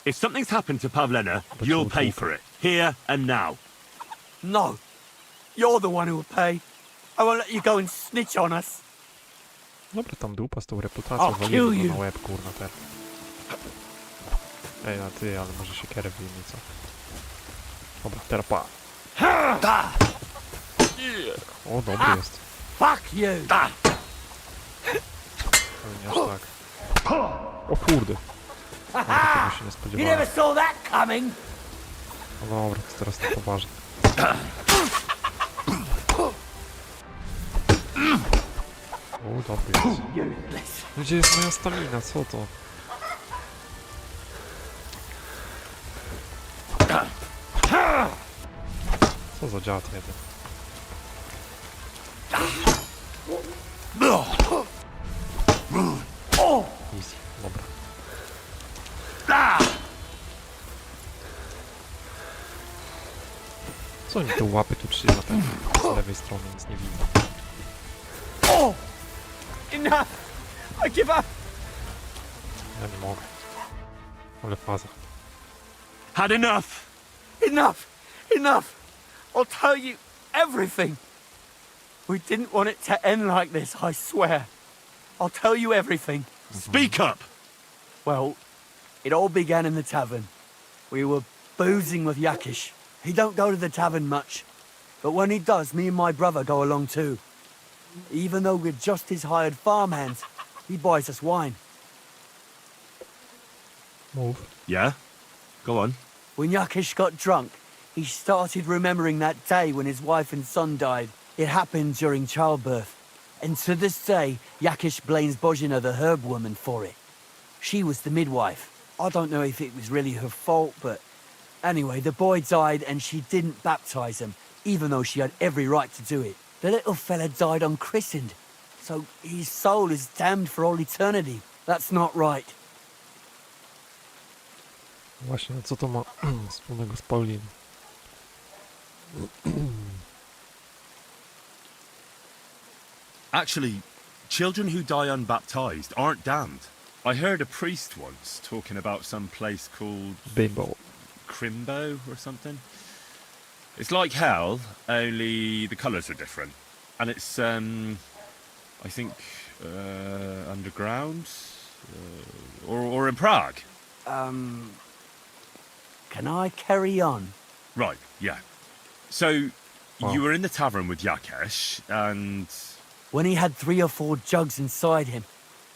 If something's happened to Pavlena, you'll pay for it. Here and now. No. You're the one who will pay. I won't let you go and snitch on us. Dobra, tam dupa z tą reputacją, walimy go na łeb, kurna, teraz. Ej, a ty, ale może się kierę wyjmie, co? Dobra, teraz pa. O, dobry jest. Fuck you! Ale nie aż tak. O kurde. No, tego się nie You spodziewałem. never saw that coming. No dobra, to teraz na poważnie. O, dobry jest. Gdzie jest moja stamina? Co to? Co za dziad jeden. Easy, dobra. Co oni te łapy tu trzyma tak z lewej strony, nic nie widzę. Enough! I give up! Ja nie mogę. Ale faza. Had enough! Enough! Enough! I'll tell you everything! We didn't want it to end like this, I swear. I'll tell you everything. Speak up! Well, it all began in the tavern. We were boozing with Yakish. He don't go to the tavern much, but when he does, me and my brother go along too. Even though we're just his hired farmhands, he buys us wine. Move. Yeah? Go on. When Yakish got drunk, he started remembering that day when his wife and son died. It happened during childbirth. And to this day, Yakish blames Bozhina, the herb woman, for it. She was the midwife. I don't know if it was really her fault, but anyway, the boy died and she didn't baptize him, even though she had every right to do it. The little fella died unchristened, so his soul is damned for all eternity. That's not right. Właśnie, co to ma wspólnego z Pauliną? Actually, children who die unbaptized aren't damned. I heard a priest once talking about some place called... Bimbo. Crimbo or something. It's like hell, only the colours are different. And it's, I think, underground? Or in Prague. Can I carry on? Right, yeah. So, you were in the tavern with Yakesh, and... When he had 3 or 4 jugs inside him,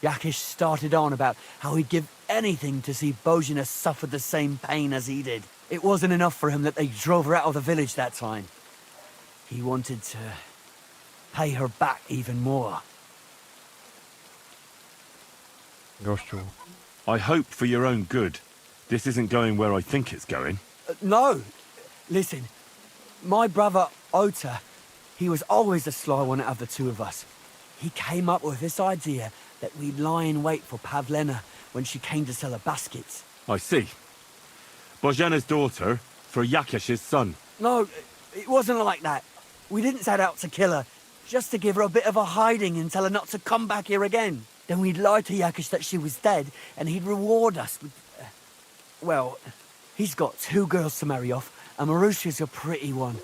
Yakesh started on about how he'd give anything to see Bozhina suffer the same pain as he did. It wasn't enough for him that they drove her out of the village that time. He wanted to pay her back even more. Gościu. I hope for your own good, this isn't going where I think it's going. No. Listen, my brother Ota, he was always the sly one out of the two of us. He came up with this idea that we'd lie in wait for Pavlena when she came to sell her baskets. I see. Bozhena's daughter for Yakesh's son. No, it wasn't like that. We didn't set out to kill her, just to give her a bit of a hiding and tell her not to come back here again. Then we'd lie to Yakesh that she was dead, and he'd reward us with... well, he's got 2 girls to marry off, and Marusha's a pretty one.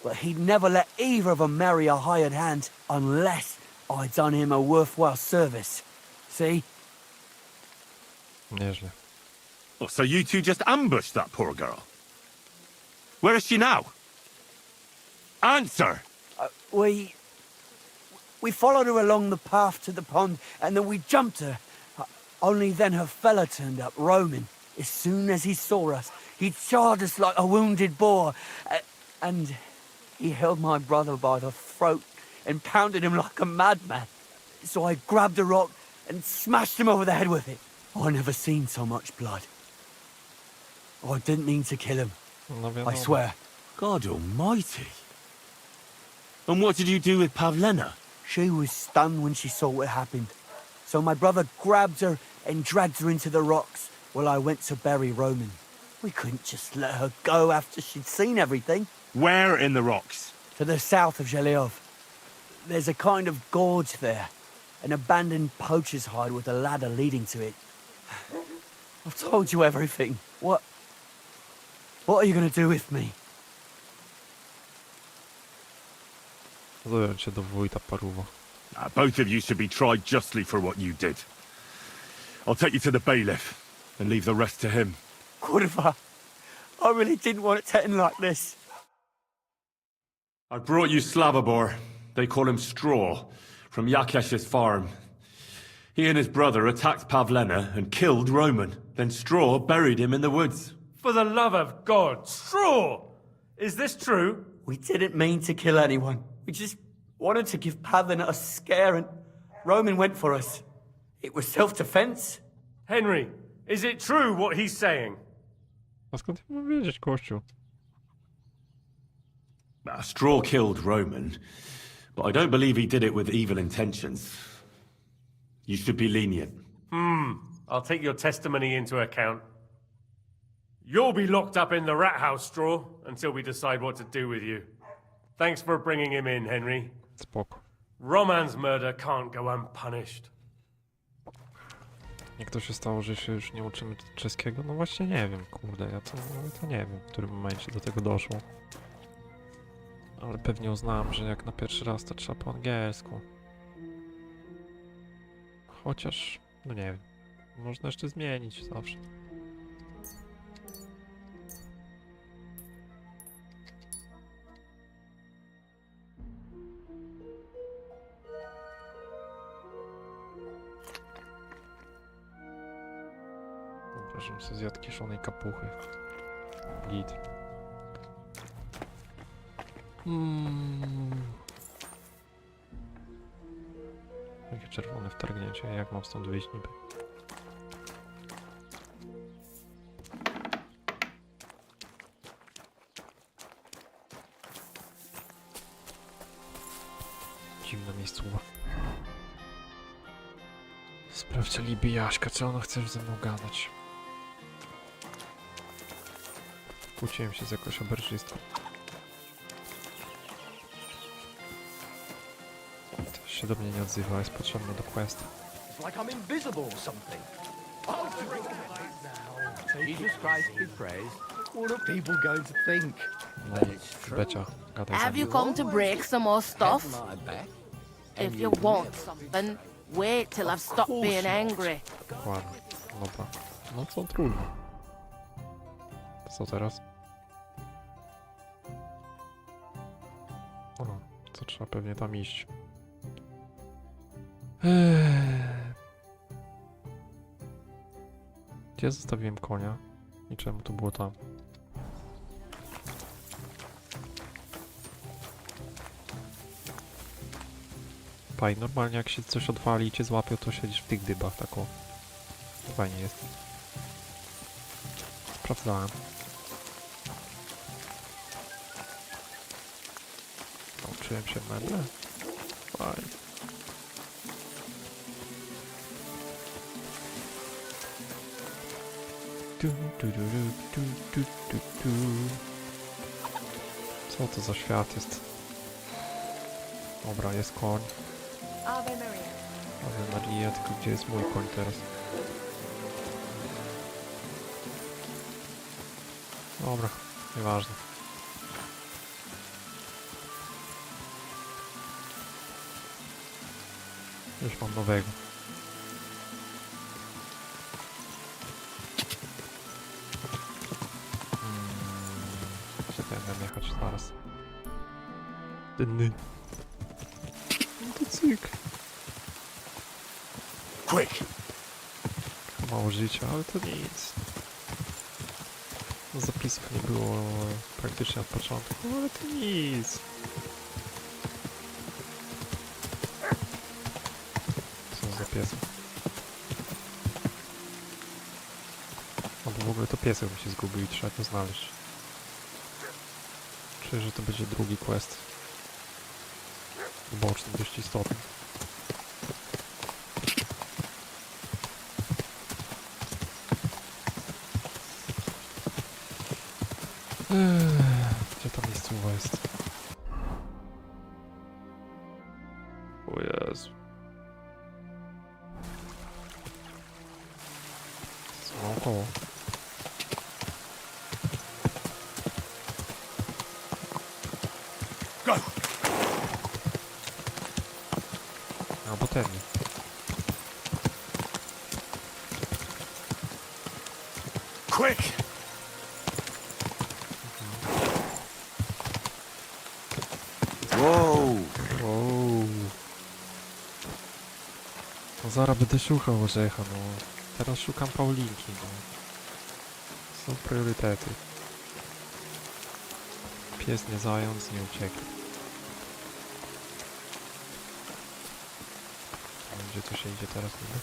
But he'd never let either of them marry a hired hand unless I'd done him a worthwhile service. See? Nieźle. Oh, so you two just ambushed that poor girl? Where is she now? Answer! We followed her along the path to the pond, and then we jumped her. Only then her fella turned up, Roman. As soon as he saw us, he charged us like a wounded boar. And he held my brother by the throat and pounded him like a madman. So I grabbed a rock and smashed him over the head with it. I never seen so much blood. I didn't mean to kill him. I swear. God almighty. And what did you do with Pavlena? She was stunned when she saw what happened. So my brother grabbed her and dragged her into the rocks while I went to bury Roman. We couldn't just let her go after she'd seen everything. Where in the rocks? To the south of Zhelyov. There's a kind of gorge there. An abandoned poacher's hide with a ladder leading to it. I've told you everything. What are you going to do with me? Zająć się do wójta Paruwa. Both of you should be tried justly for what you did. I'll take you to the bailiff and leave the rest to him. Kurwa, I really didn't want it to end like this. I brought you Slavobor. They call him Straw, from Yakesh's farm. He and his brother attacked Pavlena and killed Roman. Then Straw buried him in the woods. For the love of God, Straw! Is this true? We didn't mean to kill anyone. We just wanted to give Pavlena a scare, and Roman went for us. It was self-defense. Henry, is it true what he's saying? A skąd ja mam wiedzieć, Kościół? Straw killed Roman, but I don't believe he did it with evil intentions. You should be lenient. I'll take your testimony into account. You'll be locked up in the rat house, Straw, until we decide what to do with you. Thanks for bringing him in, Henry. Spoko. Roman's murder can't go unpunished. Jak to się stało, że się już nie uczymy czeskiego? No właśnie nie wiem, kurde, ja to nie wiem, w którym momencie do tego doszło. Ale pewnie uznałem, że jak na pierwszy raz to trzeba po angielsku. Chociaż, no nie wiem, można jeszcze zmienić zawsze. Wyobrażam sobie zjadł kiszonej kapuchy. Git. Jakie czerwone wtargnięcie, jak mam stąd wyjść niby? Dziwna miejscowa. Sprawdziliby Jaśka, co ona chce ze mną gadać. Kłóciłem się z jakąś oberżystką. Też Się do mnie nie odzywa, jest potrzebny do questa. It's like I'm invisible or something. Jesus Christ be praised. What are people going to think? No, Becia, gadaj ze Have you mną. come to break some more stuff? My back. If you want something, wait till I've stopped being angry. Dokładnie. Dobra. No co trudno. To co teraz? O, co trzeba pewnie tam iść. Gdzie zostawiłem konia? I czemu to było tam? Fajnie, normalnie jak się coś odwali i cię złapią, to siedzisz w tych dybach, tak o. Fajnie jest. Sprawdzałem. Nauczyłem się meble. Fajnie. Co to za świat jest? Dobra, jest koń. Ave Maria. Ave Maria, tylko gdzie jest mój koń teraz? Dobra, nieważne. Już mam nowego. Gdzie będę jechać zaraz? Dynny. No to cyk. Quick! Mało życia, ale to nic. Zapisów nie było praktycznie od początku, ale to nic. Co za piesek? Albo w ogóle to piesek mi się zgubił i trzeba go znaleźć. Czuję, że to będzie drugi quest. Boczny, dość istotny. Gdzie ta miejscowa jest? O Jezu. Naokoło. Go! Albo ten nie. Quick! Wow! Wow. No zaraz będę szukał orzecha, no. Teraz szukam Paulinki, no. Są priorytety. Pies nie zając, nie ucieknie. Gdzie tu się idzie teraz niby?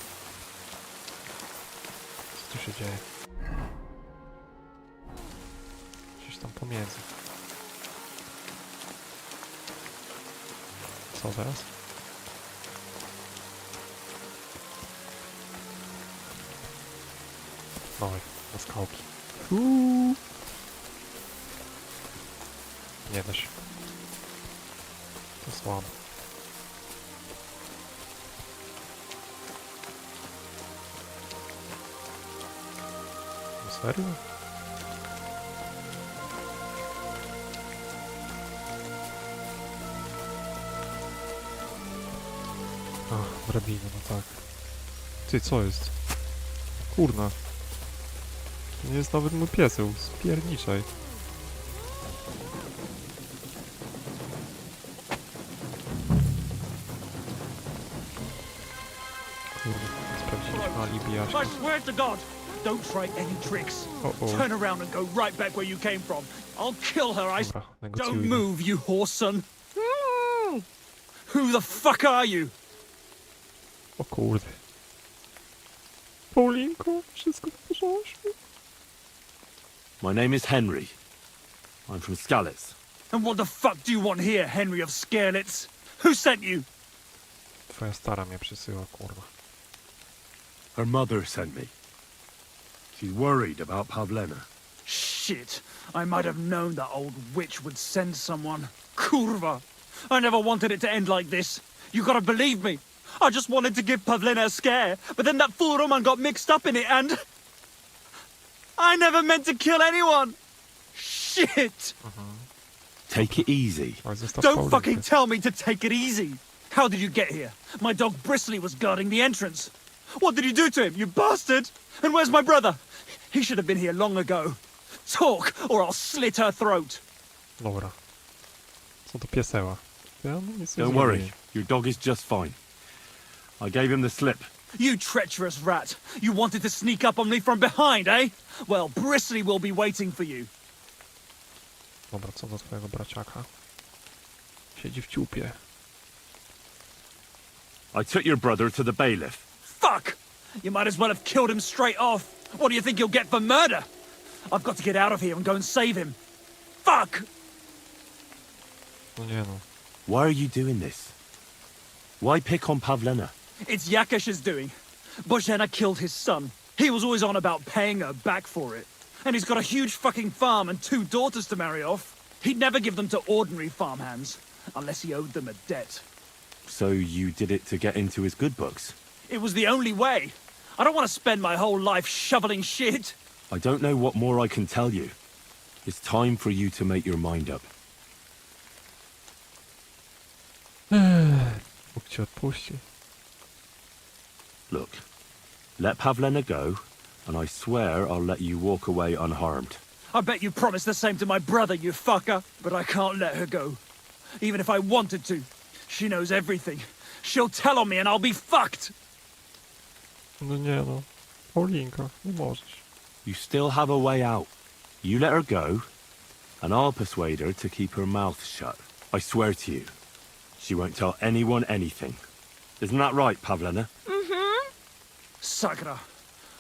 Co tu się dzieje? Gdzieś tam pomiędzy. Co teraz? Dawaj, na skałki. Nie da się. To słabo. No serio? A, drabina, no tak. Ty, co jest? Kurna. To nie jest nawet mój pieseł, spierniczaj. Kurde, sprawdziliśmy alibi Jaśka. I swear to God, don't try any tricks. Uh-oh. Turn around and go right back where you came from. I'll kill her, Dobra, Don't negocjujmy. move, you horse son. Who the fuck are you? O kurde. Paulinko, wszystko w porządku. My name is Henry. I'm from Scallis. And what the fuck do you want here, Henry of Scarlets? Who sent you? Twoja stara mnie przysyła, kurwa. Her mother sent me. She's worried about Pavlena. Shit. I might have known that old witch would send someone. Kurva. I never wanted it to end like this. You gotta believe me. I just wanted to give Pavlina a scare, but then that fool Roman got mixed up in it and... I never meant to kill anyone! Shit! Take it easy. Don't fucking tell me to take it easy! How did you get here? My dog Bristly was guarding the entrance. What did you do to him, you bastard? And where's my brother? He should have been here long ago. Talk, or I'll slit her throat. Dobra. Co to pieseła? Ja, no, nic nie Don't zrobię. worry, your dog is just fine. I gave him the slip. You treacherous rat! You wanted to sneak up on me from behind, eh? Well, Bristly will be waiting for you. Dobra, co do twojego braciaka? Siedzi w ciupie. I took your brother to the bailiff. Fuck! You might as well have killed him straight off. What do you think you'll get for murder? I've got to get out of here and go and save him. Fuck! No nie no. Why are you doing this? Why pick on Pavlena? It's Yakesh's doing. Bozhena killed his son. He was always on about paying her back for it. And he's got a huge fucking farm and 2 daughters to marry off. He'd never give them to ordinary farmhands, unless he owed them a debt. So you did it to get into his good books? It was the only way. I don't want to spend my whole life shoveling shit. I don't know what more I can tell you. It's time for you to make your mind up. Bóg cię odpuści. Look, let Pavlena go, and I swear I'll let you walk away unharmed. I bet you promised the same to my brother, you fucker. But I can't let her go. Even if I wanted to. She knows everything. She'll tell on me and I'll be fucked. No nie no. Paulinka, nie możesz. You still have a way out. You let her go, and I'll persuade her to keep her mouth shut. I swear to you. She won't tell anyone anything. Isn't that right, Pavlena? Mm-hmm. Sakra.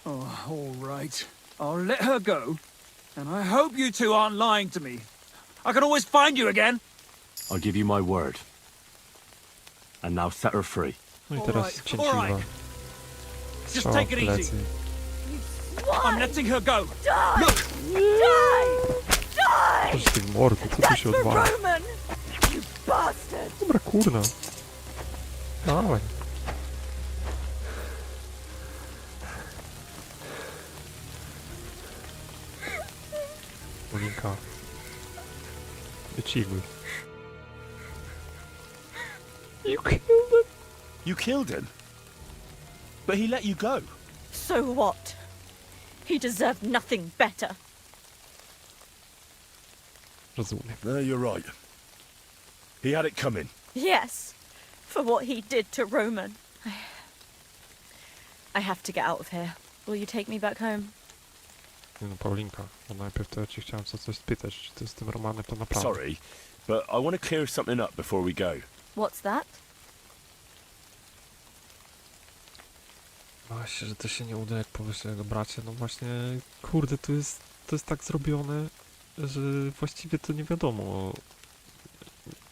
Oh, all right. I'll let her go. And I hope you two aren't lying to me. I can always find you again. I'll give you my word. And now set her free. No i teraz cięciwa. Just Strzał take w it easy. plecy. I'm letting her go. Die! Look! Die! Die! Chodź ty mordu, co tu się odwala? Roman! You bastard! Dobra, kurna. Dawaj. Paulinka. Wychilluj. You killed him? You killed him? But he let you go. So what? He deserved nothing better. Rozumiem. No, you're right. He had it coming. Yes, for what he did to Roman. I have to get out of here. Will you take me back home? Nie no, Paulinka. No najpierw to ja cię chciałem coś spytać, czy ty z tym Romanem to naprawdę... Sorry, but I want to clear something up before we go. What's that? Właśnie, że to się nie uda, jak powiesz jego bracie. No właśnie, kurde, to jest tak zrobione, że właściwie to nie wiadomo.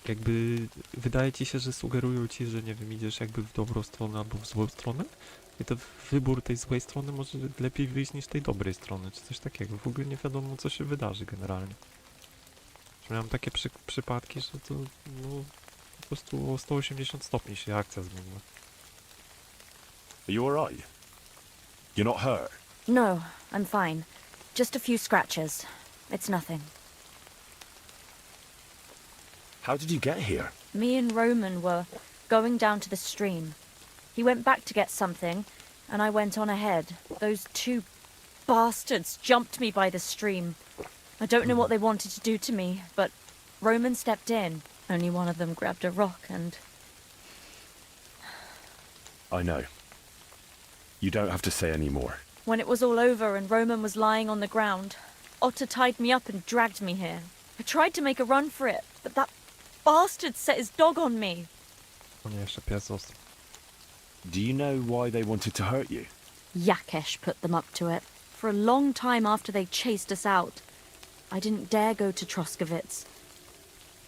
Jakby wydaje ci się, że sugerują ci, że nie wiem, idziesz jakby w dobrą stronę albo w złą stronę i to wybór tej złej strony może lepiej wyjść niż tej dobrej strony, czy coś takiego. W ogóle nie wiadomo, co się wydarzy generalnie. Miałem takie przypadki, że to no, po prostu o 180 stopni się akcja zmieniła. Are you alright? You're not hurt? No, I'm fine. Just a few scratches. It's nothing. How did you get here? Me and Roman were going down to the stream. He went back to get something, and I went on ahead. Those 2 bastards jumped me by the stream. I don't know what they wanted to do to me, but Roman stepped in. Only one of them grabbed a rock and... I know. You don't have to say any more. When it was all over and Roman was lying on the ground, Otter tied me up and dragged me here. I tried to make a run for it, but that bastard set his dog on me. O nie, jeszcze pies został. Do you know why they wanted to hurt you? Yakesh put them up to it. For a long time after they chased us out, I didn't dare go to Troskovitz.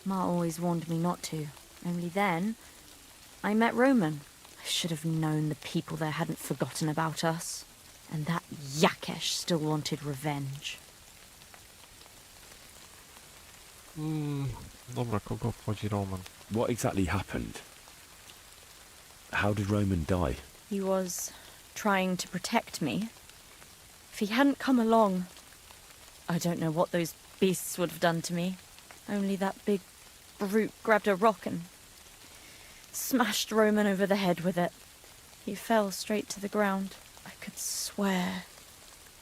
Ma always warned me not to. Only then, I met Roman. I should have known the people there hadn't forgotten about us. And that Yakesh still wanted revenge. Dobra, kogo obchodzi Roman? What exactly happened? How did Roman die? He was trying to protect me. If he hadn't come along, I don't know what those beasts would have done to me. Only that big brute grabbed a rock and smashed Roman over the head with it. He fell straight to the ground. I could swear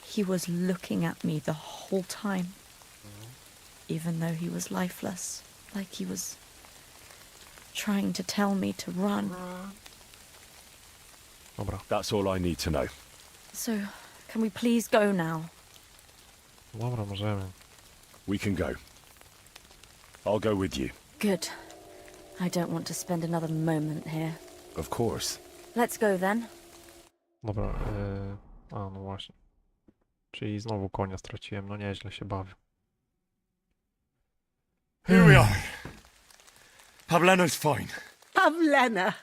he was looking at me the whole time, even though he was lifeless, like he was trying to tell me to run. Dobra. That's all I need to know. So, can we please go now? Dobra, możemy. We can go. I'll go with you. Good. I don't want to spend another moment here. Of course. Let's go then. Dobra, no właśnie. Czyli znowu konia straciłem, no nieźle się bawię. Here we are. Pavlena's fine. Pavlena,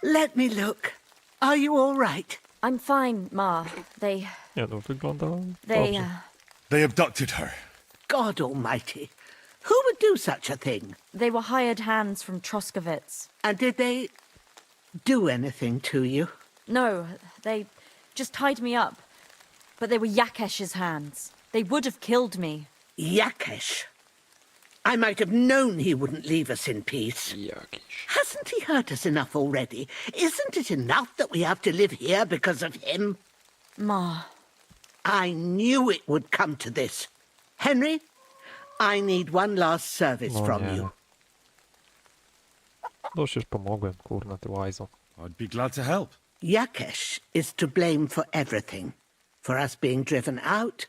let me look. Are you all right? I'm fine, Ma. They... Nie no, wygląda They, dobrze. They abducted her. God almighty. Who would do such a thing? They were hired hands from Troskowitz. And did they do anything to you? No, they just tied me up. But they were Yakesh's hands. They would have killed me. Yakesh? I might have known he wouldn't leave us in peace. Jakiś. Hasn't he hurt us enough already? Isn't it enough that we have to live here because of him? Ma. I knew it would come to this. Henry, I need one last service No from nie. you. Dość już pomogłem, kurna, ty łajzo. I'd be glad to help. Yakesh is to blame for everything. For us being driven out,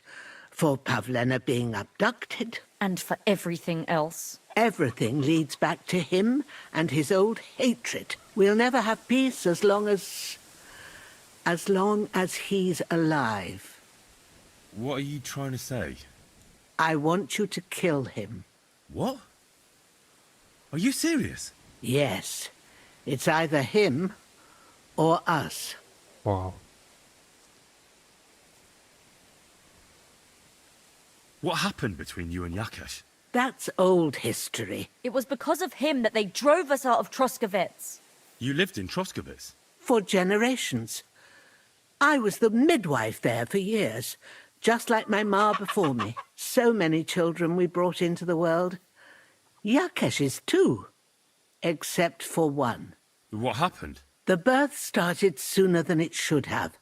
for Pavlena being abducted. And for everything else. Everything leads back to him and his old hatred. We'll never have peace as long as he's alive. What are you trying to say? I want you to kill him. What? Are you serious? Yes. It's either him or us. Wow. What happened between you and Yakesh? That's old history. It was because of him that they drove us out of Troskowitz. You lived in Troskowitz? For generations. I was the midwife there for years, just like my ma before me. So many children we brought into the world. Yakesh's too, except for one. What happened? The birth started sooner than it should have.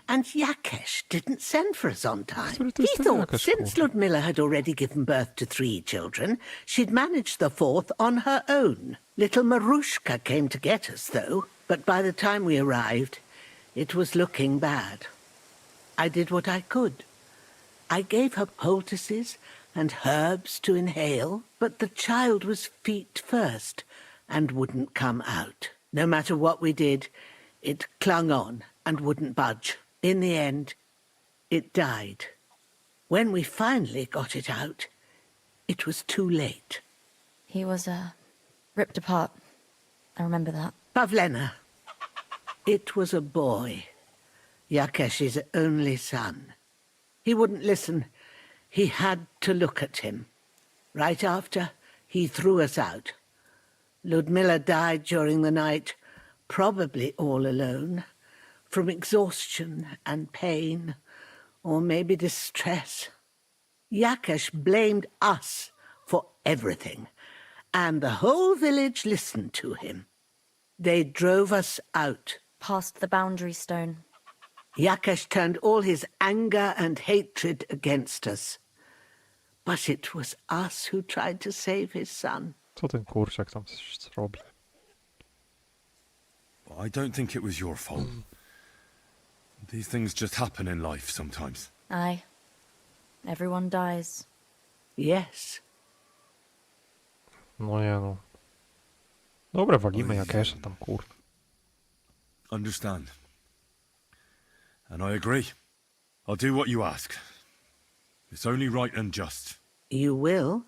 And Yakesh didn't send for us on time. He thought since Ludmilla had already given birth to 3 children, she'd manage the 4th on her own. Little Marushka came to get us, though, but by the time we arrived, it was looking bad. I did what I could. I gave her poultices and herbs to inhale, but the child was feet first and wouldn't come out. No matter what we did, it clung on and wouldn't budge. In the end, it died. When we finally got it out, it was too late. He was, ripped apart. I remember that. Pavlena. It was a boy. Yakesh's only son. He wouldn't listen. He had to look at him. Right after, he threw us out. Ludmilla died during the night, probably all alone. From exhaustion and pain, or maybe distress. Yakesh blamed us for everything, and the whole village listened to him. They drove us out. Past the boundary stone. Yakesh turned all his anger and hatred against us. But it was us who tried to save his son. Co ten kurczak tam zrobi? I don't think it was your fault. These things just happen in life sometimes. Aye. Everyone dies. Yes. No nie no. Dobra, walimy Yakesza tam, kurwa. Understand. And I agree. I'll do what you ask. It's only right and just. You will?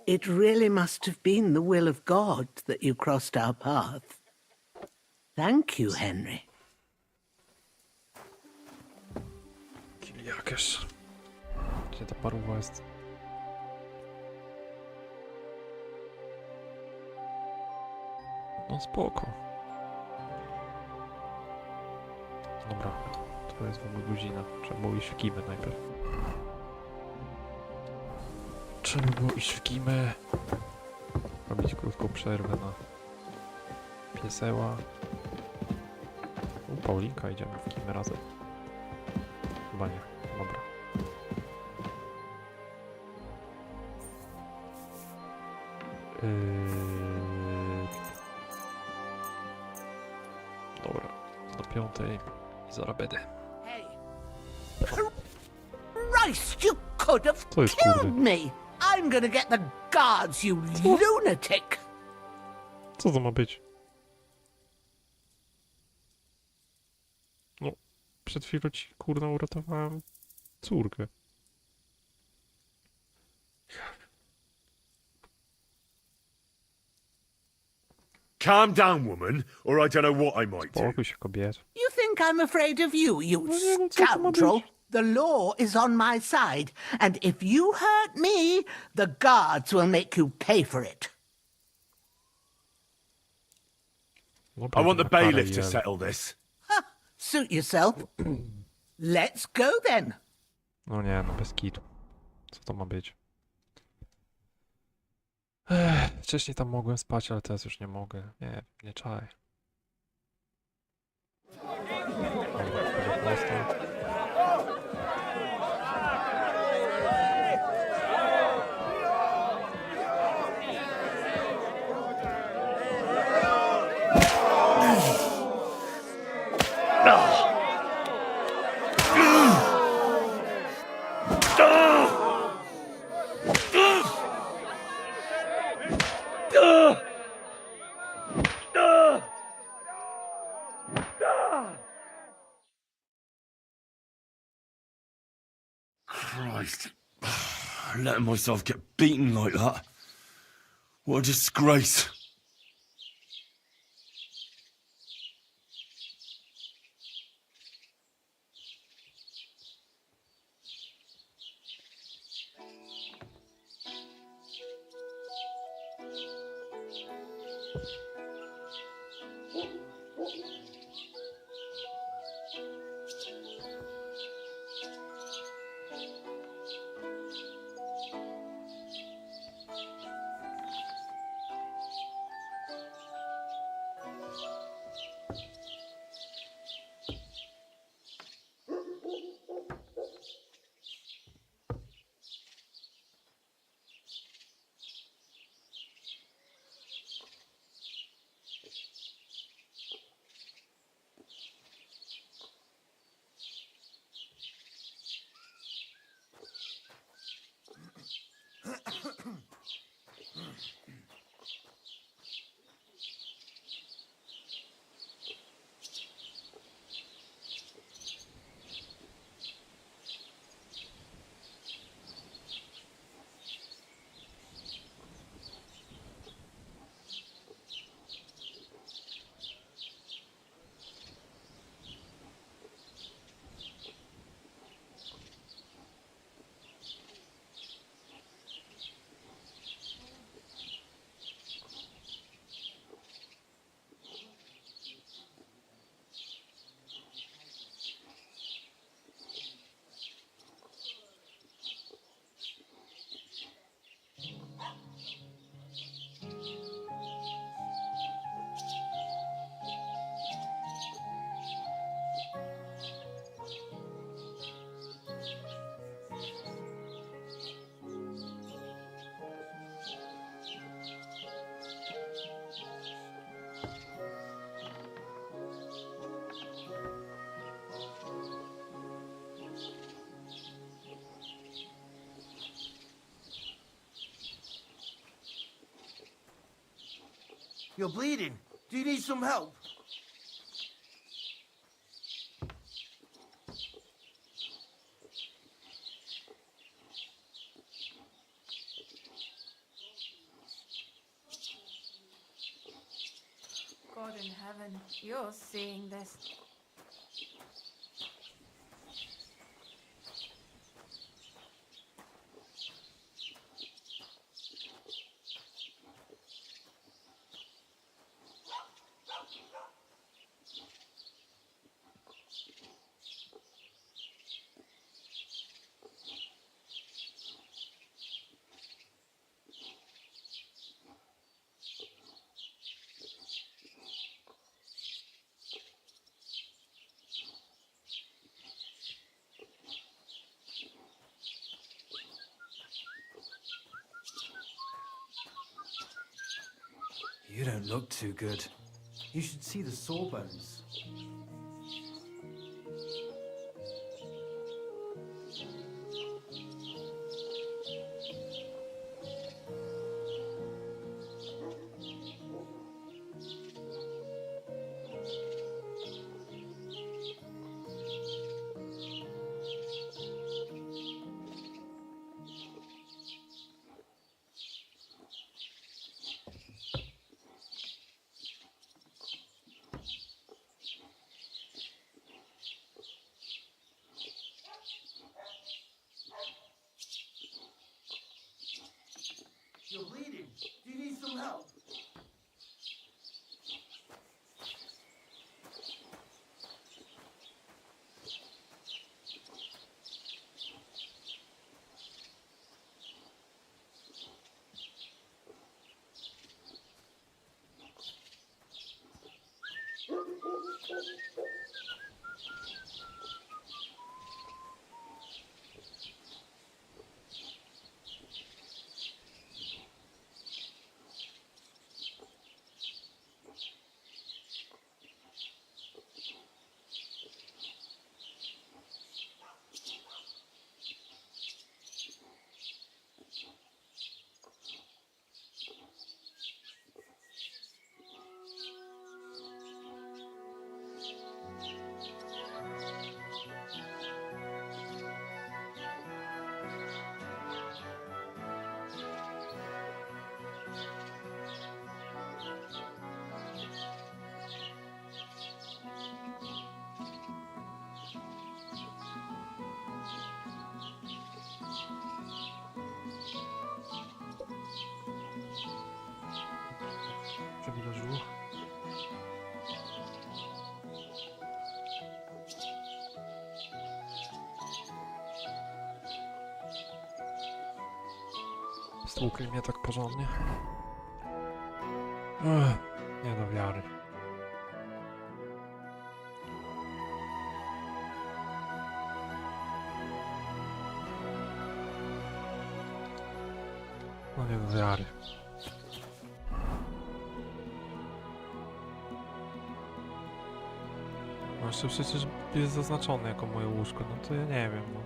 It really must have been the will of God that you crossed our path. Thank you, Henry. Jakieś. Gdzie ta paruwa jest? No spoko. Dobra, to jest w ogóle godzina. Trzeba było iść w Gimę najpierw. Trzeba było iść w Gimę. Robić krótką przerwę na pieseła. U Paulinka idziemy w Gimę razem. Chyba nie. Dobra. Dobra, do 5 i zaraz będę. Christ, you could have Co jest, killed kurde? me! I'm gonna get the guards, you lunatic! Co to ma być? No, przed chwilą ci kurna uratowałem córkę. Calm down, woman, or I don't know what I might do. Spokój się, kobiet. You think I'm afraid of you, you No nie wiem, co to ma scoundrel? być. The law is on my side, and if you hurt me, the guards will make you pay for it. No, I want the na karę bailiff to jem. settle this. Suit yourself. Let's go then. No nie, no bez kitu. Co to ma być? Wcześniej tam mogłem spać, ale teraz już nie mogę. Nie, nie czaj. Dobra, wchodzę prosto. Christ. Letting myself get beaten like that. What a disgrace. You're bleeding. Do you need some help? God in heaven, you're seeing this. You don't look too good. You should see the sawbones. You're bleeding. Do you need some help? Co wydarzyło? Stłukli mnie tak porządnie. Nie do wiary. No nie do wiary. No jeszcze przecież jest zaznaczone jako moje łóżko, no to ja nie wiem, no.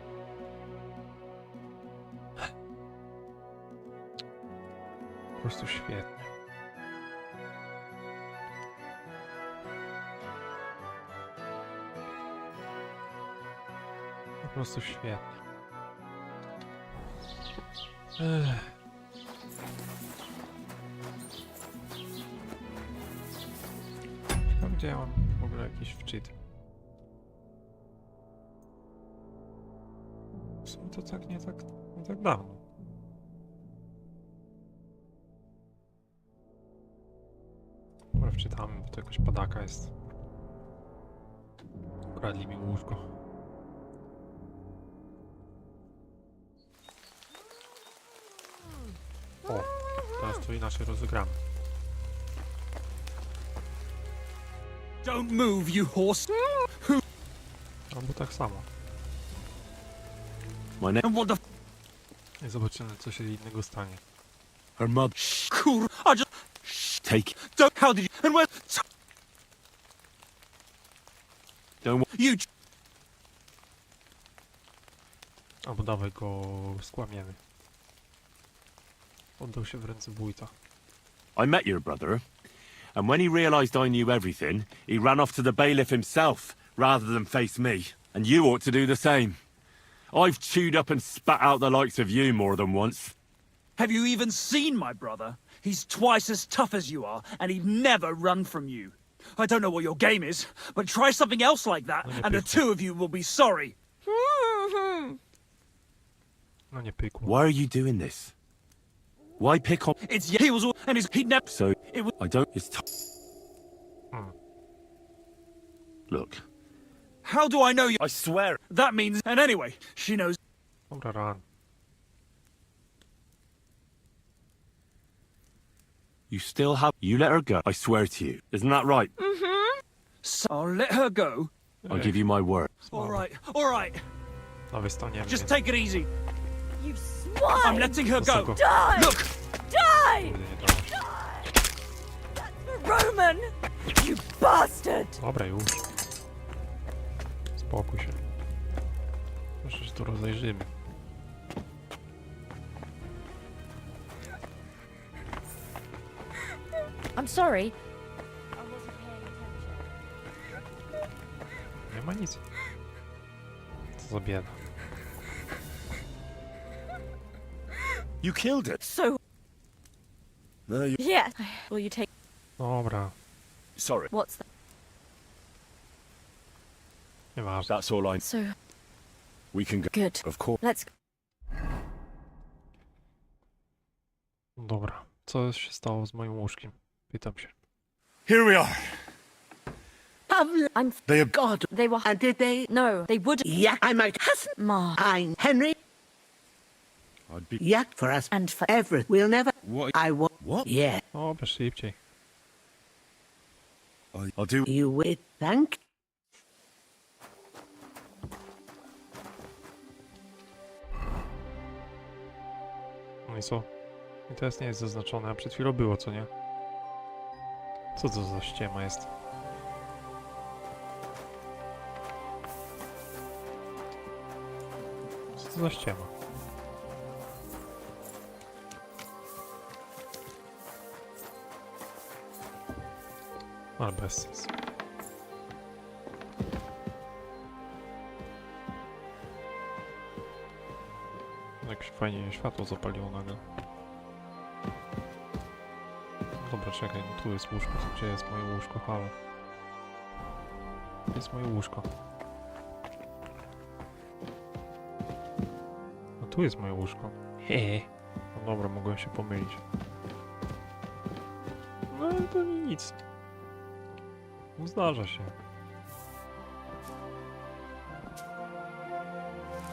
Po prostu świetnie. Po prostu świetnie. Tam gdzie ja mam w ogóle jakiś wczyt. W sumie to tak nie tak dawno. Dobra, wczytamy, bo to jakaś padaka jest. Ukradli mi łóżko. O, teraz to inaczej rozegramy. Don't move, you horse! Albo tak samo. My name. What the I zobaczymy, co się innego stanie. Her mother. cool? I just Take. don't. How did you? And where? Don't. You. Albo dawaj go skłamiemy. Oddał się w ręce wójta. I met your brother, and when he realized I knew everything, he ran off to the bailiff himself rather than face me. And you ought to do the same. I've chewed up and spat out the likes of you more than once. Have you even seen my brother? He's twice as tough as you are, and he'd never run from you. I don't know what your game is, but try something else like that, and the two of you will be sorry. No nie pykło. Why are you doing this? Why pick on? It's he was all, and he'd never. So It was. I don't. It's. Look. How do I know you? I swear. That means. And anyway, she knows. Dobra, ran. You still have. You let her go. I swear to you. Isn't that right? So I'll let her go. I'll give you my word. All right, all right. Dawaj, staniemy. Just take it easy. You swine! I'm letting her go. Die! Look, Die! Kurde, nie dało się. run! You bastard! Dobra, już. Spokój się. Może się tu rozejrzymy. I'm sorry. Nie ma nic. Co za bieda. You killed it. So... No, you... Yeah. Will you take... Dobra. Sorry. What's that? Nieważne. That's all I... So... We can go. Good. Of course. Let's... Dobra. Co się stało z moim łóżkiem? Pytam się. Here we are. I'm... They have... God. They were... And did they? No, they would... Yeah, I might. Hasn't Ma. I, Henry? I'd be... Yeah, for us. And for... Everett. We'll never... What? I won't. What? Yeah. Dobra, szybciej. I'll do... You wait. Thank... No i co? I teraz nie jest zaznaczone, a przed chwilą było, co nie? Co to za ściema jest? Co to za ściema? Ale bez sensu. Jak się fajnie światło zapaliło nagle. Dobra, czekaj, no tu jest łóżko. Gdzie jest moje łóżko? Halo. Gdzie jest moje łóżko? No tu jest moje łóżko. Hehe. No dobra, mogłem się pomylić. No ale to nic. No zdarza się.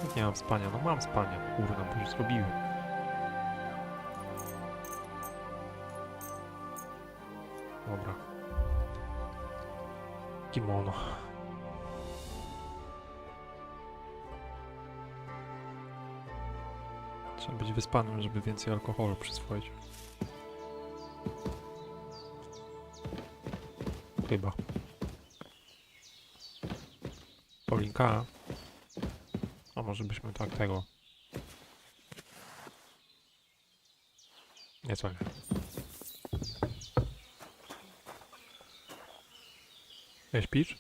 Jak nie mam spania? No mam spania. Kurna, bo już zrobiłem. Dobra. Kimono. Trzeba być wyspanym, żeby więcej alkoholu przyswoić. Chyba. Paulinka. A może byśmy tak tego... Nie, co nie. Nie śpisz?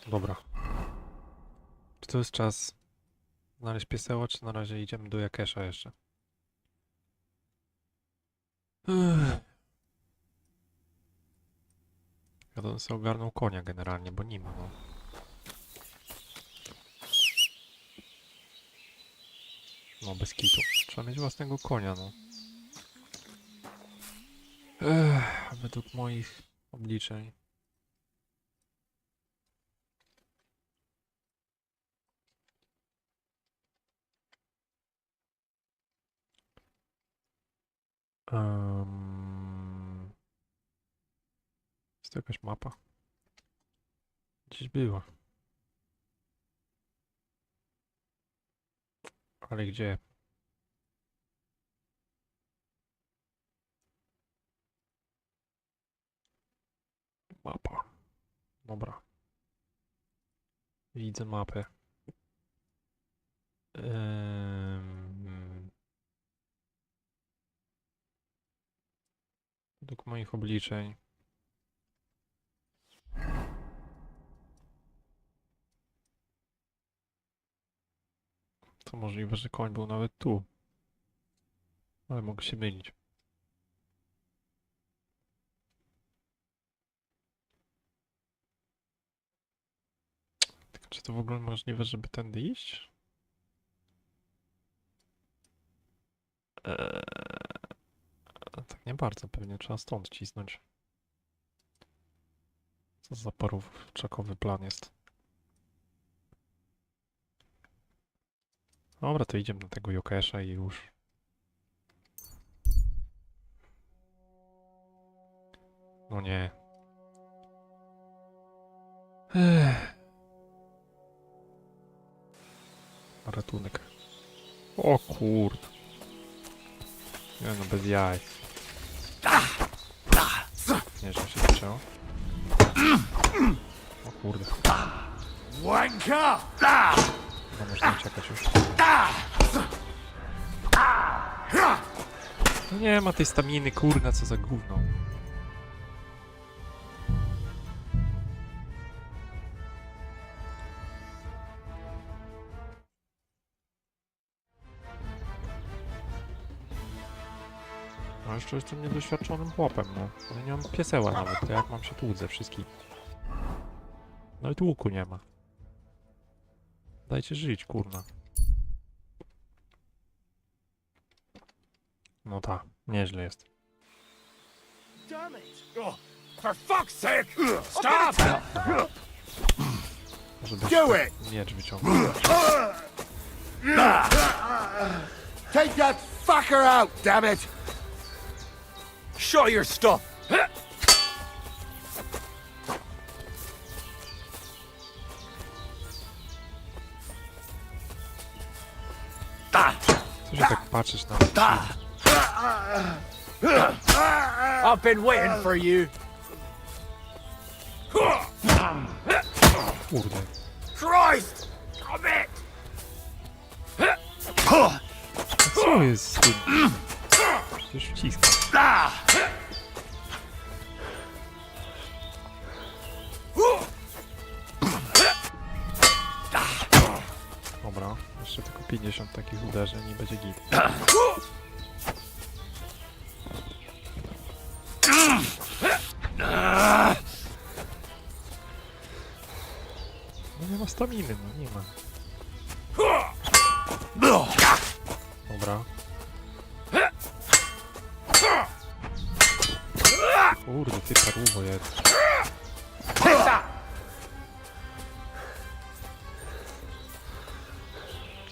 Dobra. Czy to jest czas znaleźć pieseła, czy na razie idziemy do Jakesza jeszcze? Ja to sobie ogarnął konia generalnie, bo nie ma, no. No, bez kitu. Trzeba mieć własnego konia, no. Według moich obliczeń. Jest to jakaś mapa? Gdzieś była. Ale gdzie? Mapa. Dobra. Widzę mapę. Według moich obliczeń. To możliwe, że koń był nawet tu. Ale mogę się mylić. Tylko czy to w ogóle możliwe, żeby tędy iść? Tak nie bardzo, pewnie trzeba stąd cisnąć. Co za parówczakowy plan jest. Dobra, to idziemy do tego Jokesza i już. No nie. Ratunek. O kurde. Nie no, bez jaj. Nieźle się zaczęło. O kurde. Wanka! No można uciekać już. No nie ma tej staminy, kurna, co za gówno. No jeszcze jestem niedoświadczonym chłopem, no. Ale nie mam pieseła nawet, to jak mam się tłuc ze wszystkich? Nawet łuku nie ma. Dajcie żyć, kurna. No tak, nieźle jest. Damn it! Oh, for fuck's sake! Stop! Żeby Do it! miecz wyciągnął. Take that fucker out, damn it! Show your stuff! Co się tak patrzysz na mnie? I've been waiting for you. Kurde. Christ! Come it! A co jest z tym? Przecież wciska. Dobra, jeszcze tylko 50 takich uderzeń i będzie git. No nie ma staminy, no nie ma. Dobra. Kurde, ty paruwo jest.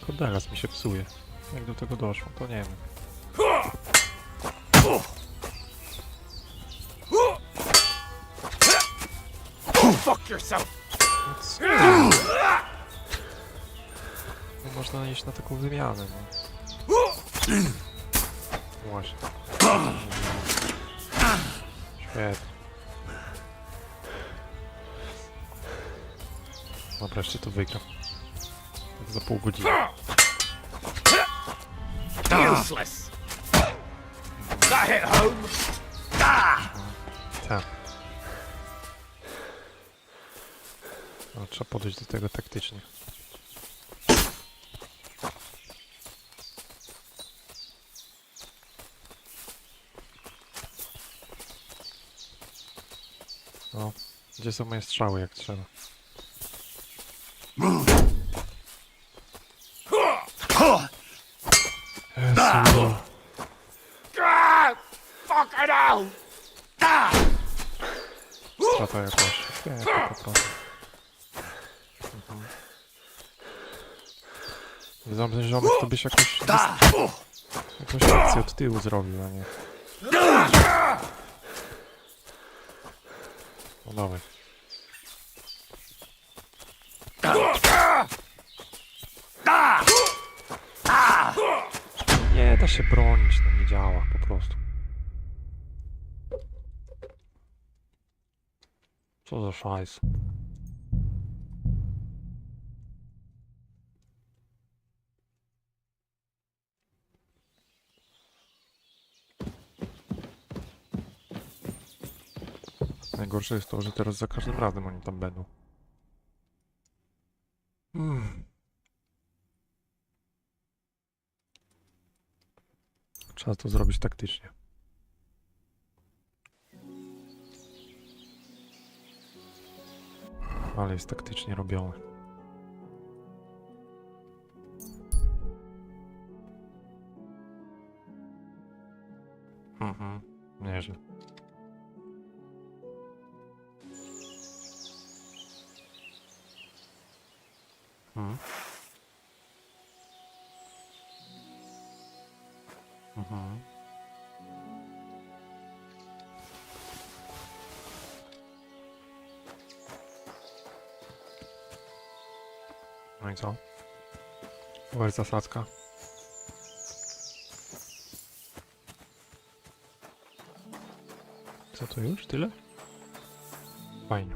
Kodelas mi się psuje. Jak do tego doszło, to nie wiem. Fuck yourself! Co? No można iść na taką wymianę, no. Właśnie. Świetnie. Dobra, jeszcze to wygram. Tak za pół godziny. Useless! That hit home! Tak. No, trzeba podejść do tego taktycznie. No, gdzie są moje strzały, jak trzeba? Jezu. Fucking hell! Strata jakoś. Świetnie, po prostu. Wiedzą, że ziomek to byś jakąś akcję od tyłu zrobił, a nie... No dawaj. Nie da się bronić, no nie działa po prostu. Co za szajs. Najgorsze jest to, że teraz za każdym razem oni tam będą. Trzeba to zrobić taktycznie. Ale jest taktycznie robione. Nieźle. No i co? To jest zasadzka. Co to już? Tyle? Fajnie.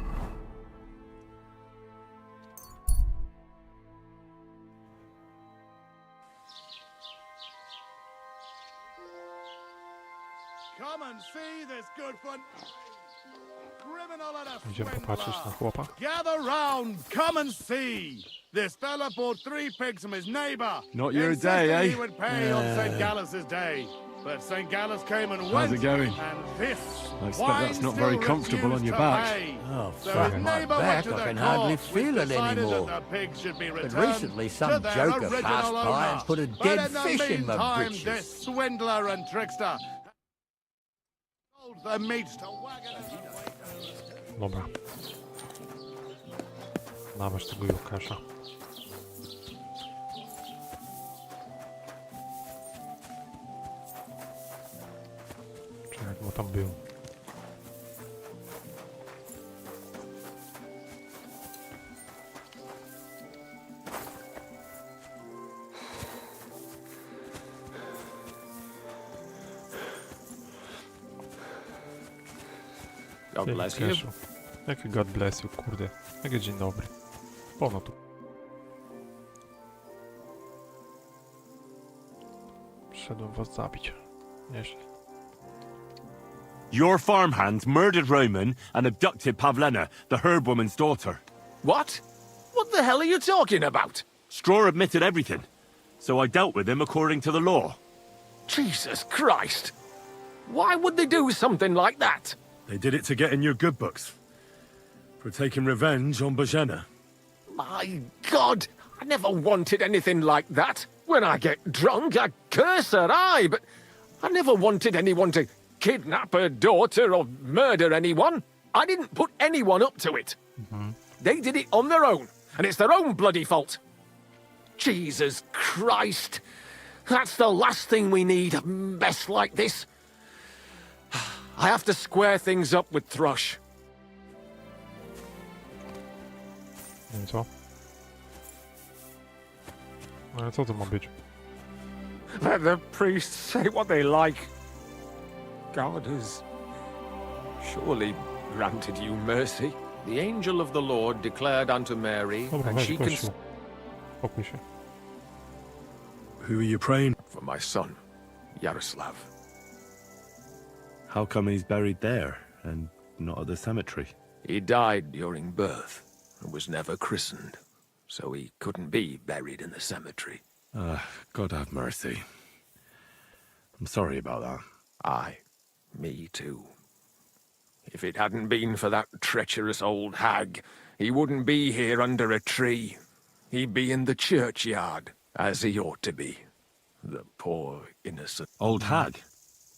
Come and see this good fun. Criminal and a Idziemy popatrzeć na chłopa. Gather round, come and see. This fella bought 3 pigs from his neighbour. Not your insisting day, eh? He would pay on St. Gallus's day. But St. Gallus came and How's went. it going? And this I expect that's not very comfortable on your back. Oh, So fuck his my neighbour went back, to I the can hardly court, feel which it decided anymore. that the pigs should be But returned recently to some their joker original passed by owner. and put a But dead in the fish in my meantime, britches. this swindler and trickster sold the meat to wagoners. Dobra. Dawać tego Łukasza. Czy jak mu tam był? God bless you. Łukaszu. Jaki God bless you, kurde. Jaki dzień dobry. Pono tu. Przyszedłem was zabić. Nieźle. Your farmhands murdered Roman and abducted Pavlena, the herb-woman's daughter. What? What the hell are you talking about? Straw admitted everything, so I dealt with him according to the law. Jesus Christ! Why would they do something like that? They did it to get in your good books. For taking revenge on Bojana. My God! I never wanted anything like that. When I get drunk, I curse her, aye, but I never wanted anyone to kidnap her daughter or murder anyone. I didn't put anyone up to it. They did it on their own, and it's their own bloody fault. Jesus Christ! That's the last thing we need, a mess like this. I have to square things up with Thrush. No i co? No ale co to ma być? Let the priests say what they like. God has surely granted you mercy. The angel of the Lord declared unto Mary, Dobra, and weź she gościu. Pokój się. Who are you praying? for my son, Yaroslav. How come he's buried there and not at the cemetery? He died during birth and was never christened, so he couldn't be buried in the cemetery. God have mercy. I'm sorry about that. Aye, me too. If it hadn't been for that treacherous old hag, he wouldn't be here under a tree. He'd be in the churchyard, as he ought to be. The poor, innocent... Old hag?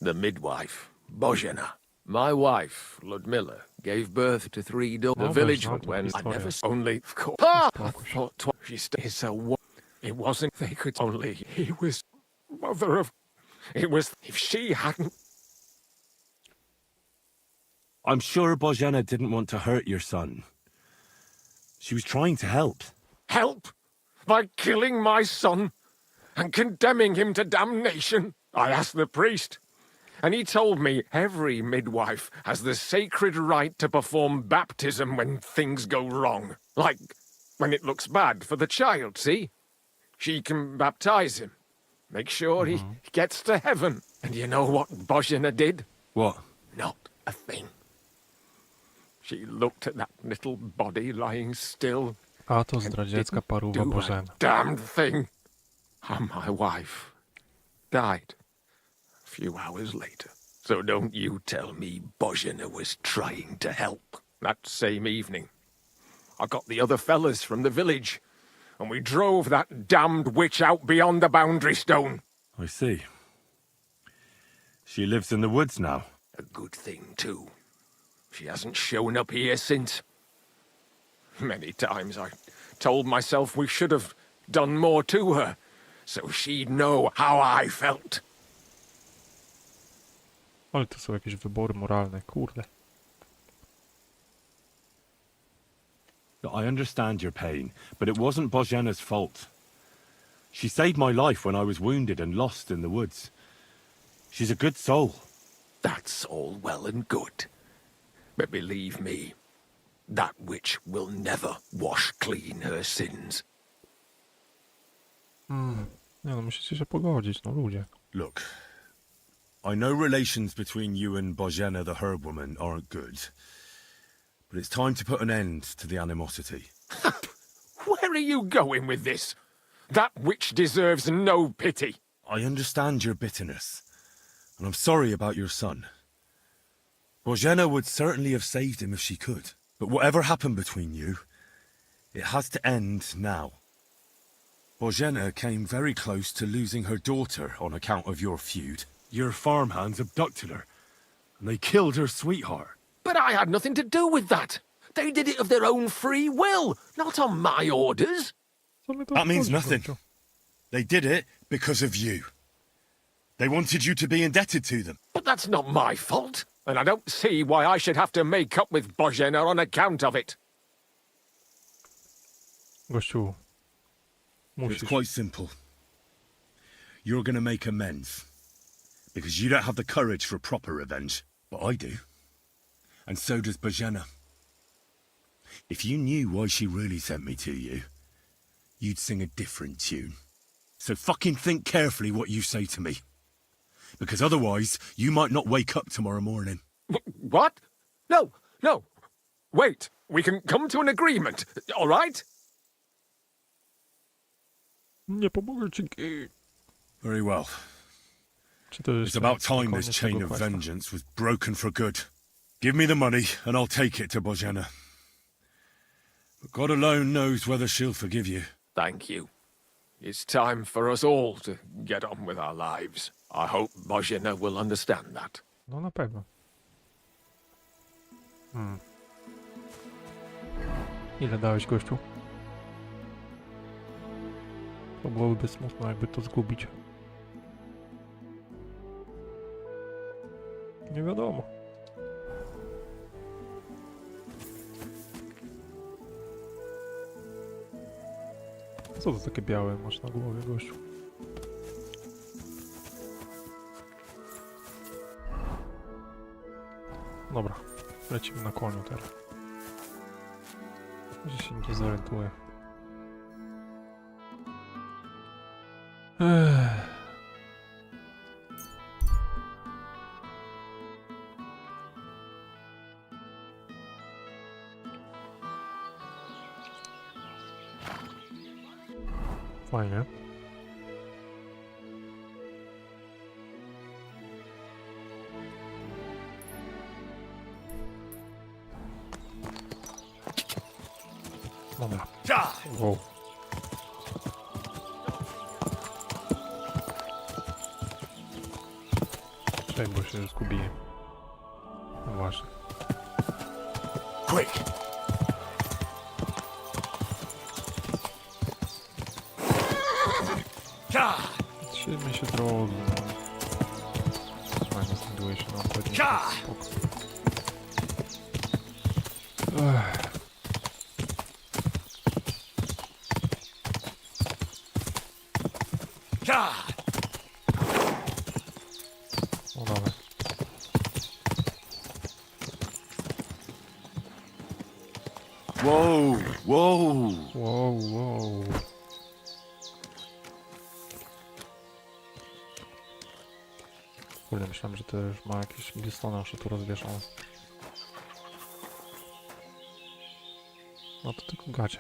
The midwife, Bozhena. My wife, Ludmilla, gave birth to 3 daughters. The village when I never... Only, of course... I thought she stays so... It wasn't... They could only... He was... Mother of... It was... If she hadn't... I'm sure Bozhena didn't want to hurt your son. She was trying to help. Help? By killing my son and condemning him to damnation? I asked the priest, and he told me every midwife has the sacred right to perform baptism when things go wrong. Like when it looks bad for the child, see? She can baptize him, make sure he gets to heaven. And you know what Bozhena did? What? Not a thing. She looked at that little body lying still. A to zdradziecka paruwa Bożena. Damned thing. And my wife died a few hours later. So don't you tell me Bozhena was trying to help. That same evening, I got the other fellas from the village, and we drove that damned witch out beyond the boundary stone. I see. She lives in the woods now. A good thing, too. She hasn't shown up here since. Many times I told myself we should have done more to her, so she'd know how I felt. Ale to są jakieś wybory moralne, kurde. I understand your pain, but it wasn't Bozhena's fault. She saved my life when I was wounded and lost in the woods. She's a good soul. That's all well and good. But believe me, that witch will never wash clean her sins. Nie no, musicie się pogodzić, no ludzie. Look, I know relations between you and Bozhena the herb woman aren't good, but it's time to put an end to the animosity. Where are you going with this? That witch deserves no pity. I understand your bitterness, and I'm sorry about your son. Bozhena would certainly have saved him if she could, but whatever happened between you, it has to end now. Bozhena came very close to losing her daughter on account of your feud. Your farmhands abducted her, and they killed her sweetheart. But I had nothing to do with that. They did it of their own free will, not on my orders. That means nothing. They did it because of you. They wanted you to be indebted to them. But that's not my fault, and I don't see why I should have to make up with Bozhena on account of it. Gościu, It's quite simple. You're gonna make amends. Because you don't have the courage for proper revenge. But I do. And so does Bozhena. If you knew why she really sent me to you, you'd sing a different tune. So fucking think carefully what you say to me. Because otherwise, you might not wake up tomorrow morning. What? No, no. Wait, we can come to an agreement, all right? Nie pomogę ci. Very well. It's about time this chain of vengeance was broken for good. Give me the money, and I'll take it to Bozhena. But God alone knows whether she'll forgive you. Thank you. It's time for us all to get on with our lives. I hope Bozhena will understand that. No na pewno. Ile dałeś, gościu? To byłoby smutno, jakby to zgubić. Nie wiadomo. Co to takie białe masz na głowie, gościu? Dobra, lecimy na koniu teraz. Może się nie zorientuję. Fajnie. Dobra. Wow. Czekaj, bo się zgubiłem. No właśnie. Quick! Trzymaj się drogi, no. Fajnie znajduje się na odpowiednim spoko. O, dawaj. Whoa, whoa. Wow, wow. Kurde, myślałem, że to już ma jakieś listonosze tu rozwieszone. No to tylko gacie.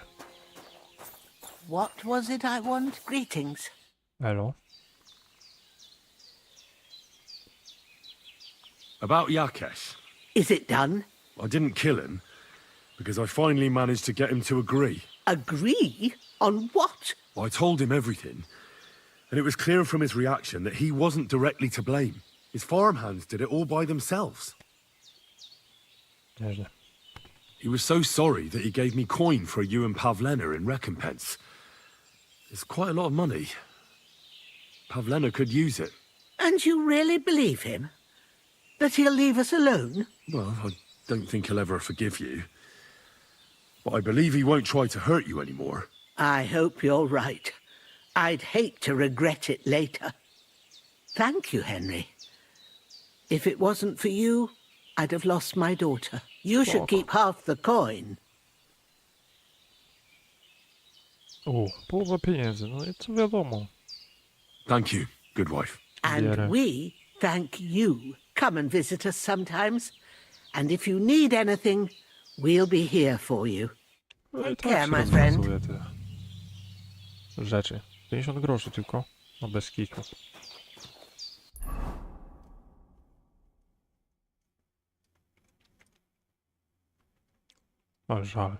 What was it I want? Greetings. Elo. About Yakesh. Is it done? I didn't kill him, because I finally managed to get him to agree. Agree? On what? I told him everything, and it was clear from his reaction that he wasn't directly to blame. His farmhands did it all by themselves. Nieźle. He was so sorry that he gave me coin for you and Pavlena in recompense. It's quite a lot of money. Pavlena could use it. And you really believe him? That he'll leave us alone? Well, I don't think he'll ever forgive you. But I believe he won't try to hurt you anymore. I hope you're right. I'd hate to regret it later. Thank you, Henry. If it wasn't for you, I'd have lost my daughter. You should keep half the coin. O, połowa pieniędzy, no i co wiadomo. Thank you, good wife. And we thank you. Come and visit us sometimes. And if you need anything, we'll be here for you. No i Take care, się my friend. rozwiązuje te rzeczy. 50 groszy tylko, no bez kitu. Ale żal.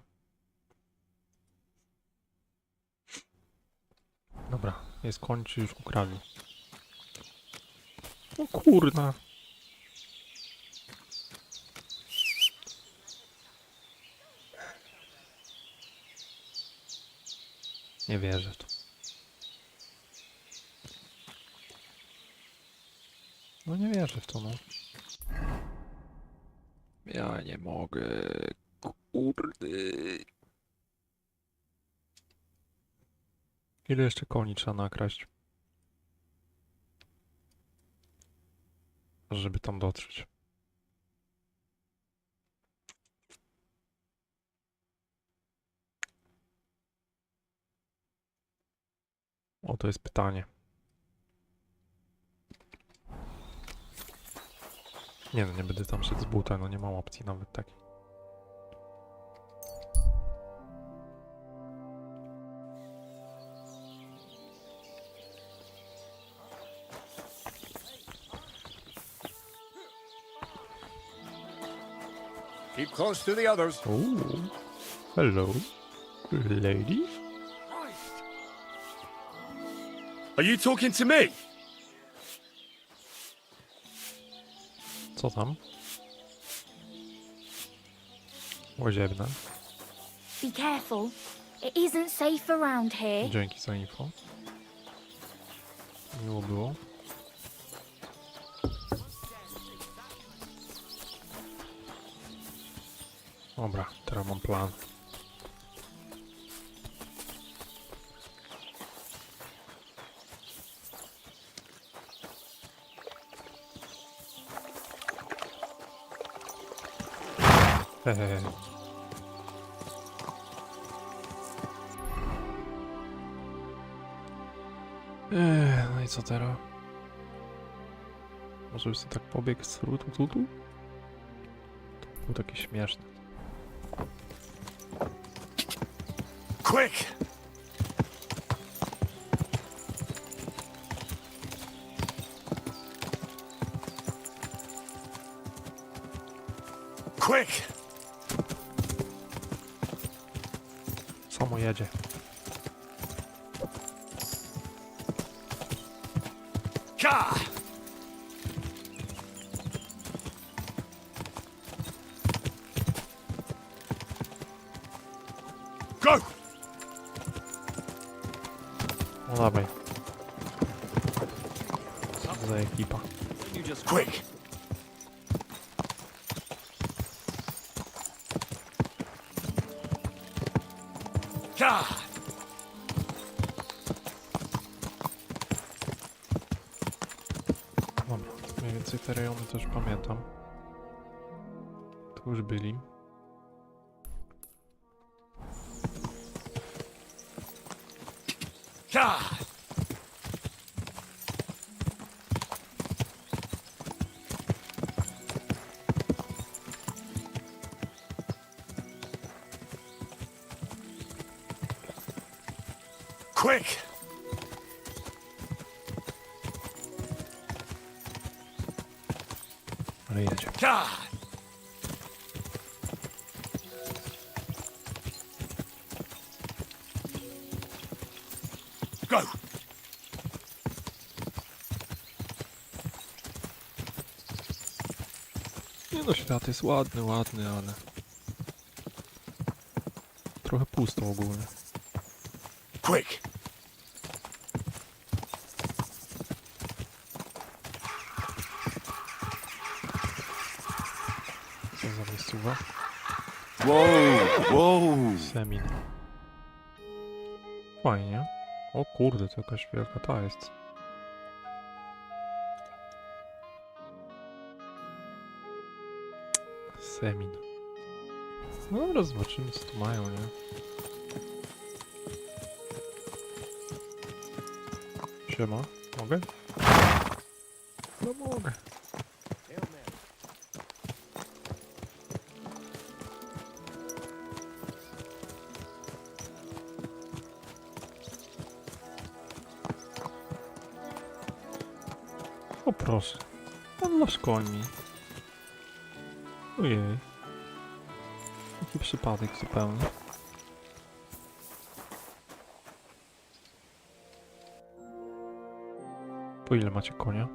Dobra, jest kończy, już ukradli. O kurna. Nie wierzę w to. No nie wierzę w to, no. Ja nie mogę. Kurde. Ile jeszcze koni trzeba nakraść? Żeby tam dotrzeć. O, to jest pytanie. Nie no, nie będę tam szedł z buta, no nie mam opcji nawet takiej. Keep close to the others. Oh, hello, lady. Are you talking to me? Co tam? Łaziebna. Be careful. It isn't safe around here. Dzięki za info. Miło było. Dobra, teraz mam plan. No i co teraz? Może już tak pobiegł z rutu tutu? To było takie śmieszne. Quick! Quick! Samo jedzie. Ka! Go! No dawaj. Co za ekipa. Quick! Ka! Dobra, mniej więcej te rejony też pamiętam. Tu już byli. Ka! Quick! Ale jedzie. Ka! Go! Nie no, świat jest ładny, ale... Trochę pusto ogólnie. Quick! Co za miejscowa? Wow! Semin. Fajnie. O kurde, to jakaś wielka ta jest. Semin. No dobra, zobaczymy co tu mają, nie? Siema, mogę? No mogę. O proszę. Handlarz końmi. Ojej. Taki przypadek zupełnie. Po ile macie konia?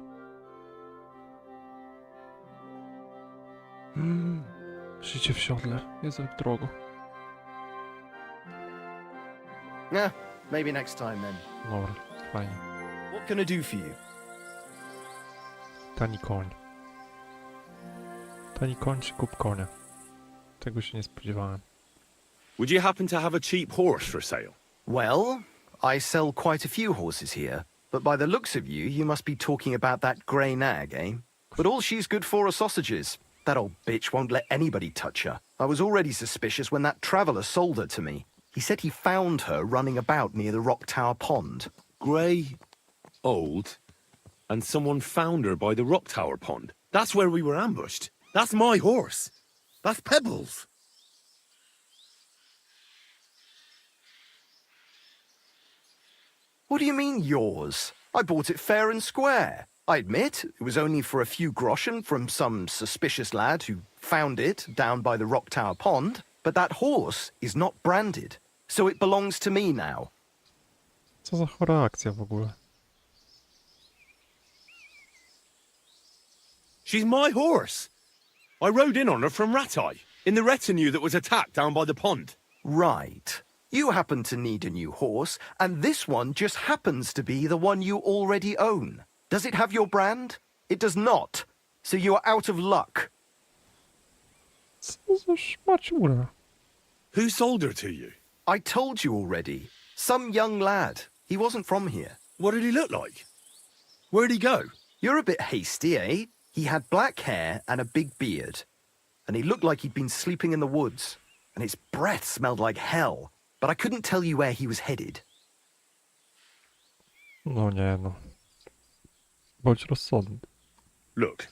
Życie w siodle. Jest jak drogo. Yeah, maybe next time then. Dobra, fajnie. What can I do for you? Tani koń. Tani koń czy kup konia? Tego się nie spodziewałem. Would you happen to have a cheap horse for sale? Well, I sell quite a few horses here, but by the looks of you, you must be talking about that grey nag, eh? But all she's good for are sausages. That old bitch won't let anybody touch her. I was already suspicious when that traveller sold her to me. He said he found her running about near the Rock Tower Pond. Grey, old, and someone found her by the Rock Tower Pond. That's where we were ambushed. That's my horse. That's Pebbles. What do you mean, yours? I bought it fair and square. I admit, it was only for a few groschen from some suspicious lad who found it down by the Rock Tower Pond, but that horse is not branded, so it belongs to me now. Co za chora akcja w ogóle? She's my horse. I rode in on her from Ratai, in the retinue that was attacked down by the pond. Right. You happen to need a new horse, and this one just happens to be the one you already own. Does it have your brand? It does not. So you are out of luck. Co za szmaciura? Who sold her to you? I told you already. Some young lad. He wasn't from here. What did he look like? Where'd he go? You're a bit hasty, eh? He had black hair and a big beard. And he looked like he'd been sleeping in the woods. And his breath smelled like hell. But I couldn't tell you where he was headed. No nie no. Bądź rozsądny. Look,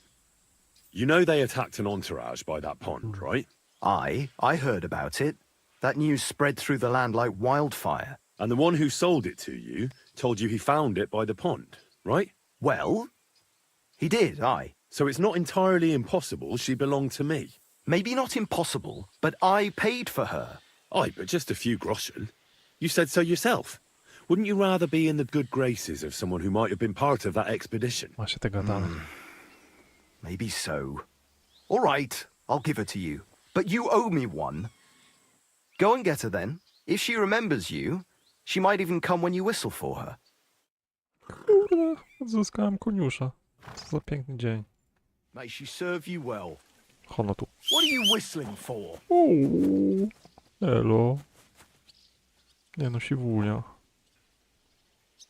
you know they attacked an entourage by that pond, right? I heard about it. That news spread through the land like wildfire. And the one who sold it to you told you he found it by the pond, right? Well, he did, aye. So it's not entirely impossible she belonged to me. Maybe not impossible, but I paid for her. Aye, but just a few groschen. You said so yourself. Wouldn't you rather be in the good graces of someone who might have been part of that expedition? Ma się te gadane. Maybe so. All right, I'll give her to you. But you owe me one. Go and get her then. If she remembers you, she might even come when you whistle for her. Kurde, odzyskałem koniusza. Co za piękny dzień. May she serve you well. Hono tu. What are you whistling for? Uuu. Elo. Nie no, siwunia.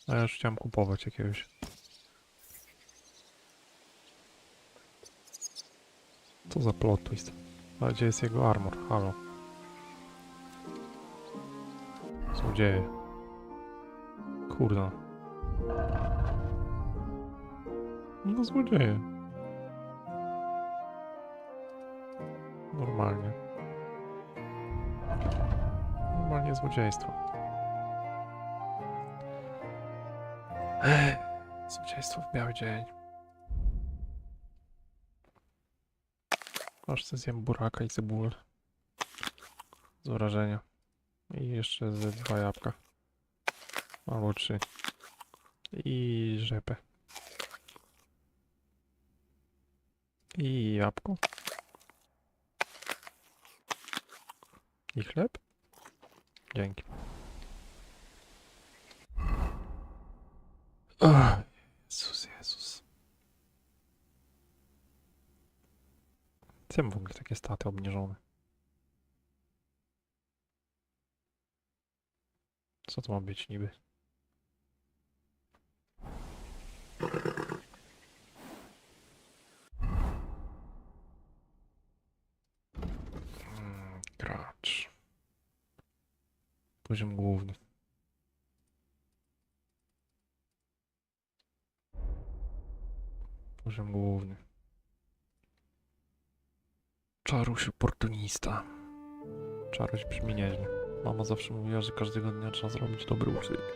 A ja już chciałem kupować jakiegoś. Co za plot twist. A gdzie jest jego armor? Halo. Złodzieje. Kurda. No złodzieje. Normalnie. Normalnie złodziejstwo. Złodziejstwo w biały dzień. Aż sobie zjem buraka i cebulę. Z wrażenia. I jeszcze ze 2 jabłka. Albo 3. I rzepę. I jabłko. I chleb. Dzięki. Jezus, Jezus. Czemu w ogóle takie staty obniżone? Co to ma być niby? Poziom główny. Poziom główny. Czaruś oportunista. Czaruś brzmi nieźle. Mama zawsze mówiła, że każdego dnia trzeba zrobić dobry uczynek.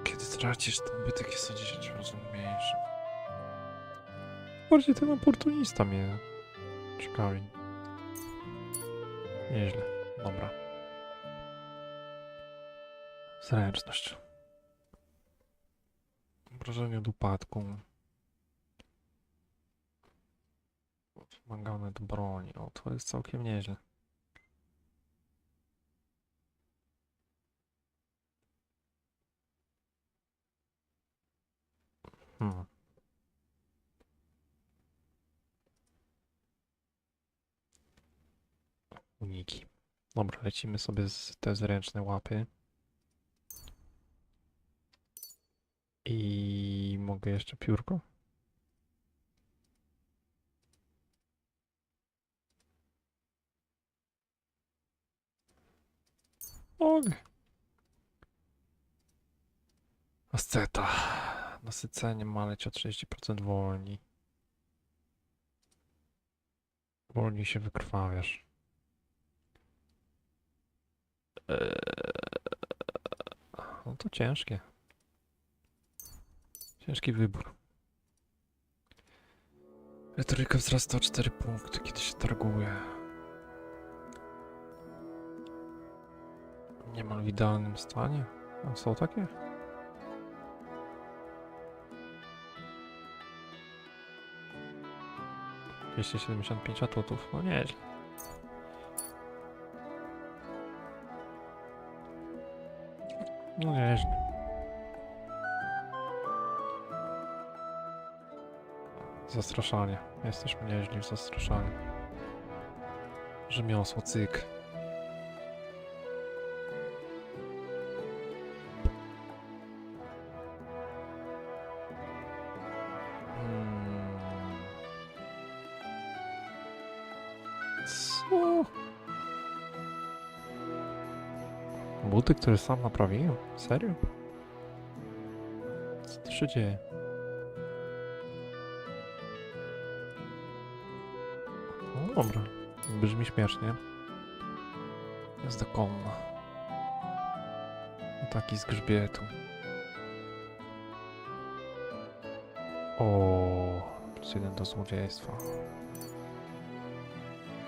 Kiedy tracisz to bytek jest o 10 razy mniejszy. Bardziej ten oportunista mnie ciekawi. Nieźle. Dobra. Zręczność. Obrażenie od upadku. Wymagane do broni. O, to jest całkiem nieźle. Uniki. Dobra, lecimy sobie z te zręczne łapy. I mogę jeszcze piórko? Mogę. Asceta. Nasycenie maleć o 30% wolniej. Wolniej się wykrwawiasz. No to ciężkie. Ciężki wybór. Retoryka wzrasta o 4 punkty, kiedy się targuje. Niemal w idealnym stanie. A są takie? $275 atutów. No nieźle. No nieźle. Zastraszanie. Jesteśmy nieźli w zastraszaniu. Rzemiosło, cyk. Co? Buty, które sam naprawiłem? Serio? Co tu się dzieje? No dobra, brzmi śmiesznie. Jazda konna. Taki z grzbietu. O, plus 1 do złodziejstwa.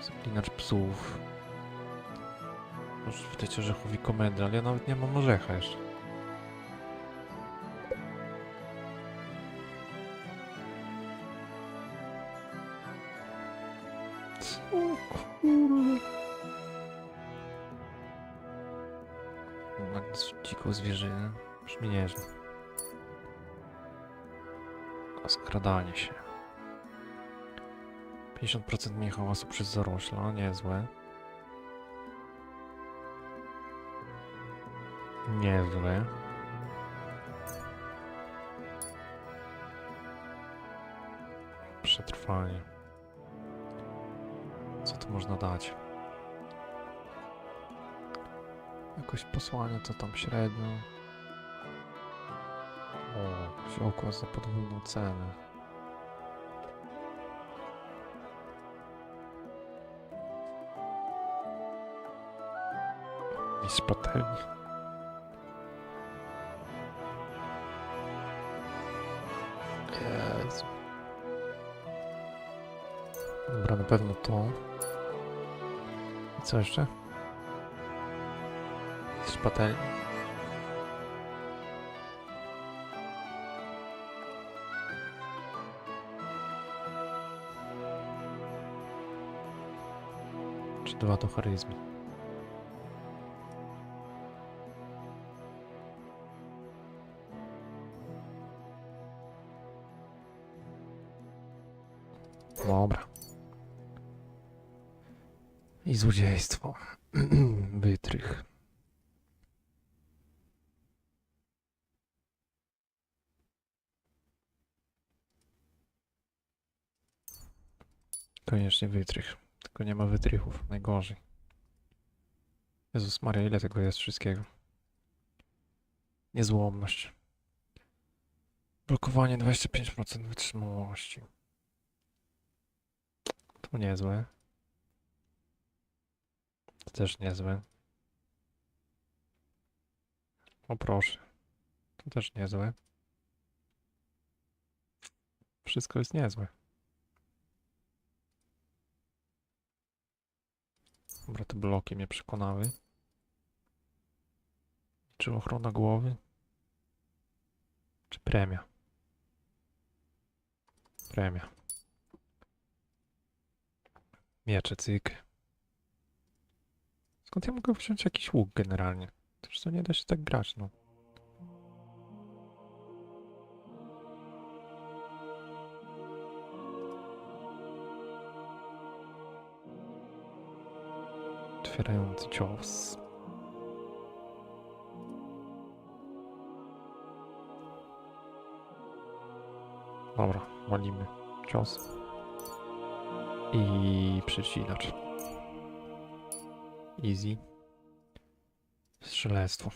Zaklinacz psów. Już wydać orzechowi komendy, ale ja nawet nie mam orzecha jeszcze. Co kurde? Magnes dziką zwierzynę. Brzmi nieźle. A skradanie się. 50% mniej hałasu przez zarośla, niezłe. Niezłe. Przetrwanie. Co tu można dać? Jakoś posłanie to tam średnio. O, fiołko za podwójną cenę. Mistrz patelni. Jezu. Dobra, na pewno to. I co jeszcze? Mistrz patelni. Czy 2 do charyzmy? Dobra. I złodziejstwo. Wytrych. Koniecznie wytrych. Tylko nie ma wytrychów. Najgorzej. Jezus Maria, ile tego jest wszystkiego? Niezłomność. Blokowanie 25% wytrzymałości. To niezłe. To też niezłe. O proszę. To też niezłe. Wszystko jest niezłe. Dobra, te bloki mnie przekonały. Czy ochrona głowy? Czy premia? Premia. Miecze, cyk. Skąd ja mogę wziąć jakiś łuk generalnie? Też to nie da się tak grać, no. Otwierający cios. Dobra, walimy cios. I przecinacz. Easy. Strzelectwo.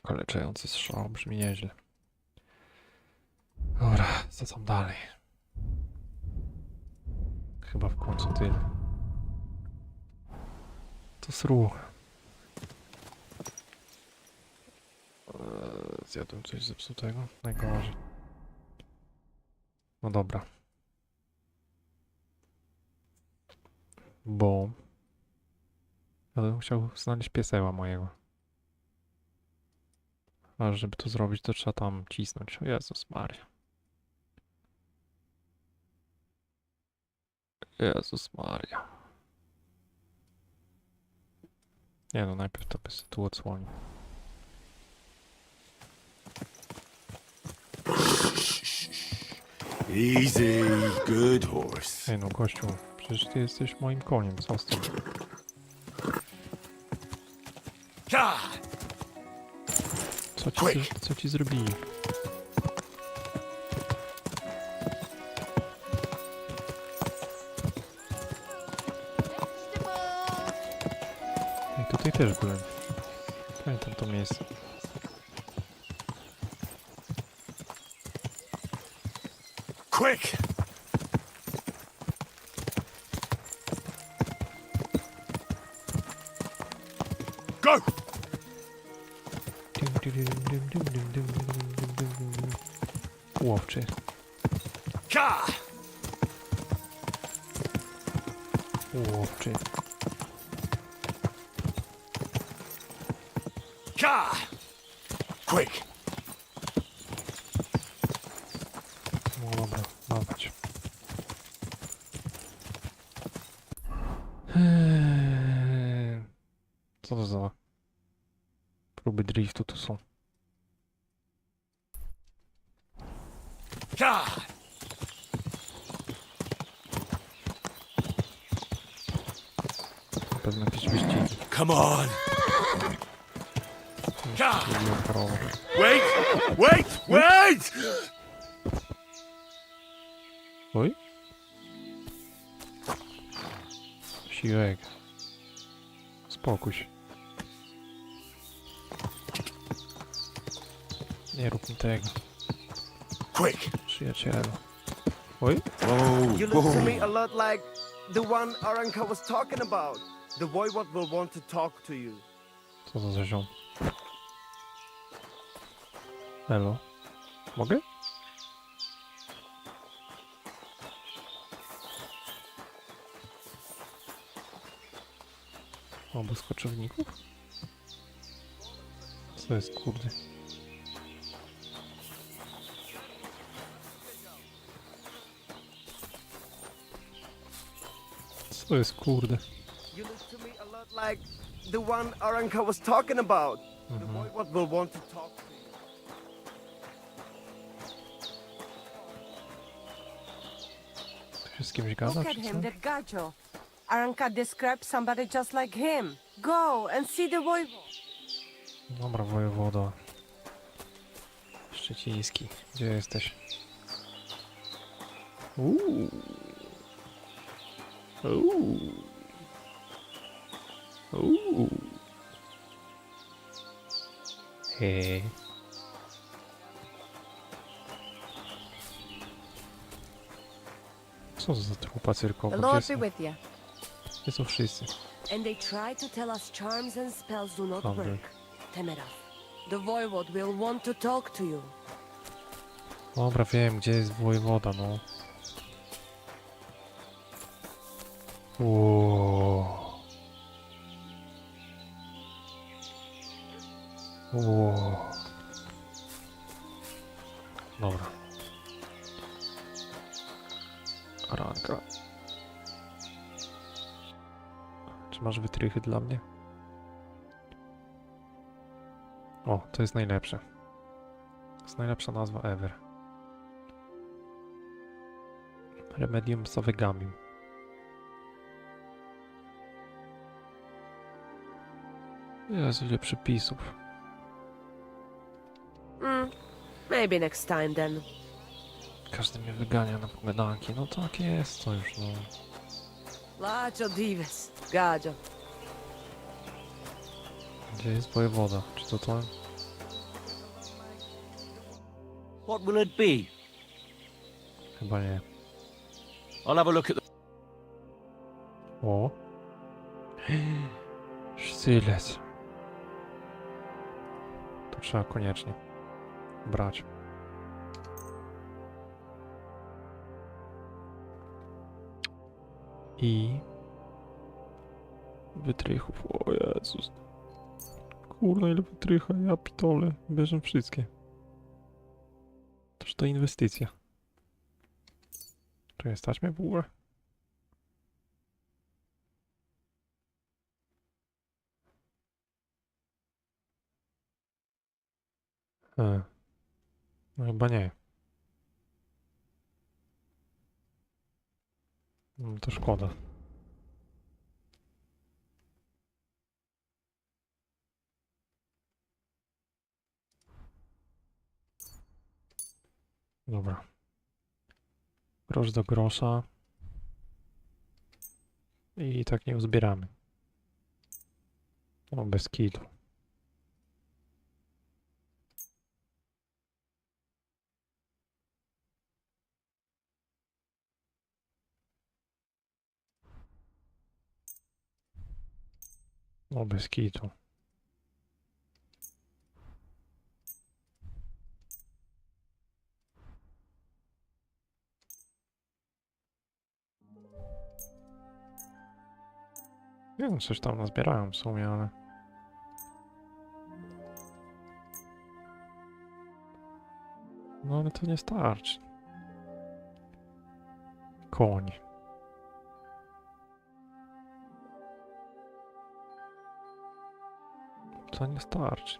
Kaleczający strzał brzmi nieźle. Dobra, co tam dalej? Chyba w końcu tyle. To sru. Zjadłem coś zepsutego? Najgorzej. No dobra. Bo... ja bym chciał znaleźć pieseła mojego. A żeby to zrobić, to trzeba tam cisnąć. O Jezus Maria. Jezus Maria. Nie no, najpierw to by się tu odsłonił. Easy, good horse. Ej no gościu, przecież ty jesteś moim koniem, co z tym? Co ci zrobili? Ej, tutaj też byłem. Pamiętam to miejsce. Quick! Go! Łowczy. Łowczy. Quick! No dobra, dawać. Co to za próby driftu tu są? Na pewno jakieś wyścigi. Come on! Wait! Wait! Wait! Oj? Siłek. Spokój się. Nie rób mi tego. Quick! Przyjacielu. Oj? You look to me a lot like the one Aranka was talking about. The boy what will want to talk to you. Co to za ziom? Elo. Mogę? Obóz koczowników? Co jest kurde? Co jest kurde? You look to me a lot like the one Aranka was talking about. The boy what will want to talk to you. Tu się z kimś gada, Look at czy him, co? the gajo. Aranka described somebody just like him. Go and see the voivod. Dobra, wojewodo. Szczeciński. Gdzie jesteś? Hej. Co za trupa cyrkowa? The Lord be with you. Gdzie są wszyscy? And they try to tell us charms and spells do not Handel. work. Temeraf, the voivod will want to talk to you. Dobra, wiem, gdzie jest wojewoda, no. Dobra. Ranka. Czy masz wytrychy dla mnie? O, to jest najlepsze. To jest najlepsza nazwa ever. Remedium Savegamim. Jezu, ile przepisów. Maybe next time then. Każdy mnie wygania na pogadanki. No tak jest to już, no. Lacio dives, Gajo. Gdzie jest wojewoda? Czy to to? What will it be? Chyba nie. I'll have a look at the... O. Sztylet. To trzeba koniecznie brać. I wytrychów. O Jezus. Kurna, ile wytrycha. Ja pitole. Bierzę wszystkie. Toż to inwestycja. Czy jest stać mnie w ogóle? No chyba nie. No to szkoda. Dobra. Grosz do grosza. I tak nie uzbieramy. O, bez kitu. O, bez kitu. Nie wiem, coś tam nazbierałem w sumie, ale... No ale to nie starczy. Koń. To nie starczy.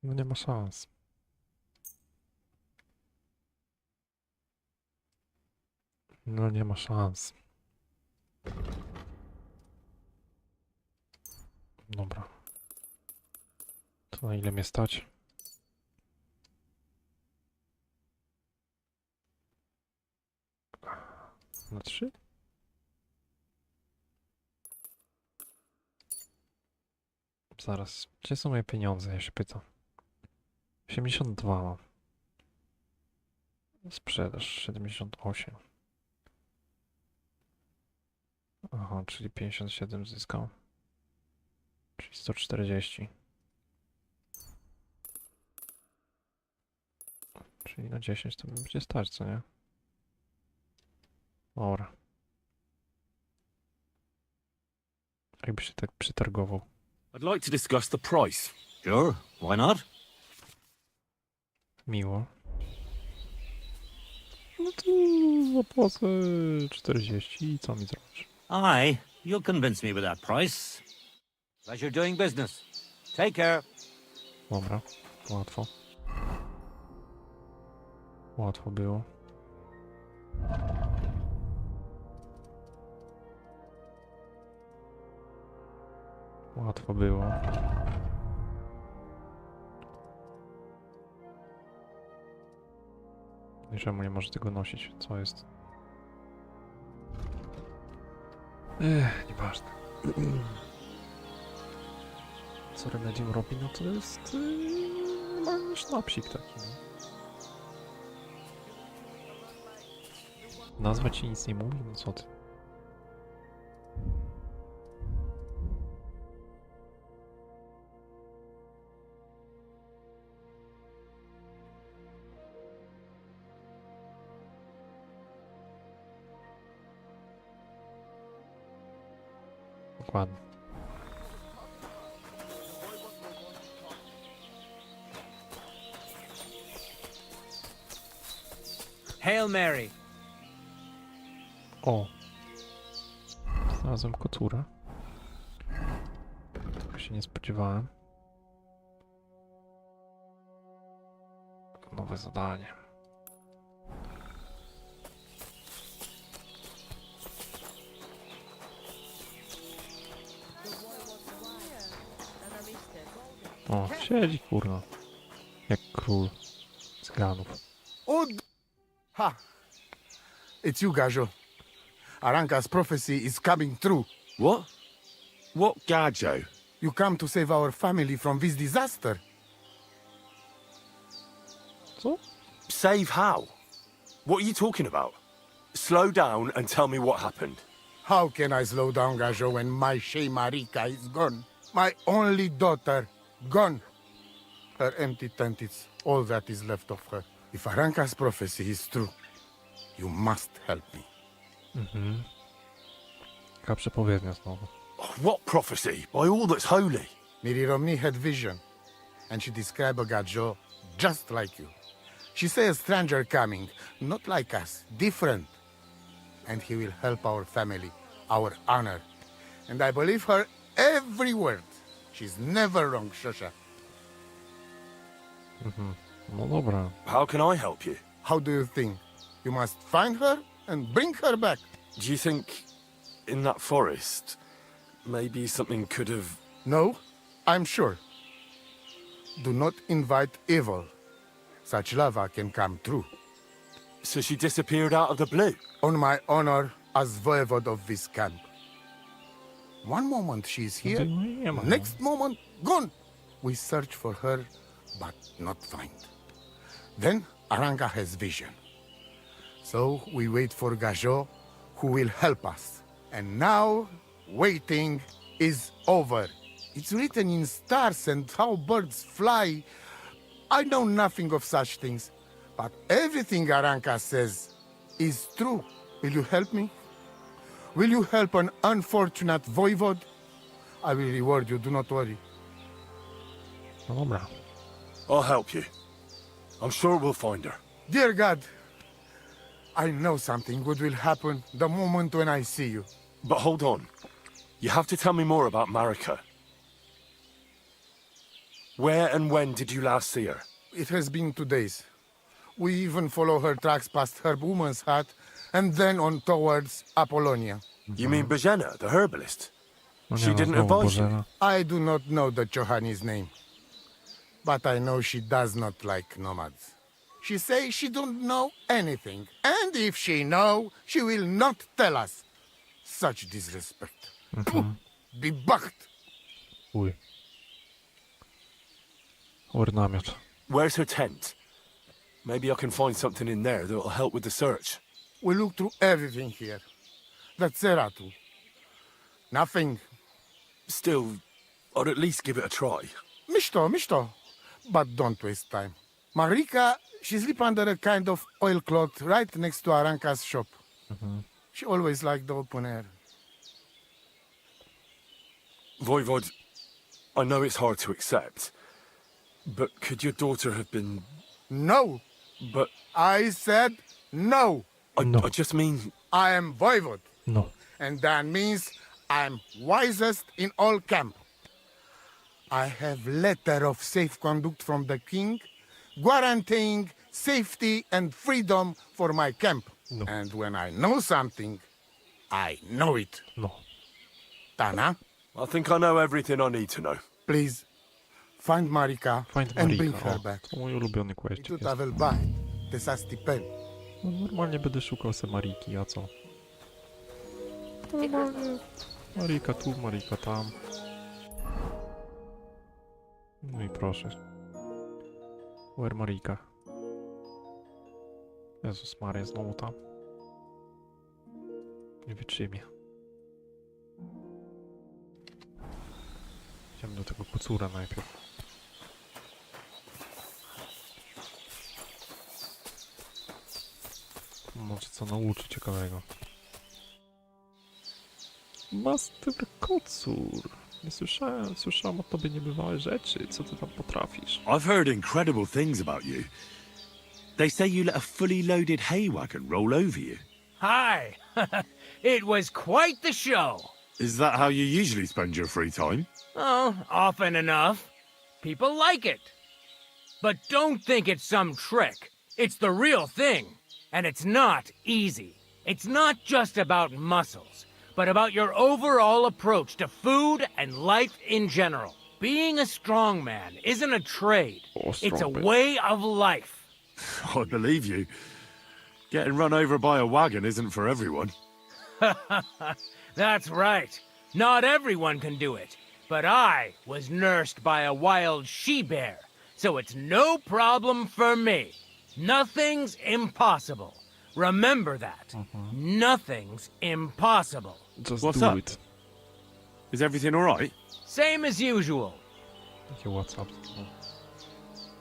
No nie ma szans. No nie ma szans. Dobra. To na ile mnie stać? Na 3? Zaraz. Gdzie są moje pieniądze? Ja się pytam. 82 mam. Sprzedaż 78. Aha, czyli 57 zyskał. Czyli 140. Czyli na 10 to będzie stać, co nie? Dobra. Jakby się tak przytargował. I'd like to discuss the price. Sure, why not? Miło. No to zapłacę 40 i co mi zrobisz? Aye, you'll convince me with that price. Pleasure doing business. Take care. Dobra, łatwo. Łatwo było. Łatwo było. I czemu nie może tego nosić? Co jest? Nieważne. Co Remedium robi? No to jest... normalny sznapsik taki, no. Nazwa ci nic nie mówi? No co ty? Dokładnie. Hail Mary! O! Znalazłem kocurę. Tego się nie spodziewałem. Nowe zadanie. O, siedzi kurwa. Jak król z ganów. Ha! It's you, Gajo. Aranka's prophecy is coming true. What? What Gajo? You come to save our family from this disaster. So? Save how? What are you talking about? Slow down and tell me what happened. How can I slow down, Gajo, when my Shea Marika is gone? My only daughter, gone. Her empty tent is all that is left of her. If Aranka's prophecy is true, you must help me. Taka przepowiednia znowu. What prophecy? By all that's holy. Miri Romney had vision, and she described a Gajo just like you. She said a stranger coming, not like us, different. And he will help our family, our honor. And I believe her every word. She's never wrong, Shosha. No dobra. How can I help you? How do you think? You must find her and bring her back. Do you think in that forest maybe something could have... No, I'm sure. Do not invite evil. Such lava can come true. So she disappeared out of the blue? On my honor as voivode of this camp. One moment she is here, next moment gone. We search for her, but not find. Then Aranka has vision. So we wait for Gajo, who will help us. And now, waiting is over. It's written in stars and how birds fly. I know nothing of such things, but everything Aranka says is true. Will you help me? Will you help an unfortunate voivode? I will reward you, do not worry. No dobra. I'll help you. I'm sure we'll find her. Dear God, I know something good will happen the moment when I see you. But hold on. You have to tell me more about Marika. Where and when did you last see her? It has been 2 days. We even follow her tracks past her woman's hut and then on towards Apollonia. You mean Bojana, the herbalist? No She didn't advise you? I do not know the Johani's name, but I know she does not like nomads. She says she don't know anything, and if she know, she will not tell us. Such disrespect. Be bucked. Uj. Ornamiot. Where's her tent? Maybe I can find something in there that'll help with the search. We look through everything here. That's Zeratu. Nothing. Still, I'd at least give it a try. Mishto. But don't waste time. Marika, she sleep under a kind of oilcloth right next to Aranka's shop. She always liked the open air. Voivod, I know it's hard to accept, but could your daughter have been... No. But... I said no. I just mean... I am Voivod. No. And that means I'm wisest in all camp. I have letter of safe conduct from the king, guaranteeing safety and freedom for my camp. No. And when I know something, I know it. No. Tana, I think I know everything I need to know. please find Marika and bring her O, back. to mój ulubiony I questik tu jest. tavel bai, te sa stipel. No, normalnie będę szukał se Mariki, a co? Normalnie. Marika tu, Marika tam. No i proszę. Where Marika? Jezus Maria, znowu tam. Nie wytrzymie. Idziemy do tego kocura najpierw. Może co nauczy ciekawego. Master Kocur. Nie słyszałem o tobie niebywałe rzeczy. Co ty tam potrafisz? I've heard incredible things about you. They say you let a fully loaded hay wagon roll over you. Hi! It was quite the show. Is that how you usually spend your free time? Oh, often enough. People like it. But don't think it's some trick. It's the real thing. And it's not easy. It's not just about muscles, but about your overall approach to food and life in general. Being a strongman isn't a trade. It's a way of life. I believe you. Getting run over by a wagon isn't for everyone. That's right. Not everyone can do it. But I was nursed by a wild she-bear, so it's no problem for me. Nothing's impossible. Remember that. Nothing's impossible. Just What's do up? it. Is everything alright? Same as usual. Jakie WhatsApp? No.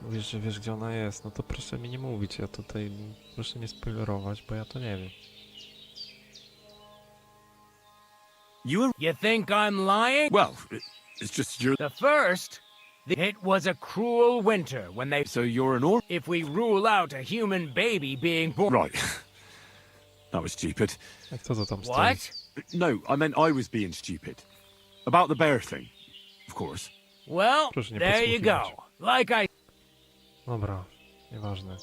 Mówisz, że wiesz gdzie ona jest, no to proszę mi nie mówić, ja tutaj proszę nie spoilerować, bo ja to nie wiem. You think I'm lying? Well, it's just you're... The first, it was a cruel winter when they... So you're an orc? If we rule out a human baby being born... Right. That was stupid. Jak to tam stoi? What? No, I meant I was being stupid. About the bear thing, of course. Well, Proszę nie there you go. podsłuchiwać. Like I... Dobra, nieważne.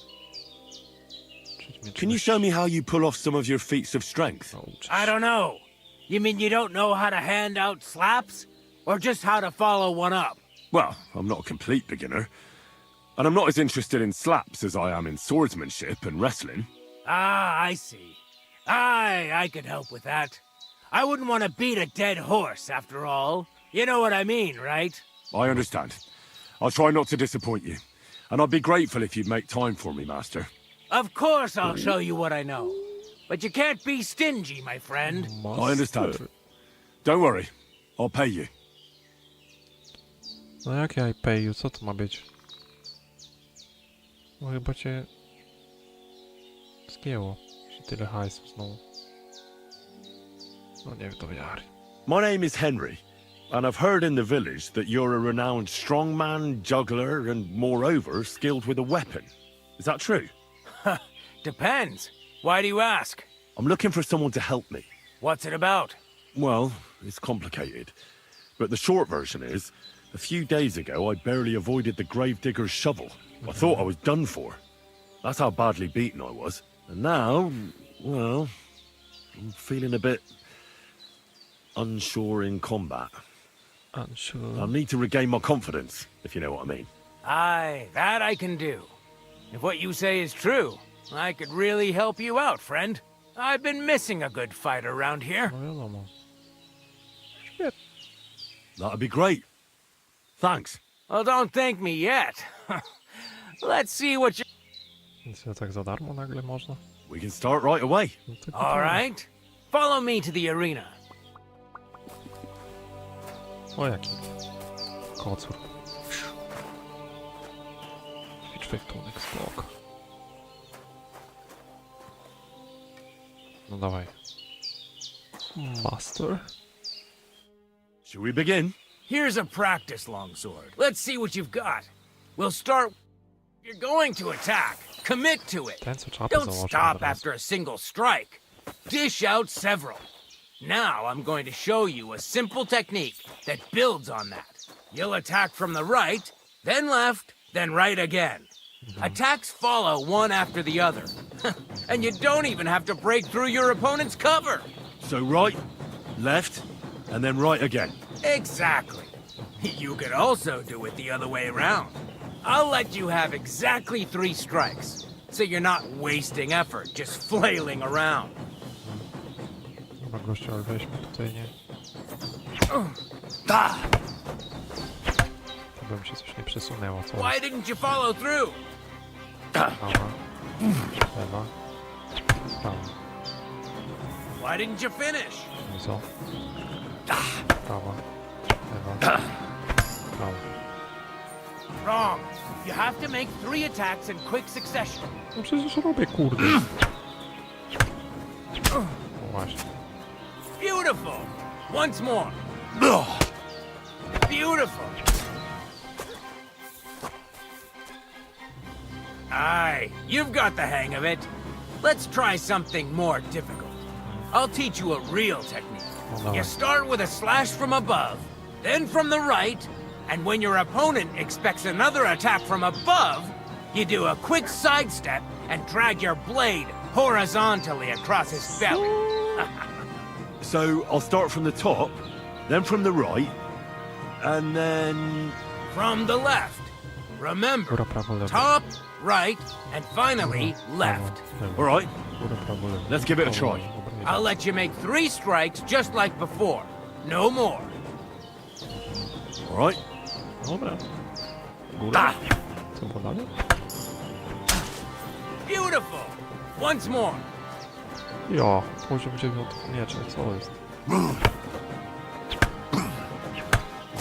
Can you show me how you pull off some of your feats of strength? I don't know. You mean you don't know how to hand out slaps? Or just how to follow one up? Well, I'm not a complete beginner. And I'm not as interested in slaps as I am in swordsmanship and wrestling. Ah, I see. I could help with that. I wouldn't want to beat a dead horse, after all. You know what I mean, right? I understand. I'll try not to disappoint you. And I'd be grateful if you'd make time for me, Master. Of course I'll show you what I know. But you can't be stingy, my friend. I understand. Don't worry. I'll pay you. No jak ja pay you? Co to ma być? No chyba cię... zgięło. Że tyle hajsu znowu. No nie wiem, to wiary. My name is Henry, and I've heard in the village that you're a renowned strongman, juggler, and moreover, skilled with a weapon. Is that true? Depends. Why do you ask? I'm looking for someone to help me. What's it about? Well, it's complicated. But the short version is, a few days ago I barely avoided the gravedigger's shovel. I thought I was done for. That's how badly beaten I was. And now, well, I'm feeling a bit unsure in combat. Unsure. I need to regain my confidence, if you know what I mean. Aye, that I can do. If what you say is true, I could really help you out, friend. I've been missing a good fight around here. Shit. That'd be great. Thanks. Well, don't thank me yet. Let's see what you... Więc ja tak za darmo nagle można? We can start right away. All right. Follow me to the arena. O jaki? Kocur. Ćwiczwechtunek, spoko. No dawaj. Master. Should we begin? Here's a practice longsword. Let's see what you've got. We'll start... You're going to attack. Commit to it. Don't stop after a single strike. Dish out several. Now I'm going to show you a simple technique that builds on that. You'll attack from the right, then left, then right again. Attacks follow one after the other. And you don't even have to break through your opponent's cover. So right, left, and then right again. Exactly. You could also do it the other way around. I'll let you have exactly 3 strikes, so you're not wasting effort just flailing around. Chyba gościa, ale weźmy tutaj, nie? Chyba mi się coś nie przesunęło, co? Why didn't you follow through? Prawa. Lewa. Prawa. Why didn't you finish? I co? Prawa. Lewa. Prawa. Wrong. You have to make 3 attacks in quick succession. No przecież robię, kurde. No właśnie. Beautiful. Once more. Beautiful. Aye, you've got the hang of it. Let's try something more difficult. I'll teach you a real technique. You start with a slash from above, then from the right, and when your opponent expects another attack from above, you do a quick sidestep and drag your blade horizontally across his belly. So I'll start from the top, then from the right, and then... From the left. Remember, Góra, prawo, lewo. top, right, and finally left. All right, Góra, prawo, lewo. let's give it a try. I'll let you make 3 strikes just like before. No more. All right. Dobra. Góra. Co było dalej? Beautiful. Once more. Ja, poziom 9 miecza, co jest? No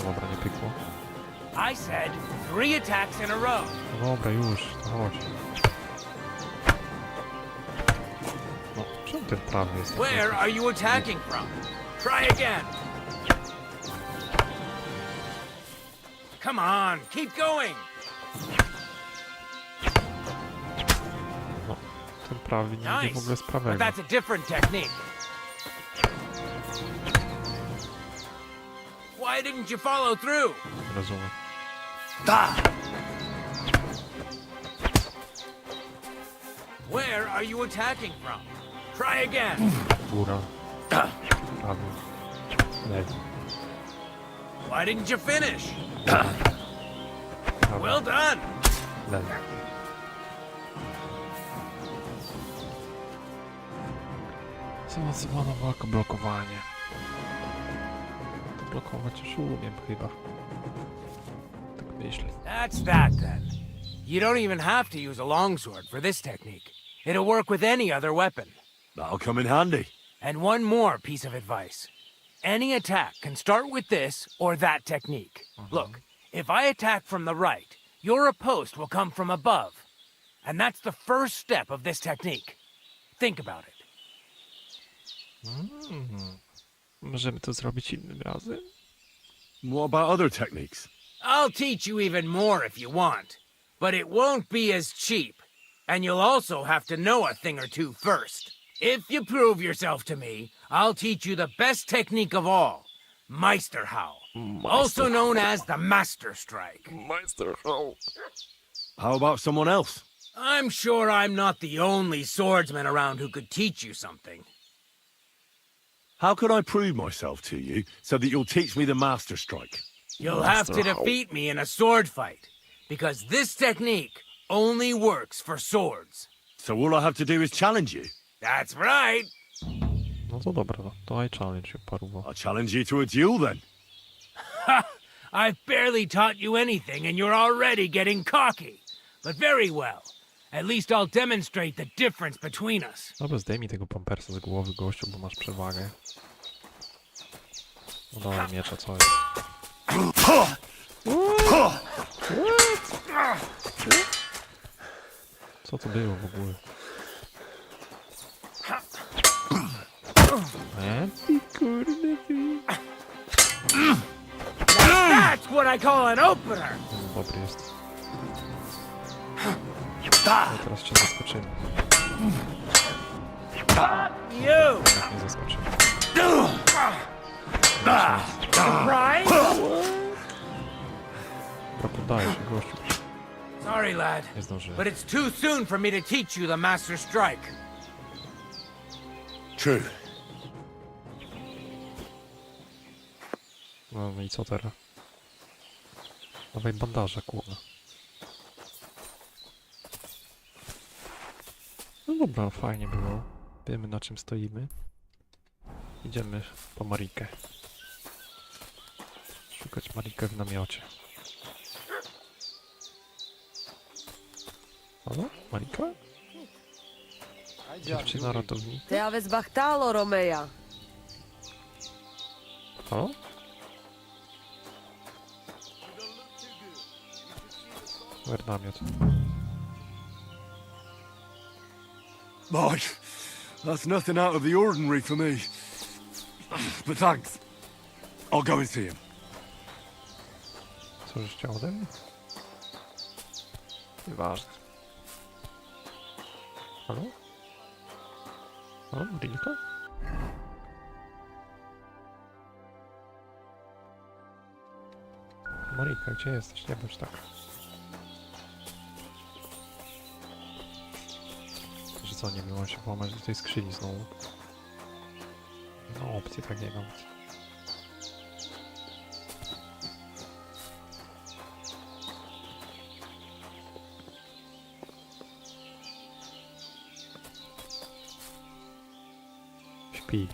dobra, nie pykło. I said 3 attacks in a row. No dobra, już, to chodź. No, czemu ten prawy jest? Where are you attacking from? Try again. Come on, keep going. No, ten prawy nie idzie w ogóle z But prawego. that's a different technique. Why didn't you follow through? Rozumiem. Where are you attacking from? Try again. Góra. Prawy. Lewy. Why didn't you finish? Prawy. Well done. Lewy. Zaawansowana walka, blokowanie. Blokować już umiem chyba. Tak myślę. That's that then. You don't even have to use a longsword for this technique. It'll work with any other weapon. That'll come in handy. And one more piece of advice. Any attack can start with this or that technique. Look, if I attack from the right, your oppost will come from above. And that's the first step of this technique. Think about it. Możemy to zrobić innym razem? What about other techniques? I'll teach you even more if you want. But it won't be as cheap. And you'll also have to know a thing or two first. If you prove yourself to me, I'll teach you the best technique of all. Meisterhowl. Also known as the Master Strike. Meisterhowl. How about someone else? I'm sure I'm not the only swordsman around who could teach you something. How can I prove myself to you so that you'll teach me the Master Strike? You'll have to defeat me in a sword fight, because this technique only works for swords. So all I have to do is challenge you? That's right. No to dobra, to I challenge you, paruwo. I'll challenge you to a duel then. Ha! I've barely taught you anything and you're already getting cocky. But very well. At least I'll demonstrate the difference between us. Dobra, zdejmij tego pampersa z głowy, gościu, bo masz przewagę. No dawaj miecza, co jest? Co to było w ogóle? Ty kurde, ty. That's what I call an opener. Dobry jest. No teraz cię zaskoczymy. You. Nie zaskoczymy. Surprise? poddajesz się, gościu. Sorry, lad, Nie zdążyłem. but it's too soon for me to teach you the Master Strike. True. No i co teraz? Dawaj bandaże, kurwa. No dobra, fajnie było. Wiemy, na czym stoimy. Idziemy po Marikę. Szukać Marikę w namiocie. Halo? Marika? Dziewczyna ratownik. Te aveți bahtalo, Romeja. Halo? Where namiot? Boy, that's nothing out of the ordinary for me. But thanks. I'll go and see him. Co żeś chciał ode mnie? Nieważne. Halo? Halo, Rilka? Marika, gdzie jesteś? Nie bądź tak. Że co, nie miło się włamać do tej skrzyni znowu? No opcji takiej mam. Śpi.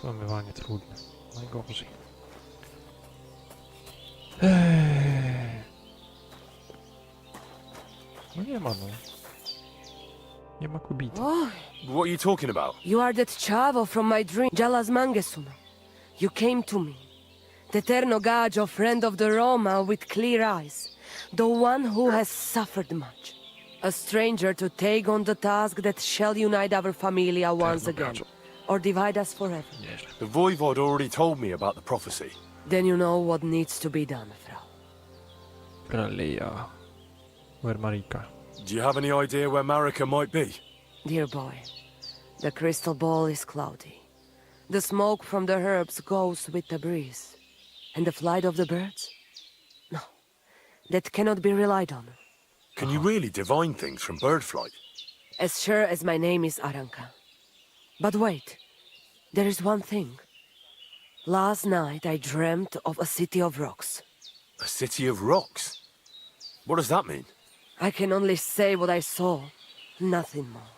Płamywanie trudne. Najgorzej. No nie ma, no. Nie ma kubita. Oh, What are you talking about? you are that chavo from my dream, Jalas Mangesuna. You came to me. The Eterno Gajo, friend of the Roma with clear eyes. The one who has suffered much. A stranger to take on the task that shall unite our familia once again. Or divide us forever. The Voivod already told me about the prophecy. Then you know what needs to be done, Frau. Gralia. Where Marika? Do you have any idea where Marika might be? Dear boy, the crystal ball is cloudy. The smoke from the herbs goes with the breeze. And the flight of the birds? No, that cannot be relied on. Can you really divine things from bird flight? As sure as my name is Aranka. But wait, there is one thing. Last night I dreamt of a city of rocks. A city of rocks? What does that mean? I can only say what I saw, nothing more.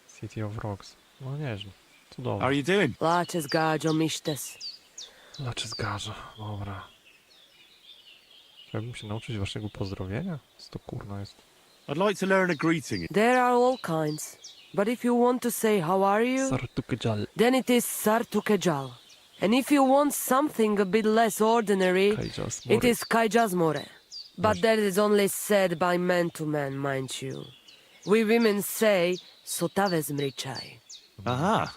City of Rocks. No nieźle. Cudownie. How are you doing? Laches gajo misztes. Laczy zgarza. Dobra. Chciałbym się nauczyć waszego pozdrowienia? Co to kurna jest? I'd like to learn a greeting. There are all kinds. But if you want to say how are you, Sartukejal. then it is Sartukejal. And if you want something a bit less ordinary, it is Kaijasmore. But that is only said by man to man, mind you. We women say Sotaves mrichai. Aha.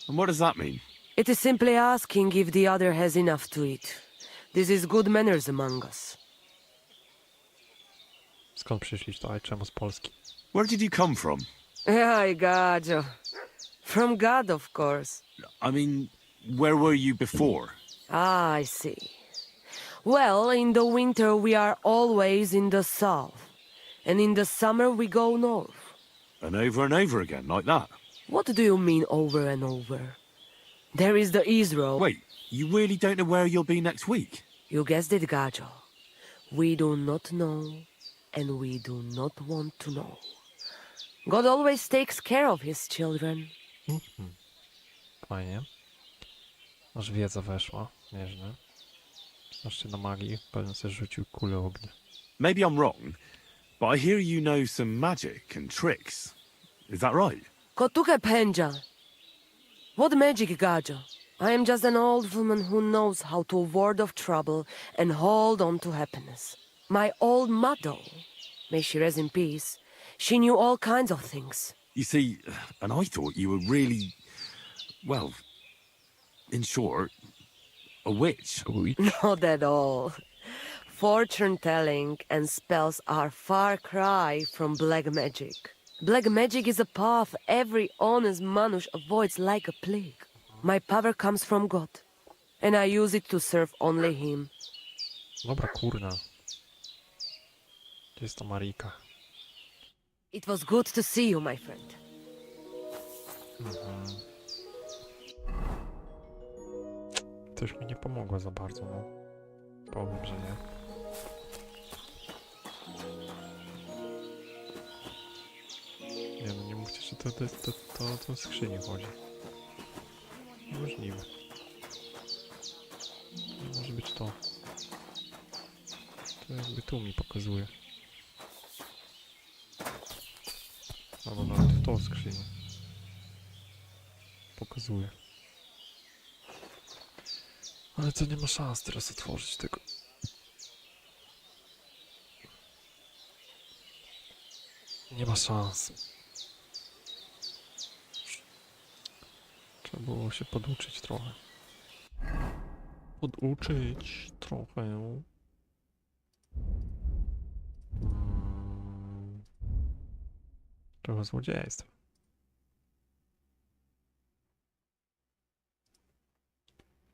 And what does that mean? It is simply asking if the other has enough to eat. This is good manners among us. Skąd przyszliście? A czemu z Polski? Where did you come from? Ay, gajo. From God, of course. I mean, where were you before? Ah, I see. Well, in the winter we are always in the south. And in the summer we go north. And over again, like that? What do you mean over and over? There is the Israel. Wait, you really don't know where you'll be next week? You guessed it, Gajo. We do not know, and we do not want to know. God always takes care of his children. Fajnie. Aż wiedza weszła. Nieźle. Znasz się na magii. Pewnie sobie rzucił kulę ognia. Maybe I'm wrong, but I hear you know some magic and tricks. Is that right? Kotuke Penja. What magic, Gajo? I am just an old woman who knows how to ward off trouble and hold on to happiness. My old mother, may she rest in peace, she knew all kinds of things. You see, and I thought you were really, well, in short, a witch. Not at all. Fortune telling and spells are far cry from black magic. Black magic is a path every honest manush avoids like a plague. My power comes from God, and I use it to serve only Him. Dobra, kurna. Gdzie jest ta Marika? It was good to see you, my friend. Też mi nie pomogła za bardzo, no. Powiem, że nie. Nie no, nie mówcie, że to skrzynię chodzi. Niemożliwe. Nie może być to. To jakby tu mi pokazuje. Albo nawet w tą skrzynię. Pokazuje. Ale to nie ma szans teraz otworzyć tego. Nie ma szans. Trzeba było się poduczyć trochę. Poduczyć trochę. Trochę złodziejstwa.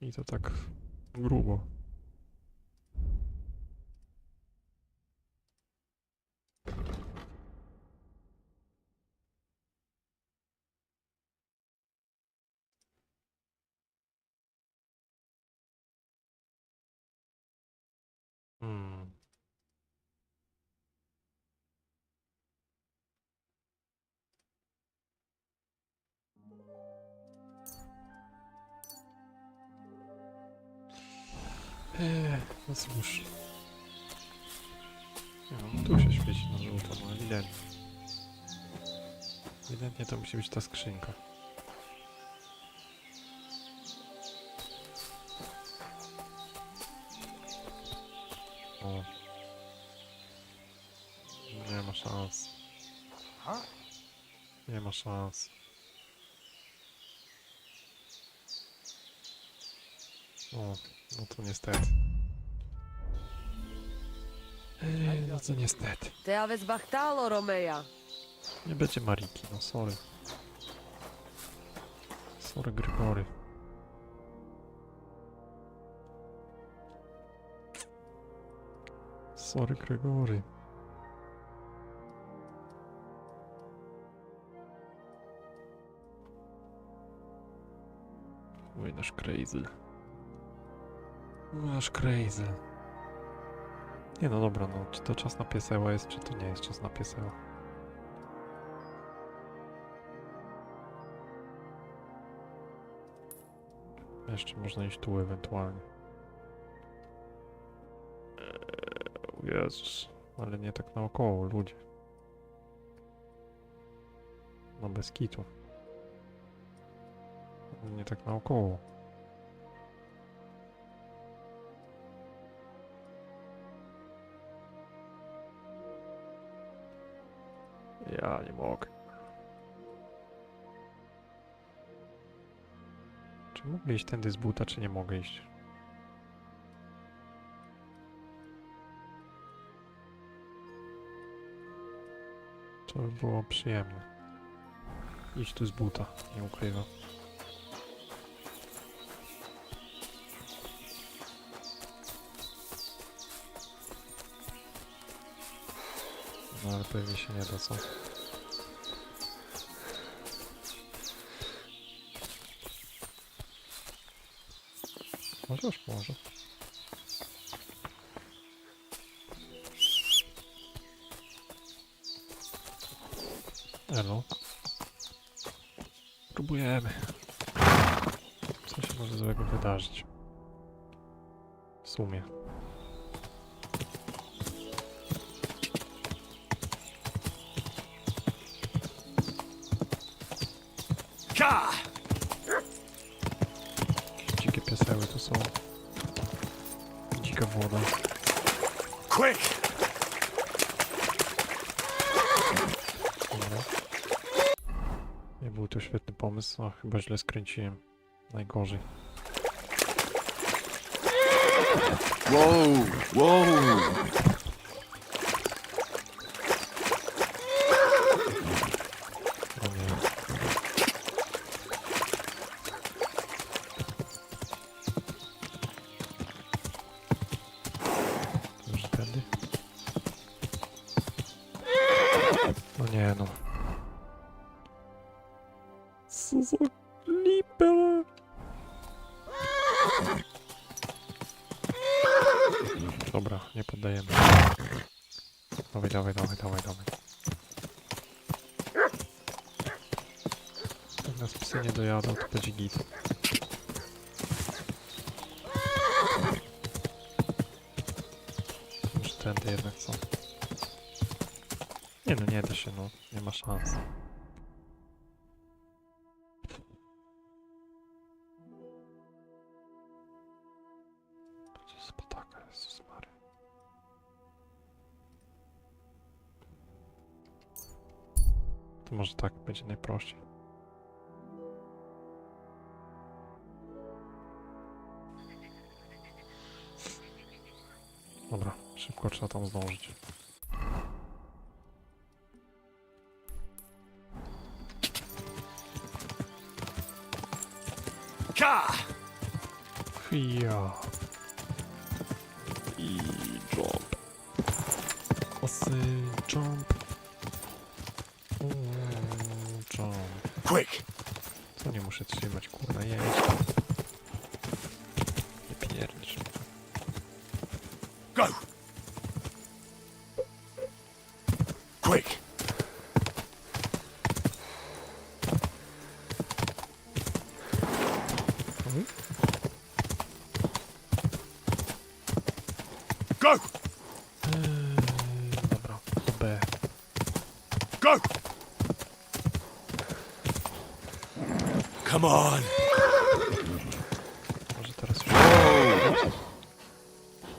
I to tak grubo. No cóż. No, tu się świeci na żółto, no ewidentnie. Ewidentnie to musi być ta skrzynka. O. Nie ma szans. Nie ma szans. O, no to niestety. No to niestety. Te aves bachtalo, Romeja. Nie będzie Mariki, no sorry. Sorry, Gregory. Sorry, Gregory. Oj, nasz crazy. Nasz crazy. Nie no dobra, no czy to czas na pieseła jest, czy to nie jest czas na pieseła? Jeszcze można iść tu ewentualnie. O Jezus, ale nie tak naokoło, ludzie. No bez kitu. Nie tak naokoło. Ja nie mogę. Czy mogę iść tędy z buta, czy nie mogę iść? To by było przyjemne. Iść tu z buta, nie ukrywam. No ale pewnie się nie da, co? Możesz, może. Elo. Próbujemy. Co się może złego wydarzyć? W sumie. Dzikie pieseły to są. Dzika woda. Quick! Dobra. Nie był to świetny pomysł, a chyba źle skręciłem. Najgorzej. Whoa, whoa. Może tędy? No nie no. Co za lipę? Dobra, nie poddajemy. Dawaj, dawaj, dawaj, dawaj, dawaj. Jak nas psy nie dojadą, to będzie git. Już tędy jednak co? Nie no, nie da się, no. Nie ma szans. Co za pataka, Jezus Maria. To może tak będzie najprościej. Dobra, szybko trzeba tam zdążyć. Ja. I jump. Osy jump. Jump. Quick! Co nie muszę trzymać, kurwa, jeść. Nie pierdzisz. Go! Quick! Go! Dobra, B. Go! Come on! Może teraz już...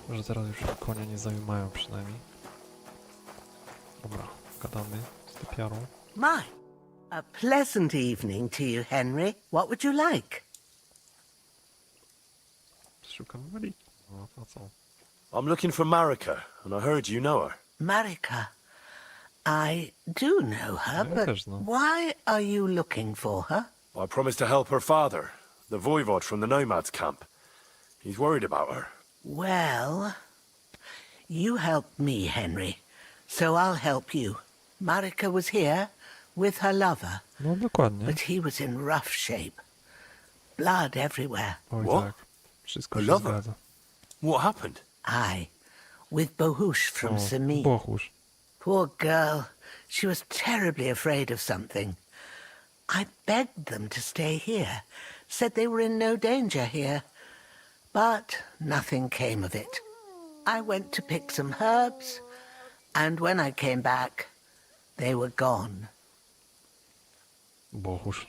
Może teraz już konia nie zajmają przynajmniej. Dobra, gadamy z typiarą. My, a pleasant evening to you, Henry. What would you like? Szukam Marii. No, to co? I'm looking for Marika, and I heard you know her. Marika. I do know her, but why are you looking for her? I promised to help her father, the voivod from the nomads camp. He's worried about her. Well, you helped me, Henry, so I'll help you. Marika was here with her lover, No dokładnie. but he was in rough shape. Blood everywhere. Oj, What? tak. Wszystko Her się lover? zgadza. What happened? Aye, with Bohush from O, Samin. Bohusz. Poor girl. She was terribly afraid of something. I begged them to stay here, said they were in no danger here. But nothing came of it. I went to pick some herbs, and when I came back, they were gone. Bohusz.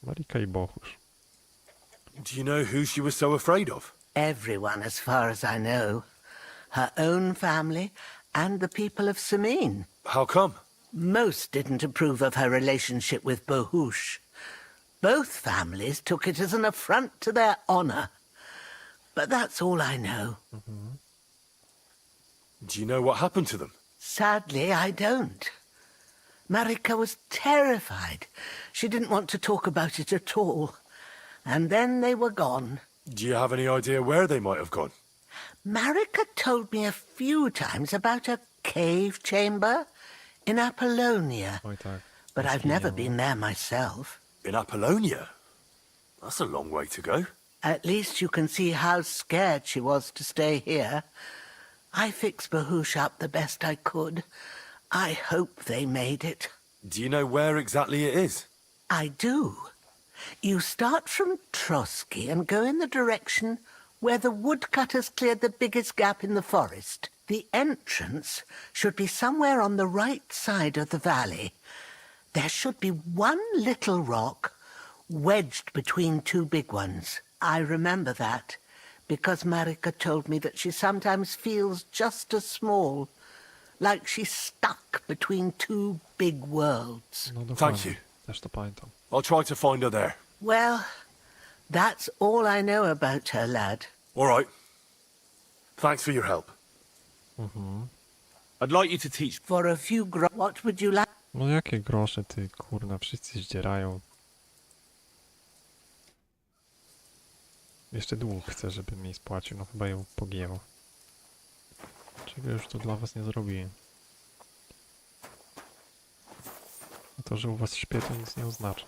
Marika i Bohusz. Do you know who she was so afraid of? Everyone, as far as I know. Her own family and the people of Samin. How come? Most didn't approve of her relationship with Bohush. Both families took it as an affront to their honor. But that's all I know. Do you know what happened to them? Sadly, I don't. Marika was terrified. She didn't want to talk about it at all. And then they were gone. Do you have any idea where they might have gone? Marika told me a few times about a cave chamber in Apollonia. Oj, tak. But I've never been there myself. In Apollonia? That's a long way to go. At least you can see how scared she was to stay here. I fixed Bahush up the best I could. I hope they made it. Do you know where exactly it is? I do. You start from Trotsky and go in the direction where the woodcutters cleared the biggest gap in the forest. The entrance should be somewhere on the right side of the valley. There should be one little rock wedged between two big ones. I remember that, because Marika told me that she sometimes feels just as small, like she's stuck between two big worlds. No, Thank you. Też to pamiętam. I'll try to find her there. Well, that's all I know about her, lad. All right. Thanks for your help. I'd like you to teach... For a few what would you like? No jakie grosze ty, kurna, wszyscy zdzierają. Jeszcze dług chcę, żeby mi spłacił, no chyba ją pogięło. Czego już to dla was nie zrobiłem. To, że u was śpię, to nic nie oznacza.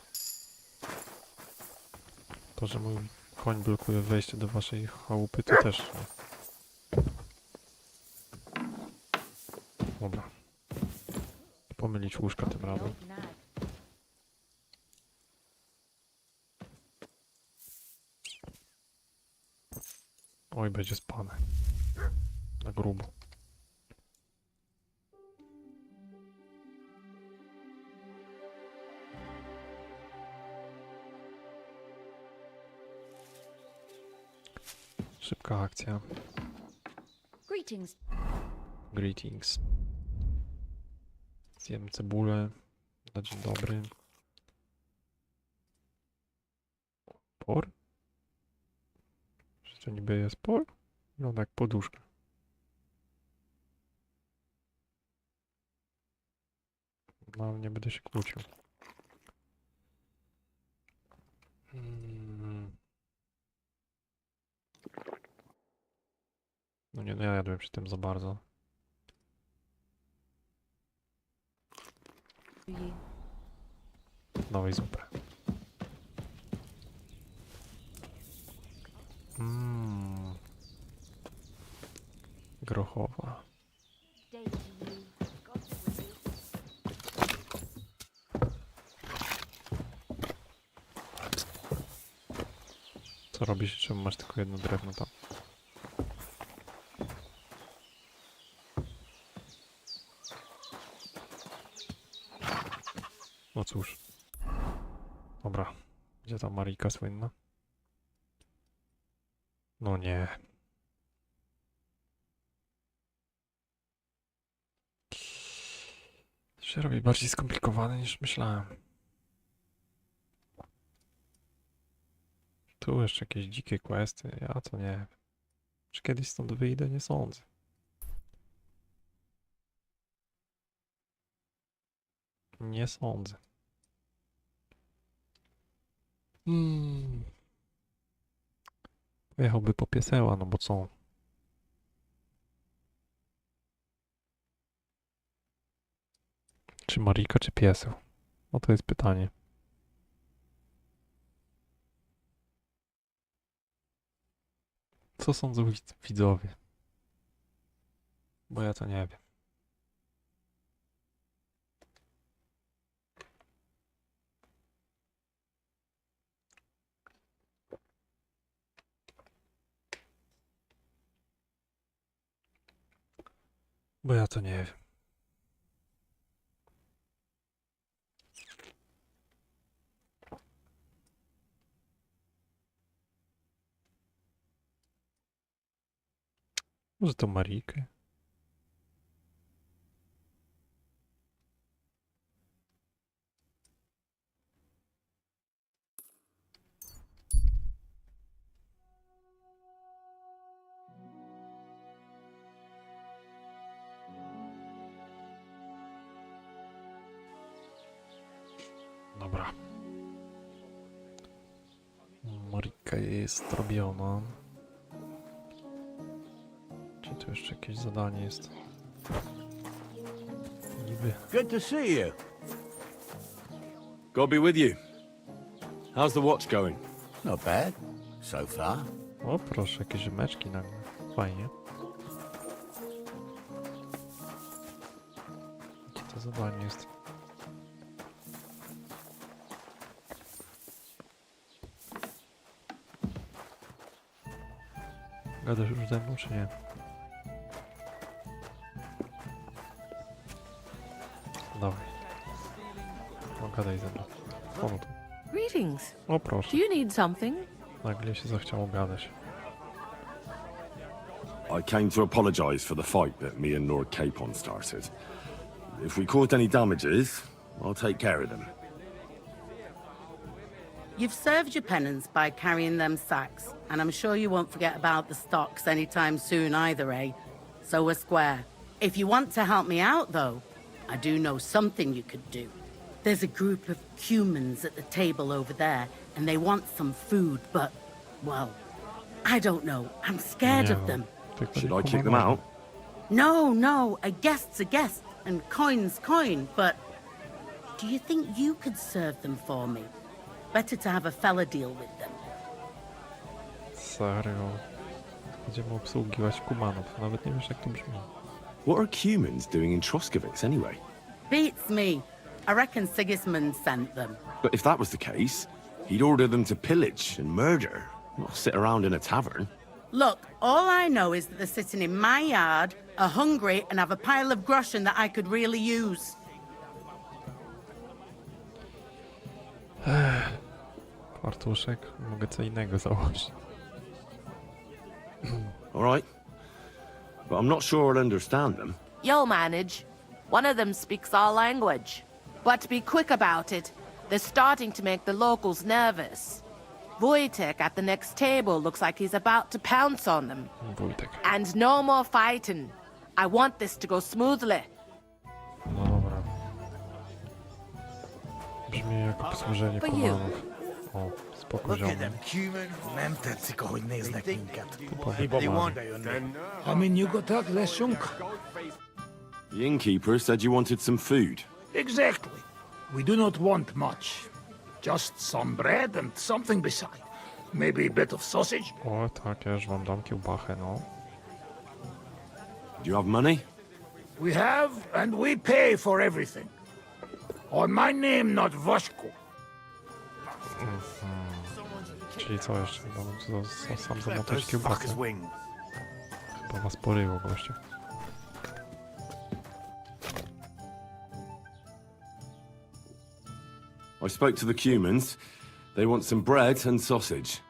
To, że mój koń blokuje wejście do waszej chałupy, to też nie. Dobra. Pomylić łóżka tym razem. Oj, będzie spane. Na grubo. Szybka akcja. Greetings. Greetings. Zjem cebulę. Na dzień dobry. Por? Czy to niby jest por? Wygląda jak poduszka. No, nie będę się kłócił. No nie, no ja jadłem przy tym za bardzo. Dawaj zupę. Grochowa. Co robisz, czemu masz tylko jedno drewno tam? No cóż. Dobra. Gdzie ta Marika słynna? No nie. To się robi bardziej skomplikowane niż myślałem. Tu jeszcze jakieś dzikie questy. Ja to nie wiem. Czy kiedyś stąd wyjdę? Nie sądzę. Nie sądzę. Pojechałby po pieseła, no bo co? Czy Marika, czy pieseł? No to jest pytanie. Co sądzą widzowie? Bo ja to nie wiem. Bo ja to nie wiem. Może to Marikę? Dobra. Marika jest robiona. Czy tu jeszcze jakieś zadanie jest? Niby. Good to see you. God be with you. How's the watch going? Not bad, so far. O proszę, jakieś rzemeczki nagle. Fajnie. Jakie to zadanie jest? Gadasz już ze mną, czy nie? Dawaj. No, gadaj ze mną. O, no to. Greetings. O proszę. Do you need something? Nagle się zachciało gadać. I came to apologize for the fight that me and Lord Capon started. If we caused any damages, I'll take care of them. You've served your penance by carrying them sacks, and I'm sure you won't forget about the stocks anytime soon either, eh? So we're square. If you want to help me out, though, I do know something you could do. There's a group of humans at the table over there, and they want some food, but, well, I don't know. I'm scared of them. Should I kick them out? No, a guest's a guest, and coin's coin, but do you think you could serve them for me? Better to have a fella deal with them. Serio. Będziemy obsługiwać kumanów. Nawet nie wiesz, jak to brzmi. What are humans doing in Troskowitz anyway? Beats me. I reckon Sigismund sent them. But if that was the case, he'd order them to pillage and murder, not sit around in a tavern. Look, all I know is that they're sitting in my yard, are hungry, and have a pile of groschen that I could really use. Fartuszek, mogę co innego założyć. All right. But I'm not sure I'll understand them. You'll manage. One of them speaks our language. But be quick about it. They're starting to make the locals nervous. Wojtek at the next table looks like he's about to pounce on them. Wojtek. And no more fighting. I want this to go smoothly. No dobra. Brzmi jak obsłużenie kumanów. O, spoko ziomy. I mean, you got that, Leszunk? The innkeeper said you wanted some food. Exactly. We do not want much. Just some bread and something beside. Maybe a bit of sausage. O, tak, ja już wam dam kiełbachę, no. Do you have money? We have, and we pay for everything. On my name, not Waszku. Czyli co jeszcze? No, sam zamotać kiełbachę. Chyba was poryło, goście. I spoke to the Cumans. They want some bread and sausage.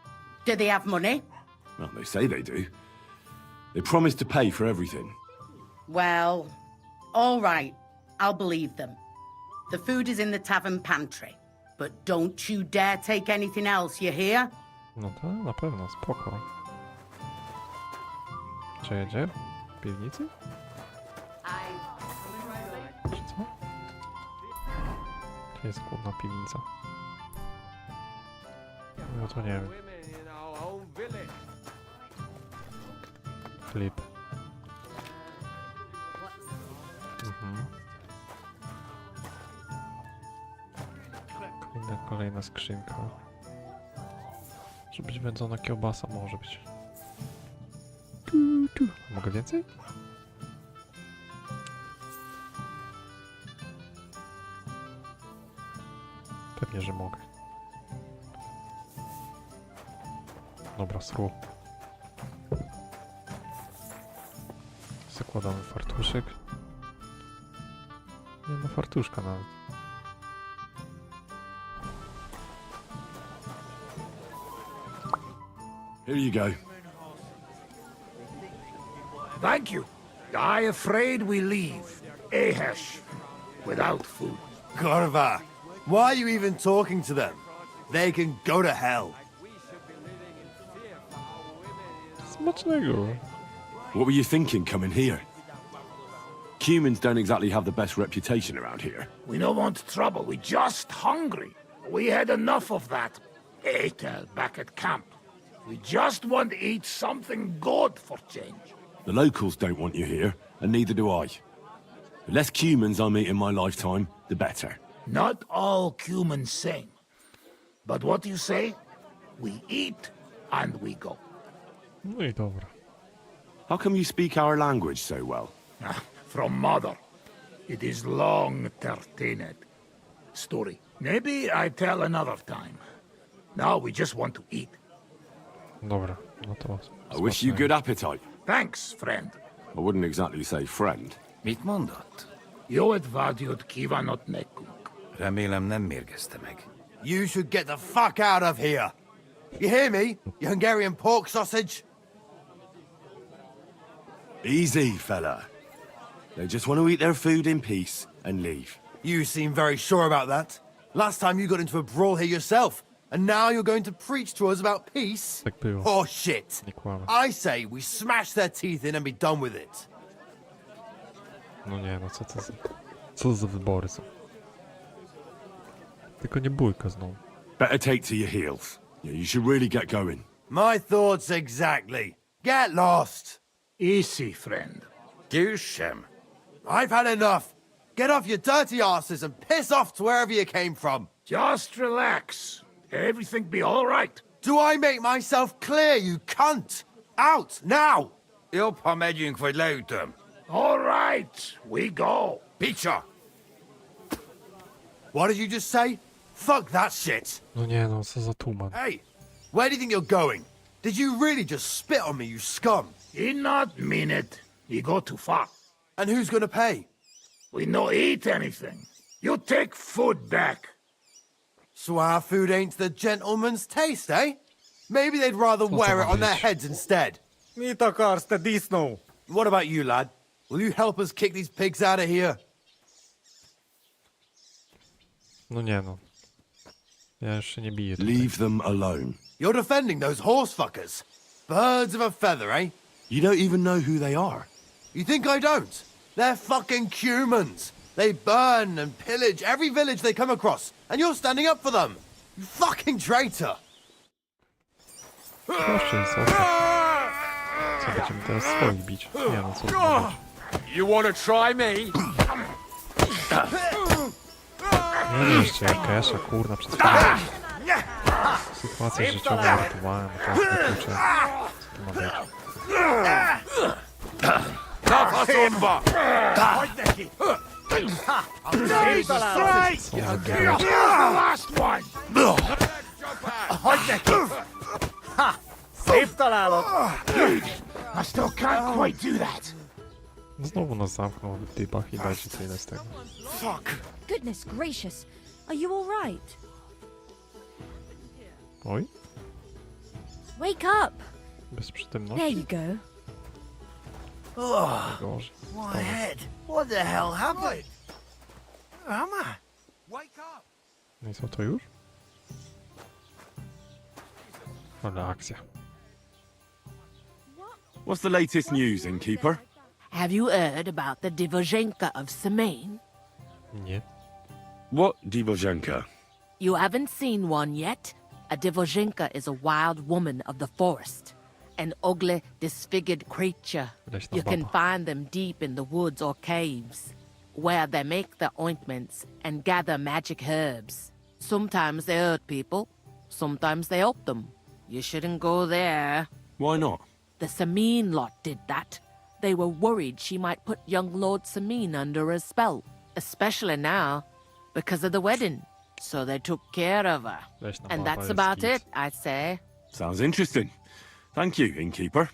Do they have money? Well, they say they do. They promised to pay for everything. Well, all right. I'll believe them. The food is in the tavern pantry. But don't you dare take anything else, you hear? No to na pewno, spoko. Czy jedzie? W piwnicy? Czy co? Gdzie jest główna piwnica? No to nie wiem. Flip. Kolejna skrzynka. Może być wędzona kiełbasa, może być. Mogę więcej? Pewnie, że mogę. Dobra, sru. Zakładamy fartuszek. Nie ma fartuszka nawet. Here you go. Thank you. I afraid we leave. Ahesh. Without food. Korva, why are you even talking to them? They can go to hell. Smacznego. What were you thinking coming here? Cumans don't exactly have the best reputation around here. We don't want trouble. We just hungry. We had enough of that. Etel back at camp. We just want to eat something good for change. The locals don't want you here, and neither do I. The less Cumans I meet in my lifetime, the better. Not all Cumans same. But what you say? We eat and we go. No i dobra. How come you speak our language so well? From mother. It is long tertined. Story. Maybe I tell another time. Now we just want to eat. Dobra, no to... I wish you good appetite. Thanks, friend. I wouldn't exactly say friend. Mit mondott? Jót vágyót kívánott nekünk. Remélem nem mérgezte meg. You should get the fuck out of here! You hear me, you Hungarian pork sausage? Easy, fella. They just want to eat their food in peace and leave. You seem very sure about that. Last time you got into a brawl here yourself, And now you're going to preach to us about peace? Tak było. Oh shit! Nie kłamę. I say we smash their teeth in and be done with it. No nie, no co to za wybory są? Tylko nie bójka znowu. Better take to your heels. Yeah, you should really get going. My thoughts exactly. Get lost. Easy, friend. Douche him. I've had enough. Get off your dirty asses and piss off to wherever you came from. Just relax. Everything be all right. Do I make myself clear, you cunt? Out, now! Jag har med ju för lautum. All right, we go. Peacher! What did you just say? Fuck that shit! No nie, no co za tuman. Hey, where do you think you're going? Did you really just spit on me, you scum? He not mean it. He go too far. And who's gonna pay? We no eat anything. You take food back. So our food ain't the gentleman's taste, eh? Maybe they'd rather wear it on their heads instead. What about you, lad? Will you help us kick these pigs out of here? No nie, no. Ja już się nie biję tutaj. Leave them alone. You're defending those horse fuckers. Birds of a feather, eh? You don't even know who they are. You think I don't? They're fucking humans. They burn and pillage every village they come across, and you're standing up for them. You fucking traitor. Proszę, co będziemy teraz swoich bić? Nie no, co to ma być? You wanna try me? Nie jeszcze, Kesha, kurna, przed chwilą. Sytuację życiową ratowałem, teraz nie klucze. Co to ma być? I still can't quite do that. Znowu nas zamknął w dybach i dajcie tyle z tego. Fuck. Goodness gracious. Are you all right? Oj, Wake up! bez There przytomności. you go. Oh, Gorzej. my head. What the hell happened? Where am I? Wake up. No i co, to już? Ale akcja. What's the latest news, innkeeper? Have you heard about the Divozhenka of Semain? Nie. What Divozhenka? You haven't seen one yet? A Divozhenka is a wild woman of the forest. An ugly, disfigured creature. Leśna You can baba. find them deep in the woods or caves, where they make their ointments and gather magic herbs. Sometimes they hurt people, sometimes they help them. You shouldn't go there. Why not? The Samin lot did that. They were worried she might put young Lord Samin under a spell, especially now, because of the wedding. So they took care of her. Leśna And baba that's jest about git. it, I'd say. Sounds interesting. Thank you, innkeeper.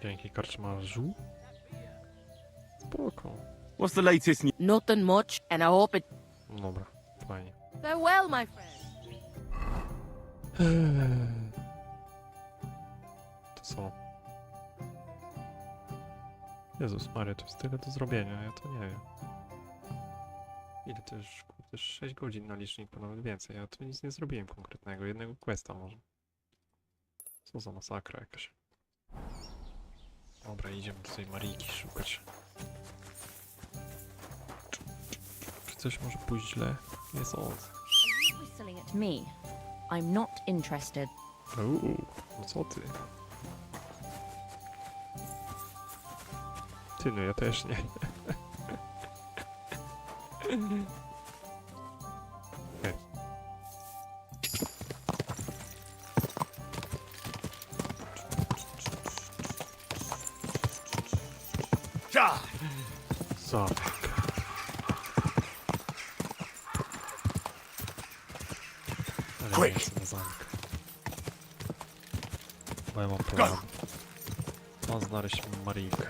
Dzięki karczmarzu. Spoko. What's the latest news? Nothing much, and I hope it... Dobra, fajnie. Farewell, my friend. To co? Jezus Maria, to jest tyle do zrobienia, ja to nie wiem. Ile to już? Kurde, 6 godzin na liczniku, nawet więcej. Ja tu nic nie zrobiłem konkretnego, jednego questa może. Co za masakra jakaś. Dobra, idziemy do tej Mariki szukać. Czy coś może pójść źle? Nie sądzę. Whistling at me. I'm not interested. No co ty? Ty, no ja też nie. Okej. Zamek. Ale Quick. nie chcę na zamek. Bo ja mam plan. Mam znaleźć Maryjkę.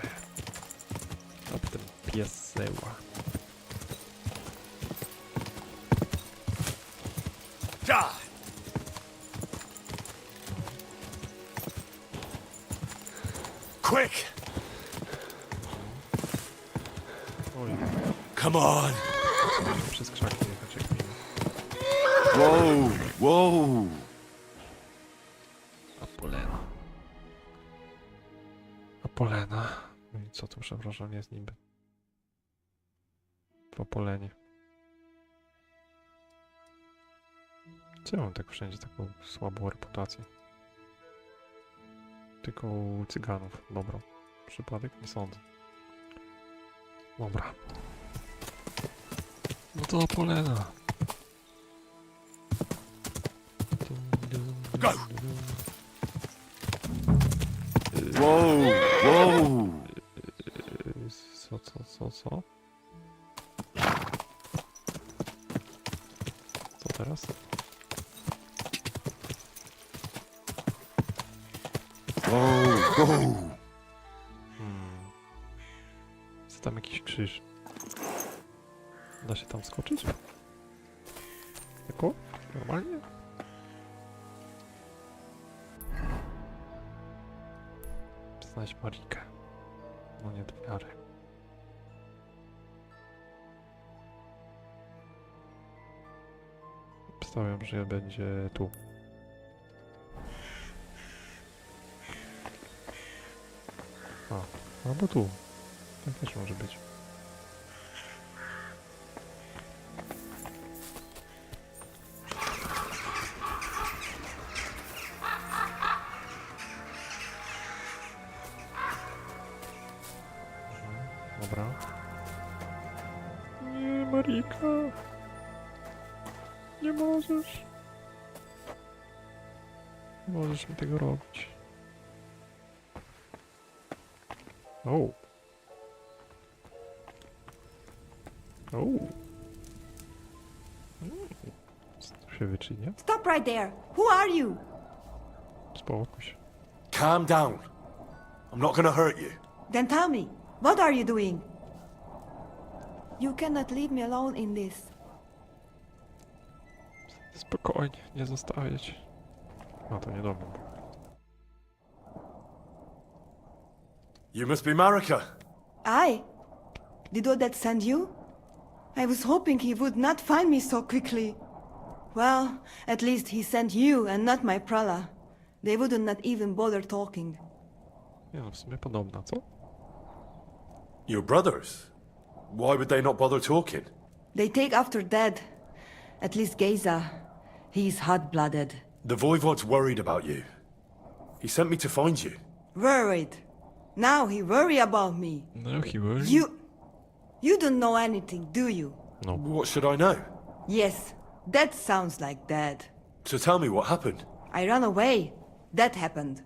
A potem pieseła. Quick! Oj, Come on! przez krzaki jechać jak mimo. Whoa! Whoa! polena. No i co tu przewrażanie jest niby? Popolenie. Co ja mam tak wszędzie taką słabą reputację? Tylko u cyganów. Dobra. Przypadek? Nie sądzę. Dobra. No to polena. Go! Wow! Wow! Co? Co teraz? Wow! Jest tam jakiś krzyż. Da się tam skoczyć? Jako? Normalnie? Znajdź Marikę. No nie do wiary. Obstawiam, że będzie tu. Albo tu. Tak też może być. Dobra. Nie, Marika. Nie możesz. Nie możesz mi tego robić. O. Co się wyczynia? Stop right there. Who are you? Spokój się. Calm down. I'm not gonna hurt you. Then tell me, what are you doing? You cannot leave me alone in this. Spokojnie, nie zostawiać. No to nie do mnie. You must be Marika. I? Did Odette send you? I was hoping he would not find me so quickly. Well, at least he sent you and not my prala. They would not even bother talking. Nie no, w sumie podobna, co? Your brothers. Why would they not bother talking? They take after Dad. At least Geza. He's hot-blooded. The Voivod's worried about you. He sent me to find you. Worried. Now he worry about me. No, he worried. You don't know anything, do you? No. What should I know? Yes, that sounds like Dad. So tell me what happened. I ran away. That happened.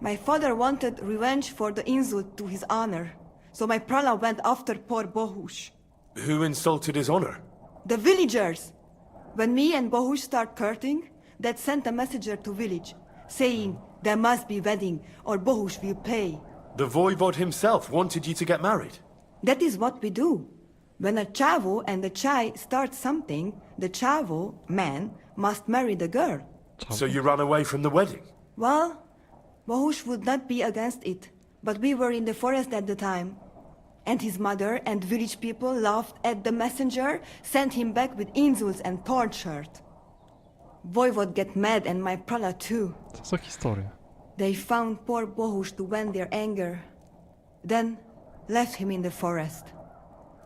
My father wanted revenge for the insult to his honor, so my prala went after poor Bohush. Who insulted his honor? The villagers! When me and Bohush start courting, Dad sent a messenger to village, saying there must be wedding or Bohush will pay. The Voivod himself wanted you to get married. That is what we do. When a chavo and a chai start something, the chavo, man, must marry the girl. So you ran away from the wedding? Well, Bohush would not be against it, but we were in the forest at the time. And his mother and village people laughed at the messenger, sent him back with insults and tortured. Voivod get mad and my prala too. Co za historia? They found poor Bohush to vent their anger. Then left him in the forest.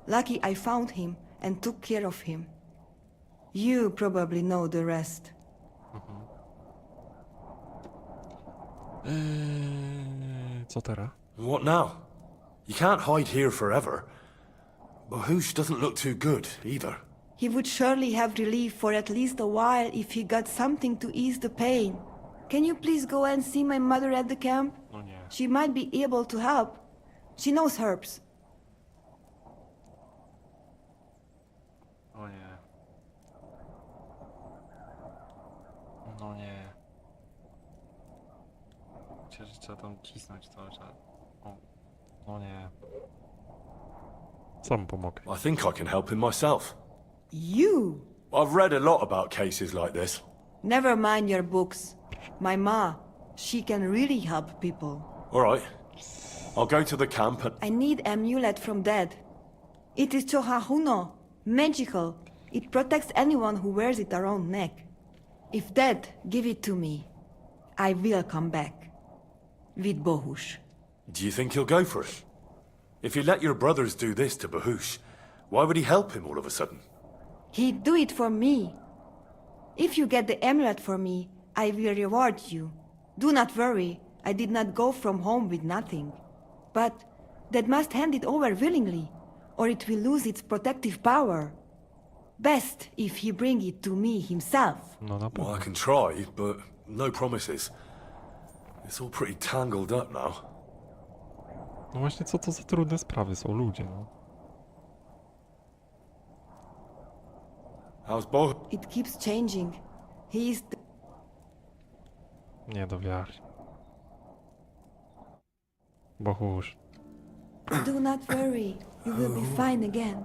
Lucky I found him and took care of him. You probably know the rest. Co teraz? What now? You can't hide here forever. Bohush doesn't look too good, either. He would surely have relief for at least a while if he got something to ease the pain. Can you please go and see my mother at the camp? No nie. She might be able to help. She knows herbs. O nie. No nie. Przecież trzeba tam cisnąć cały czas. O. No nie. Sam pomogę. I think I can help him myself. You? I've read a lot about cases like this. Never mind your books. My ma, she can really help people. All right. I'll go to the camp and... I need amulet from Dad. It is Chohahuno, magical. It protects anyone who wears it around neck. If Dad give it to me, I will come back. With Bohush. Do you think he'll go for it? If you let your brothers do this to Bahush, why would he help him all of a sudden? He'd do it for me. If you get the amulet for me, I will reward you. Do not worry, I did not go from home with nothing. But Dad must hand it over willingly, or it will lose its protective power. Best if he bring it to me himself. Well, I can try, but no promises. It's all pretty tangled up now. No właśnie, co to za trudne sprawy są ludzie, no. How's Bo? It keeps changing. He is... Nie do wiary. Bohusz. Do not worry, you will be fine again.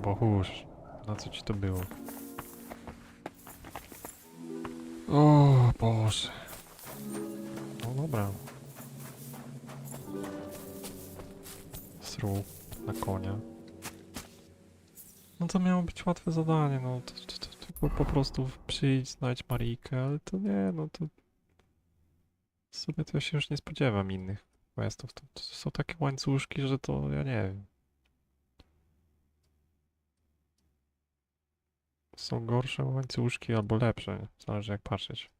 Bohusz. Na co ci to było? O Boże. No dobra. Srób na konia. No to miało być łatwe zadanie, no to było po prostu przyjść, znajdź Marikę, ale to nie, no to... W sumie to ja się już nie spodziewam innych questów. To są takie łańcuszki, że to ja nie wiem. Są gorsze łańcuszki albo lepsze, zależy jak patrzeć.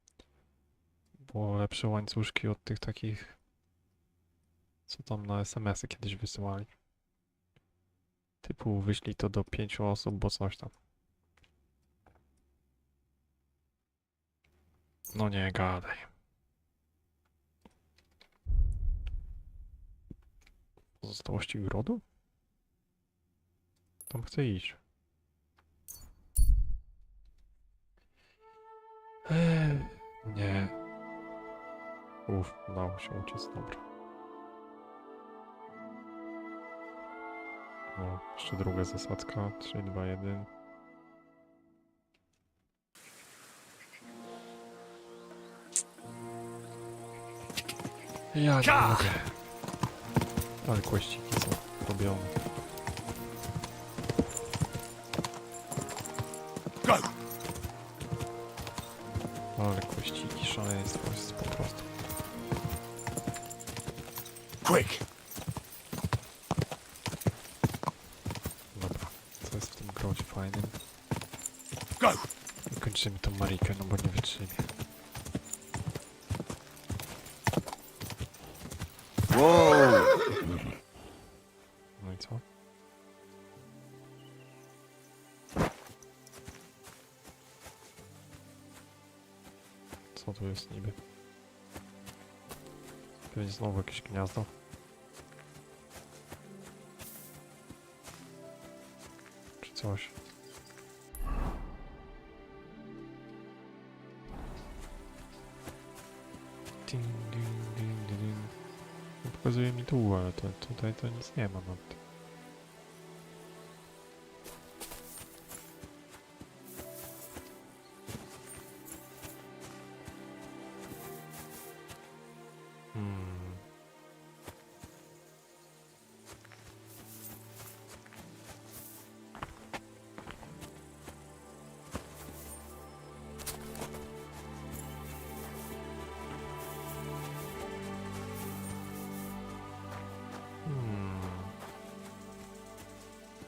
Bo lepsze łańcuszki od tych takich, co tam na SMS-y kiedyś wysyłali. Typu wyślij to do 5 osób, bo coś tam. No nie gadaj. Pozostałości grodu? Tam chcę iść. Nie. Udało się uciec, dobra. O, jeszcze druga zasadzka. 3, 2, 1. Ja nie mogę. Ale kłaściki są robione. Ale kłaściki, szaleństwo jest po prostu. Quick! Dobra, co jest w tym grodzie fajnym? Go! I kończymy tą Marikę, no bo nie wytrzymię. Wow! No i co? Co tu jest niby? Pewnie znowu jakieś gniazdo. Czy coś? Ding, ding, ding, ding. No, pokazuje mi tu, ale tutaj to nic nie ma. No.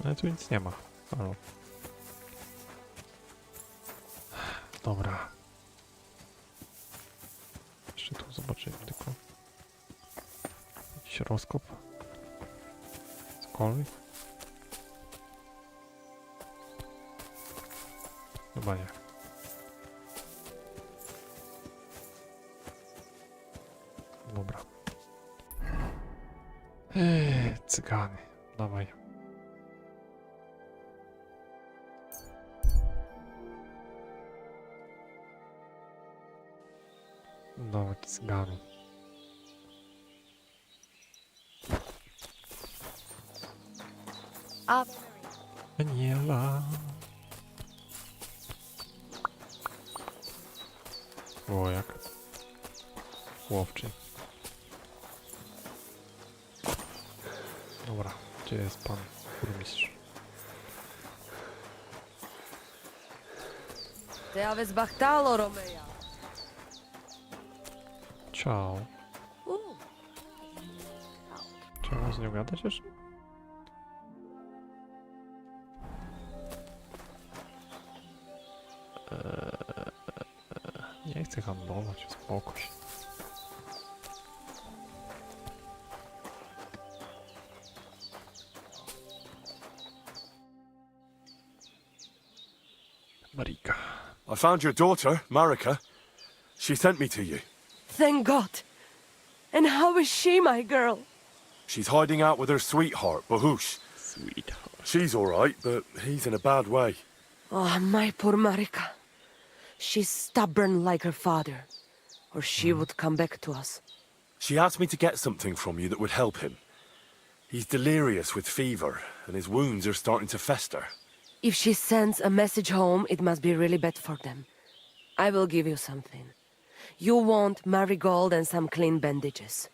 Ale tu nic nie ma. Halo. Dobra. Jeszcze tu zobaczymy tylko. Jakiś rozkop. Cokolwiek. Chyba nie. Dobra. Cygany. Dawaj. Dawaj, cygany. Aniela. O, jak łowczy. Dobra, gdzie jest pan burmistrz? Te aveți bahtalo, Romeia. Ciao. z nią gadać jeszcze? Nie chcę handlować, uspokój się. Marika. I found your daughter, Marika. She sent me to you. Thank God. And how is she, my girl? She's hiding out with her sweetheart, Bahush. Sweetheart. She's all right, but he's in a bad way. Oh, my poor Marika. She's stubborn like her father, or she would come back to us. She asked me to get something from you that would help him. He's delirious with fever, and his wounds are starting to fester. If she sends a message home, it must be really bad for them. I will give you something. You want marigold and some clean bandages.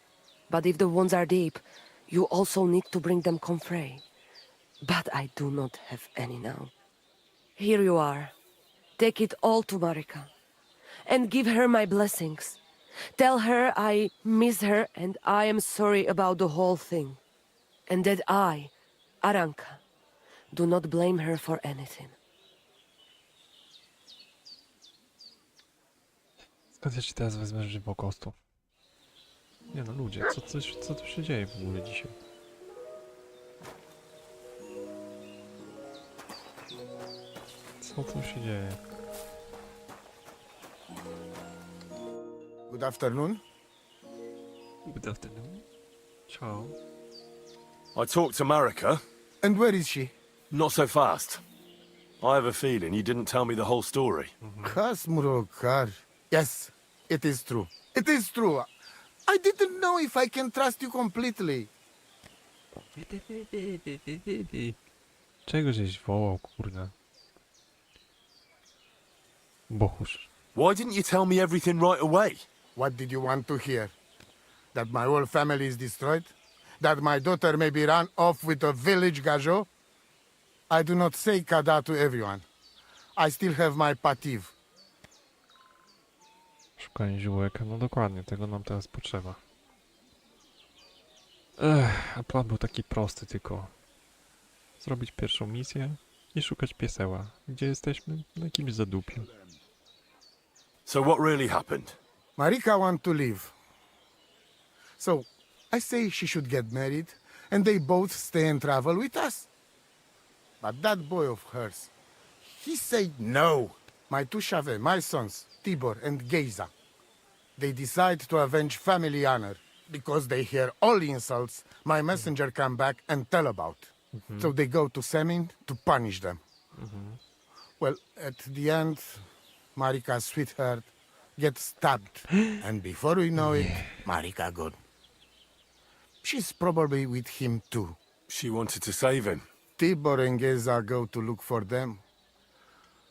But if the wounds are deep, you also need to bring them comfrey. But I do not have any now. Here you are. Take it all to Marika. And give her my blessings. Tell her I miss her and I am sorry about the whole thing. And that I, Aranka, do not blame her for anything. Skąd ja ci teraz wezmę żywokostów? Nie no ludzie, co tu się dzieje w ogóle dzisiaj? Co tu się dzieje? Good afternoon. Good afternoon. Ciao. I talked to Marika. And where is she? Not so fast. I have a feeling you didn't tell me the whole story. Kasmurokar. Yes, it is true. It is true. I didn't know if I can trust you completely. Czego żeś wołał, kurna? Bohusz. Why didn't you tell me everything right away? What did you want to hear? That my whole family is destroyed? That my daughter may be run off with a village gajo? I do not say kada to everyone. I still have my pativ. Szukanie ziółek, no dokładnie, tego nam teraz potrzeba. A plan był taki prosty, tylko zrobić pierwszą misję i szukać pieseła. Gdzie jesteśmy? Na jakimś zadupiu. So what really happened? Marika want to leave. So, I say she should get married, and they both stay and travel with us. But that boy of hers, he said no. My two Shave, my sons, Tibor and Geza, they decide to avenge family honor. Because they hear all insults, my messenger come back and tell about. So they go to Semin to punish them. Well, at the end, Marika's sweetheart gets stabbed. And before we know it, Marika gone. She's probably with him too. She wanted to save him. Tibor and Geza go to look for them.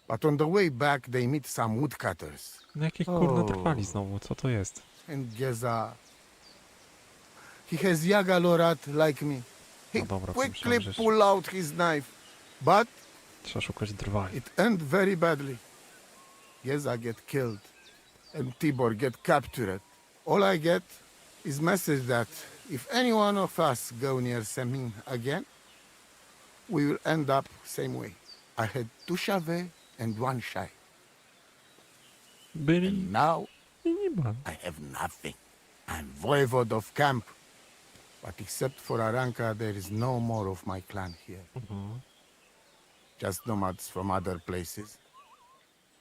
But on the way back, they meet some woodcutters. No jakie kurna trwali znowu, co to jest? And Geza... He has Yaga Lorat like me. He quickly pull out his knife. But... Trzeba szukać drwali. It end very badly. Geza get killed. And Tibor get captured. All I get is message that if any one of us go near Semin again, we will end up same way. I had two Shave and one Shai. And now, I have nothing. I'm voivode of camp. But except for Aranka, there is no more of my clan here. Just nomads from other places.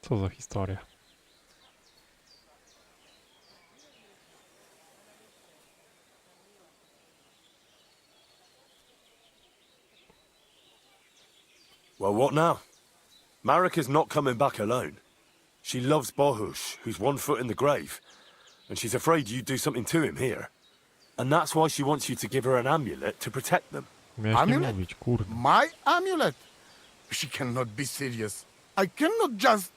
Co za historia. Well, what now? Marika's not coming back alone. She loves Bohush, who's 1 foot in the grave, and she's afraid you'd do something to him here. And that's why she wants you to give her an amulet to protect them. Amulet? My amulet? She cannot be serious. I cannot just...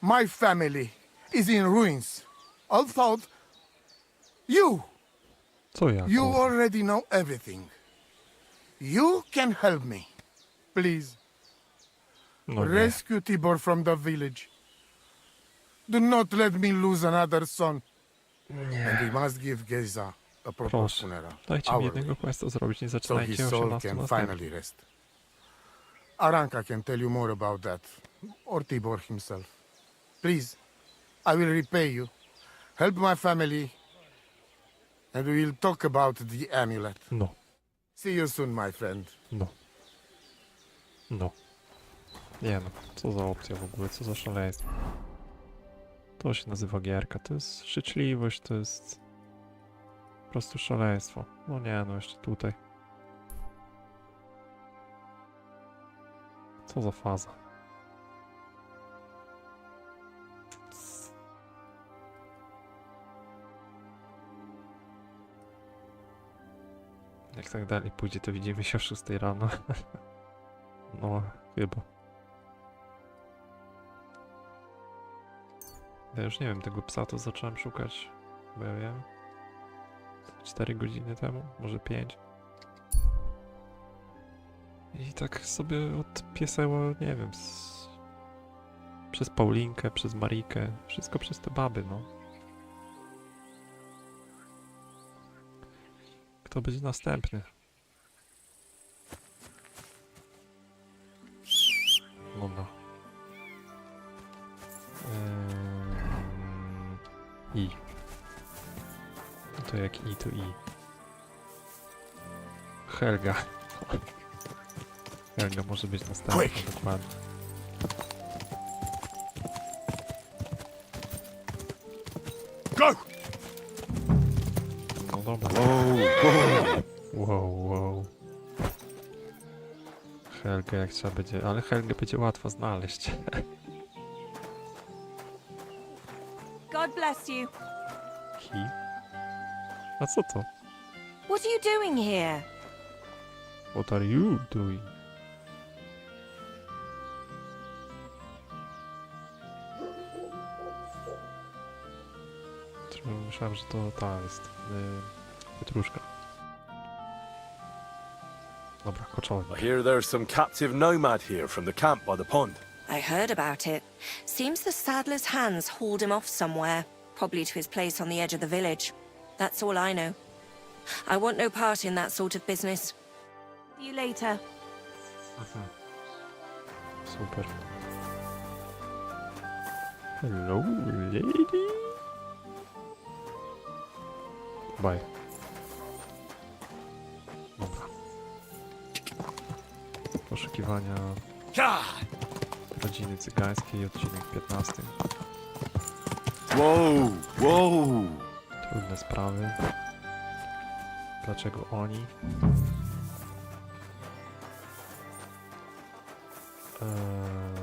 My family is in ruins. All thought... You! Co ja? You already know everything. You can help me. Please. No Rescue Tibor from the village. Do not let me lose another son. And we must give Geza apropos Proszę, Premiera. dajcie mi Our jednego questa zrobić, nie so his zaczynajcie soul 18 can następnych. finally rest. Aranka can tell you more about that, or Tibor himself. Please, I will repay you. Help my family, and we will talk about the amulet. No. See you soon, my friend. No. No. Nie no, co za opcja w ogóle, co za szaleństwo. To się nazywa gierka, to jest życzliwość, to jest po prostu szaleństwo. No nie no, jeszcze tutaj. Co za faza. Jak tak dalej pójdzie, to widzimy się o 6 rano. No, chyba. Ja już nie wiem, tego psa to zacząłem szukać, bo ja wiem, 4 godziny temu, może 5. I tak sobie od pieseła, nie wiem, przez Paulinkę, przez Marikę, wszystko przez te baby, no. Kto będzie następny? Dobra. I. No to jak i, to i. Helga. Helga może być następna, dokładnie. Go! No dobra. Wow. Helgę jak trzeba będzie, ale Helgę będzie łatwo znaleźć. God bless you. A co to? What are you doing here? What are you doing? Myślałem, że to ta jest pietruszka. Dobra, koczołem. I hear there's some captive nomad here from the camp by the pond. I heard about it. Seems the saddler's hands hauled him off somewhere, probably to his place on the edge of the village. That's all I know. I want no part in that sort of business. See you later. Super. Hello, lady. Bye. Dobra. Poszukiwania rodziny cygańskiej, odcinek 15. Wow. Trudne sprawy. Dlaczego oni?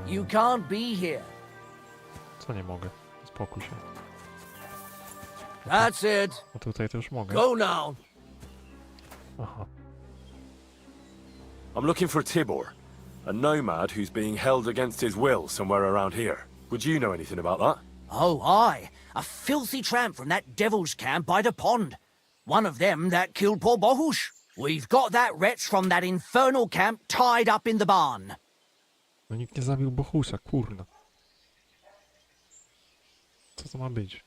You can't be here. Co nie mogę? Spokój się. That's it. A tutaj to już mogę. Go now. Aha. I'm looking for Tibor, a nomad who's being held against his will somewhere around here. Would you know anything about that? Oh, aye. A filthy tramp from that devil's camp by the pond. One of them that killed poor Bohush. We've got that wretch from that infernal camp tied up in the barn. No nikt nie zabił Bohusza, kurna. Co to ma być?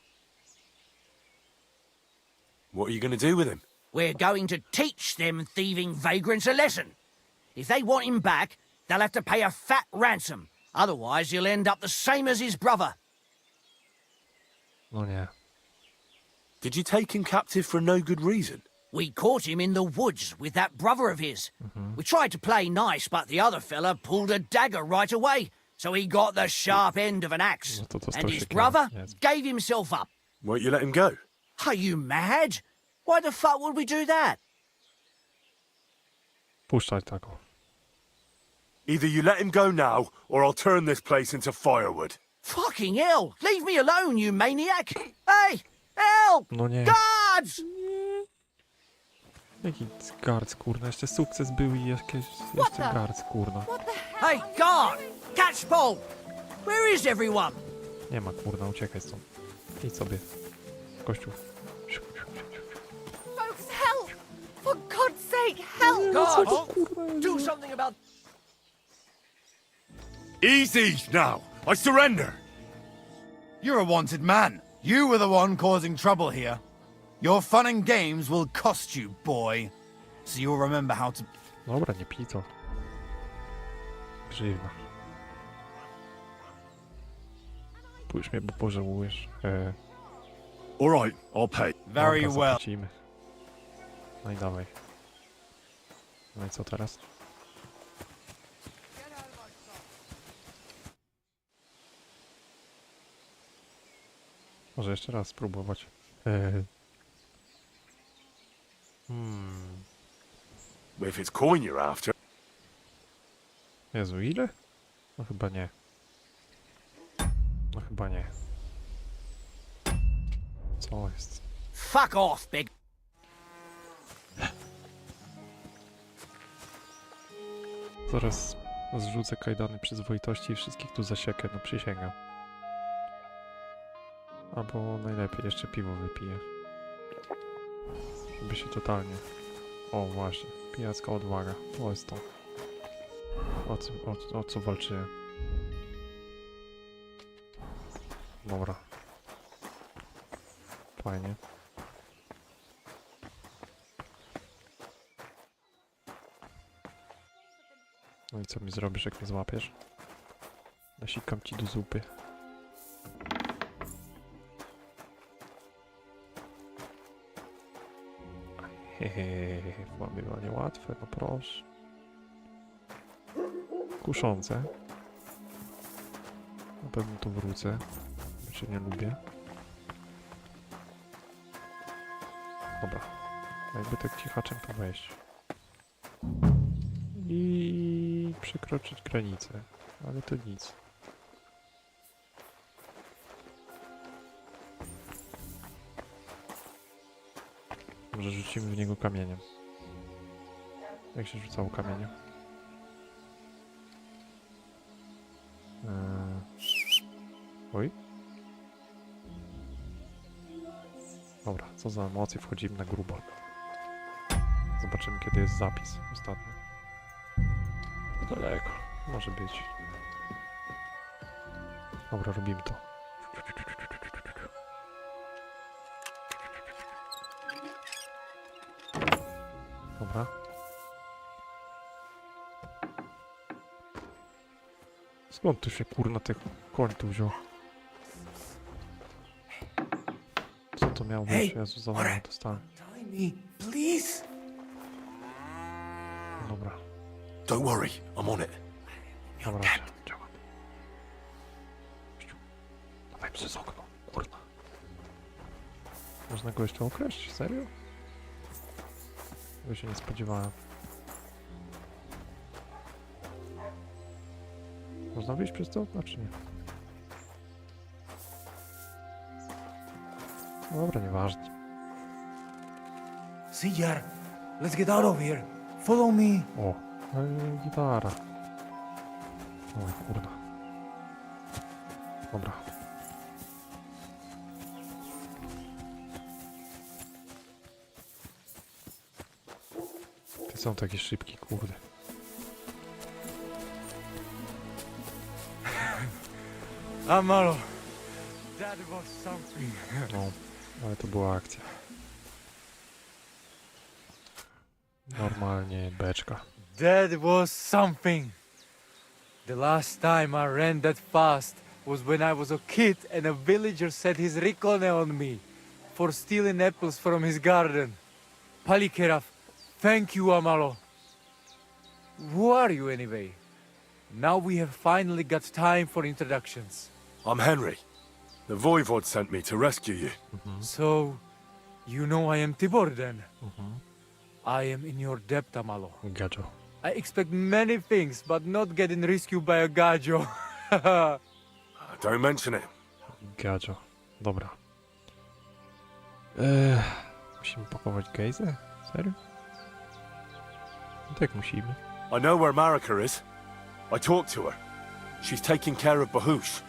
What are you going to do with him? We're going to teach them thieving vagrants a lesson. If they want him back, they'll have to pay a fat ransom. Otherwise, he'll end up the same as his brother. No nie. Did you take him captive for no good reason? We caught him in the woods with that brother of his. We tried to play nice, but the other fella pulled a dagger right away, so he got the sharp end of an axe. And his brother gave himself up. Won't you let him go? Are you mad? Why the fuck would we do that? Puszczaj taką. Either you let him go now, or I'll turn this place into firewood. Fucking hell! Leave me alone, you maniac! Hey! Help! No nie. Guards! Jaki garc, kurna. Jeszcze sukces był i jeszcze garc, kurna. Hey, guard! Catch Paul! Where is everyone? Nie ma, kurna, uciekaj stąd. Idź sobie. Kościół. Folks, help! For God's sake, help! Guard! Do something about... Easy now. I surrender. You're a wanted man. You were the one causing trouble here. Your fun and games will cost you, boy. So you'll remember how to... Dobra, nie pij to. Grzywna. Pójdź mnie, bo pożałujesz. All right, I'll pay. Very Dobra, well. zapłacimy. No i dawaj. No i co teraz? Może jeszcze raz spróbować. If it's coin you're after. Jezu, ile? No chyba nie. No chyba nie. Co jest? Fuck off, big... Zaraz zrzucę kajdany przyzwoitości i wszystkich tu zasiekę, no przysięgam. Albo najlepiej jeszcze piwo wypiję. Żeby się totalnie... O właśnie, pijacka odwaga. To jest to. O co walczyłem. Dobra. Fajnie. No i co mi zrobisz, jak mnie złapiesz? Nasikam ci do zupy. Hehehe, włamywanie łatwe, no proszę. Kuszące. Na pewno tu wrócę, bo cię nie lubię. Dobra. Jakby tak cichaczem to wejść. I przekroczyć granicę. Ale to nic. Może rzucimy w niego kamieniem. Jak się rzucało kamieniem? Oj. Dobra, co za emocje, wchodzimy na grubo. Zobaczymy, kiedy jest zapis ostatni. Daleko, może być. Dobra, robimy to. Dobra. Skąd tu się kurna tych koń tu wziął? Co to miało być? Jezu, za mało dostałem. Please. Dobra. Don't worry, I'm on it. Dobra, działa. Dawaj przez okno, kurna. Można go jeszcze okraść? Serio? Tego się nie spodziewałem. Można wyjść przez to okno, czy nie? Dobra, nieważne. Sijar, let's get out of here. Follow me. O, gitara. Oj, kurna. Dobra. Ty są takie szybki, kurde. Amalo, that was something. No, ale to była akcja. Normalnie beczka. That was something. The last time I ran that fast was when I was a kid and a villager set his ricone on me for stealing apples from his garden. Palikeraf, thank you, Amalo. Who are you anyway? Now we have finally got time for introductions. I'm Henry. The Voivod sent me to rescue you. So, you know I am Tibor then? I am in your debt, Amalo. Gajo. I expect many things, but not getting rescued by a gajo. Don't mention it. Gajo. Dobra. Musimy pakować gejzę? Serio? No tak musimy. I know where Marika is. I talked to her. She's taking care of Bahush.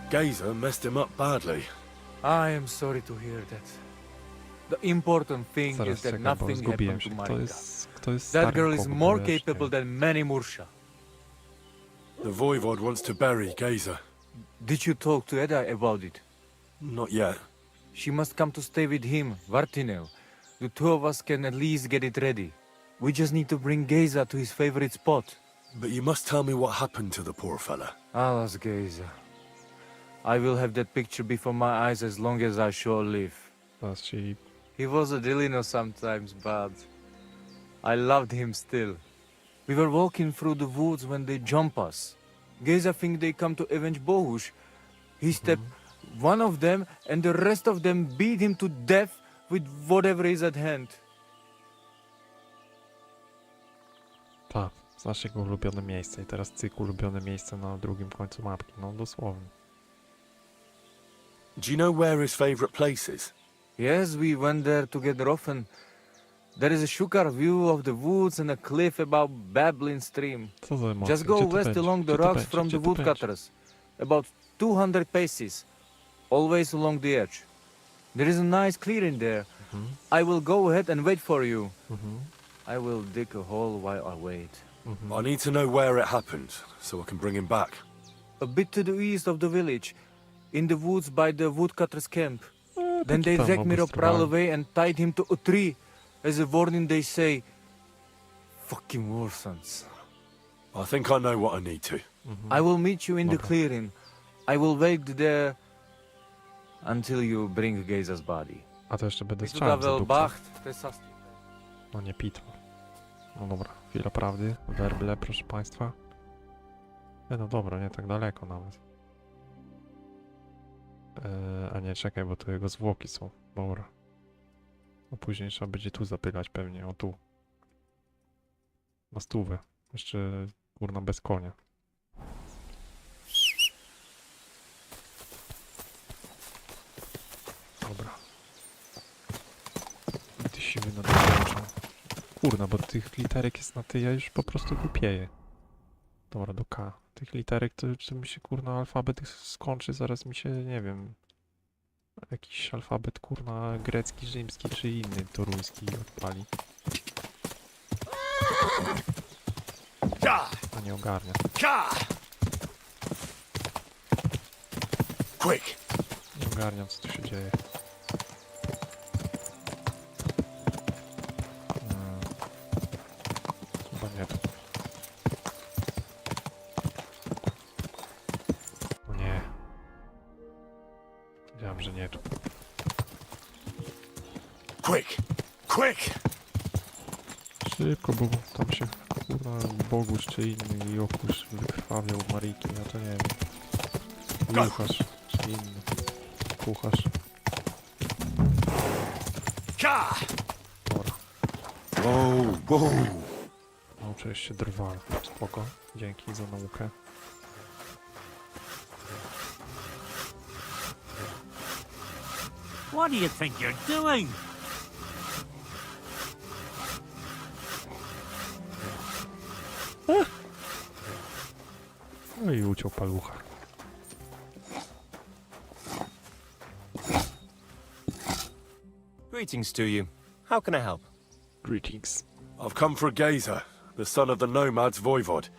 Gazer messed him up badly. I am sorry to hear that. The important thing is that nothing happened to Marika. That girl is more capable than many Mursha. The Voivod wants to bury Gazer. Did you talk to Edda about it? Not yet. She must come to stay with him, Vartinel. The two of us can at least get it ready. We just need to bring Geza to his favorite spot. But you must tell me what happened to the poor fella. Alas, Geza. I will have that picture before my eyes as long as I shall live. That's cheap. He was a Delino sometimes, but I loved him still. We were walking through the woods when they jump us. Geza think they come to avenge Bohush. He stepped one of them, and the rest of them beat him to death with whatever is at hand. Tak, znasz jego ulubione miejsce i teraz cyk ulubione miejsce na drugim końcu mapki, no dosłownie. Do you know where his favorite place is? Yes, we went there together often. There is a shukar view of the woods and a cliff above Babbling Stream. Co za emocje? Just go Gdzie to west będzie? along the Gdzie to rocks będzie? from Gdzie the to będzie? woodcutters. About 200 paces. Always along the edge. There is a nice clearing there. I will go ahead and wait for you. I will dig a hole while I wait. I need to know where it happened, so I can bring him back. A bit to the east of the village, in the woods by the woodcutters' camp. Then they tam dragged obok Miropral strony. away and tied him to a tree. As a warning, they say, fucking war sons. I think I know what I need to. I will meet you in the clearing. I will wait there until you bring Geza's body. A to jeszcze będę strzałem za dupę. Bacht, No nie pitwa. No dobra, chwila prawdy. Werble, proszę państwa. No dobra, nie tak daleko nawet. A nie, czekaj, bo tu jego zwłoki są. Dobra. No później trzeba będzie tu zapylać pewnie, o tu. Na stówę. Jeszcze, kurna, bez konia. Dobra. Ty siwy na to. Kurna, bo tych literek jest na ty, ja już po prostu głupieję. Dobra, do K. Tych literek to mi się, kurna, alfabet skończy, zaraz mi się, nie wiem, jakiś alfabet, kurna, grecki, rzymski czy inny toruński odpali. A nie ogarnia. Quick! Nie ogarniam, co tu się dzieje. Chyba nie tu. No nie. Wiedziałem, że nie tu. Quick! Quick! Szybko, bo tam się, kurwa, Bogusz czy inny Jokusz wykrwawiał Mariki, ja to nie wiem. Kucharz czy inny. Kucharz. Dobra. Wow! Nauczyłeś się drwal. Spoko. Dzięki za naukę. What do you think you're doing? No i uciął palucha. Greetings to you. How can I help? Greetings. I've come for Geza, the son of the nomad's voivod.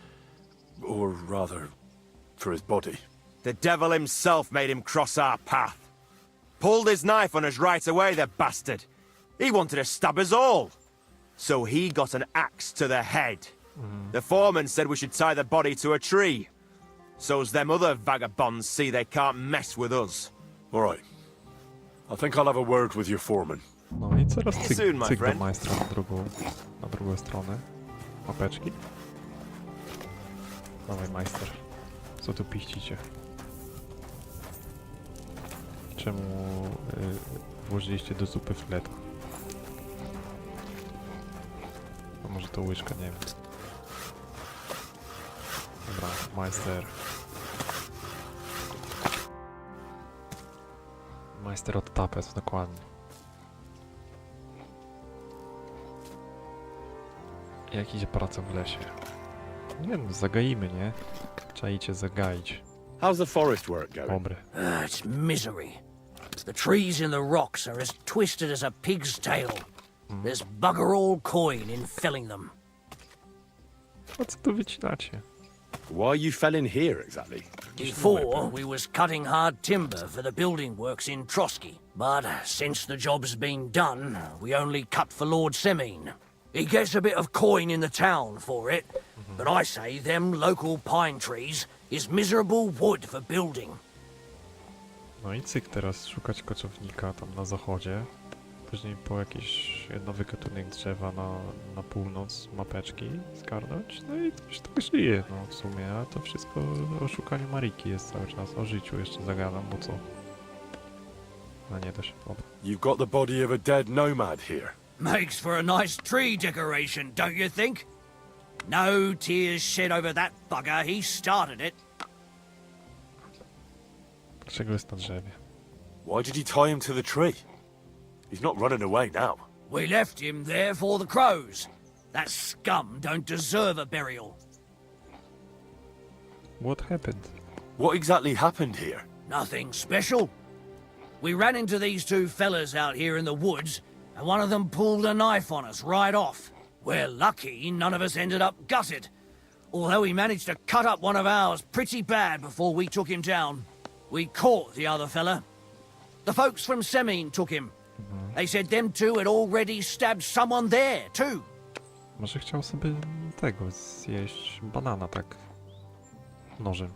Or rather, for his body. The devil himself made him cross our path. Pulled his knife on us right away, the bastard. He wanted to stab us all. So he got an axe to the head. The foreman said we should tie the body to a tree. So's them other vagabonds see they can't mess with us. All right. I think I'll have a word with your foreman. No i teraz cyk, Soon, my cyk do friend. majstra na drugą stronę. Mapeczki. Dawaj majster. Co tu piścicie? Czemu włożyliście do zupy fleta? A może to łyżka, nie wiem. Dobra, majster. Majster od tapet, dokładnie. Jak idzie praca w lesie? Nie no, zagaimy, nie? Czajcie zagaić. How's the forest work going? Dobre. It's misery. The trees in the rocks are as twisted as a pig's tail. There's bugger all coin in felling them. A co tu wycinacie? Why are you felling here exactly? Before, we was cutting hard timber for the building works in Trotsky. But since the job's been done, we only cut for Lord Semine. He gets a bit of coin in the town for it, but I say them local pine trees is miserable wood for building. No i cyk teraz szukać koczownika tam na zachodzie. Później po jakiś nowy gatunek drzewa na północ mapeczki zgarnąć. No i coś żyje, no w sumie. A to wszystko o szukaniu Mariki jest cały czas. O życiu jeszcze zagadam, bo co? No nie da się. Dobra. You've got the body of a dead nomad here. Makes for a nice tree decoration, don't you think? No tears shed over that bugger, he started it. Dlaczego jest na drzewie? Why did he tie him to the tree? He's not running away now. We left him there for the crows. That scum don't deserve a burial. What happened? What exactly happened here? Nothing special. We ran into these two fellas out here in the woods, and one of them pulled a knife on us right off. We're lucky none of us ended up gutted, although he managed to cut up one of ours pretty bad before we took him down. We caught the other fella. The folks from Semine took him. They said them two had already stabbed someone there, too. Może chciał sobie tego zjeść banana tak nożem.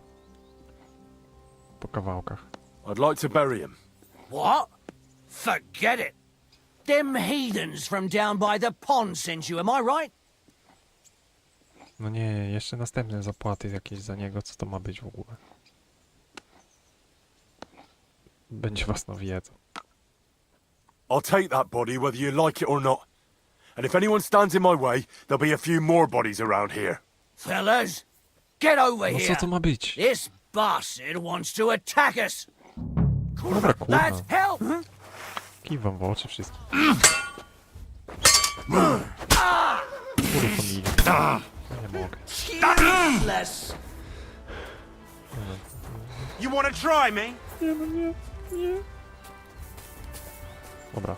Po kawałkach. I'd like to bury him. What? Forget it. Them heathens from down by the pond sent you, am I right? No nie, jeszcze następne zapłaty jakieś za niego, co to ma być w ogóle? Będzie was na wiedzą. I'll take that body whether you like it or not. And if anyone stands in my way, there'll be a few more bodies around here. Fellas, get over No here. co to ma być? This bastard wants to attack us. Dobra, kurwa. Lads, help! Kiwam w oczy wszystkim. Kurwa familii. Nie mogę. Useless. You wanna try me? Nie, no nie, nie. Dobra.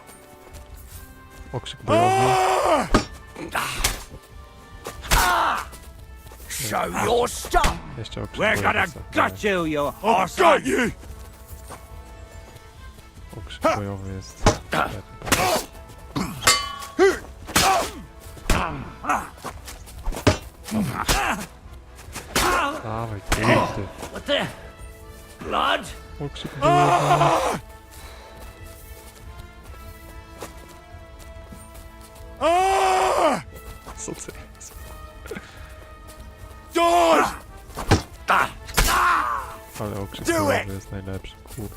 Okrzyk bojowy. Show your stuff. Jeszcze okrzyk We're bojowy. gonna gut you, you horse. Got you! Okrzyk bojowy jest. Dawaj, kurde. What the? Blood? Okrzyk bojowy. Co to jest? Ale okrzyk bojowy jest najlepszy, kurde.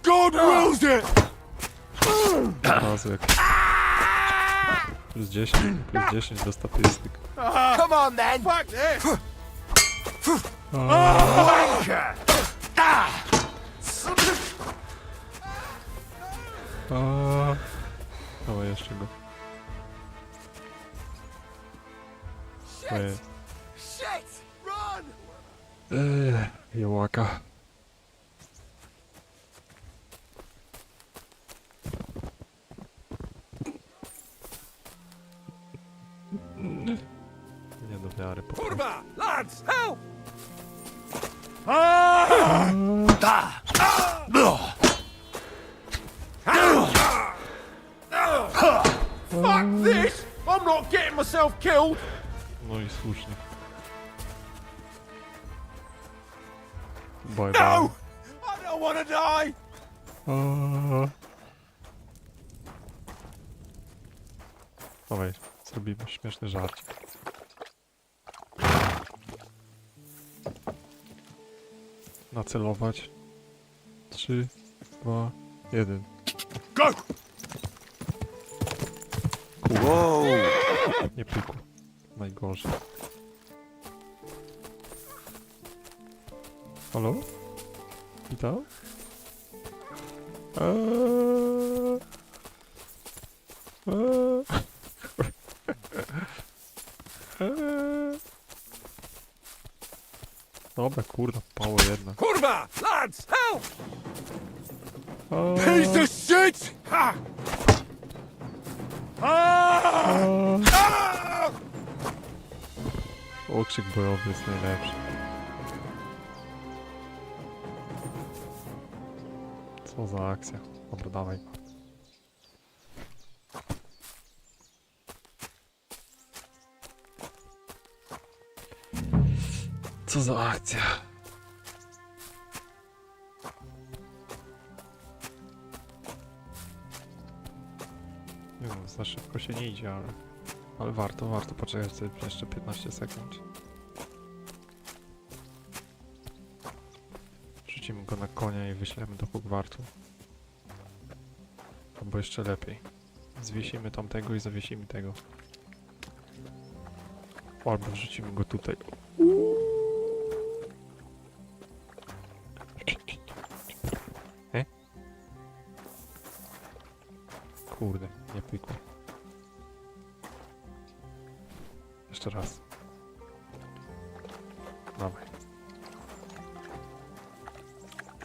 God wills it! Od razu jak... plus 10 do statystyk. Come on then! Fuck this! Wanker! Dawaj jeszcze go. Shit! Run! Jołaka. Nie do wiary po prostu. Kurwa! Lads, help! Fuck this! I'm not getting myself killed! No i słusznie. Bye No! I don't wanna die! Dawaj, zrobimy śmieszny żart. Nacelować. 3, 2, 1. Go! Wow! Nie pykło. Najgorzej. Halo? Witam? Dobra, kurwa, mało jedna. Kurwa! Lads, help! Piece of shit! Ha! Okrzyk bojowy jest najlepszy. za akcja. Dobra, dawaj. Co za akcja? Nie wiem, za szybko się nie idzie, ale warto poczekać sobie jeszcze 15 sekund. Wrzucimy go na konia i wyślemy do Hogwartu. Albo jeszcze lepiej. Zwiesimy tamtego i zawiesimy tego. Albo wrzucimy go tutaj. Kurde, nie pykło. Jeszcze raz. Dawaj.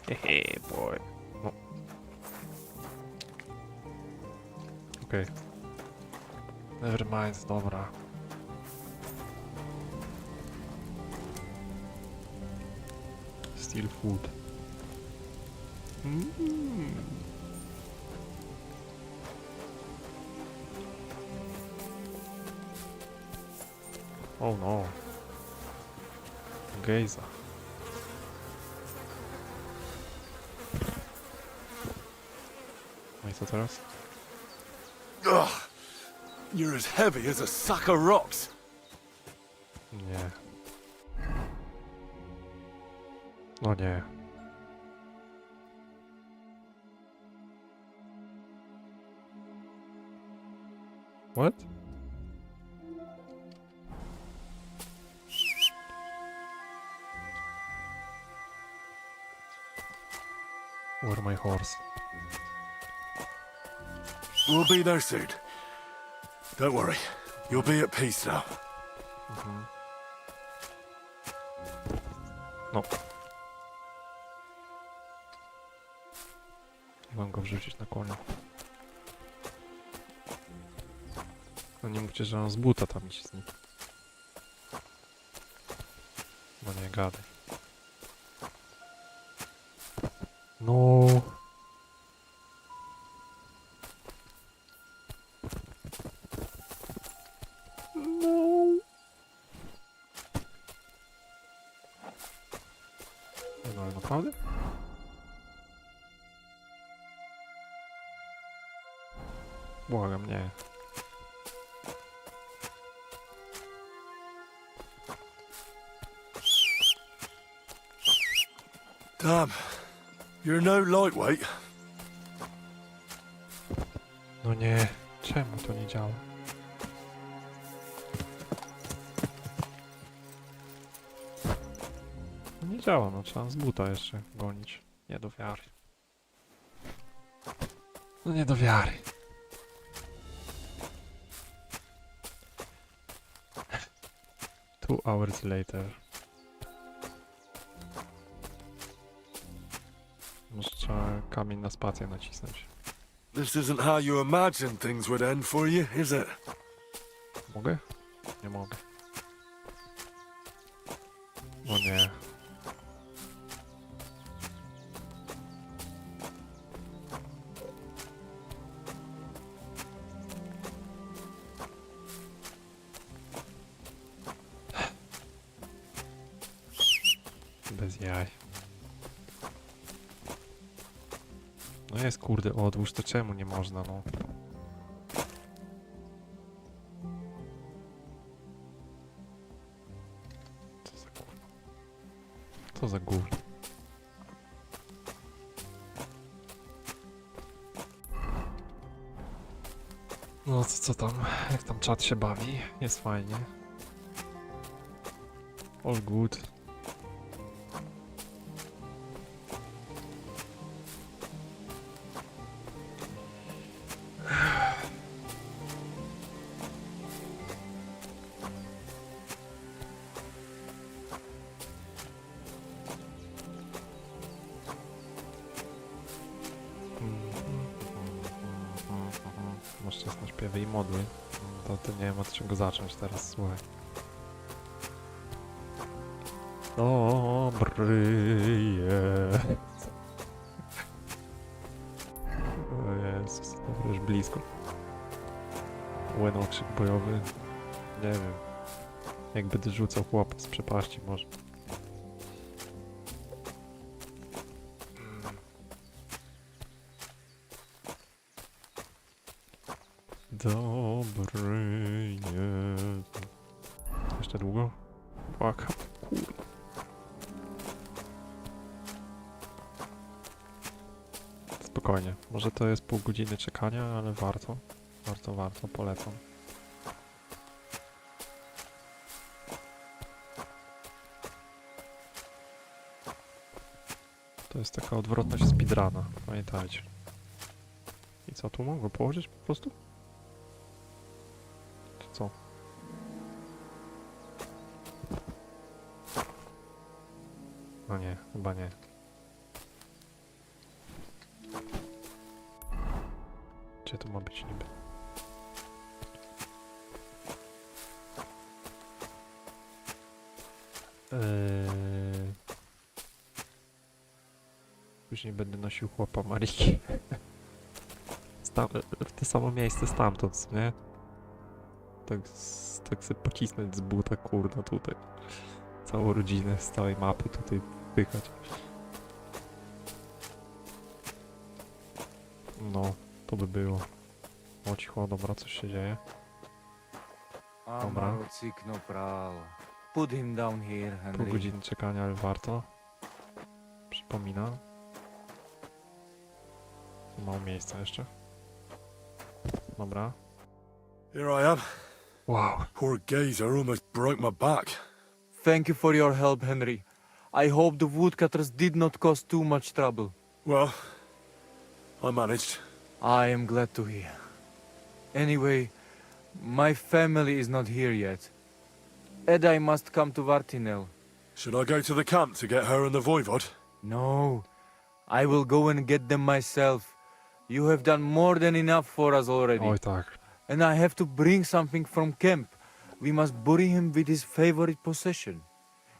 Hehe, boy. No. Okej. Nevermind, dobra. Steal food. Oh no. Gejza. No i co teraz? Ugh, you're as heavy as a sack of rocks. Nie. No nie. What? Where my horse? We'll be there soon. Don't worry. You'll be at peace now. No. Mam go wrzucić na konia. No nie mówcie, że on z buta tam iść z nim. No nie gadaj. No. No. No ale naprawdę? Błagam, nie. Damn. You're no lightweight. No nie. Czemu to nie działa? No nie działa, no trzeba z buta jeszcze gonić. Nie do wiary. No nie do wiary. Two hours later. Może trzeba kamień na spację nacisnąć. This isn't how you imagined things would end for you, is it? Mogę? Nie mogę. No nie. Bez jaj. No jest kurde, odłóż to czemu nie można, no. Co za kurwa. Co za gówno. No co tam? Jak tam czat się bawi? Jest fajnie. All good. Masz czas na śpiewy i modły. To nie wiem od czego zacząć teraz, słuchaj. Dobry jest. blisko. Łenokrzyk bojowy. Nie wiem. Jak będę rzucał chłopa z przepaści może. Dobry jest. Jeszcze długo? Płakam. Kurwa. Spokojnie. Może to jest pół godziny czekania, ale warto. Warto, polecam. To jest taka odwrotność speedruna, pamiętajcie. I co, tu mogę położyć po prostu? Czy co? No nie, chyba nie. Gdzie to ma być niby? Później będę nosił chłopa Mariki. W to samo miejsce stamtąd, nie? Tak sobie pocisnąć z buta, kurna, tutaj. Całą rodzinę z całej mapy tutaj wpychać. No, to by było. O cicho, dobra, coś się dzieje. Dobra. Put him down here, Henry. Pół godziny czekania, ale warto. Przypominam. Mało miejsca jeszcze. Dobra. Here I am. Wow. Poor Gazer almost broke my back. Thank you for your help, Henry. I hope the woodcutters did not cause too much trouble. Well, I managed. I am glad to hear. Anyway, my family is not here yet. Edai must come to Vartinel. Should I go to the camp to get her and the voivod? No, I will go and get them myself. You have done more than enough for us already. Oj tak. And I have to bring something from camp. We must bury him with his favorite possession.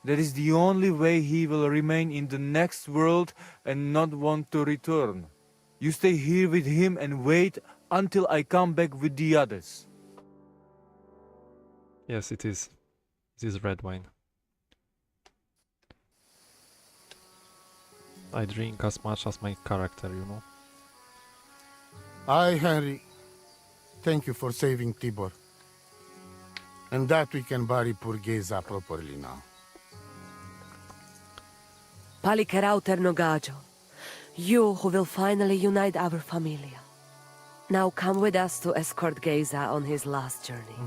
That is the only way he will remain in the next world and not want to return. You stay here with him and wait until I come back with the others. Yes, it is. This is red wine. I drink as much as my character, you know. I, Henry, thank you for saving Tibor. And that we can bury poor Geza properly now. Palikerau Ternogajo, you who will finally unite our familia. Now come with us to escort Geza on his last journey.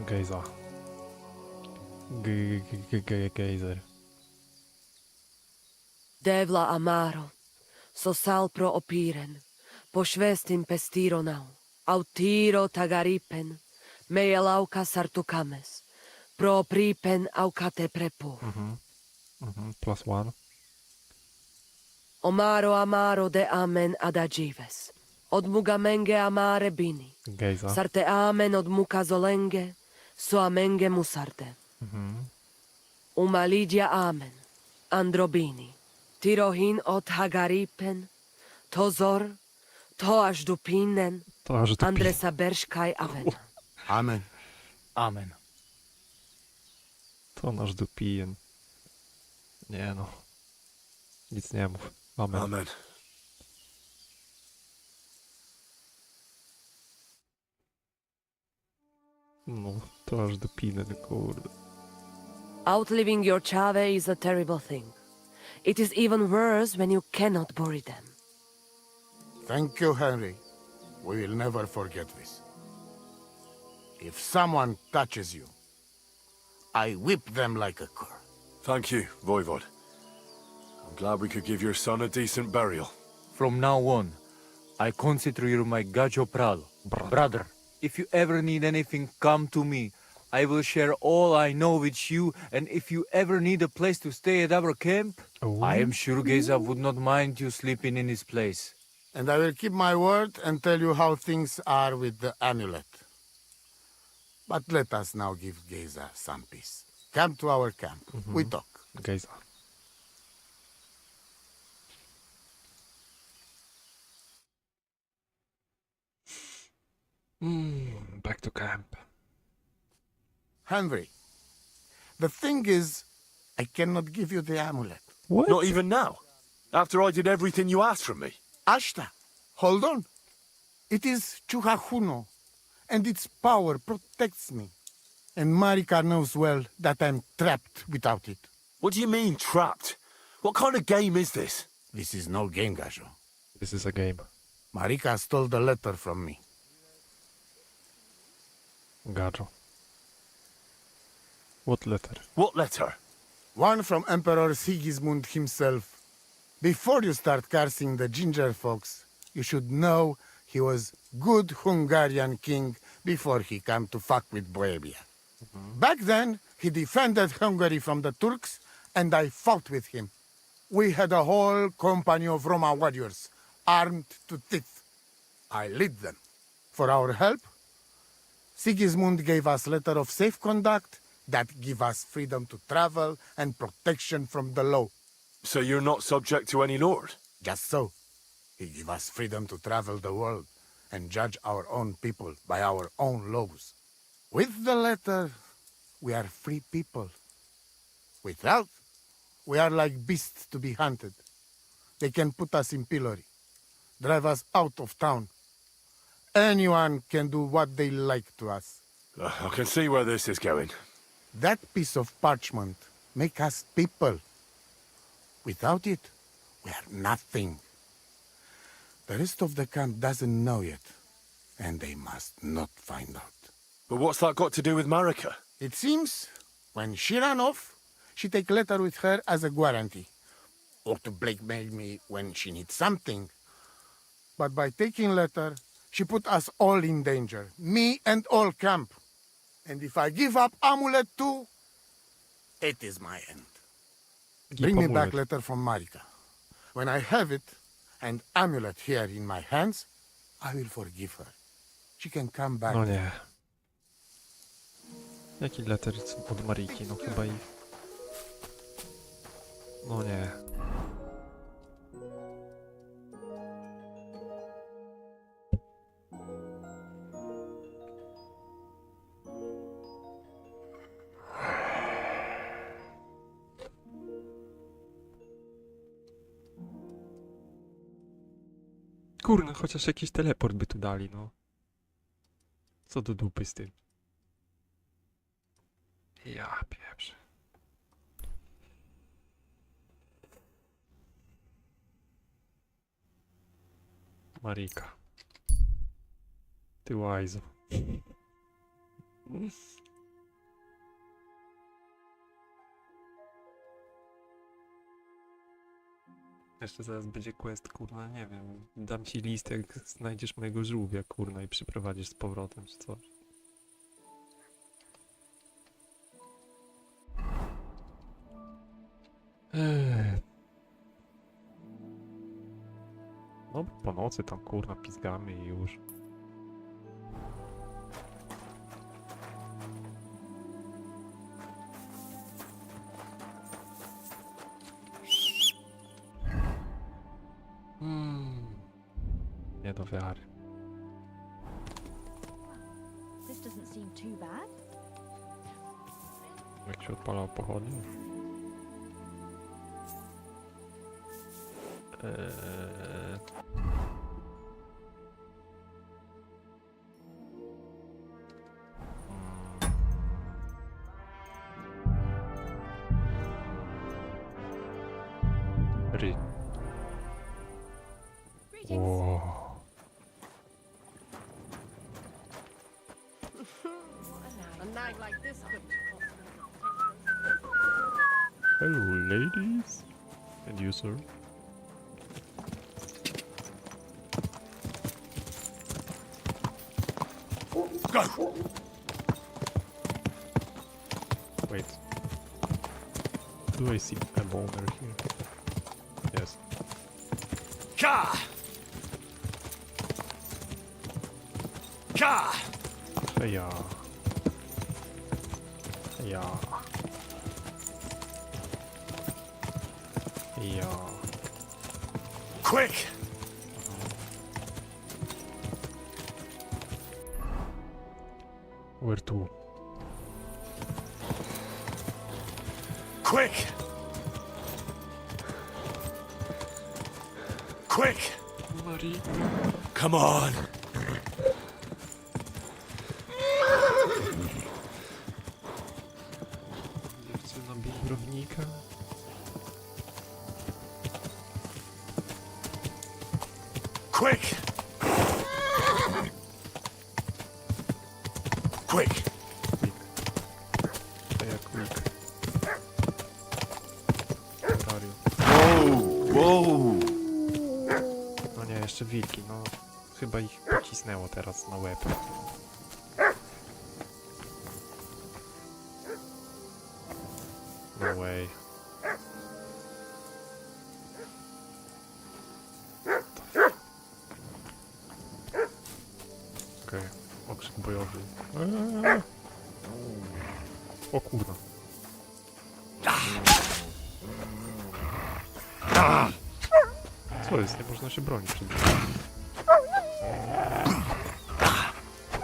Geza. Geyser. Devla amaro, sosal pro opiren, pošvestin pestironau, autiro tagaripen, mejelauka sartukames, pro pripen aukate prepu. +1. Omaro amaro de amen adagives, od mugamenge amare bini, Geza. sarte amen od mukazolenge, so amenge musarte. Umalidia amen, androbini. Tirohin od Hagaripen, Tozor, Toaż Dupinen, Andresa Berszkaj Aven. Amen. Amen. To nasz dupijen. Nie no. Nic nie mów. Amen. Amen. No, to aż dupinen, kurde. Outliving your chave is a terrible thing. It is even worse when you cannot bury them. Thank you, Henry. We will never forget this. If someone touches you, I whip them like a cur. Thank you, voivod. I'm glad we could give your son a decent burial. From now on, I consider you my Gajo Pral, brother. If you ever need anything, come to me. I will share all I know with you, and if you ever need a place to stay at our camp, I am sure Geza would not mind you sleeping in his place. And I will keep my word and tell you how things are with the amulet. But let us now give Geza some peace. Come to our camp. We talk. Geza. Back to camp. Henry, the thing is, I cannot give you the amulet. What? Not even now? After I did everything you asked from me? Ashta, hold on. It is Chuhajuno, and its power protects me. And Marika knows well that I'm trapped without it. What do you mean, trapped? What kind of game is this? This is no game, Gajo. This is a game. Marika stole the letter from me. Gajo. What letter? What letter? One from Emperor Sigismund himself. Before you start cursing the ginger folks, you should know he was good Hungarian king before he came to fuck with Bohemia. Back then, he defended Hungary from the Turks, and I fought with him. We had a whole company of Roma warriors, armed to teeth. I led them. For our help, Sigismund gave us letter of safe conduct that give us freedom to travel and protection from the law. So you're not subject to any lord? Just so. He give us freedom to travel the world and judge our own people by our own laws. With the letter, we are free people. Without, we are like beasts to be hunted. They can put us in pillory, drive us out of town. Anyone can do what they like to us. I can see where this is going. That piece of parchment make us people. Without it, we are nothing. The rest of the camp doesn't know yet, and they must not find out. But what's that got to do with Marika? It seems, when she ran off, she take letter with her as a guarantee, or to blackmail me when she needs something. But by taking letter, she put us all in danger, me and all camp. And if I give up amulet too, it is my end. Bring me back letter from Marika. When I have it, and amulet here in my hands, I will forgive her. She can come back. No nie. Jaki letter od Mariki? No chyba ich... No nie. Kurna, chociaż jakiś teleport by tu dali, no. Co do dupy z tym. Ja pieprzę. Marika. Ty łajzo. Jeszcze zaraz będzie quest, kurna, nie wiem. Dam ci list, jak znajdziesz mojego żółwia, kurna, i przyprowadzisz z powrotem, czy coś. No, po nocy tam, kurna, pizgamy i już. Nie do wiary. This doesn't seem too bad. Jak się odpalał pochodnie? Ry. Wow. A night like this could... Hello, ladies. And you, sir? Go! Wait. Do I see a boulder here? Yes. Ka! Ka! Ja. Ja. Ja. Quick! Where to? Quick! Quick! Come on! Nie chcę zabić wrownika. Quick! Quick! To jak quick. Dario. Wow! No nie, jeszcze wilki, no. Chyba ich pocisnęło teraz na łeb. No way. Okej, okrzyk bojowy. O kurwa. Co jest? Nie można się bronić przed nim.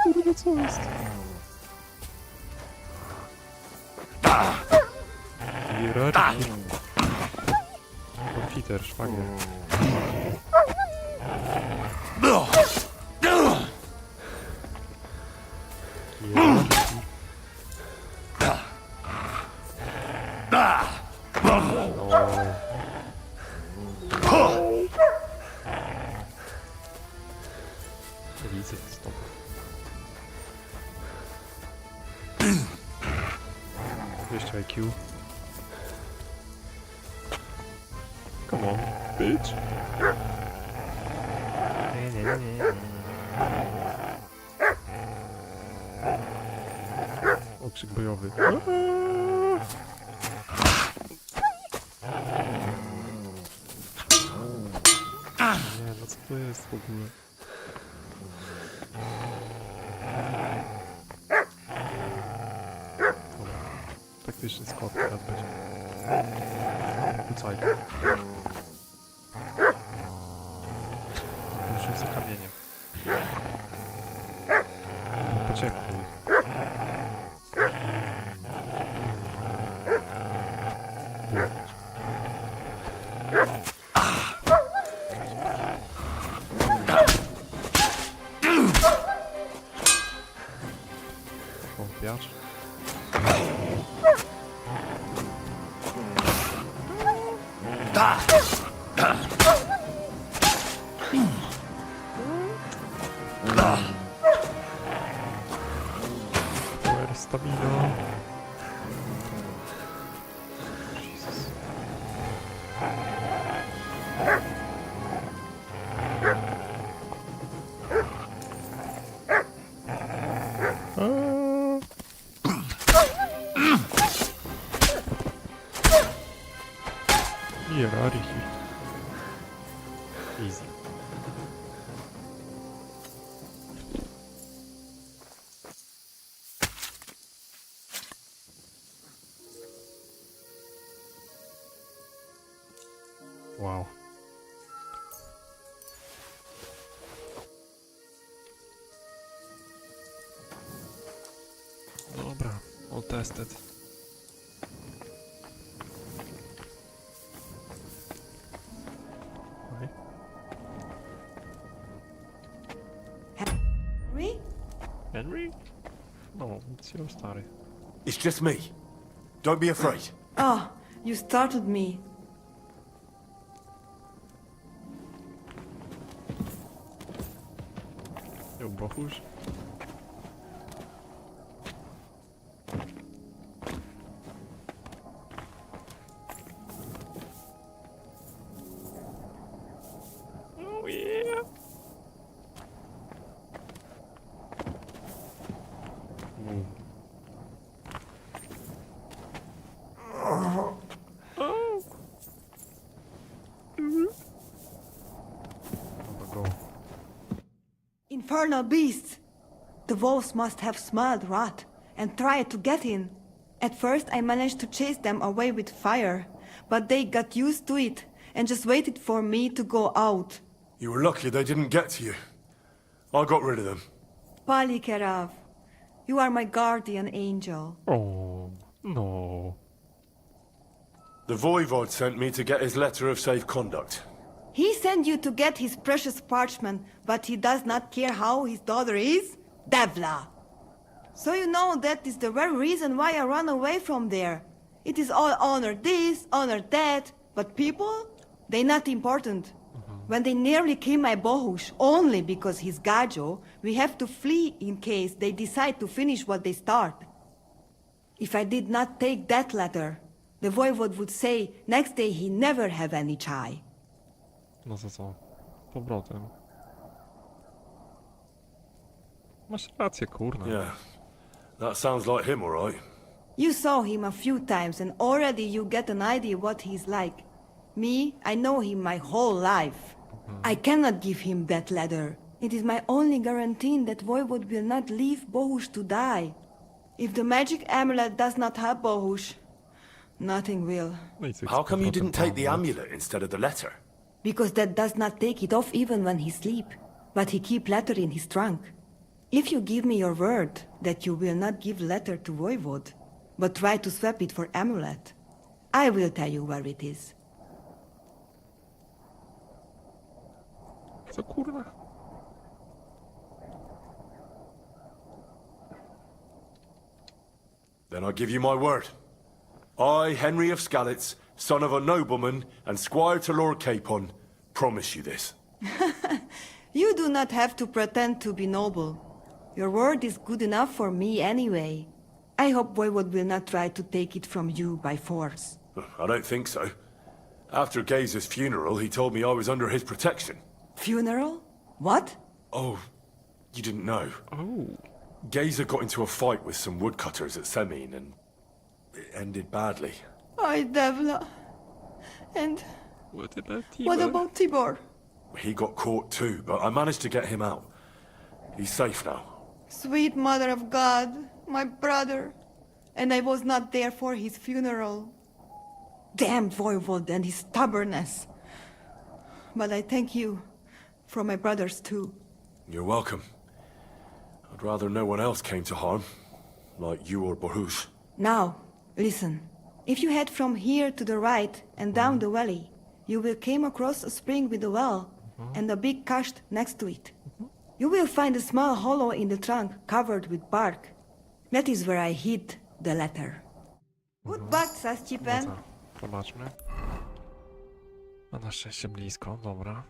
Kurde, co jest? Hierarchii. Konfiter, szwagier. Hierarchii. Widzę to stop. 200 IQ. Come on, bitch. Nie. Okrzyk bojowy. Nie, no co to jest w ogóle? Taktyczny skok teraz będzie. Kucaj. Muszę za kamieniem. Pociekł. Wątpiacz. Power stamina. Jesus. Hierarchii. Easy. Wow. Dobra, all tested. Henry? Henry? No, it's your story. It's just me. Don't be afraid. Ah, you startled me. Yo, Bohusz. Oh yeah. Ooh. Oh. Go. Infernal beasts! The wolves must have smelled rat and tried to get in. At first I managed to chase them away with fire, but they got used to it and just waited for me to go out. You were lucky they didn't get to you. I got rid of them. Palikerav, You are my guardian angel. Oh, no. The Voivod sent me to get his letter of safe conduct. He sent you to get his precious parchment, but he does not care how his daughter is? Devla! So you know that is the very reason why I run away from there. It is all honor this, honor that, but people, they not important. When they nearly kill my Bohush, only because he's Gajo, we have to flee in case they decide to finish what they start. If I did not take that letter, the Voivod would say next day he never have any chai. No to co? Powrotem. Masz rację, kurna. Yeah, that sounds like him, all right. You saw him a few times and already you get an idea what he's like. Me, I know him my whole life. I cannot give him that letter. It is my only guarantee that Voivod will not leave Bohush to die. If the magic amulet does not help Bohush, nothing will. How come you didn't take the amulet instead of the letter? Because that does not take it off even when he sleep. But he keep letter in his trunk. If you give me your word that you will not give letter to Voivod, but try to swap it for amulet, I will tell you where it is. Co kurwa? Then I give you my word. I, Henry of Skalitz, son of a nobleman and squire to Lord Capon, promise you this. You do not have to pretend to be noble. Your word is good enough for me anyway. I hope Voivod will not try to take it from you by force. I don't think so. After Gaze's funeral, he told me I was under his protection. Funeral? What? Oh, you didn't know. Oh. Gazer got into a fight with some woodcutters at Semine, and it ended badly. Ay, Devla. And what about Tibor? What about Tibor? He got caught too, but I managed to get him out. He's safe now. Sweet Mother of God, my brother. And I was not there for his funeral. Damn Voivod and his stubbornness. But I thank you for my brothers too. You're welcome. I'd rather no one else came to harm, like you or Bohush. Now, listen. If you head from here to the right and down the valley, you will come across a spring with a well and a big kasht next to it. You will find a small hollow in the trunk covered with bark. That is where I hid the letter. Good luck, Sascipen. No to, zobaczmy. A na szczęście blisko, dobra.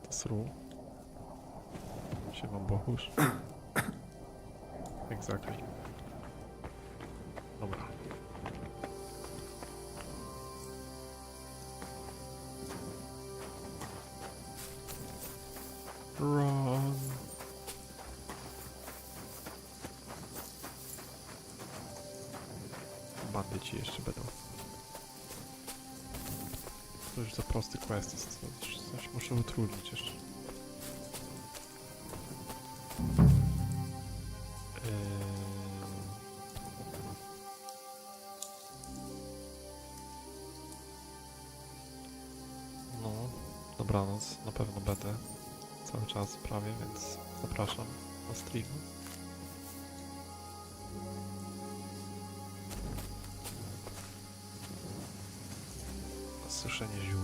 To sru. Siema Bohusz. Exactly. Dobra. Run. Bandyci jeszcze będą. To już za prosty quest jest. Coś muszę utrudnić jeszcze. No, dobranoc. Na pewno będę cały czas prawie, więc zapraszam na stream. Suszenie ziół.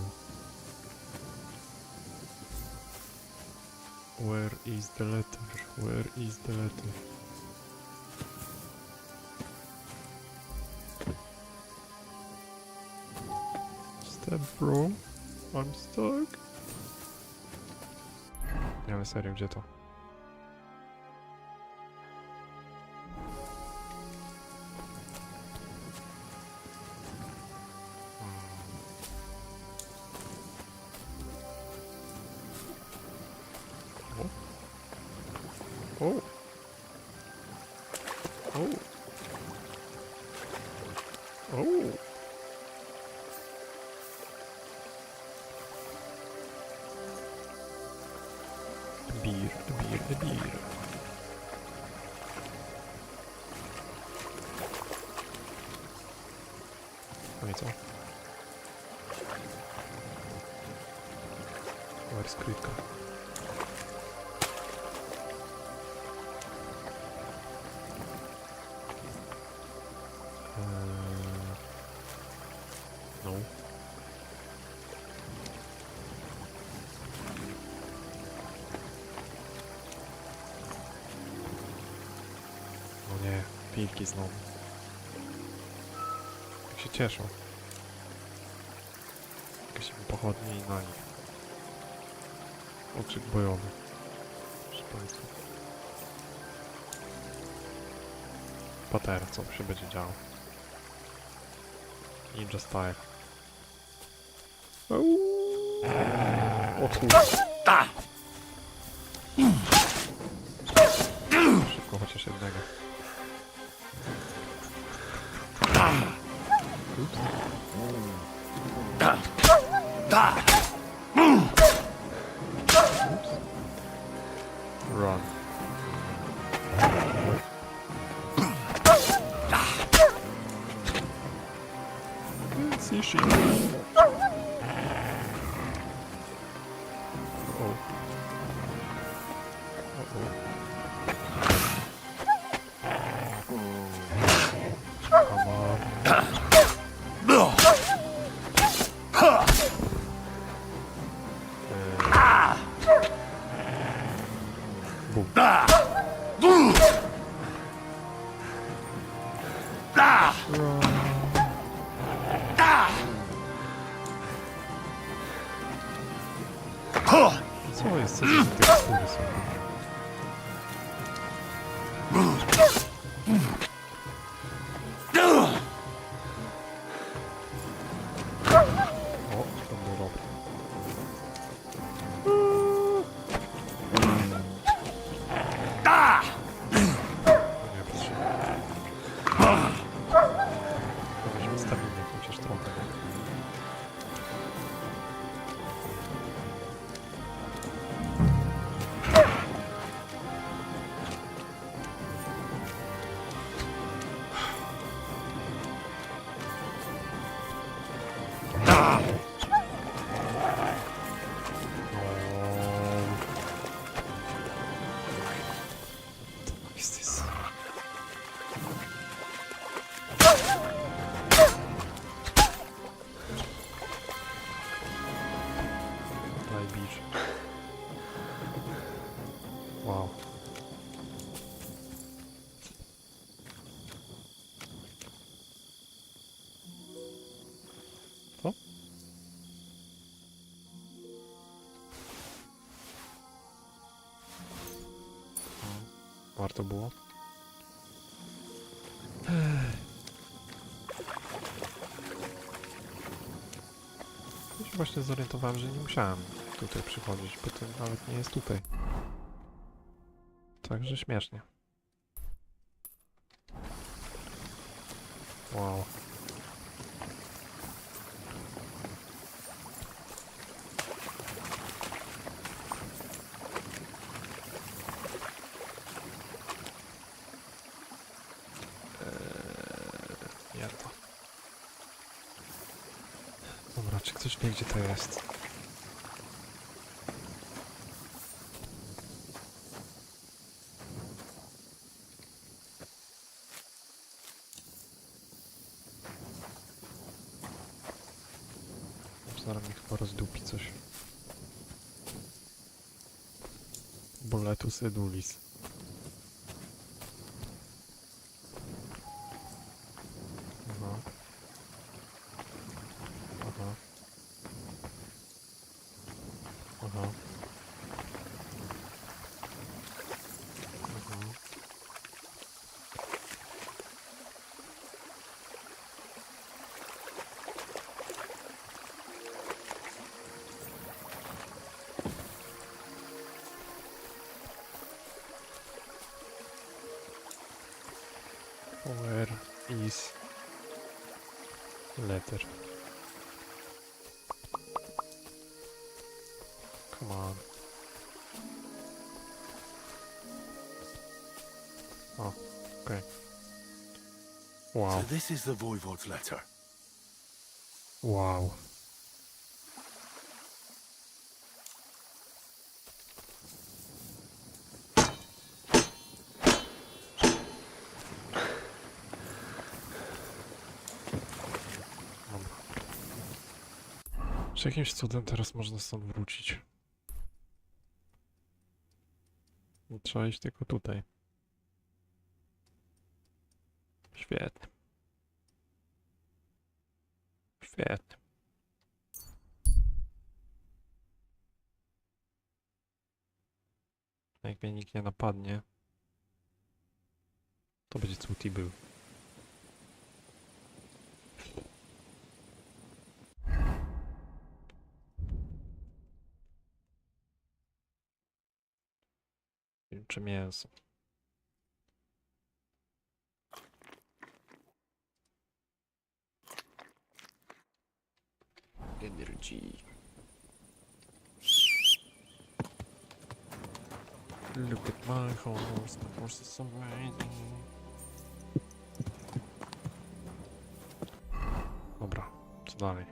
Where is the letter? Where is the letter? Step bro. I'm stuck. Nie wiem serio, gdzie to? Oh. Oh. Oh. Beer. No i co? O, skrytka. szpilki znowu. Jak się cieszą. Jakieś pochodnie i na nich. Okrzyk bojowy. Proszę Państwa. Patera, co tu się będzie działo? Ninja style. O kurwa. Szybko chociaż jednego. Run. Sushi. Co jest? Co za tekstury są? O, to było dobre. Nie, potrzebujemy. Weźmy stabilnie chociaż trochę. Wow. Co? Warto było? Ja się właśnie zorientowałem, że nie musiałem tutaj przychodzić, bo to nawet nie jest tutaj. Także śmiesznie. Wow. Nie to. Dobra, czy ktoś wie, gdzie to jest? Zaraz mi chyba rozdupi coś. Boletus edulis. Aha. Aha. Aha. Aha. Where is letter? Come on. Oh, okay. Wow. So this is the Voivod's letter. Wow. Czy jakimś cudem teraz można stąd wrócić? Trzeba iść tylko tutaj. Świetnie. Świetnie. Jak mnie nikt nie napadnie, to będzie cud i był. Czy mięso? Energy. Look at my horse, the horse is so amazing. Dobra, co dalej?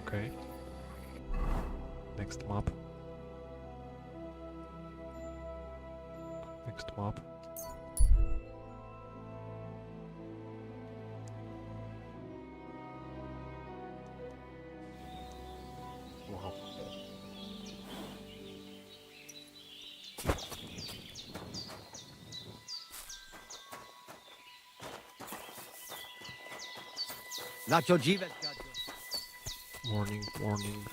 Okay. Next map. Next map. Wow. Nacho dziwek, Warning, warning.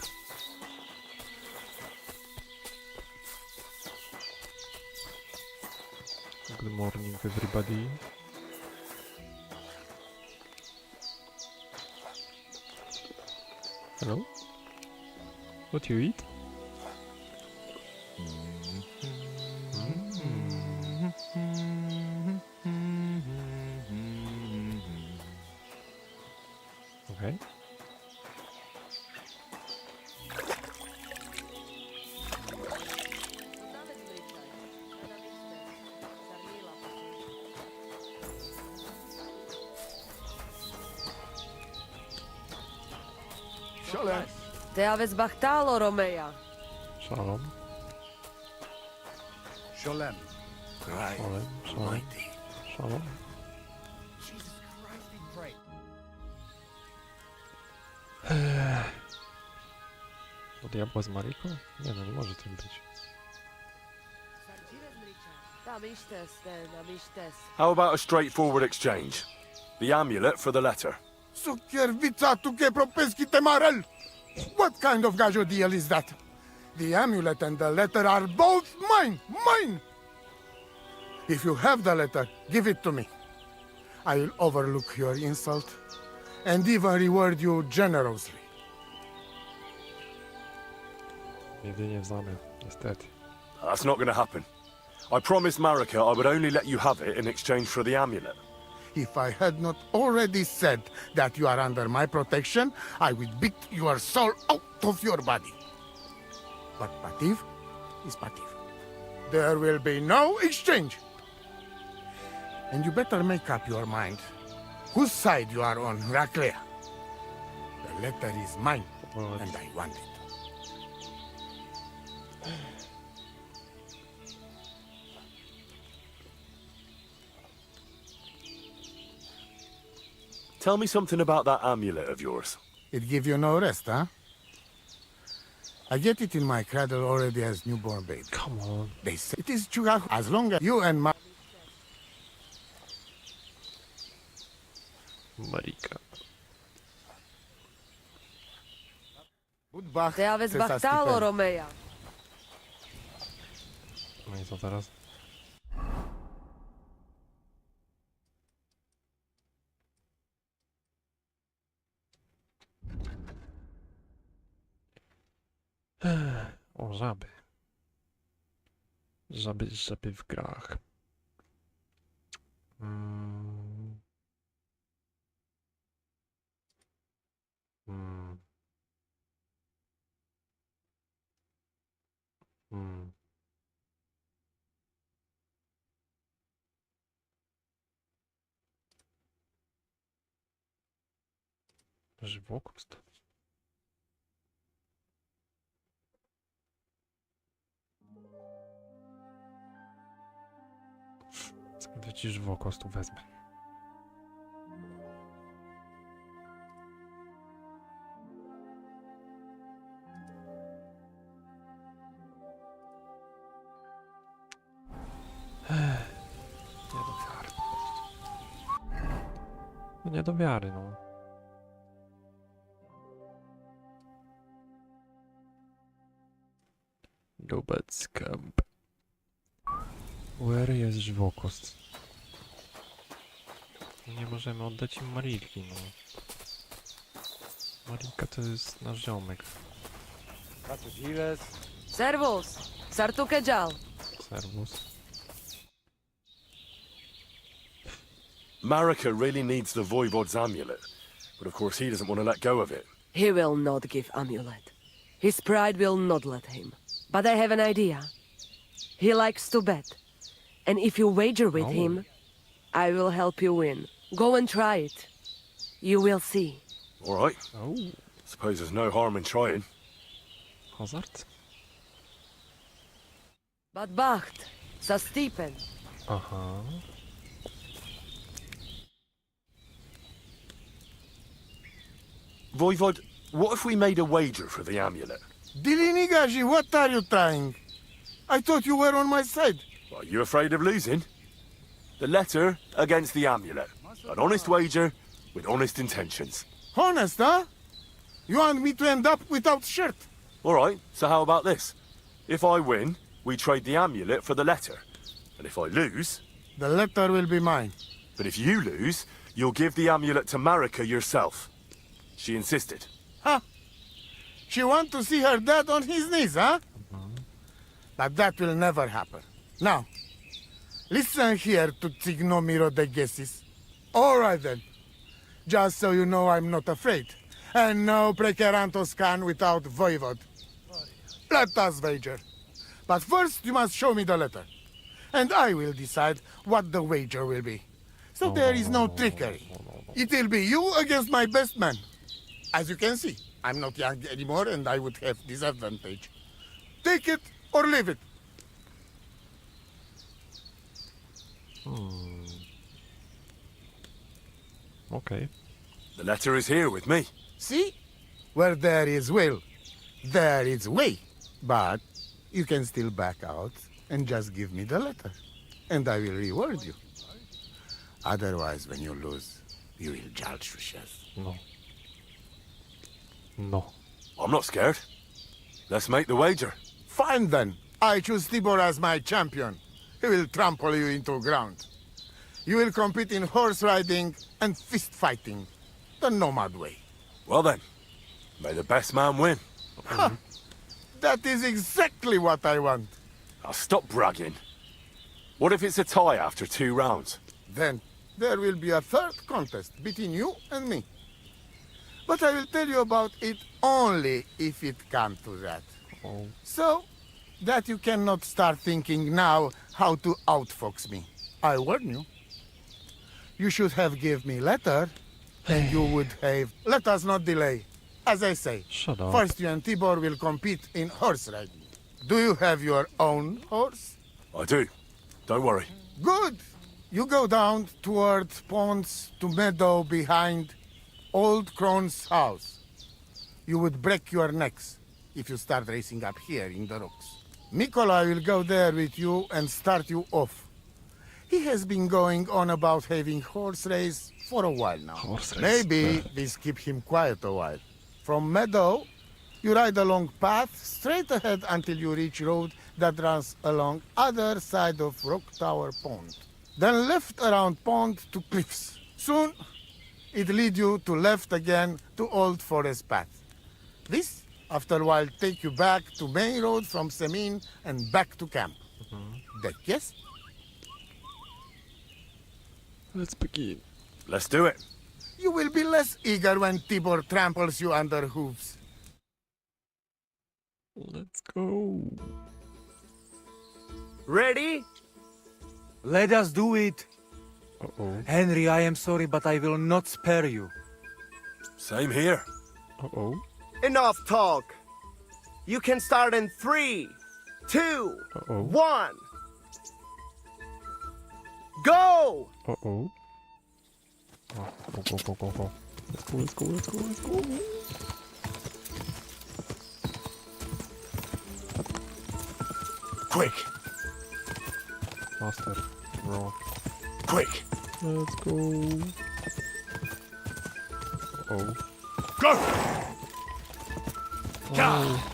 Good morning, everybody. Hello? What you eat? Okay. Shalom. Te aveți bahtalo, Romeia. Shalom. Shalom. Shalom. Shalom. Shalom. Do diabła z Mariko? Nie no, nie może tym być. How about a straightforward exchange? The amulet for the letter. Sukiervica tuke propeski temarel! What kind of gajo deal is that? The amulet and the letter are both mine! Mine! If you have the letter, give it to me. I'll overlook your insult and even reward you generously. Jedynie w zamian, niestety. That's not going to happen. I promised Marika I would only let you have it in exchange for the amulet. If I had not already said that you are under my protection, I would beat your soul out of your body. But Pativ is Pativ. There will be no exchange. And you better make up your mind whose side you are on, Raclea. The letter is mine, and I want it. Tell me something about that amulet of yours. It give you no rest, huh? I get it in my cradle already as newborn baby. Come on. They say it is true as long as you and my... Marika. Te aveți bahtalo, Romeia. No i co teraz? O, żaby. Żaby w grach. Mm. Mm. Mm. Żywokust. Może ci żwokost tu wezmę. Nie do wiary. No nie do wiary, no. Lubec Camp. Where jest żwokost? Nie możemy oddać im Marilki, no. Marilka to jest nasz ziomek. Servus! Sartuke Jal! Servus. Marika really needs the Voivod's amulet, but of course he doesn't want to let go of it. He will not give amulet. His pride will not let him. But I have an idea. He likes to bet. And if you wager with him, I will help you win. Go and try it. You will see. All right. Oh. Suppose there's no harm in trying. Hazard? But Bacht, za Stipen. Aha. Voivod, what if we made a wager for the amulet? Dilinigaji, what are you trying? I thought you were on my side. Are you afraid of losing? The letter against the amulet. An honest wager with honest intentions. Honest, huh? You want me to end up without shirt? All right, so how about this? If I win, we trade the amulet for the letter. And if I lose... The letter will be mine. But if you lose, you'll give the amulet to Marika yourself. She insisted. Huh? She want to see her dad on his knees, huh? But that will never happen. Now, listen here to Tignomiro de Gessis. All right then. Just so you know I'm not afraid. And no Prekerantos can without Voivod. Let us wager. But first you must show me the letter. And I will decide what the wager will be. So there is no trickery. It will be you against my best man. As you can see, I'm not young anymore and I would have disadvantage. Take it or leave it. Okay. The letter is here with me. See? Where there is will, there is way. But you can still back out and just give me the letter. And I will reward you. Otherwise, when you lose, you will judge yourself. No. No. I'm not scared. Let's make the wager. Fine then. I choose Tibor as my champion. He will trample you into ground. You will compete in horse riding and fist fighting. The nomad way. Well then, may the best man win. Ha! That is exactly what I want. Now stop bragging. What if it's a tie after 2 rounds? Then there will be a third contest between you and me. But I will tell you about it only if it comes to that. So that you cannot start thinking now how to outfox me. I warn you. You should have give me letter, and you would have... Let us not delay. As I say, Shut up. First you and Tibor will compete in horse riding. Do you have your own horse? I do. Don't worry. Good. You go down toward ponds to meadow behind Old Crone's house. You would break your necks if you start racing up here in the rocks. Nikolai will go there with you and start you off. He has been going on about having horse race for a while now. Horse race. Maybe this keep him quiet a while. From meadow, you ride along path straight ahead until you reach road that runs along other side of Rock Tower Pond. Then left around pond to cliffs. Soon, it lead you to left again to Old Forest Path. This, after a while, take you back to main road from Semin and back to camp. That yes? Let's begin. Let's do it. You will be less eager when Tibor tramples you under hooves. Let's go. Ready? Let us do it. Uh-oh. Henry, I am sorry, but I will not spare you. Same here. Uh-oh. Enough talk. You can start in 3, 2, 1. Go! Uh-oh. Oh, go. Let's go. Quick! Master, roll. Quick! Let's go. Oh. Go! Oh.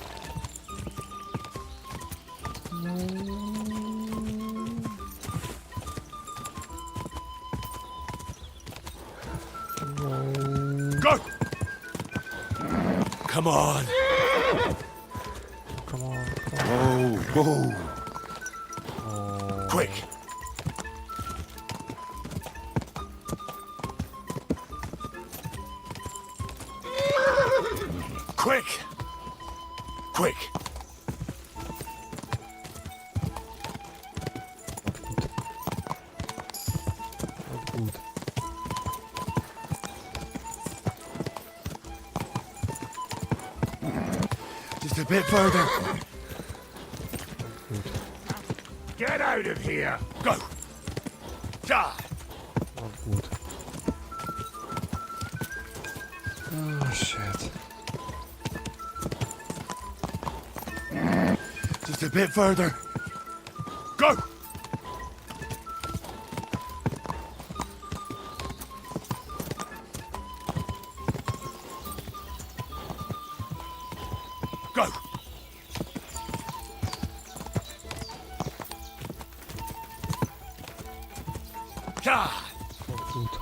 Go! Come on! Come on. Whoa! Oh. Quick! Quick! Not good. Just a bit further. Get out of here! Go! Ja! Not good. Oh shit. Just a bit further. Go! Go! Ja! Not good.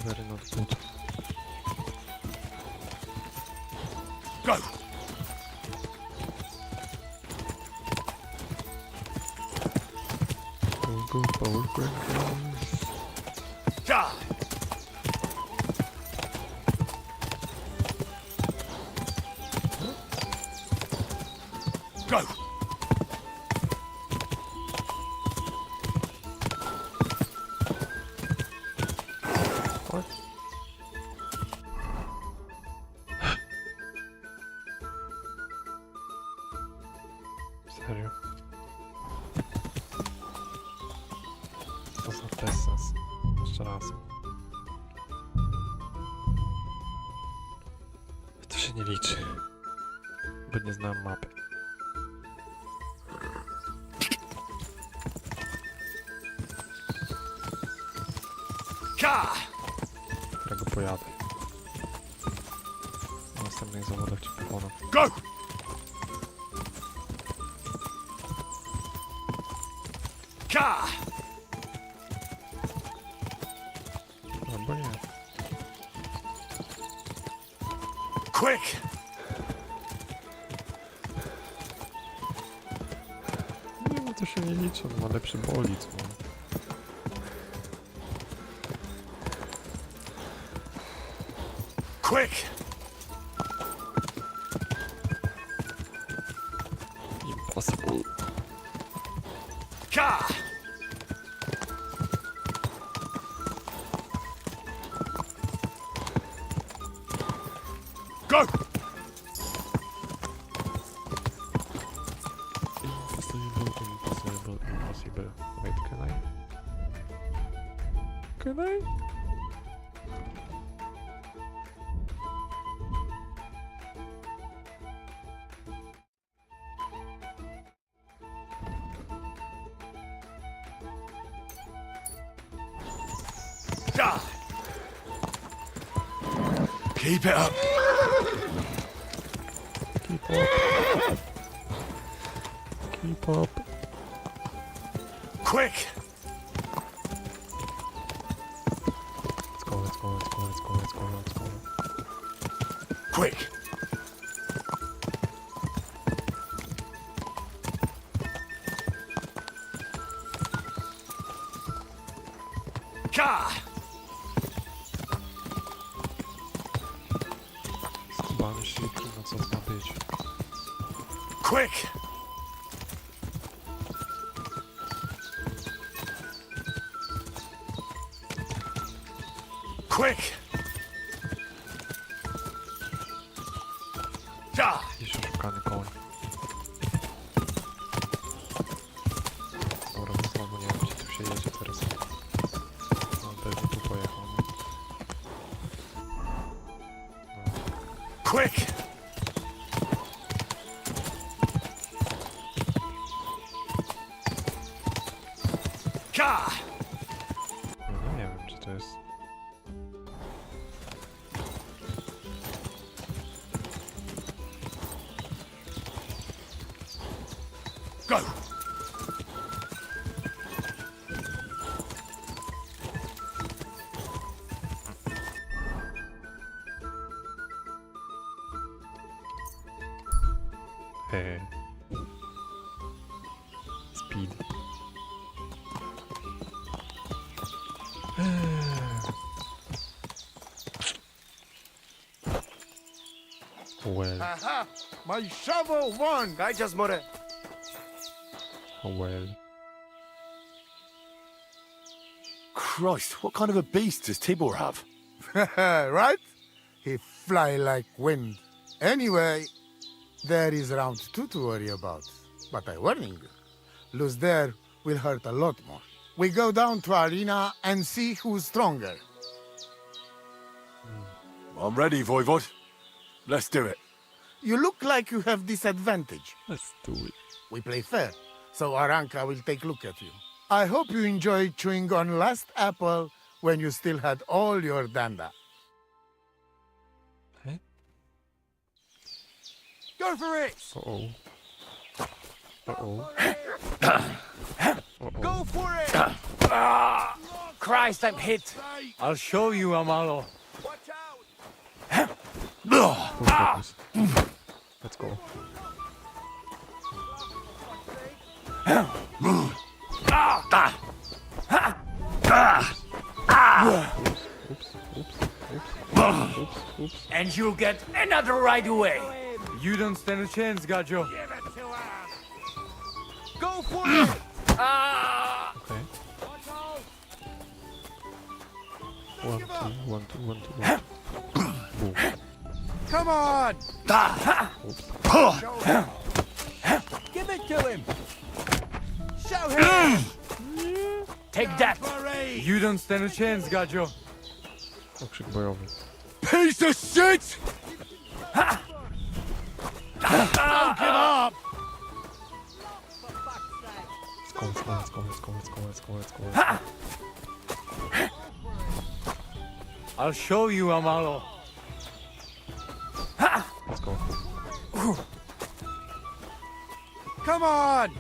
Very not good. Go! Go, power breakers. Ja! Go! What? Serio? To za bezsens. Jeszcze raz. To się nie liczy. Bo nie znam mapy. Ja! Którego pojadę. W następnych zawodach ci pokonam. Go! Ja! Albo nie. Quick! Nie, no to się nie liczy, on ma lepszy bolid. No. Quick! Impossible. Ja! Go! Impossible. Wait, can I? Can I? Ja! Keep it up. Keep up. Keep up. Quick! Let's go. Quick! Ja! Skubany szybki, no co to ma być? Quick! Quick! Ja! Jeszcze szukany koń. Dobra, słaby. Quick! Ka! Nie wiem, czy to jest... Go! Speed. Well. Aha! My shovel won! Kaijas more. Well. Christ, what kind of a beast does Tibor have? Right? He fly like wind. Anyway, there is round 2 to worry about. But I warning you, lose there will hurt a lot more. We go down to arena and see who's stronger. I'm ready, Voivod. Let's do it. You look like you have disadvantage. Let's do it. We play fair, so Aranka will take a look at you. I hope you enjoyed chewing on last apple when you still had all your danda. Hey? Go for it! Uh-oh. Uh-oh. Go for it! Christ, I'm hit. I'll show you, Amalo. Watch out! Focus. Let's go. And you get another right away. You don't stand a chance, Gajo. Go for it! Okay. 1, 2, 1, 2, 1, 2, 1. Boom. Come on! Give it to him! Show him! Take that. You don't stand a chance, Gajo. Okrzyk bojowy. Piece of shit! Don't give up! Let's go. I'll show you, Amalo. Let's go. Come on!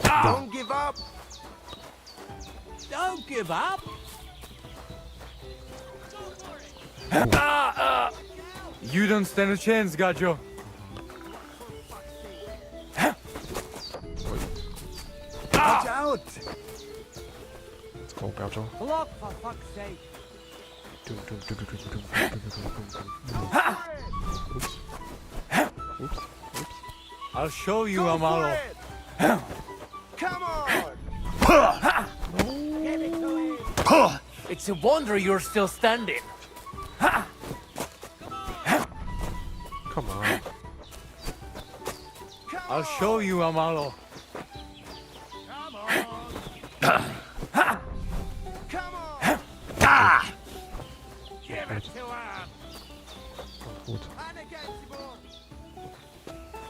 Don't give up! Don't give up! You don't stand a chance, Gajo. Watch out! Let's go, Gajo. Block for fuck's sake! Oops. I'll show you, Amalo. Come on! Give it to him! It's a wonder you're still standing. Come on. I'll show you, Amalo. Come on! Come on! Give it to him! Not good. And against the board!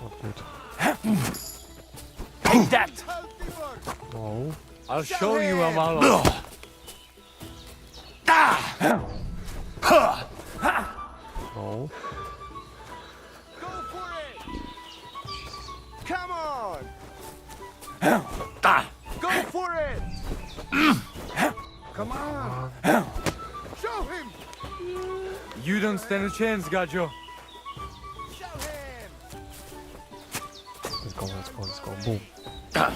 Not good. Take that. No. I'll show you, Amalo. No. Go for it! Come on! Go for it! Come on! Show him! You don't stand a chance, Gajo. Show him! Let's go. Boom. God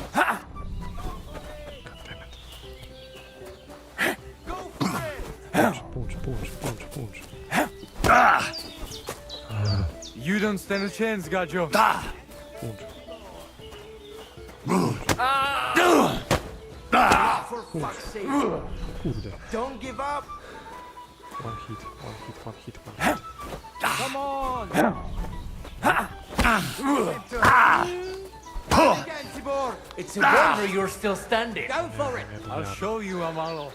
damn it. Go for it! Punch. You don't stand a chance, Gajo. Punch. For fuck's sake! Kurde. Don't give up! One hit. Come on! Against the board! It's a wonder you're still standing. Go for it! I'll show you, Amalo.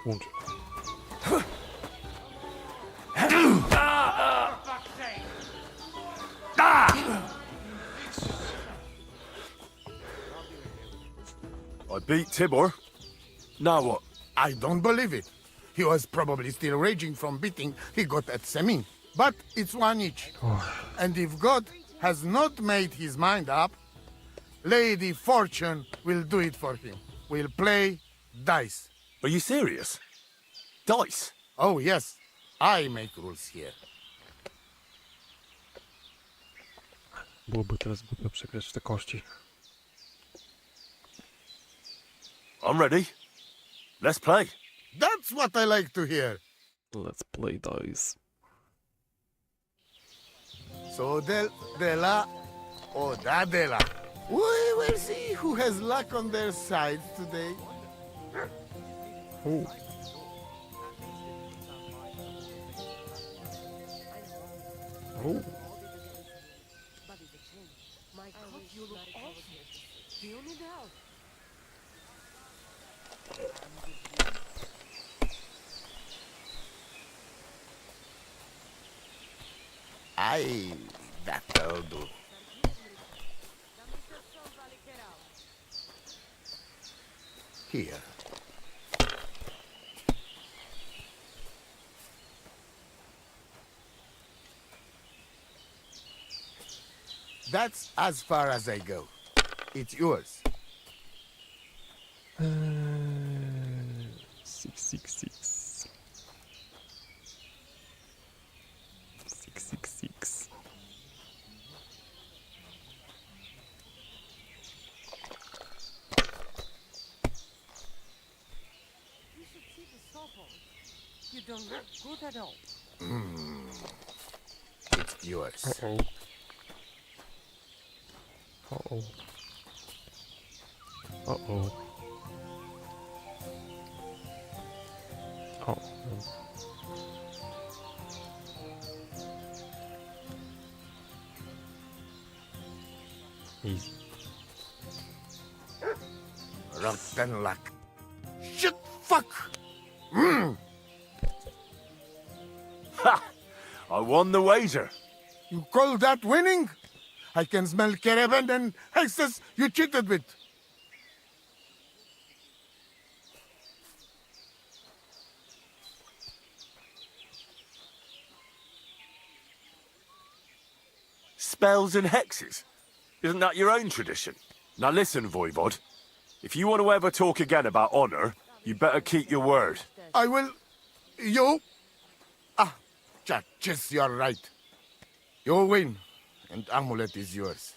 Punch. beat Tibor. Now what? I don't believe it. He was probably still raging from beating he got at Semin. But it's one each. And if God has not made his mind up, Lady Fortune will do it for him. We'll play dice. Are you serious? Dice? Oh, yes. I make rules here. Byłoby teraz głupio przegrać w te kości. I'm ready. Let's play. That's what I like to hear. Let's play dice. So de la o da de la. We will see who has luck on their side today. Oh. Oh. My God, you look awful. Do you need help? Aye, that'll do. Here. That's as far as I go. It's yours. 666. 666. You should see the sofa. You don't look good at all. It's yours. Uh-oh. Uh-oh. Uh-oh. Oh. Easy. Rotten luck. Shit, fuck! Ha! I won the wager. You call that winning? I can smell caravan and excess you cheated with. Spells and hexes? Isn't that your own tradition? Now listen, Voivod. If you want to ever talk again about honor, you better keep your word. I will... You? Ah, Chachis, you're right. You win, and amulet is yours.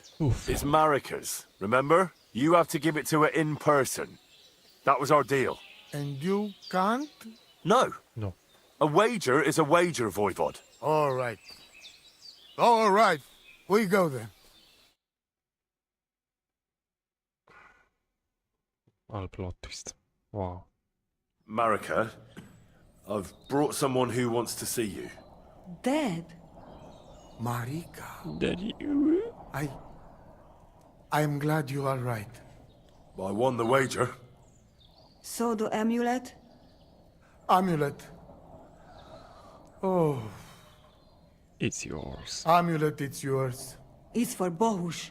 It's Marika's, remember? You have to give it to her in person. That was our deal. And you can't? No. No. A wager is a wager, Voivod. All right. All right. We go then. Ale plot twist. Wow. Marika, I've brought someone who wants to see you. Dad? Marika. Daddy. I'm glad you are right. I won the wager. So the amulet? Amulet. Oh. It's yours. Amulet, it's yours. It's for Bohush.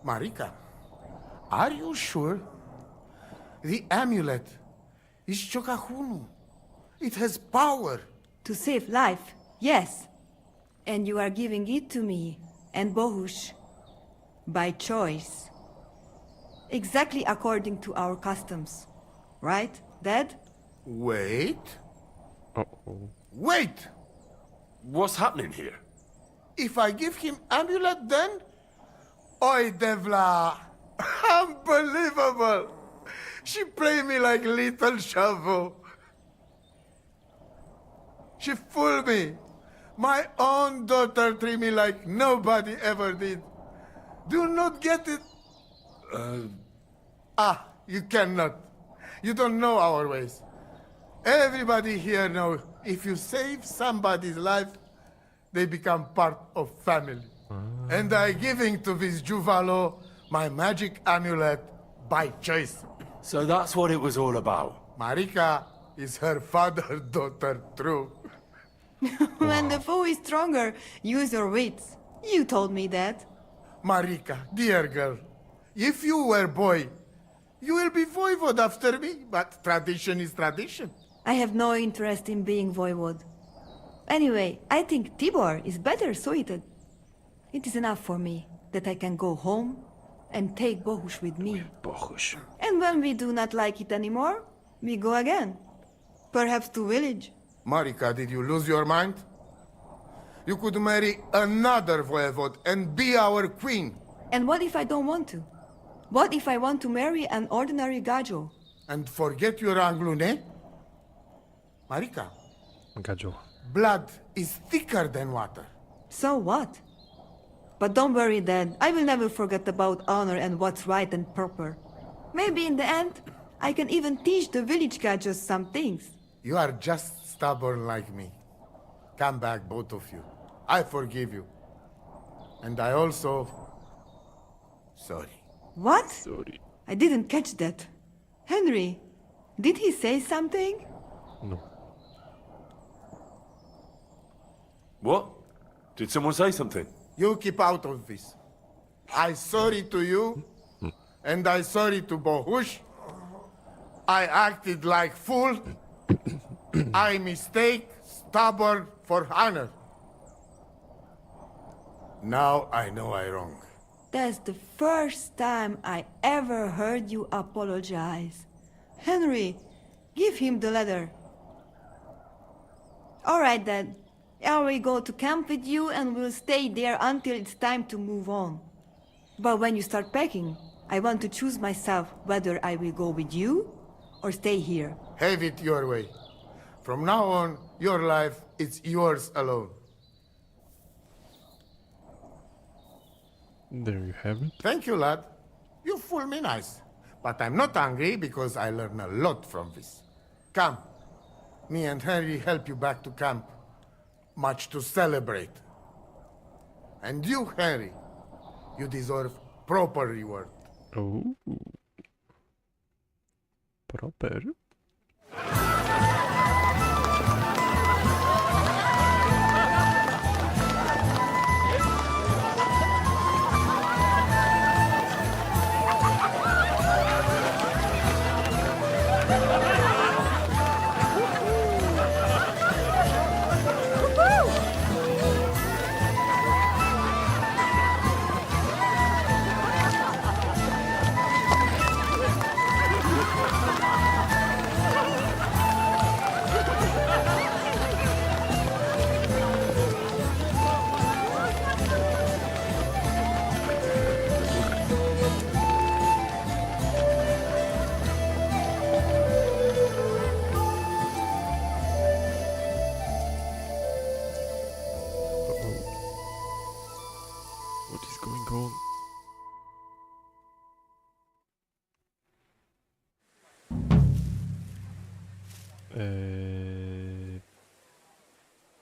Marika, are you sure? The amulet is Chokahunu. It has power. To save life, yes. And you are giving it to me and Bohush. By choice. Exactly according to our customs. Right, Dad? Wait. Uh-oh. Wait! What's happening here? If I give him amulet then? Oi, Devla! Unbelievable! She played me like little shovel. She fooled me. My own daughter treated me like nobody ever did. Do not get it? You cannot. You don't know our ways. Everybody here knows if you save somebody's life, they become part of family. And I giving to this Juvalo my magic amulet by choice. So that's what it was all about. Marika is her father's daughter, true. When the foe is stronger, use your wits. You told me that. Marika, dear girl, if you were boy, you will be voivode after me, but tradition is tradition. I have no interest in being voivode. Anyway, I think Tibor is better suited. It is enough for me that I can go home and take Bohush with me. Bohush. And when we do not like it anymore, we go again. Perhaps to village. Marika, did you lose your mind? You could marry another voivode and be our queen. And what if I don't want to? What if I want to marry an ordinary gajo? And forget your Anglune? Marika. Gajo. Blood is thicker than water. So what? But don't worry, Dad. I will never forget about honor and what's right and proper. Maybe in the end, I can even teach the village gajos some things. You are just stubborn like me. Come back, both of you. I forgive you. And I also... Sorry. What? Sorry. I didn't catch that. Henry, did he say something? No. What? Did someone say something? You keep out of this. I sorry to you, and I sorry to Bohush. I acted like fool. I mistake, stubborn for honor. Now I know I wrong. That's the first time I ever heard you apologize. Henry, give him the letter. All right, then. I will go to camp with you and we'll stay there until it's time to move on. But when you start packing, I want to choose myself whether I will go with you or stay here. Have it your way. From now on, your life is yours alone. There you have it. Thank you, lad. You fool me nice. But I'm not angry because I learn a lot from this. Come. Me and Henry help you back to camp. Much to celebrate. And you, Henry, you deserve proper reward. Oh. Proper. What is going on?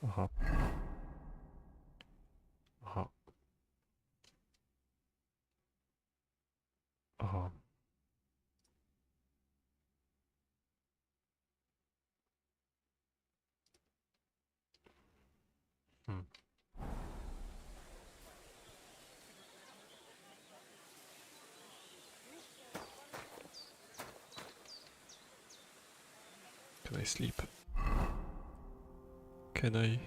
Aha. Aha. Aha. Can I sleep? Can I?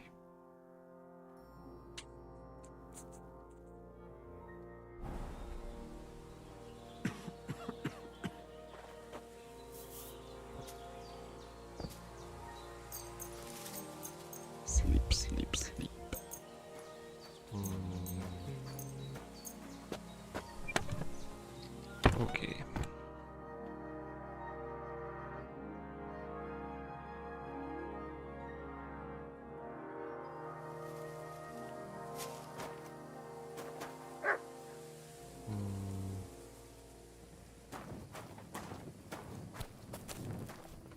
Sleep, sleep, sleep. Okay.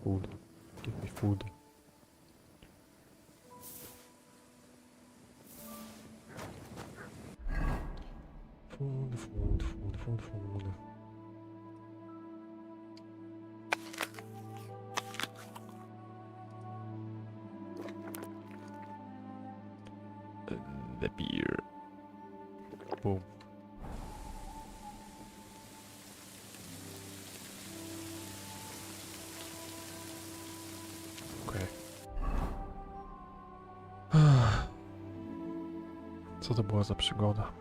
Food. Give me food. Food, food, food, food, food. The beer. Boom. Co to była za przygoda?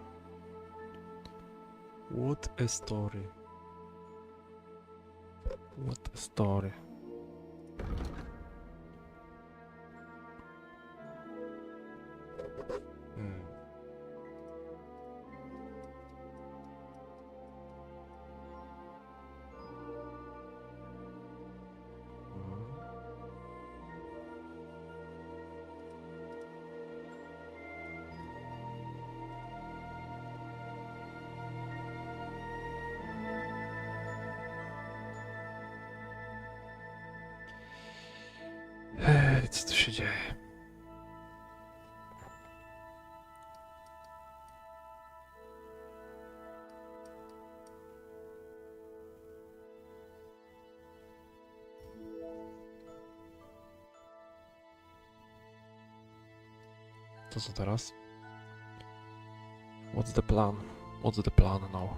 What a story. What a story. Co tu się dzieje? To co teraz? What's the plan? What's the plan now?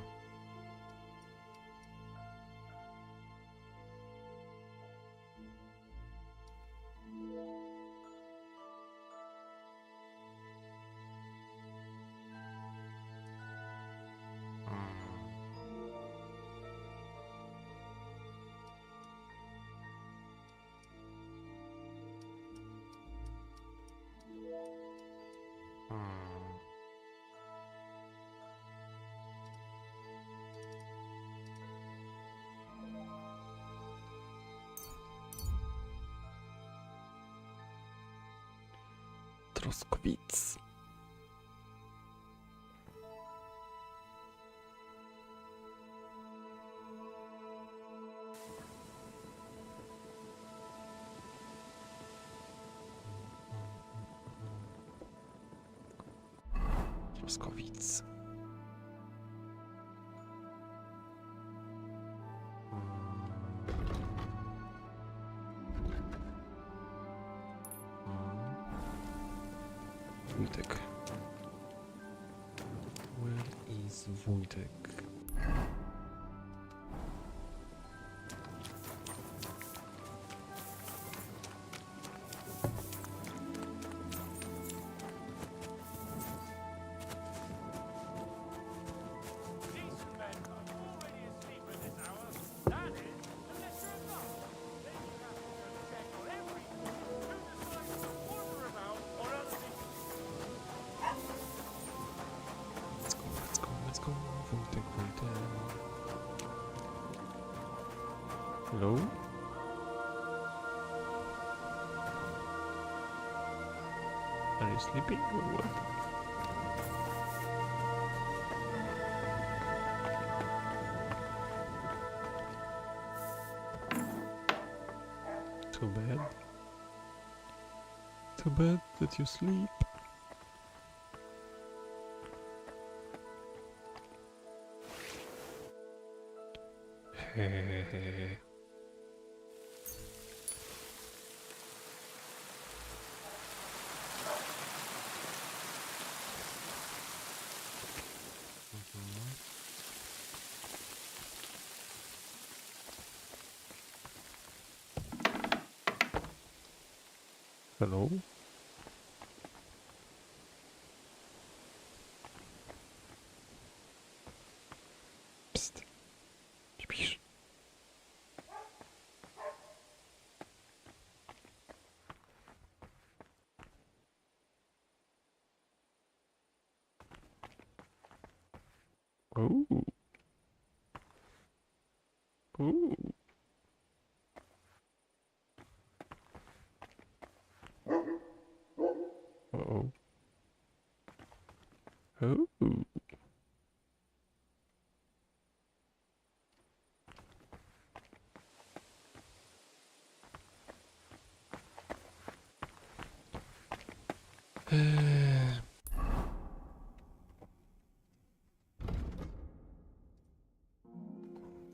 Troskowic. Troskowic. Wójtek. Where is Wójtek? Hello? Are you sleeping or what? Too bad. Too bad that you sleep. Hehehe. Hello? Psst. Śpisz? Ooh. Ooh. Uh-oh. Ooh.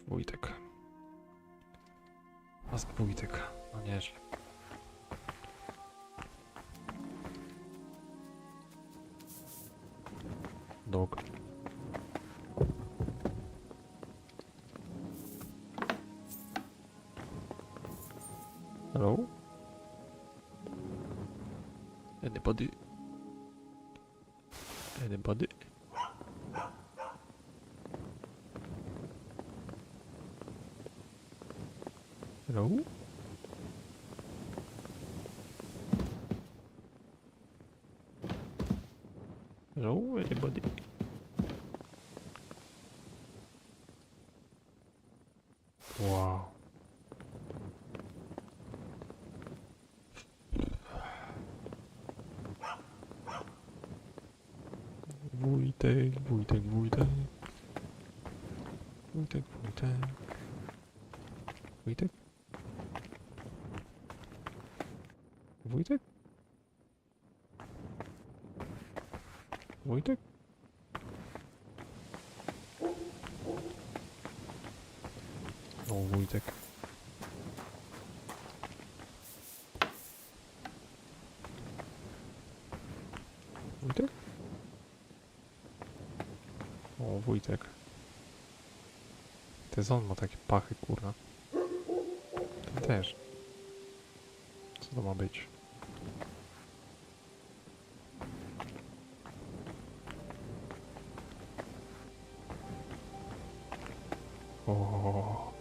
Wójtek. Wójtek. No nieźle. Dog. Hello? Anybody? Hello? Hello, anybody? Wow. Wójtek, wójtek, wójtek. Wójtek, wójtek. Wójtek? Wójtek? Wójtek? O, wójtek. Wójtek? O, wójtek. Ty on ma takie pachy, kurwa. Ten też. Co to ma być? O.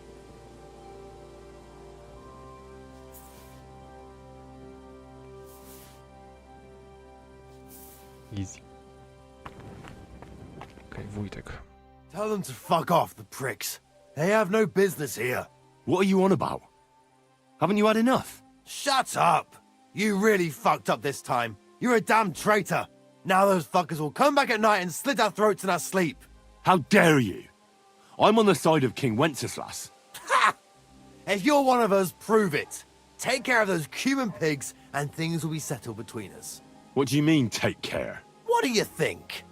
Easy. Okay, wójtek. Tell them to fuck off, the pricks. They have no business here. What are you on about? Haven't you had enough? Shut up! You really fucked up this time. You're a damn traitor. Now those fuckers will come back at night and slit our throats in our sleep. How dare you? I'm on the side of King Wenceslas. Ha! If you're one of us, prove it. Take care of those Cuban pigs and things will be settled between us. What do you mean, take care? What do you think?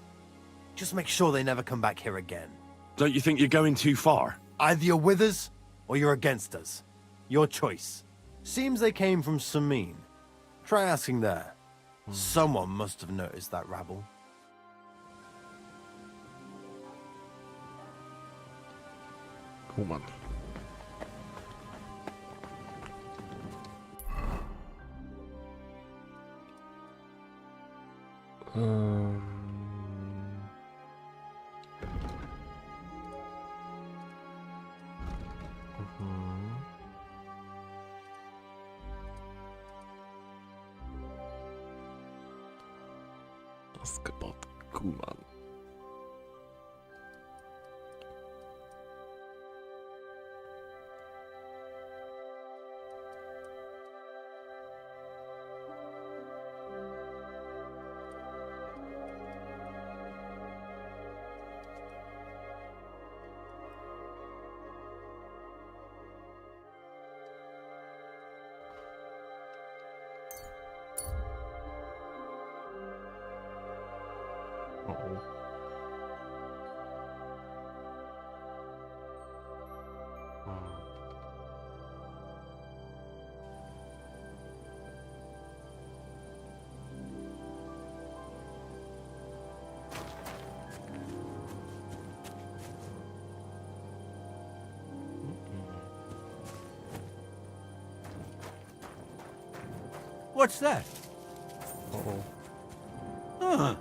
Just make sure they never come back here again. Don't you think you're going too far? Either you're with us, or you're against us. Your choice. Seems they came from Samin. Try asking there. Someone must have noticed that rabble. Cool, man. Ask about Kuman. What's that? Uh-oh. Huh.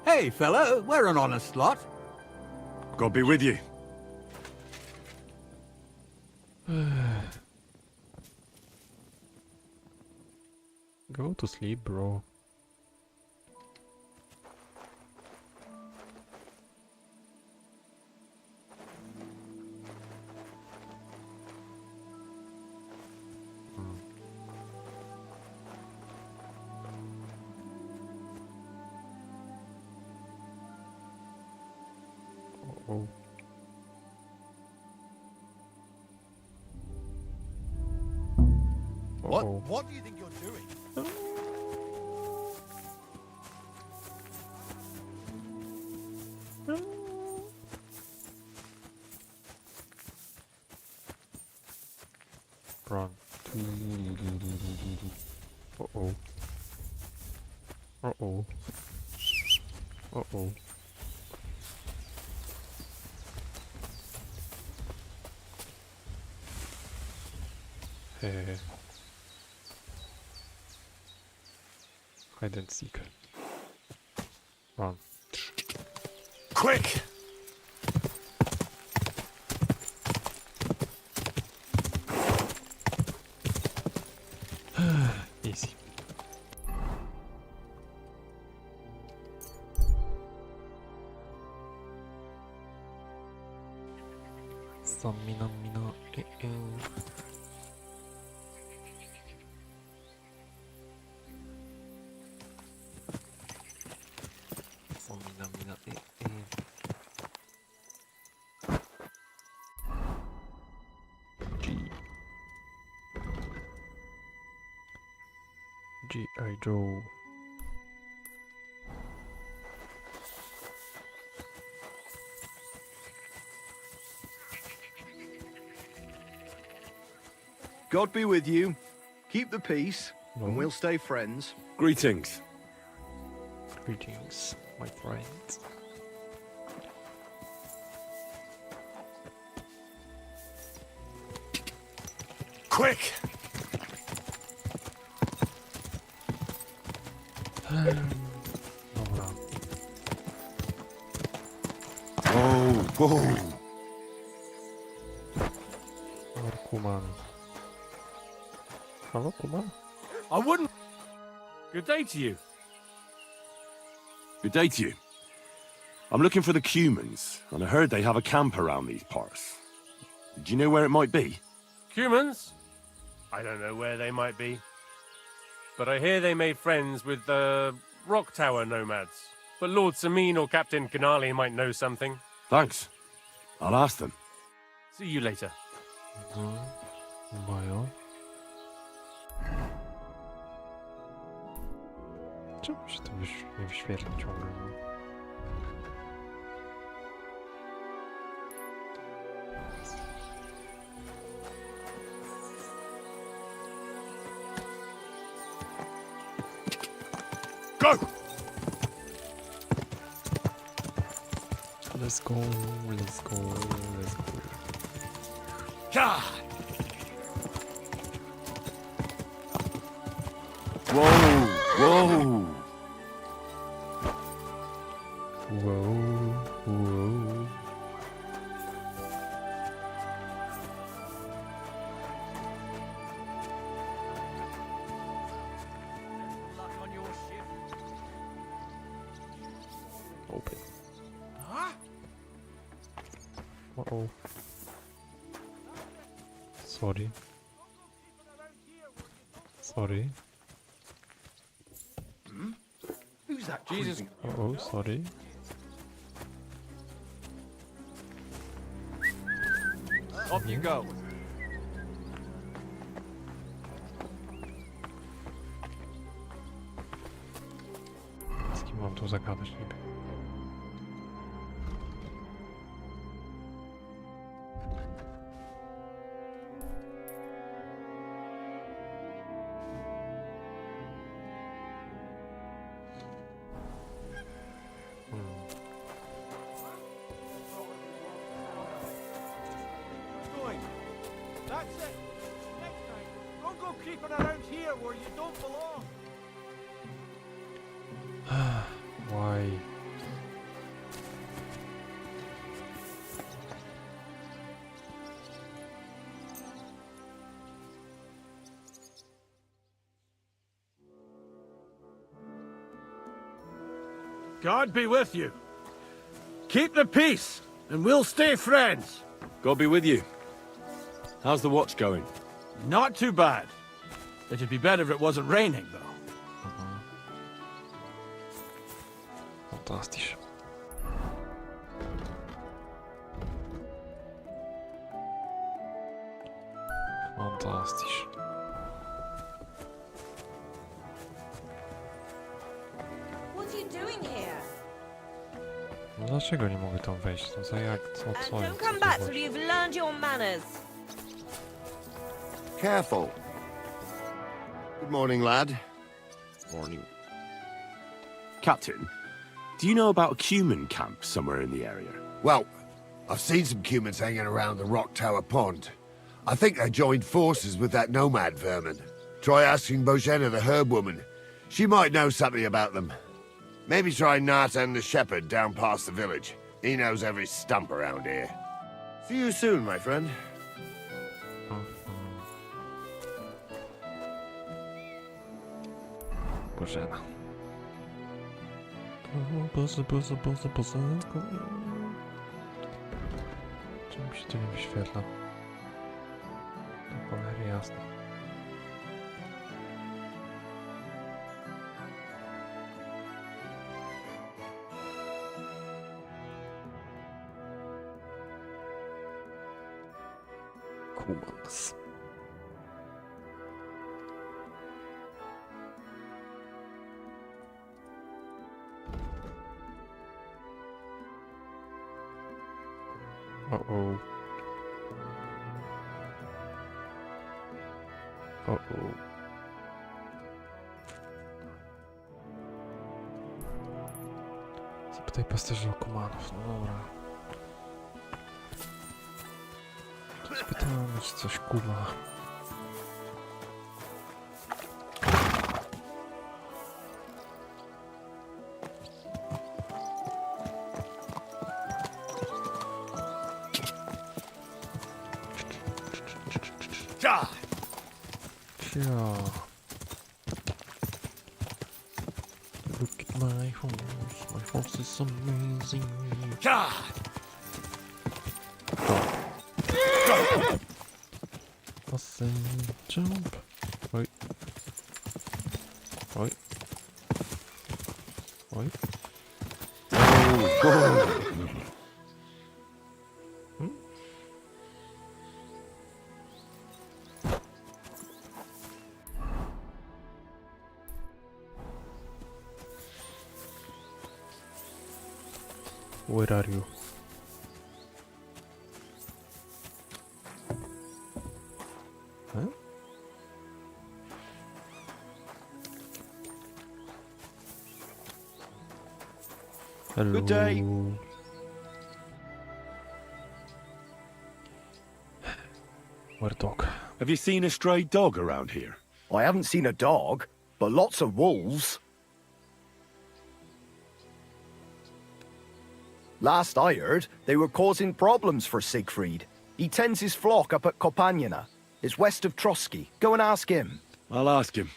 Hey, fella, we're an honest lot. God be with you. Go to sleep, bro. Oh. What do you think you're doing? Run. Uh-oh. Uh-oh. Uh-oh. Hey. Hide and seek. 1, Quick! Easy. Mina. G.I. Joe. God be with you. Keep the peace, and we'll stay friends. Greetings. Greetings, my friends. Quick! Dobra. Whoa. Kuman. Hello, Kuman? I wouldn't... Good day to you. Good day to you. I'm looking for the Cumans, and I heard they have a camp around these parts. Do you know where it might be? Humans? I don't know where they might be. But I hear they made friends with the Rock Tower nomads. But Lord Samin or Captain Canali might know something. Thanks. I'll ask them. See you later. Maja. Czemu się to nie wyświetla ciągle? Go! Let's go. Yeah. Whoa! Open. Uh-oh. Sorry. Who's that? Jesus. Uh-oh, sorry. Off you go. Z kim mam tu zagadać niby? That's it. Next time, don't go creeping around here where you don't belong. Why? God be with you. Keep the peace, and we'll stay friends. God be with you. How's the watch going? Not too bad. It'd be better if it wasn't raining, though. Fantastisch. Fantastisch. What are you doing here? No dlaczego nie mogę tam wejść? No za jak? Co And don't jest? come Co back za till you've learned your manners. Careful. Good morning, lad. Morning. Captain, do you know about a Cuman camp somewhere in the area? Well, I've seen some Cumans hanging around the Rock Tower Pond. I think they joined forces with that nomad vermin. Try asking Bojena, the herb woman. She might know something about them. Maybe try Nat and the shepherd down past the village. He knows every stump around here. See you soon, my friend. Bożena. Boże. Czemu się to nie wyświetla? To cholery jasne. Kumans. Uh-oh. Uh-oh. Zapytaj pasterzy o kumanów, no dobra. Spytamy, czy coś kuma. Look at my horse. My horse is amazing. Jump. Oj. Oj. Oj. Oh, God. Where are you? Huh? Hello. Good day. Where dog? Have you seen a stray dog around here? I haven't seen a dog, but lots of wolves. Last I heard, they were causing problems for Siegfried. He tends his flock up at Kopanina. It's west of Trotsky. Go and ask him. I'll ask him.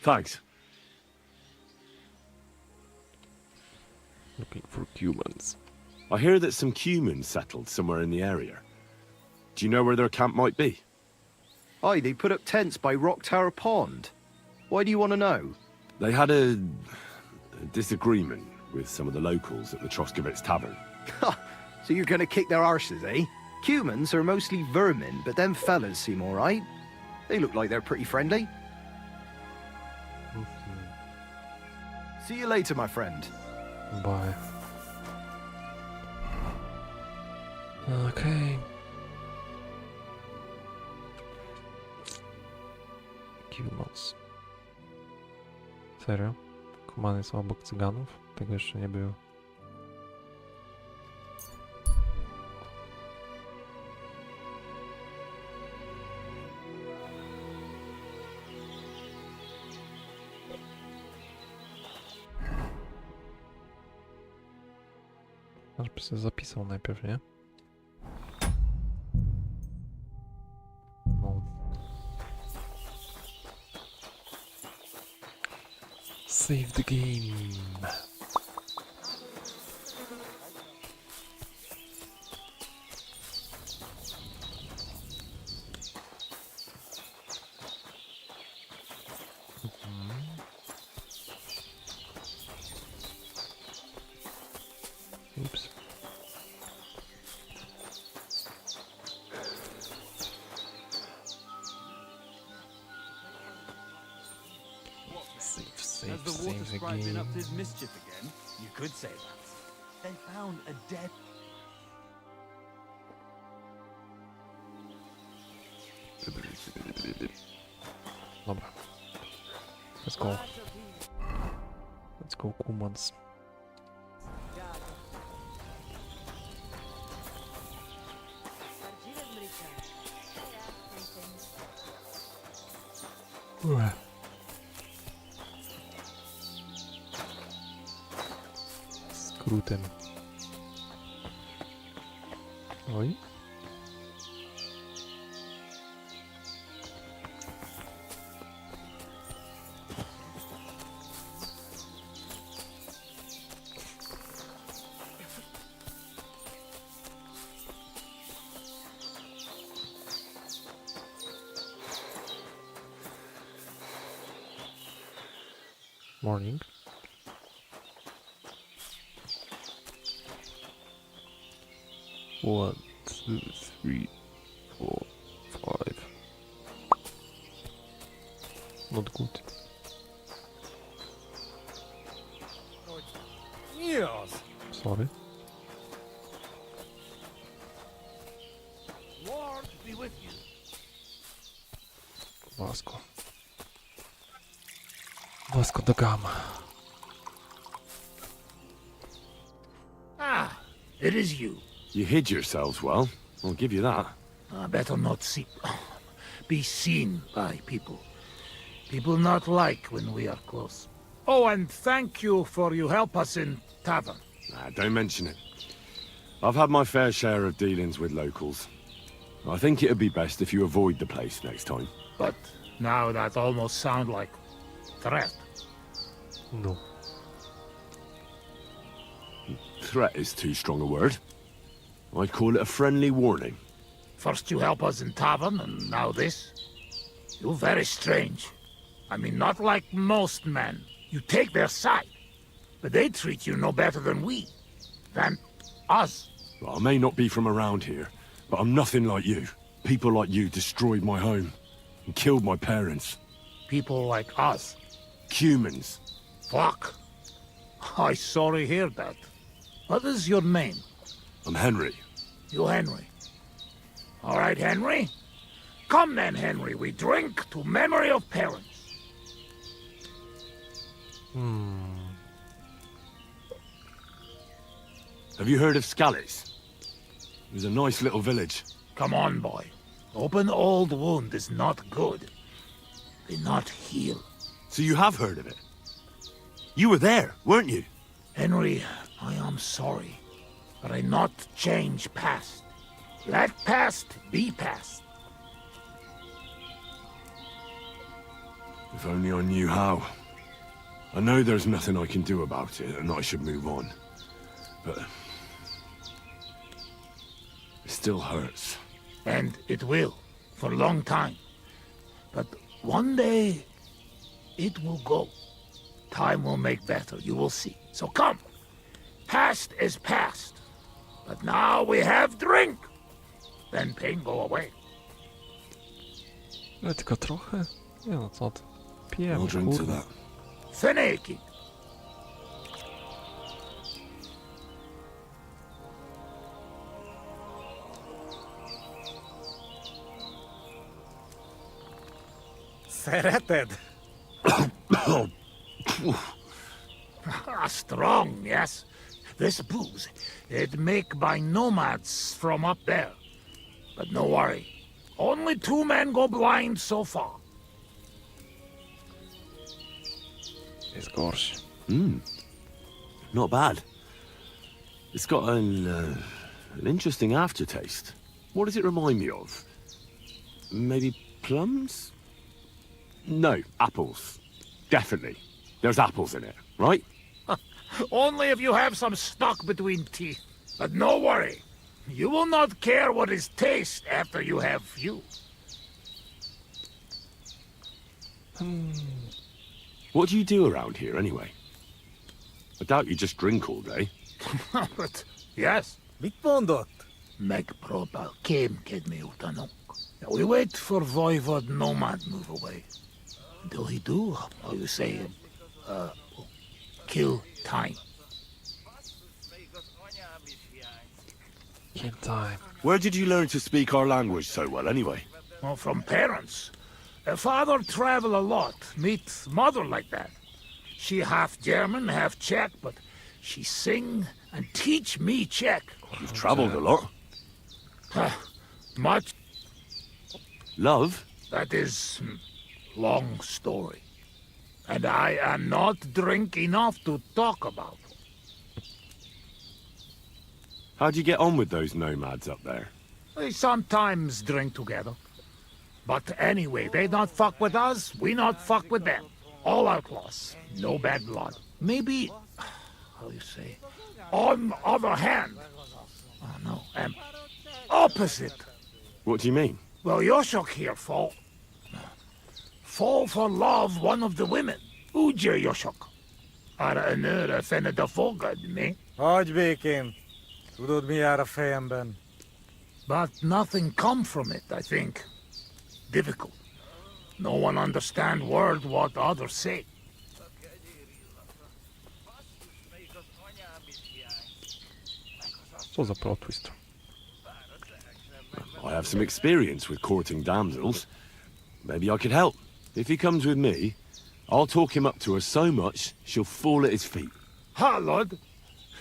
Thanks. Looking for humans. I hear that some humans settled somewhere in the area. Do you know where their camp might be? Aye, they put up tents by Rock Tower Pond. Why do you want to know? They had a disagreement with some of the locals at the Troskowitz Tavern. So you're gonna kick their arses, eh? Humans are mostly vermin, but them fellas seem alright. They look like they're pretty friendly. See you later, my friend. Bye. Okay. Humans. Serio? Kumany są obok cyganów? Tego jeszcze nie było. Aż by sobie zapisał najpierw, nie? No. Save the game. Oops. Has the water sprite been up to his mischief again? You could say that. They found a dead... Dobra. Let's go. Let's go, Kumans. Skrótem. Oj. Morning. One, two, three, 4, 5. Not good. Yes. Sorry. Lord be with you. Vasco. Vasco da Gama. Ah, it is you. You hid yourselves well. I'll give you that. Better not be seen by people. People not like when we are close. Oh, and thank you for you help us in tavern. Nah, don't mention it. I've had my fair share of dealings with locals. I think it'd be best if you avoid the place next time. But now that almost sound like threat. No. Threat is too strong a word. I'd call it a friendly warning. First you help us in tavern, and now this? You're very strange. I mean, not like most men. You take their side. But they treat you no better than we. Than us. Well, I may not be from around here, but I'm nothing like you. People like you destroyed my home and killed my parents. People like us? Humans. Fuck. I sorry hear that. What is your name? I'm Henry. You Henry. All right, Henry. Come then, Henry. We drink to memory of parents. Have you heard of Scallies? It was a nice little village. Come on, boy. Open old wound is not good. They not heal. So you have heard of it? You were there, weren't you? Henry, I am sorry, but I not change past. Let past be past. If only I knew how. I know there's nothing I can do about it, and I should move on. But it still hurts. And it will, for a long time. But one day, it will go. Time will make better, you will see. So come. Past is past. But now we have drink. Then pain go away. Ale tylko trochę? Nie no, co ty? Pijemy, I'll drink to kurde. that. Feneki. Sereted. Strong, yes. This booze, it make by nomads from up there. But no worry. Only 2 men go blind so far. Jest gorszy. Not bad. It's got an interesting aftertaste. What does it remind me of? Maybe plums? No, apples. Definitely. There's apples in it, right? Only if you have some stuck between teeth. But no worry. You will not care what is taste after you have few. What do you do around here, anyway? I doubt you just drink all day. But yes. Mitpondot. Meg probal kem kedme utanok. We wait for Voivod Nomad move away. Until he do, how you say, kill time. Kill time. Where did you learn to speak our language so well, anyway? Well, from parents. Father travel a lot, meet mother like that. She half German, half Czech, but she sing and teach me Czech. You've traveled a lot. Much. Love? That is long story. And I am not drink enough to talk about. How'd you get on with those nomads up there? They sometimes drink together. But anyway, they not fuck with us, we not fuck with them. All outlaws, no bad blood. Maybe, how you say, on other hand, oh no, opposite. What do you mean? Well, Yoshok here fall for love one of the women. Ugye Yoshok? Arra nőre fene da fogad, mi? Hagyj békén. Tudod, mi jár a fejemben? But nothing come from it, I think. Difficult. No one understand word what others say. Co za plot twist. I have some experience with courting damsels. Maybe I could help. If he comes with me, I'll talk him up to her so much, she'll fall at his feet. Hallod?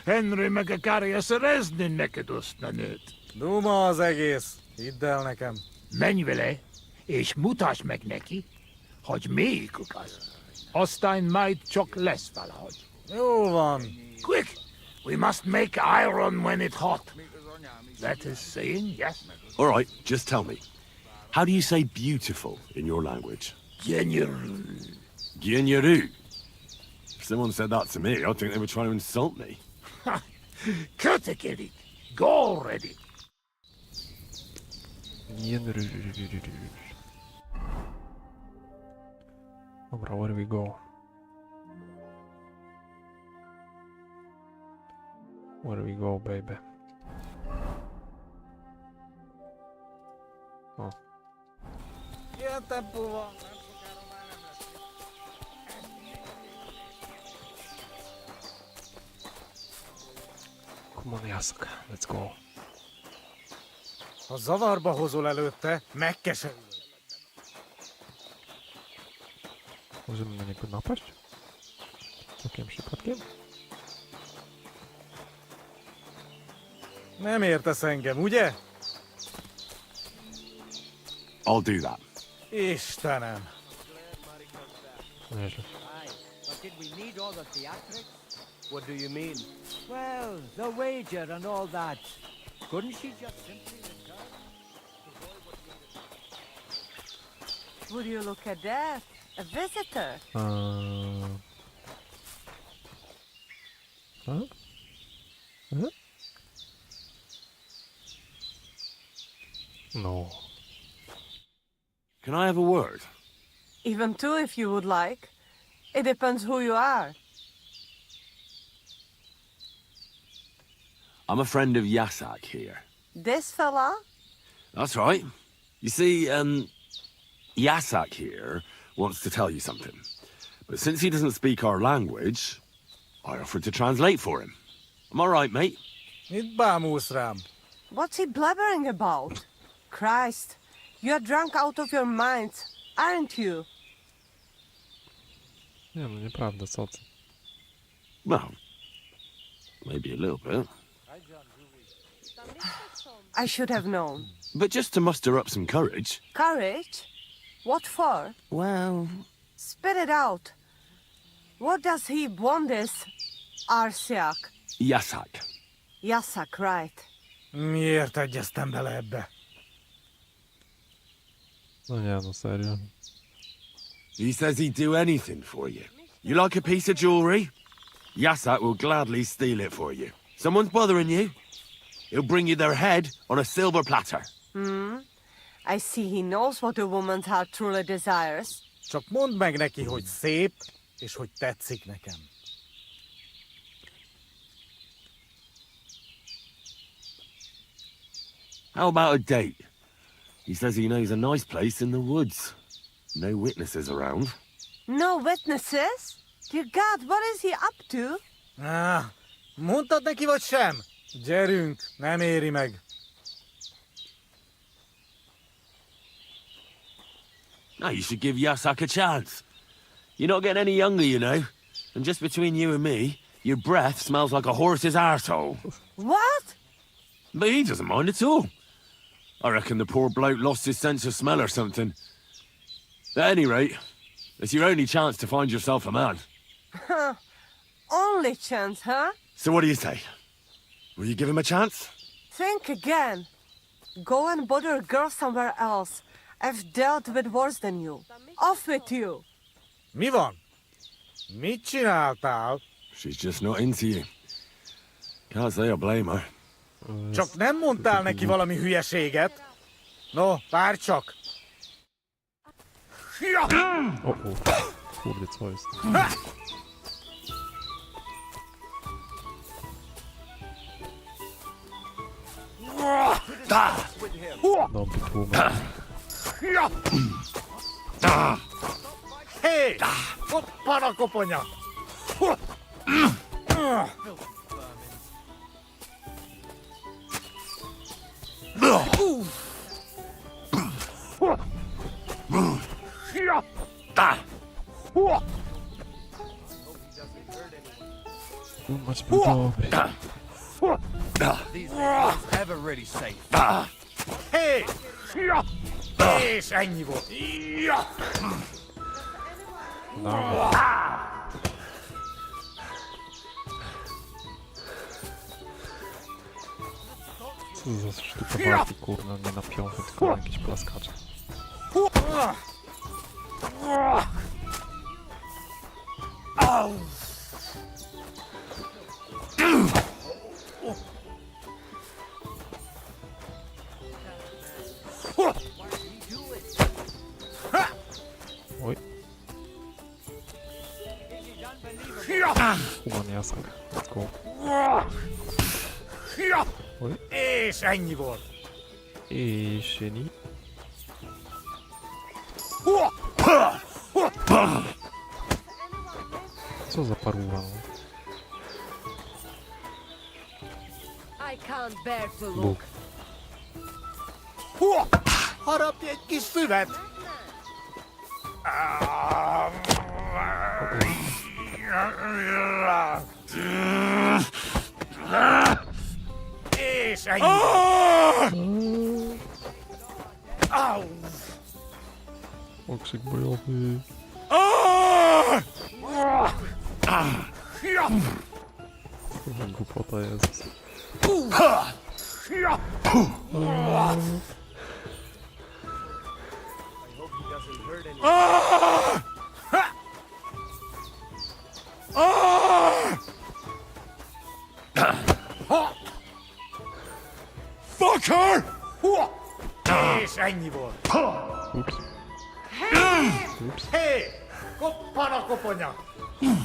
Henry meg a karja szerezni neked azt a nőt. Duma az egész. Hidd el nekem. Menj vele, és mutasd meg neki, hogy melyikük az. Aztán majd csak lesz valahogy. Jó van. Quick! We must make iron when it's hot. That is saying, yes? All right, just tell me. How do you say beautiful in your language? Genyeru. Genyeru. If someone said that to me, I'd think they were trying to insult me. Kötekedik. Go already. Dobra, where do we go? Where do we go, baby? Oh. Ilyen tempó van. Come on, Yasuka, let's go. Ha zavarba hozol előtte, megkeserülöd. Możemy na niego napaść? Całkiem przypadkiem? Nem értesz engem, ugye? I'll do that. Istenem. Nieźle. But did we need all the theatrics? What do you mean? Well, the wager and all that. Couldn't she just simply return? Would you look at that? A visitor. Huh? Huh? No. Can I have a word? Even two if you would like. It depends who you are. I'm a friend of Yasak here. This fella? That's right. You see, Yasak here wants to tell you something. But since he doesn't speak our language, I offered to translate for him. Am I right, mate? Mit bámulsz rám? What's he blabbering about? Christ, you're drunk out of your mind, aren't you? Nie no, nieprawda, co ty? Well, maybe a little bit. I should have known. But just to muster up some courage. Courage? What for? Well... Spit it out. What does he want this Arsiak? Yasak. Yasak, right. Miért egyeztem bele ebbe? No nie, no serio. He says he'd do anything for you. You like a piece of jewelry? Yasak will gladly steal it for you. Someone's bothering you? He'll bring you their head on a silver platter. I see he knows what a woman's heart truly desires. Csak mondd meg neki, hogy szép, és hogy tetszik nekem. How about a date? He says he knows a nice place in the woods. No witnesses around. No witnesses? Dear God, what is he up to? Mondtad neki vagy sem? Gyerünk, nem éri meg. No, you should give Yasak a chance. You're not getting any younger, you know. And just between you and me, your breath smells like a horse's arsehole. What? But he doesn't mind at all. I reckon the poor bloke lost his sense of smell or something. At any rate, it's your only chance to find yourself a man. Only chance, huh? So what do you say? Will you give him a chance? Think again. Go and bother a girl somewhere else. I've dealt with worse than you. Off with you! Mi van? Mit csináltál? She's just not into you. Can't say I blame her. Csak nem mondtál neki valami hülyeséget? No, várj csak! Kurde, co jest? Dobry tłumacz. Hé! Ott para koponya! Tłumacz był dobry. These things ever really safe. Hé! És ennyi volt. Co za sztuka walki, kurna, nie na piąchy, tylko na jakieś plaskacze. Oj. Human jászak. Let's go. Oj. És ennyi volt. És ennyi. Co za paruwa, no? I can't bear to look. Harapj egy kis füvet! És ennyi! Au! Okrzyk bojowy. Kurwa głupota jest. Fuck her! És ennyi volt. Ups. Ups. Hé! Koppan a koponya!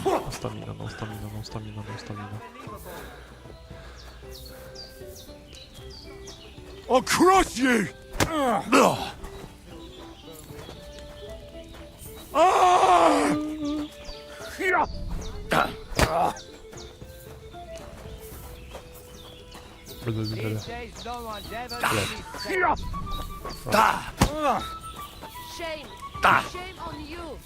No stamina, no stamina, no stamina, no stamina. I'll crush you! He says no one's ever been Shame! Shame on you!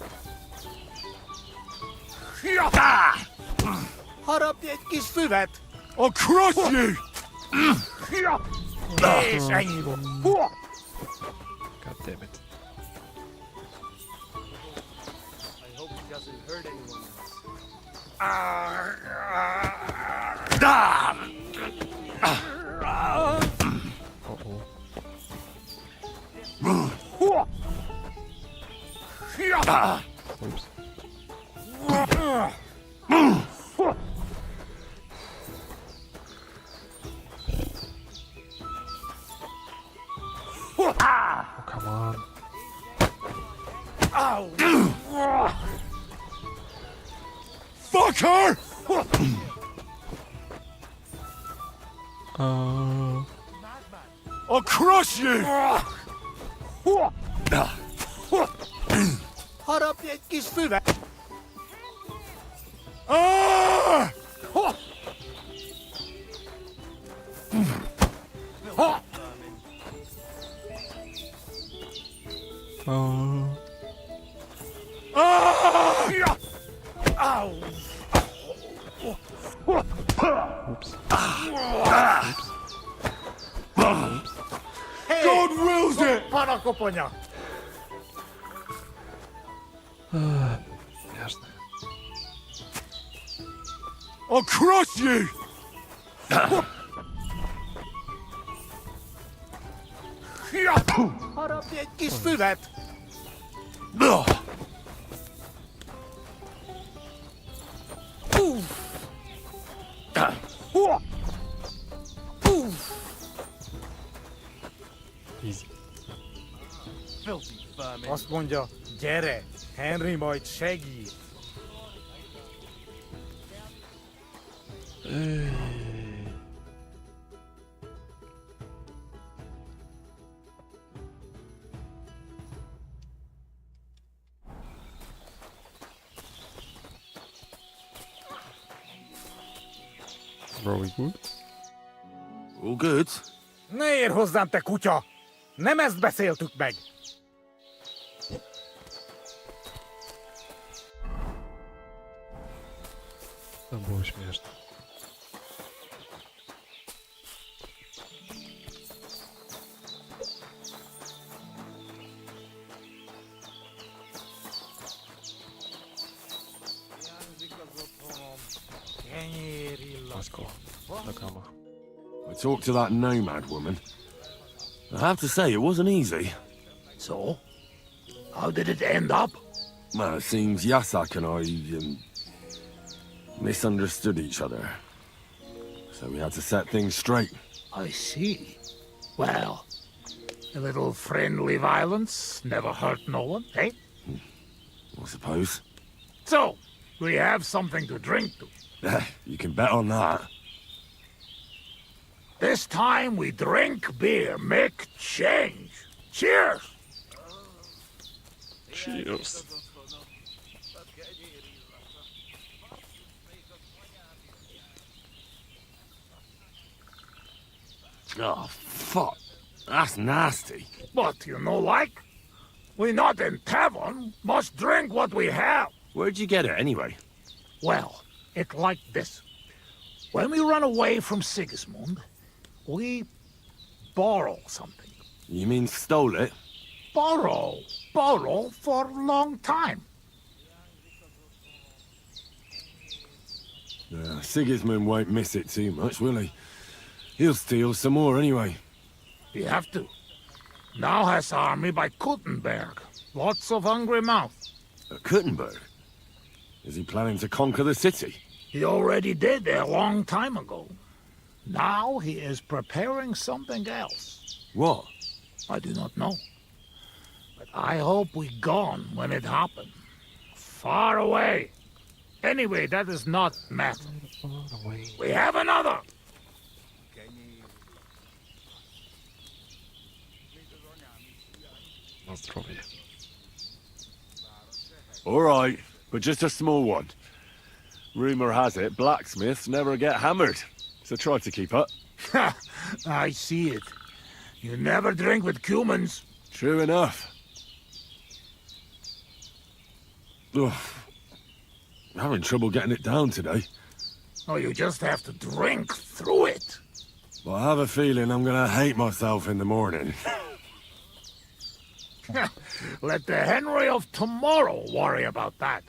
Harapj egy kis füvet! I'll crush you! És ennyi volt. God damn it. I hope he doesn't hurt anyone else. Oops. Oh, come on. Fuck her! I'll crush you! Harapj egy kis füvet! Oops. God wills it! Pana koponia! Jasne. I'll crush you! Harap egy kis füvet! Easy. Azt mondja, gyere, Henry majd segít. Are we good? All good? Ne ér hozzám, te kutya! Nem ezt beszéltük meg! To było śmieszne. Let's go. Nakama. I talked to that nomad woman. I have to say, it wasn't easy. So? How did it end up? Well, it seems Yasak and I misunderstood each other. So we had to set things straight. I see. Well, a little friendly violence never hurt no one, eh? I suppose. So, we have something to drink to. You can bet on that. This time we drink beer, make change. Cheers! Cheers. Oh, fuck. That's nasty. But you know like? We not in tavern, must drink what we have. Where'd you get it, anyway? Well, it like this. When we run away from Sigismund, we borrow something. You mean stole it? Borrow. Borrow for a long time. Sigismund won't miss it too much, will he? He'll steal some more anyway. We have to. Now has army by Kuttenberg. Lots of hungry mouth. At Kuttenberg? Is he planning to conquer the city? He already did a long time ago. Now he is preparing something else. What? I do not know. But I hope we gone when it happened. Far away. Anyway, that is not matter. We have another. All right, but just a small one. Rumor has it blacksmiths never get hammered, so try to keep up. I see it. You never drink with humans. True enough. Ugh. I'm having trouble getting it down today. Oh, you just have to drink through it. Well, I have a feeling I'm gonna hate myself in the morning. Let the Henry of tomorrow worry about that.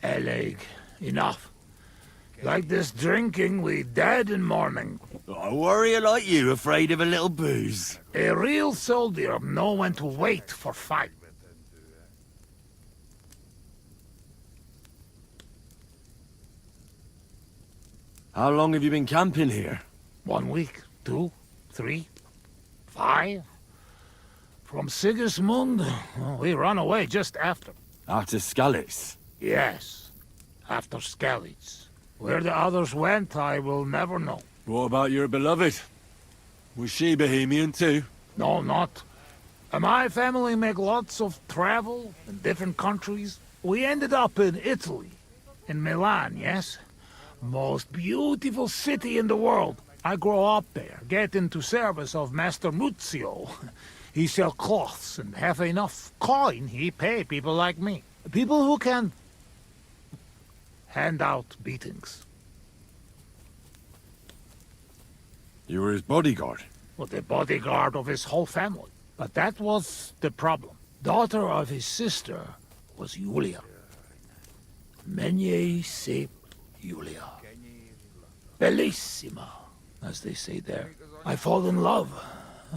Eleg, enough. Like this drinking, we dead in morning. A warrior like you afraid of a little booze? A real soldier know when to wait for fight. How long have you been camping here? 1 week, 2, 3, 5. From Sigismund, we run away just after. After Skalitz? Yes, after Skalitz. Where the others went, I will never know. What about your beloved? Was she Bohemian too? No, not. My family make lots of travel in different countries. We ended up in Italy. In Milan, yes? Most beautiful city in the world. I grow up there, get into service of Master Muzio. He sell cloths and have enough coin he pay people like me. People who can hand out beatings. You were his bodyguard? Well, the bodyguard of his whole family. But that was the problem. Daughter of his sister was Julia. Menier sep Julia. Bellissima, as they say there. I fall in love.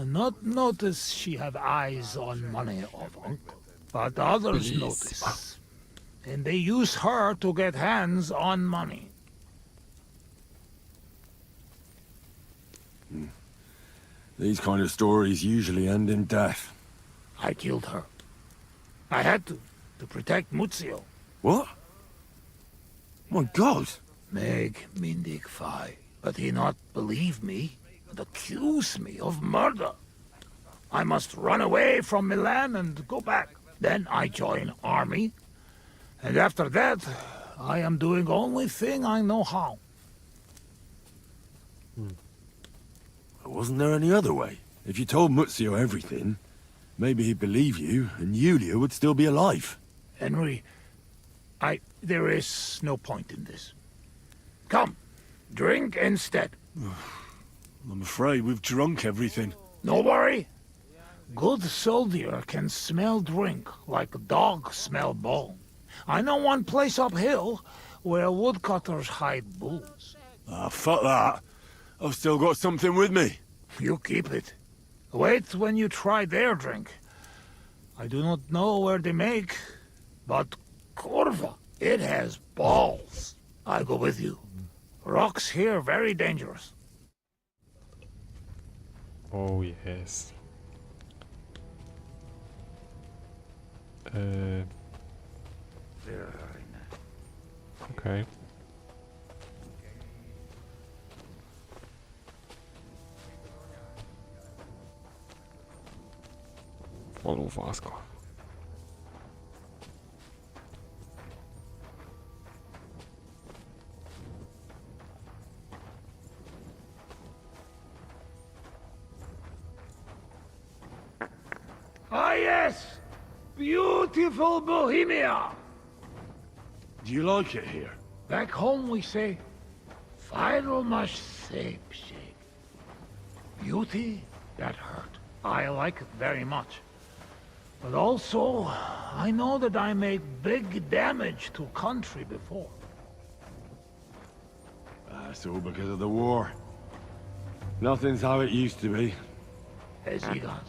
Not notice she have eyes on money of uncle, but others notice. And they use her to get hands on money. These kind of stories usually end in death. I killed her. I had to protect Muzio. What? My God! Meg mindig fai, but he not believe me and accuse me of murder. I must run away from Milan and go back. Then I join army, and after that, I am doing only thing I know how. Wasn't there any other way? If you told Muzio everything, maybe he'd believe you, and Julia would still be alive. Henry, there is no point in this. Come, drink instead. I'm afraid we've drunk everything. No worry. Good soldier can smell drink like a dog smell bone. I know one place uphill where woodcutters hide bulls. Ah, fuck that. I've still got something with me. You keep it. Wait when you try their drink. I do not know where they make, but Corva, it has balls. I go with you. Rocks here very dangerous. Oh yes. Okay. Follow Vasco. Ah yes! Beautiful Bohemia! Do you like it here? Back home we say, Final much shape. Beauty, that hurt. I like it very much. But also, I know that I made big damage to country before. That's all because of the war. Nothing's how it used to be. Hesigat,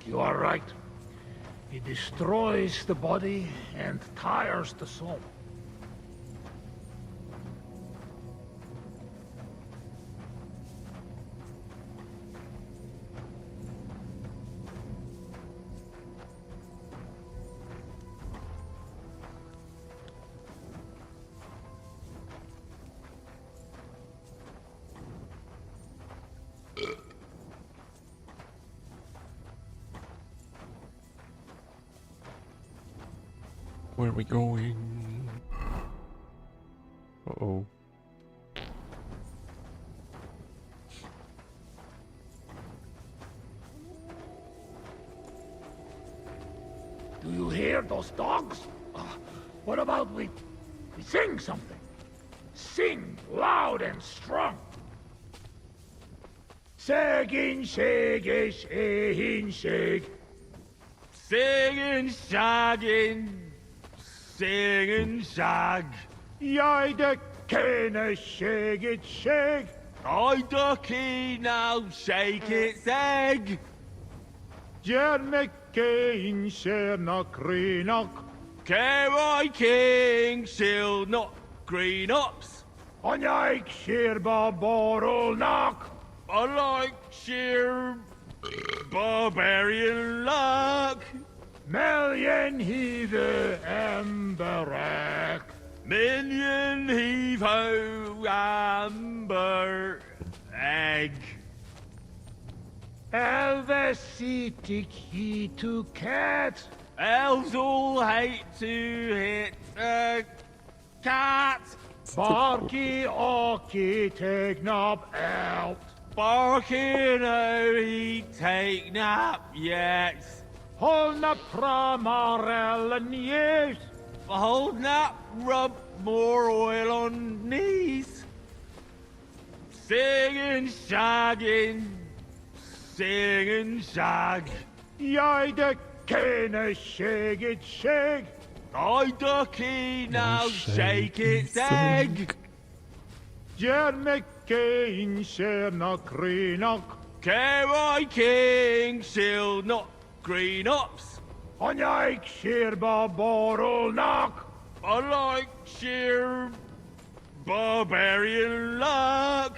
you are right. It destroys the body and tires the soul. Where are we going? Uh-oh. Do you hear those dogs? What about we sing something? Sing loud and strong. Segin, shege, shehin, sheg. Singing, shagging, singing, shag. Jij kenne, shake it, shake. I ducky now, shake its egg. Jerne kein, sherna, kreenak. K.Y. King, she'll not green ups. On jij sheerba borrelnak. I like sheer barbarian luck. Million heave emberak. Million heave ho amber egg. Elvesitic he to cat. Elves all hate to hit a cat. Barky orky take knob out. Barking oh he take nap yet. Holna pramarel and yes. Hold nap, rub more oil on knees. Singing, shagging, singing, shag. Jij de kenne shake it shake. I ducky now shake its egg. Jermekein Shernock Greenock. Care king shield not green ups. Onyike Sheerba Boral Knock. I like sheer barbarian luck.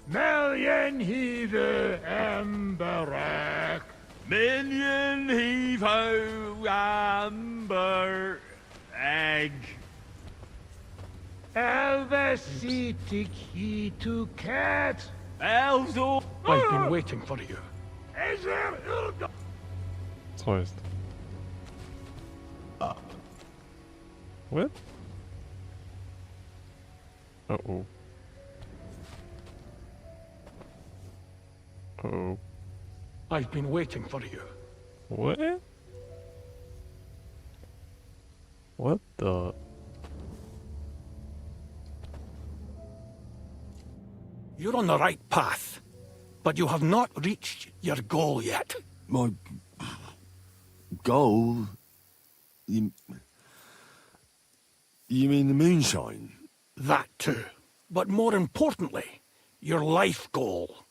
Million Heave Emberack. Minion heave ho amber egg. Elvesitic he to cat. Elves all. I've been waiting for you. Is there Co jest? What? Uh-oh. Uh-oh. I've been waiting for you. What? What the? You're on the right path, but you have not reached your goal yet. My goal? You mean the moonshine? That too. But more importantly, your life goal.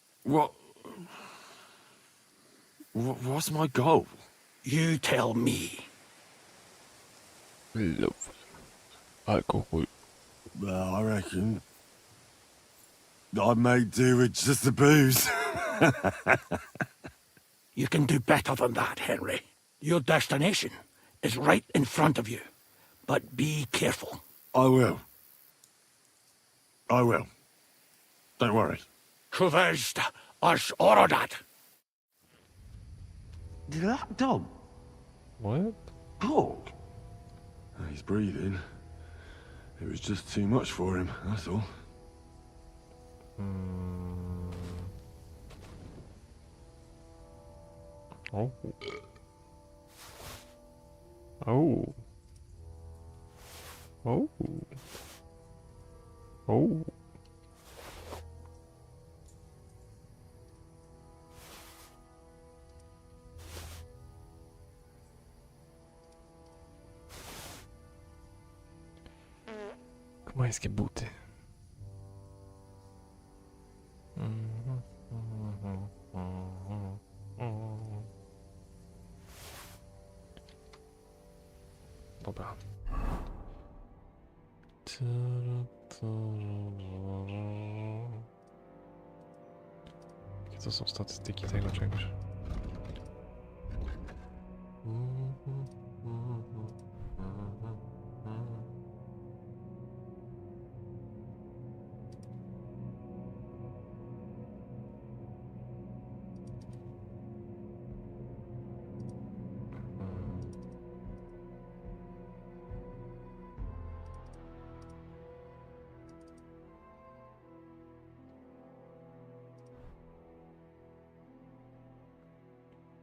What's my goal? You tell me. Love. Alcohol. Well, I reckon I may do with just the booze. You can do better than that, Henry. Your destination is right in front of you. But be careful. I will. I will. Don't worry. Kuvest as orodat. Did that dog? What? Talk? He's breathing. It was just too much for him, that's all. Oh. Oh. Oh. Oh. Kumańskie buty. Dobra. Jakie to są statystyki tego czegoś?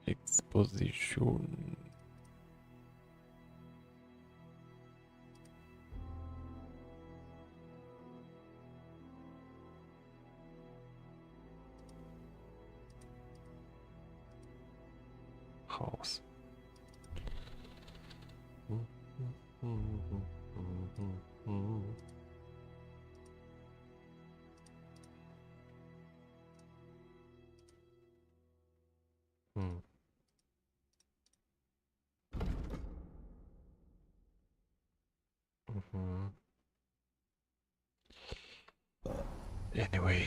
Exposition. Chaos. Anyway.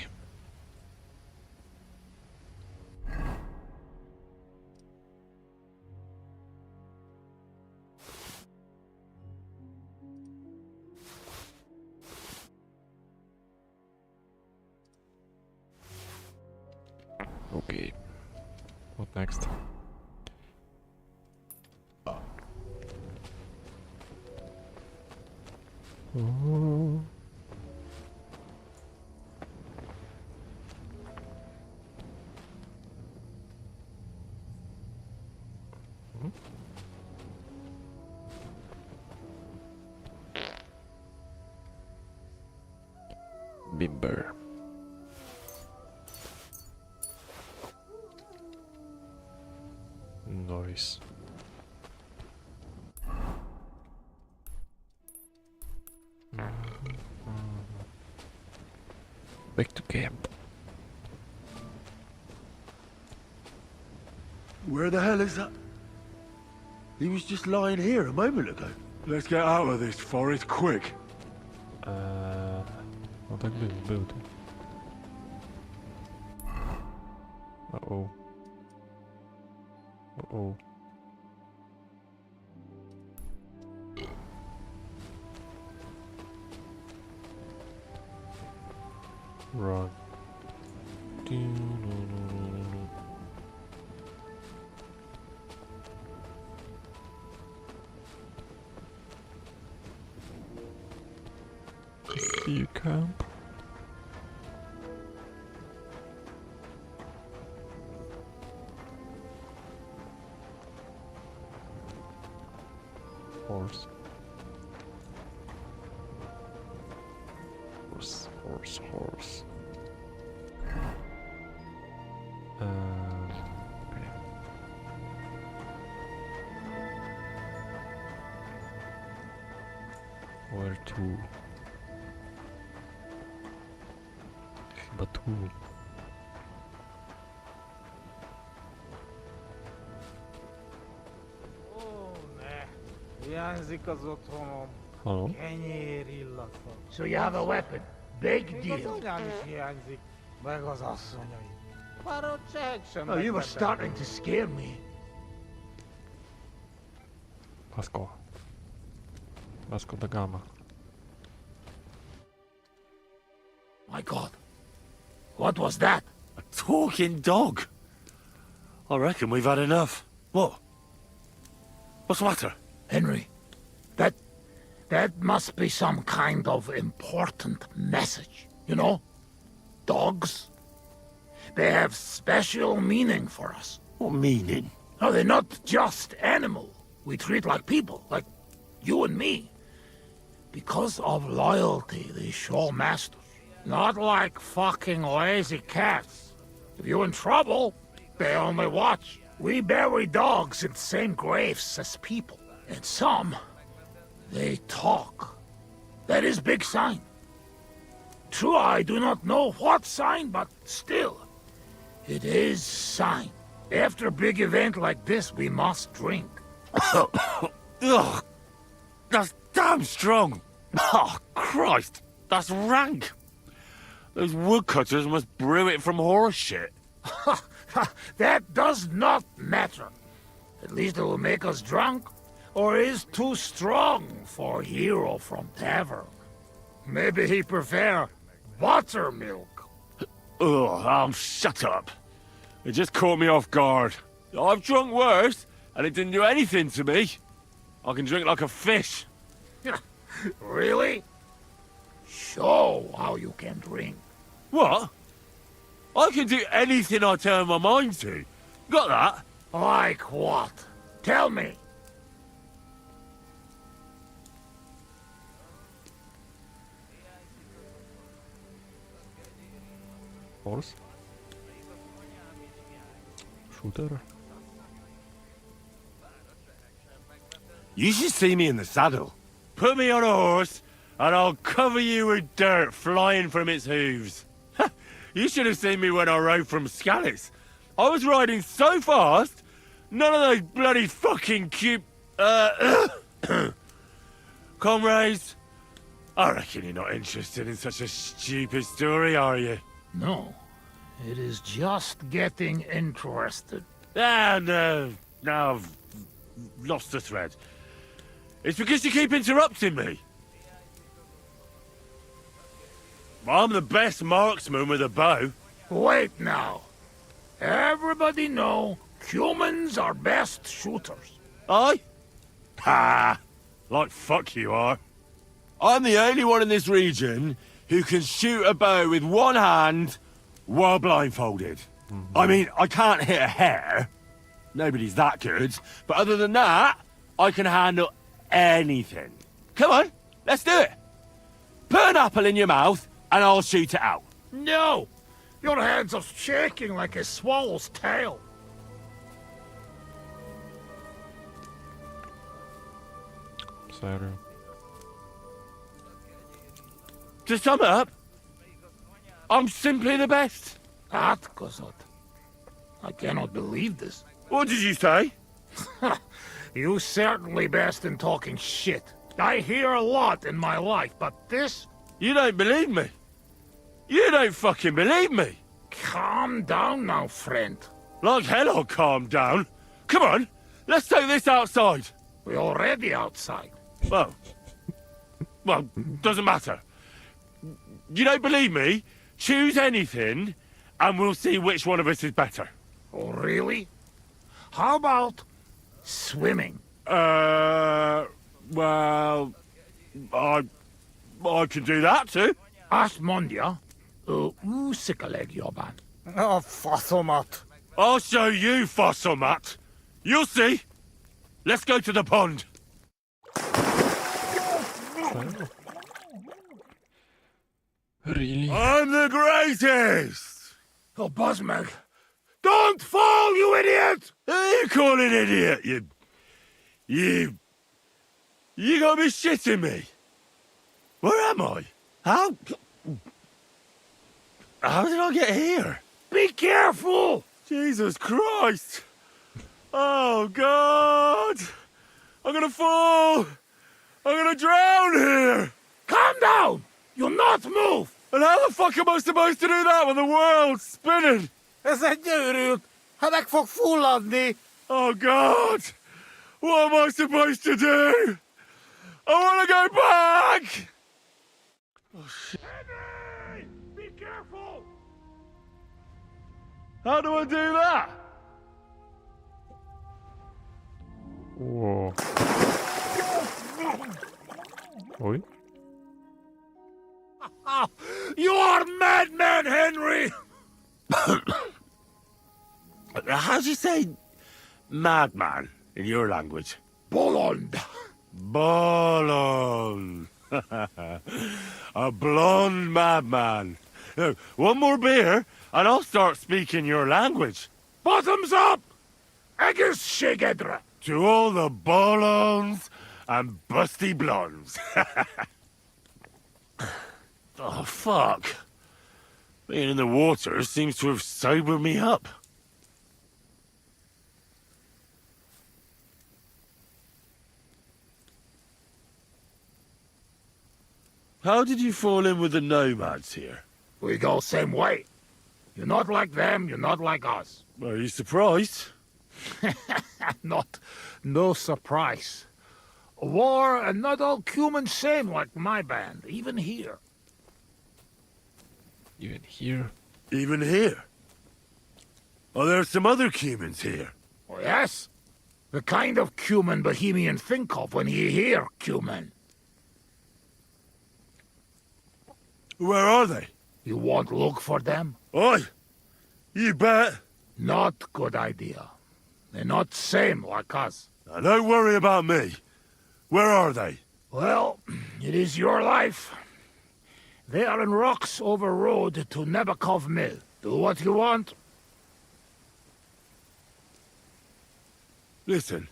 Okay. What next? Oh. Bimber. Nice. Back to camp. Where the hell is that? He was just lying here a moment ago. Let's get out of this forest quick. No tak był tu. Uh-oh. Uh-oh. Run. See you, camp. Horse. Horse, horse, horse. Okay. Where to? Chyba tu. Halo? So you have a weapon. Big deal. Oh, you were starting to scare me. Vasco. Vasco da Gama. My God. What was that? A talking dog. I reckon we've had enough. What? What's the matter? Henry, that must be some kind of important message. You know? Dogs. They have special meaning for us. What meaning? No, they're not just animal. We treat like people, like you and me. Because of loyalty they show masters. Not like fucking lazy cats. If you're in trouble, they only watch. We bury dogs in the same graves as people. And some, they talk. That is big sign. True, I do not know what sign, but still, it is sign. After a big event like this, we must drink. Ugh, that's damn strong. Oh, Christ, that's rank. Those woodcutters must brew it from horse shit. That does not matter. At least it will make us drunk. Or is too strong for a hero from tavern. Maybe he prefer buttermilk. Oh, shut up. It just caught me off guard. I've drunk worse, and it didn't do anything to me. I can drink like a fish. Really? Show how you can drink. What? I can do anything I turn my mind to. Got that? Like what? Tell me. Horse? Shooter? You should see me in the saddle. Put me on a horse, and I'll cover you with dirt flying from its hooves. You should have seen me when I rode from Scallis. I was riding so fast, none of those bloody fucking comrades. I reckon you're not interested in such a stupid story, are you? No. It is just getting interested. Ah, no. Now I've lost the thread. It's because you keep interrupting me. I'm the best marksman with a bow. Wait now. Everybody know humans are best shooters. I? Ha! Like fuck you are. I'm the only one in this region who can shoot a bow with one hand while blindfolded. I mean, I can't hit a hare. Nobody's that good. But other than that, I can handle anything. Come on, let's do it. Put an apple in your mouth and I'll shoot it out. No! Your hands are shaking like a swallow's tail. Serio. To sum it up, I'm simply the best. That, Gozot. I cannot believe this. What did you say? You certainly best in talking shit. I hear a lot in my life, but this... You don't believe me. You don't fucking believe me. Calm down now, friend. Like hell I'll calm down. Come on, let's take this outside. We're already outside. Well, doesn't matter. You don't believe me? Choose anything, and we'll see which one of us is better. Oh, really? How about swimming? Well, I can do that too. Asmondia, usikaleg joban. Oh, Fossomat. I'll show you, Fossomat. You'll see. Let's go to the pond. Really? I'm the greatest! Oh, Buzzmeg. Don't fall, you idiot! Who are you calling idiot, You gotta be shitting me. Where am I? How did I get here? Be careful! Jesus Christ! Oh, God! I'm gonna fall! I'm gonna drown here! Calm down! You'll not move! And how the fuck am I supposed to do that when the world's spinning? Ez egy gyűrűt! Ha meg fog fulladni! Oh, God! What am I supposed to do? I want to go back! Oh, shit. Henry! Be careful! How do I do that? Whoa. Oi. You are madman, Henry! How do you say madman in your language? Bolond. Bolond. A blonde madman. Now, one more beer, and I'll start speaking your language. Bottoms up! Eggers shigedra. To all the bolons and busty blondes. Oh, fuck. Being in the water seems to have sobered me up. How did you fall in with the nomads here? We go same way. You're not like them, you're not like us. Are you surprised? No surprise. War and not all humans same like my band, even here. Even here? Even here? Are there some other humans here? Oh, yes. The kind of cumin Bohemian think of when he hear cumin. Where are they? You won't look for them? Oi! You bet! Not good idea. They're not same like us. Now, don't worry about me. Where are they? Well, it is your life. They are in rocks over road to Nebakov Mill. Do what you want. Listen.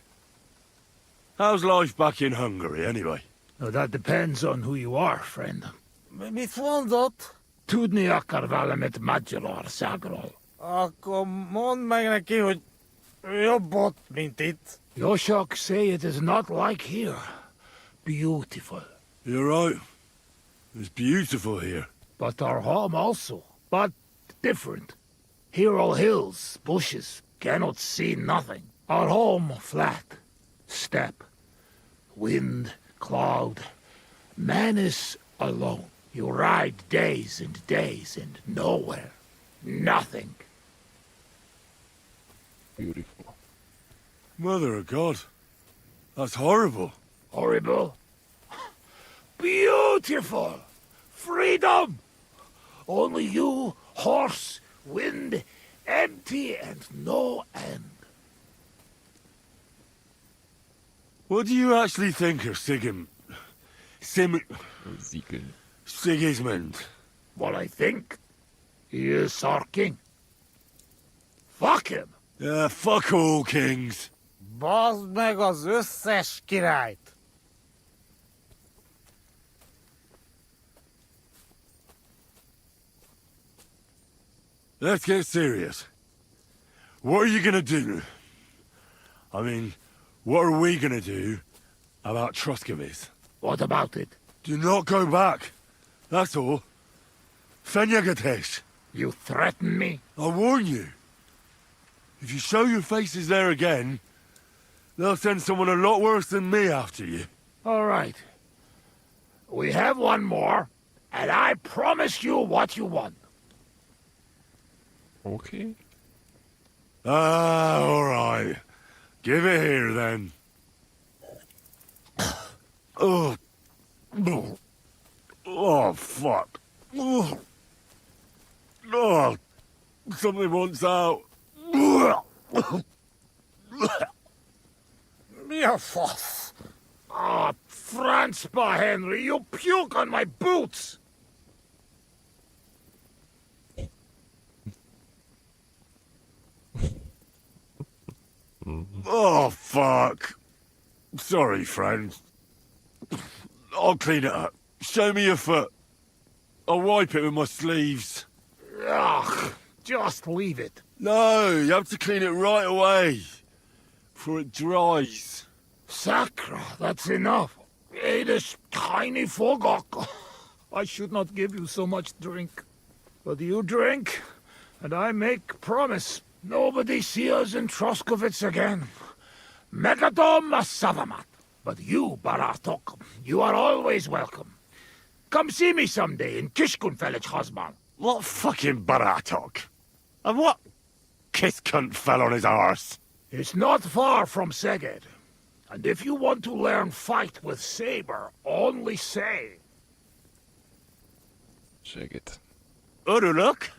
How's life back in Hungary, anyway? Now, that depends on who you are, friend. Mit mondott? Tudni akar valamit Magyarországról. Akkor mondd meg neki, hogy jobb ott, mint itt. Yoshok say it is not like here. Beautiful. You're right. It's beautiful here. But our home also. But different. Here all hills, bushes, cannot see nothing. Our home flat. Steppe. Wind, cloud. Man is alone. You ride days and nowhere. Nothing. Beautiful. Mother of God. That's horrible. Horrible? Beautiful! Freedom! Only you, horse, wind, empty and no end. What do you actually think of Sigismund? What I think? He is our king. Fuck him! Fuck all kings. Bazd meg az összes királyt! let's get serious. What are you gonna do? I mean, what are we gonna do about Troskovitz? What about it? Do not go back. That's all. Fenyagatesh. You threaten me? I warn you. If you show your faces there again, they'll send someone a lot worse than me after you. All right. We have one more, and I promise you what you want. Okay. All right. Give it here, then. Oh. Oh, fuck. Oh. Oh. Something wants out. Mirfoss. Ah, Franzpa, Henry, you puke on my boots! Oh, fuck. Sorry, friend. I'll clean it up. Show me your foot. I'll wipe it with my sleeves. Ugh, just leave it. No, you have to clean it right away. Before it dries. Sacra, that's enough. Hey, this tiny fogok. I should not give you so much drink. But you drink, and I make promise. Nobody see us in Troskovitz again. Megadom Savamat. But you, Baratok, you are always welcome. Come see me someday in Kishkunfelich, Hosman. What fucking Baratok? And what kiss cunt fell on his arse? It's not far from Seged. And if you want to learn fight with saber, only say. Check it. Uruluk?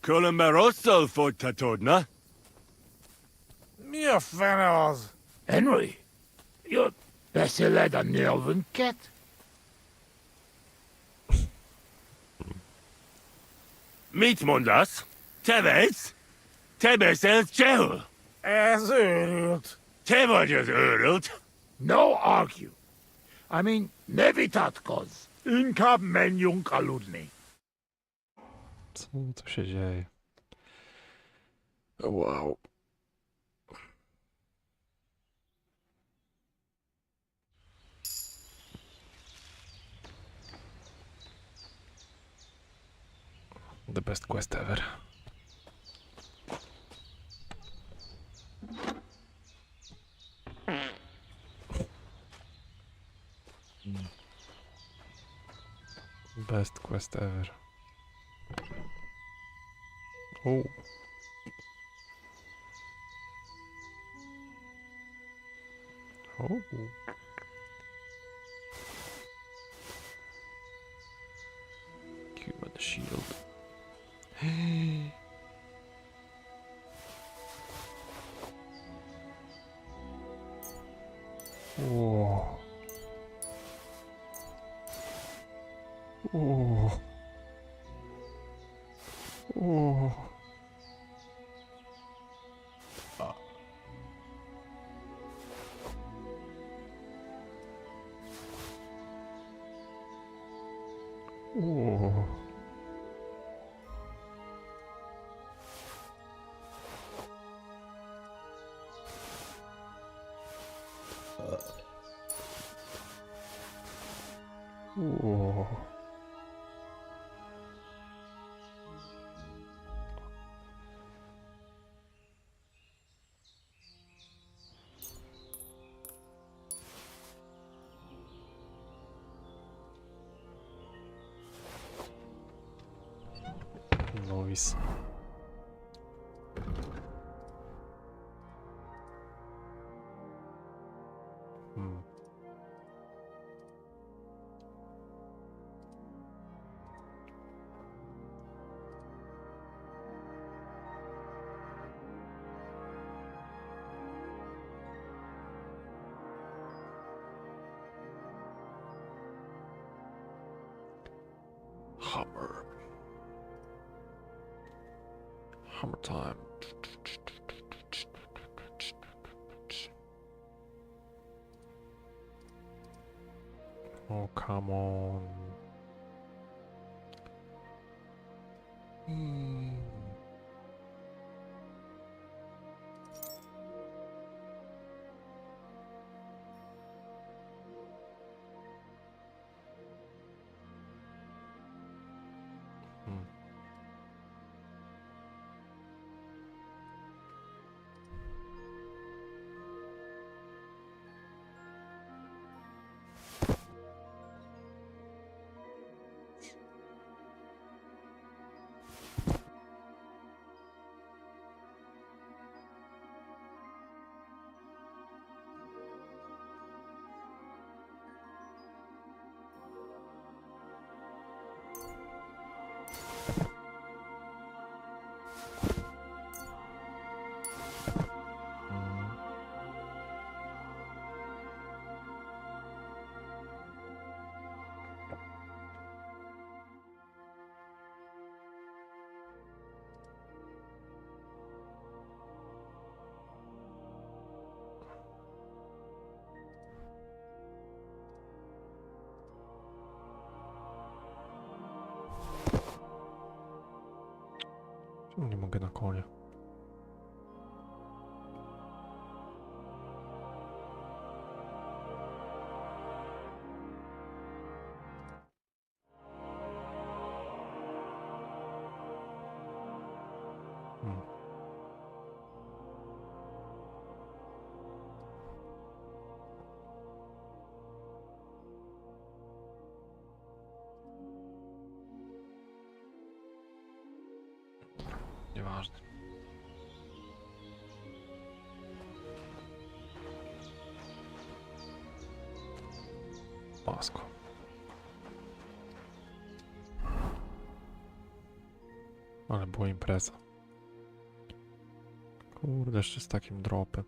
Kolomeroso for Tatodna? Mia Fenos. Henry, you're better than Nelvin Cat. Meet Mundas. Tebes? Tebes el Chehul. As urult. Tevajas urult. No argue. I mean, nevitatkos. Inkab menjung kaludni. Co tu się dzieje? Wow. The best quest ever. Best quest ever. Oh. Oh. Human shield. Oh. Oh. Oh. Oh. Oh. Nice. Hammer. Hammer time. Oh, come on. Czemu nie mogę na konie? Nieważne. Pasko. Ale była impreza. Kurde, jeszcze z takim dropem.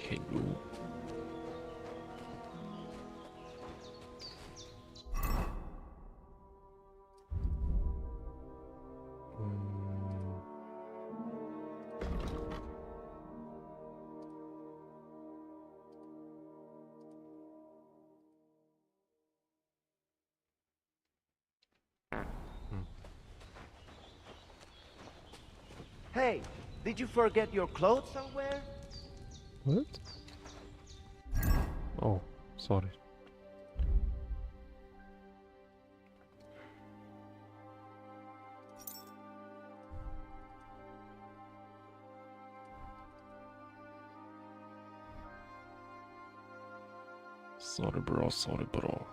Hey, Gooo. Hey, did you forget your clothes somewhere? What? Oh, sorry. Sorry, bro. Sorry, bro.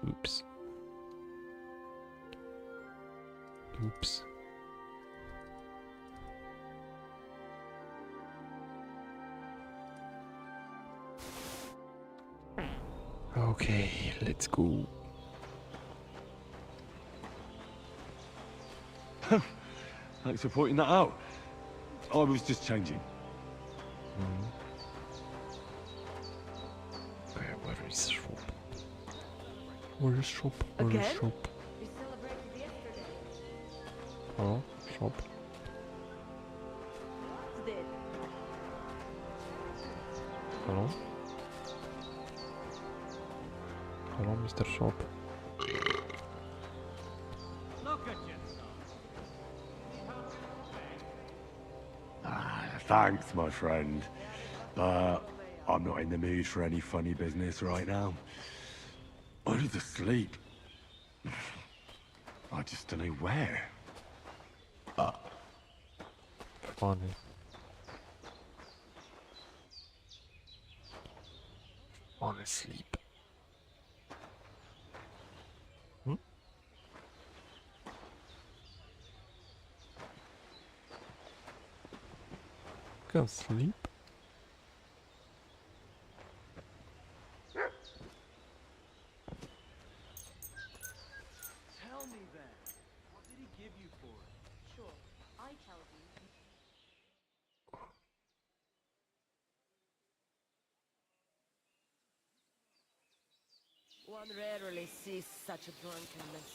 Oops. Oops. Okay, let's go. Thanks for pointing that out. I was just changing. Okay, where is shop? Where is shop? Where is shop? We celebrated yesterday. Hello, shop. Hello? Hello, Mr. Shop. Look at yourself. Thanks, my friend. But I'm not in the mood for any funny business right now. I need to sleep. I just don't know where. funny. Wanna sleep. Can sleep. Tell me then, what did he give you for it? Sure, I tell you. One rarely sees such a drunkenness.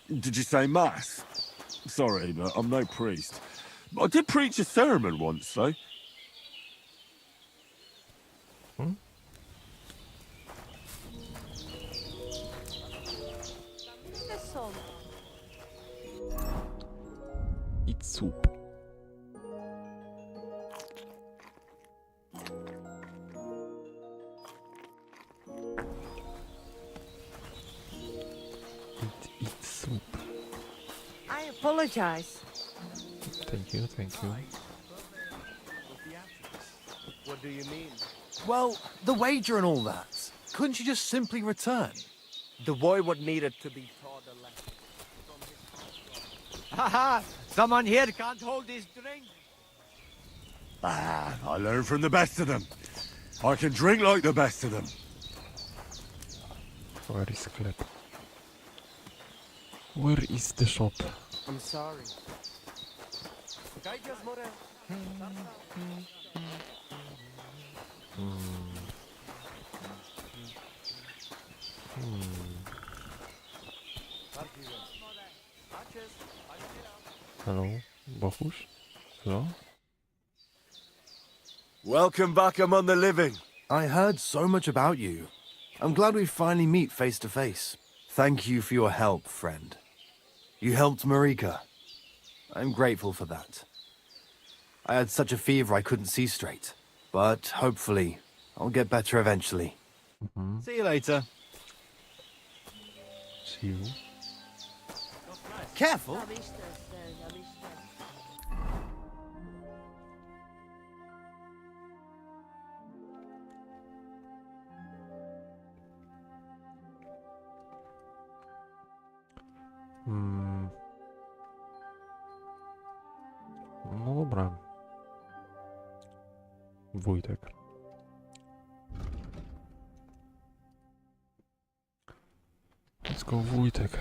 Did you say mass? Sorry, but I'm no priest. I did preach a sermon once, though. Eat soup. Eat soup. I apologize. Thank you, thank you. What do you mean? Well, the wager and all that. Couldn't you just simply return? The boy what needed to be taught a lesson. Haha! Someone here can't hold his drink. Ah, I learned from the best of them. I can drink like the best of them. Where is sklep? Where is the shop? I'm sorry. Hello, Bohush? Hello? Welcome back among the living. I heard so much about you. I'm glad we finally meet face to face. Thank you for your help, friend. You helped Marika. I'm grateful for that. I had such a fever I couldn't see straight. But hopefully, I'll get better eventually. See you later. See you. Careful! No dobra. Wójtek. Let's go, wójtek.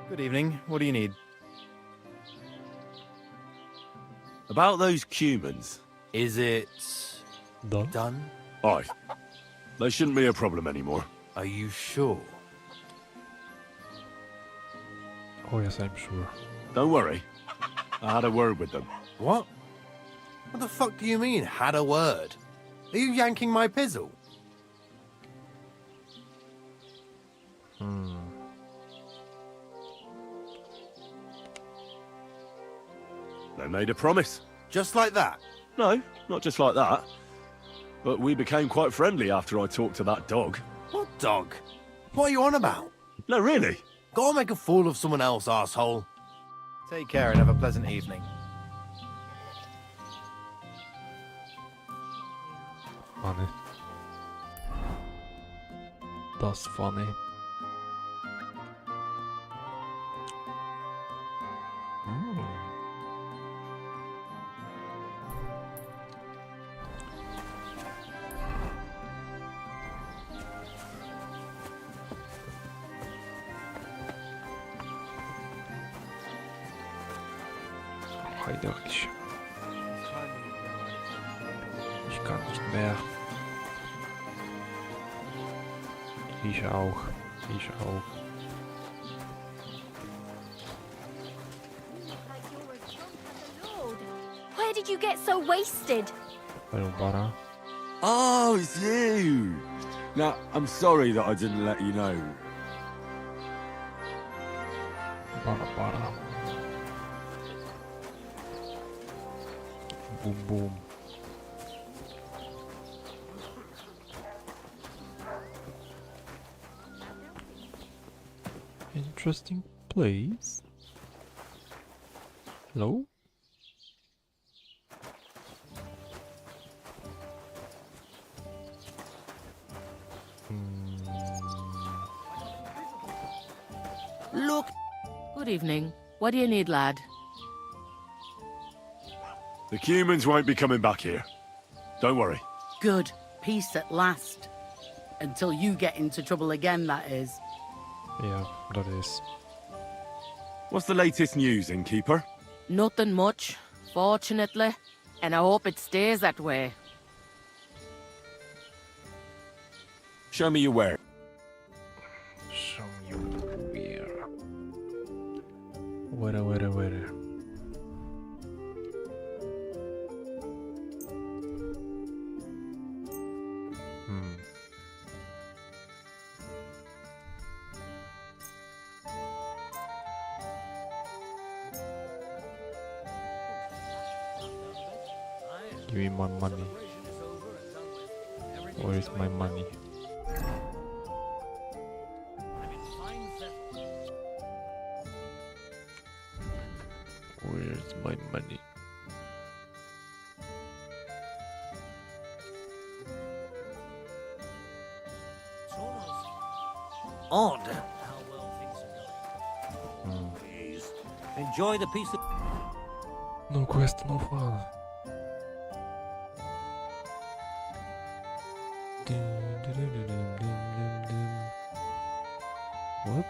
Good evening. What do you need? About those cumans. Is it... done? Aye. They shouldn't be a problem anymore. Are you sure? Oh yes, I'm sure. Don't worry. I had a word with them. What? What the fuck do you mean, had a word? Are you yanking my pizzle? They made a promise. Just like that? No, not just like that. But we became quite friendly after I talked to that dog. What dog? What are you on about? No, really? Go and make a fool of someone else, asshole. Take care and have a pleasant evening. Funny. That's funny. Heiderlich. Ich kann nicht mehr. Ich auch. Ich auch. Where did you get so wasted? Hallo, Bara. Oh, it's you! Now, I'm sorry that I didn't let you know. Bara, bara. Boom, boom. Interesting place. Hello? Look. Good evening. What do you need, lad? The humans won't be coming back here. Don't worry. Good. Peace at last. Until you get into trouble again, that is. Yeah, that is. What's the latest news, innkeeper? Nothing much, fortunately. And I hope it stays that way. Show me your ware. Show me your where. Where. Give me my money. Where is my money? Where's my money? Odd. How well things are going. Please. Enjoy the piece of... No quest, no fun. What?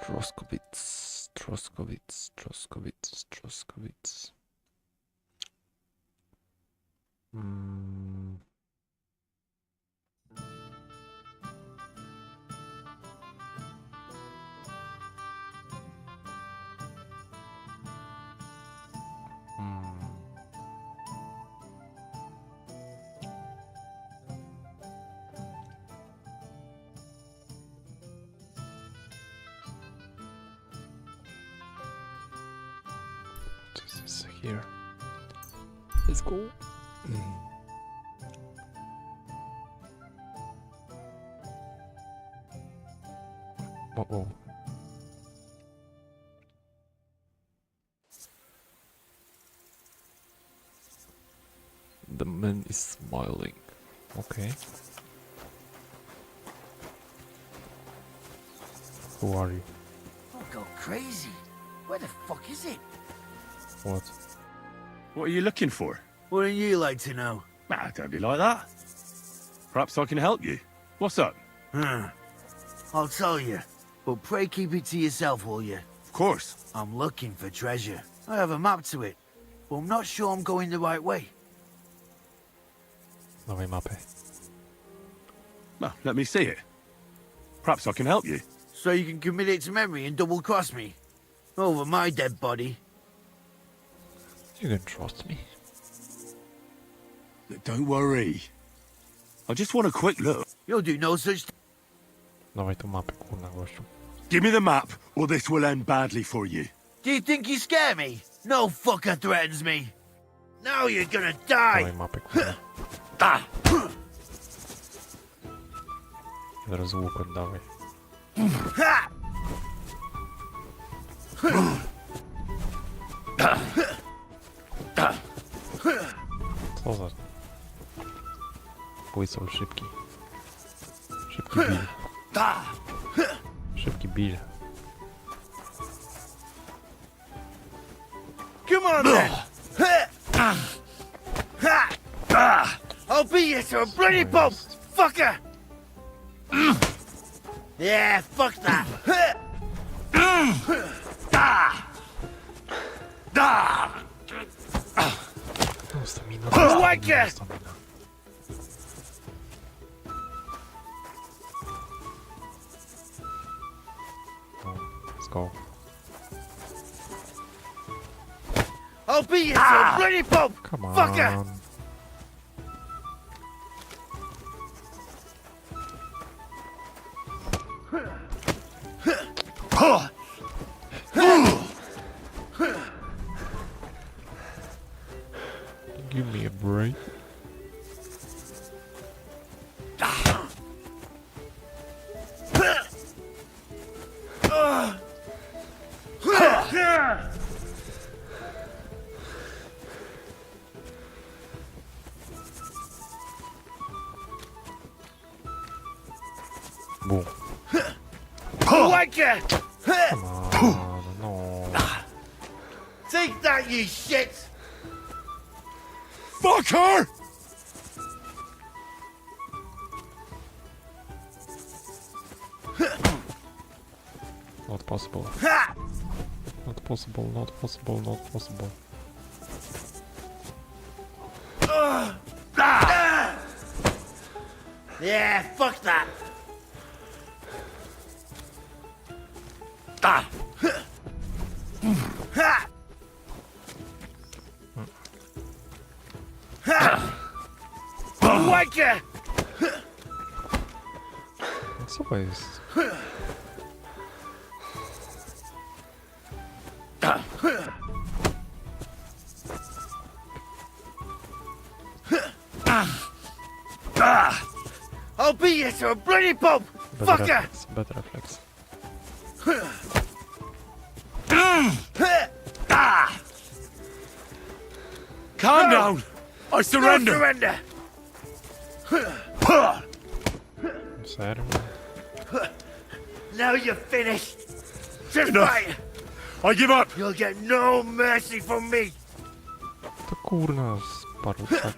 Troskowitz. What is this here? Let's go. Uh-oh. The man is smiling. Okay. Who are you? Don't go crazy. Where the fuck is it? What? What are you looking for? Wouldn't you like to know? Ah, don't be like that. Perhaps I can help you. What's up? I'll tell you, but pray keep it to yourself, will you? Of course. I'm looking for treasure. I have a map to it, but I'm not sure I'm going the right way. Dawaj mapę. Well, let me see it. Perhaps I can help you. So you can commit it to memory and double-cross me? Over my dead body? You can trust me. Don't worry. I just want a quick look. You'll do no such thing. Dawaj tu mapę, kurna gościu. Give me the map, or this will end badly for you. Do you think you scare me? No fucker threatens me. Now you're gonna die. Dawaj mapę, kurna. Teraz łuk oddawaj. Co za... Pójdą szybki. Szybki Bill. Szybki Bill. Come on then. I'll beat you to a bloody pulp, fucker. Yeah, fuck that. Stamina, stamina. Let's go. I'll beat you to a bloody pulp! Come on. Fucker! Give me a break. Boom. Wanker! Come on, no. Take that, you shit! Fucker! Not possible. Not possible, not possible, not possible. Yeah, fuck that! Wanker! It's always... I'll beat you to a bloody pulp! Fucker! Better reflex. Calm down! I surrender! No surrender! Sorry. Now you're finished! Just Enough. fight! I give up! You'll get no mercy from me! To kurna spadł czak.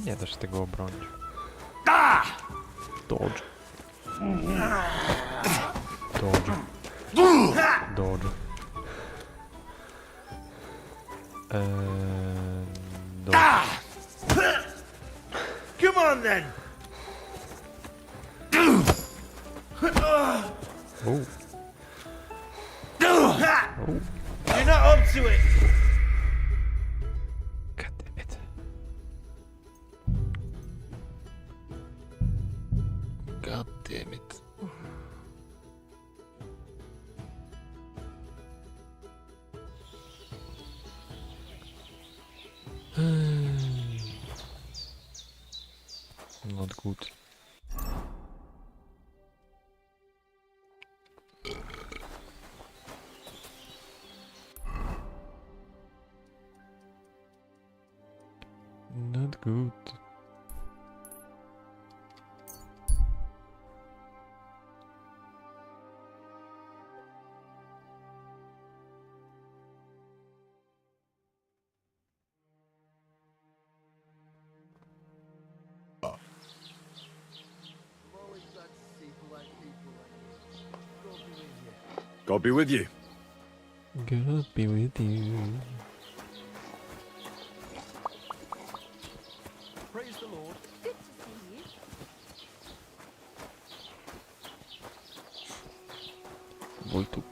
Nie da się tego obronić. Dodge. Dodge. Dodge. Dodge. Come on then! Oh. You're not up to it! God damn it. God damn it. Not good. Not good. God be with you. God be with you. Praise the Lord. Good to see you. Wojtuk.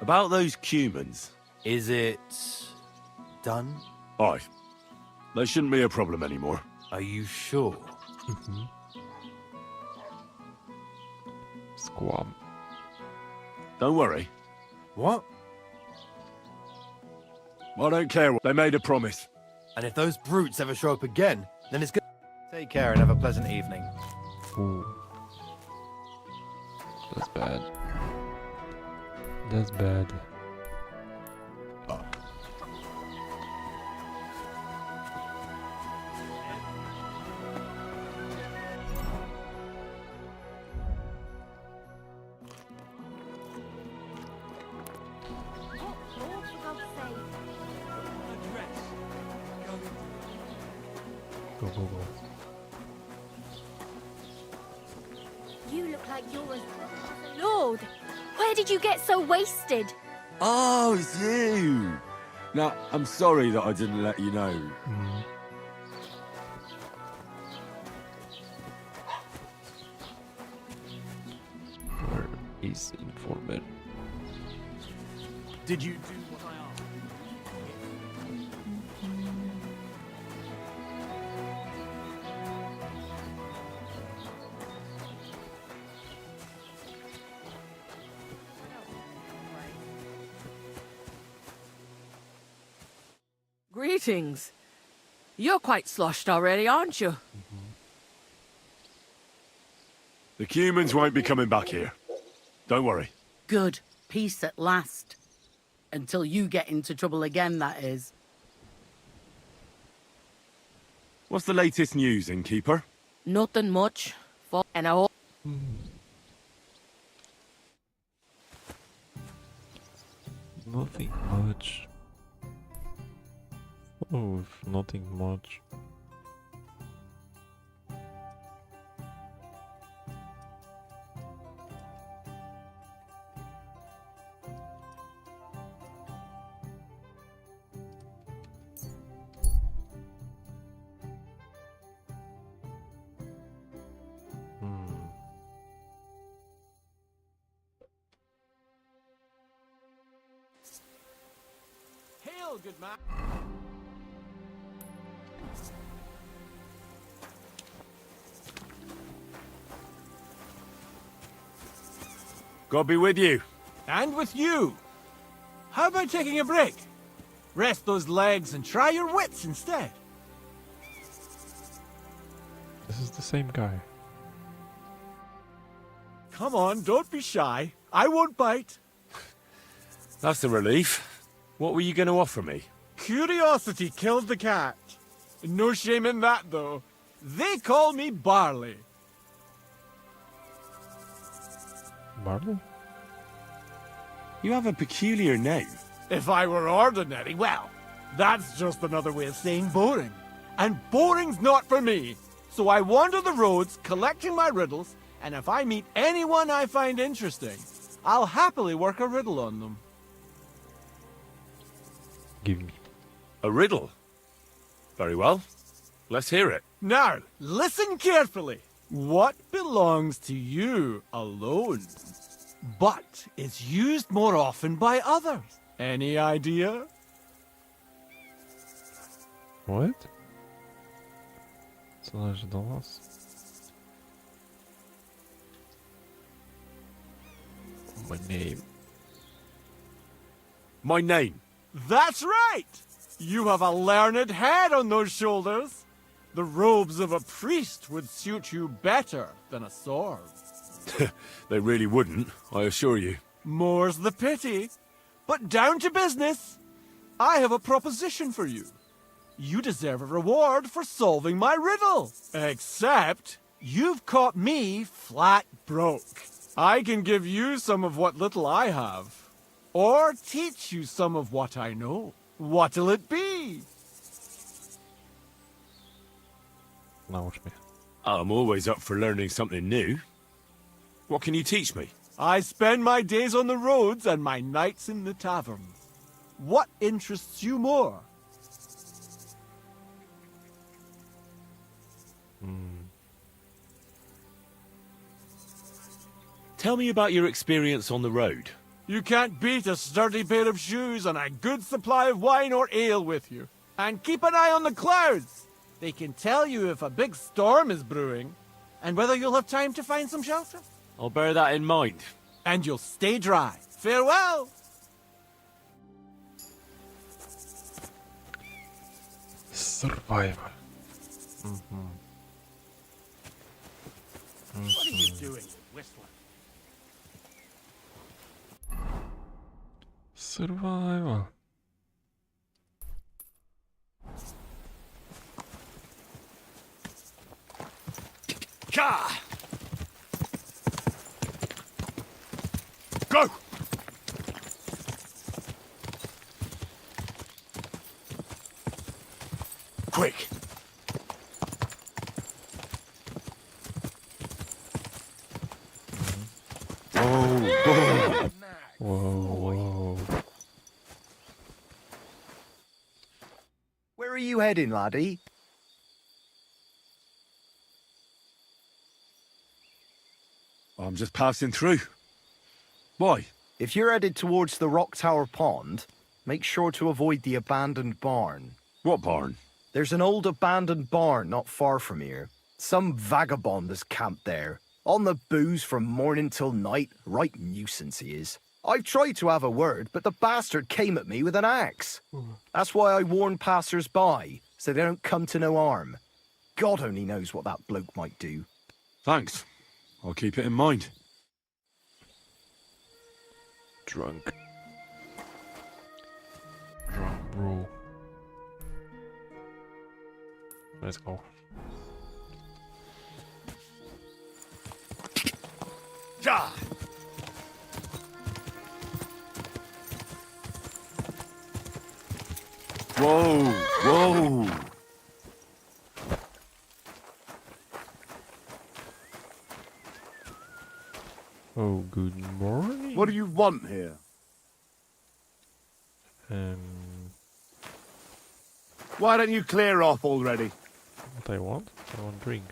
About those Cumans, is it... done? Aye. They shouldn't be a problem anymore. Are you sure? Squam. Don't worry. What? I don't care. They made a promise. And if those brutes ever show up again, then it's good. Take care and have a pleasant evening. Ooh. That's bad. That's bad. Go, go, go. You look like you're as drunk as a lord. Where did you get so wasted? Oh, it's you! Now, I'm sorry that I didn't let you know. Where is informer? Did you do what I asked? Greetings. You're quite sloshed already, aren't you? The humans won't be coming back here. Don't worry. Good. Peace at last. Until you get into trouble again, that is. What's the latest news, innkeeper? Nothing much. And I hope... Nothing much. Oh, nothing much. Hail, good man. God be with you. And with you. How about taking a break? Rest those legs and try your wits instead. This is the same guy. Come on, don't be shy. I won't bite. That's a relief. What were you going to offer me? Curiosity killed the cat. No shame in that, though. They call me Barley. Barley? You have a peculiar name. If I were ordinary, well, that's just another way of saying boring. And boring's not for me. So I wander the roads collecting my riddles, and if I meet anyone I find interesting, I'll happily work a riddle on them. Give me. A riddle? Very well. Let's hear it. Now, listen carefully. What belongs to you alone, but is used more often by others? Any idea? What? Co należy do was? My name. My name. That's right! You have a learned head on those shoulders. The robes of a priest would suit you better than a sword. They really wouldn't, I assure you. More's the pity. But down to business. I have a proposition for you. You deserve a reward for solving my riddle. Except, you've caught me flat broke. I can give you some of what little I have. Or teach you some of what I know. What'll it be? Naucz mnie. I'm always up for learning something new. What can you teach me? I spend my days on the roads and my nights in the taverns. What interests you more? Tell me about your experience on the road. You can't beat a sturdy pair of shoes and a good supply of wine or ale with you. And keep an eye on the clouds. They can tell you if a big storm is brewing, and whether you'll have time to find some shelter. I'll bear that in mind. And you'll stay dry. Farewell! Survival. What are you doing, Whistler? Survival. Ka! Go! Quick! are you heading, laddie? I'm just passing through. Why? If you're headed towards the Rock Tower Pond, make sure to avoid the abandoned barn. What barn? There's an old abandoned barn not far from here. Some vagabond has camped there. On the booze from morning till night. Right nuisance he is. I've tried to have a word, but the bastard came at me with an axe. That's why I warn passers-by, so they don't come to no harm. God only knows what that bloke might do. Thanks. I'll keep it in mind. Drunk. Drunk, bro. Let's go. Ja! Whoa! Whoa! Oh, good morning. What do you want here? Why don't you clear off already? What I want? I want drink.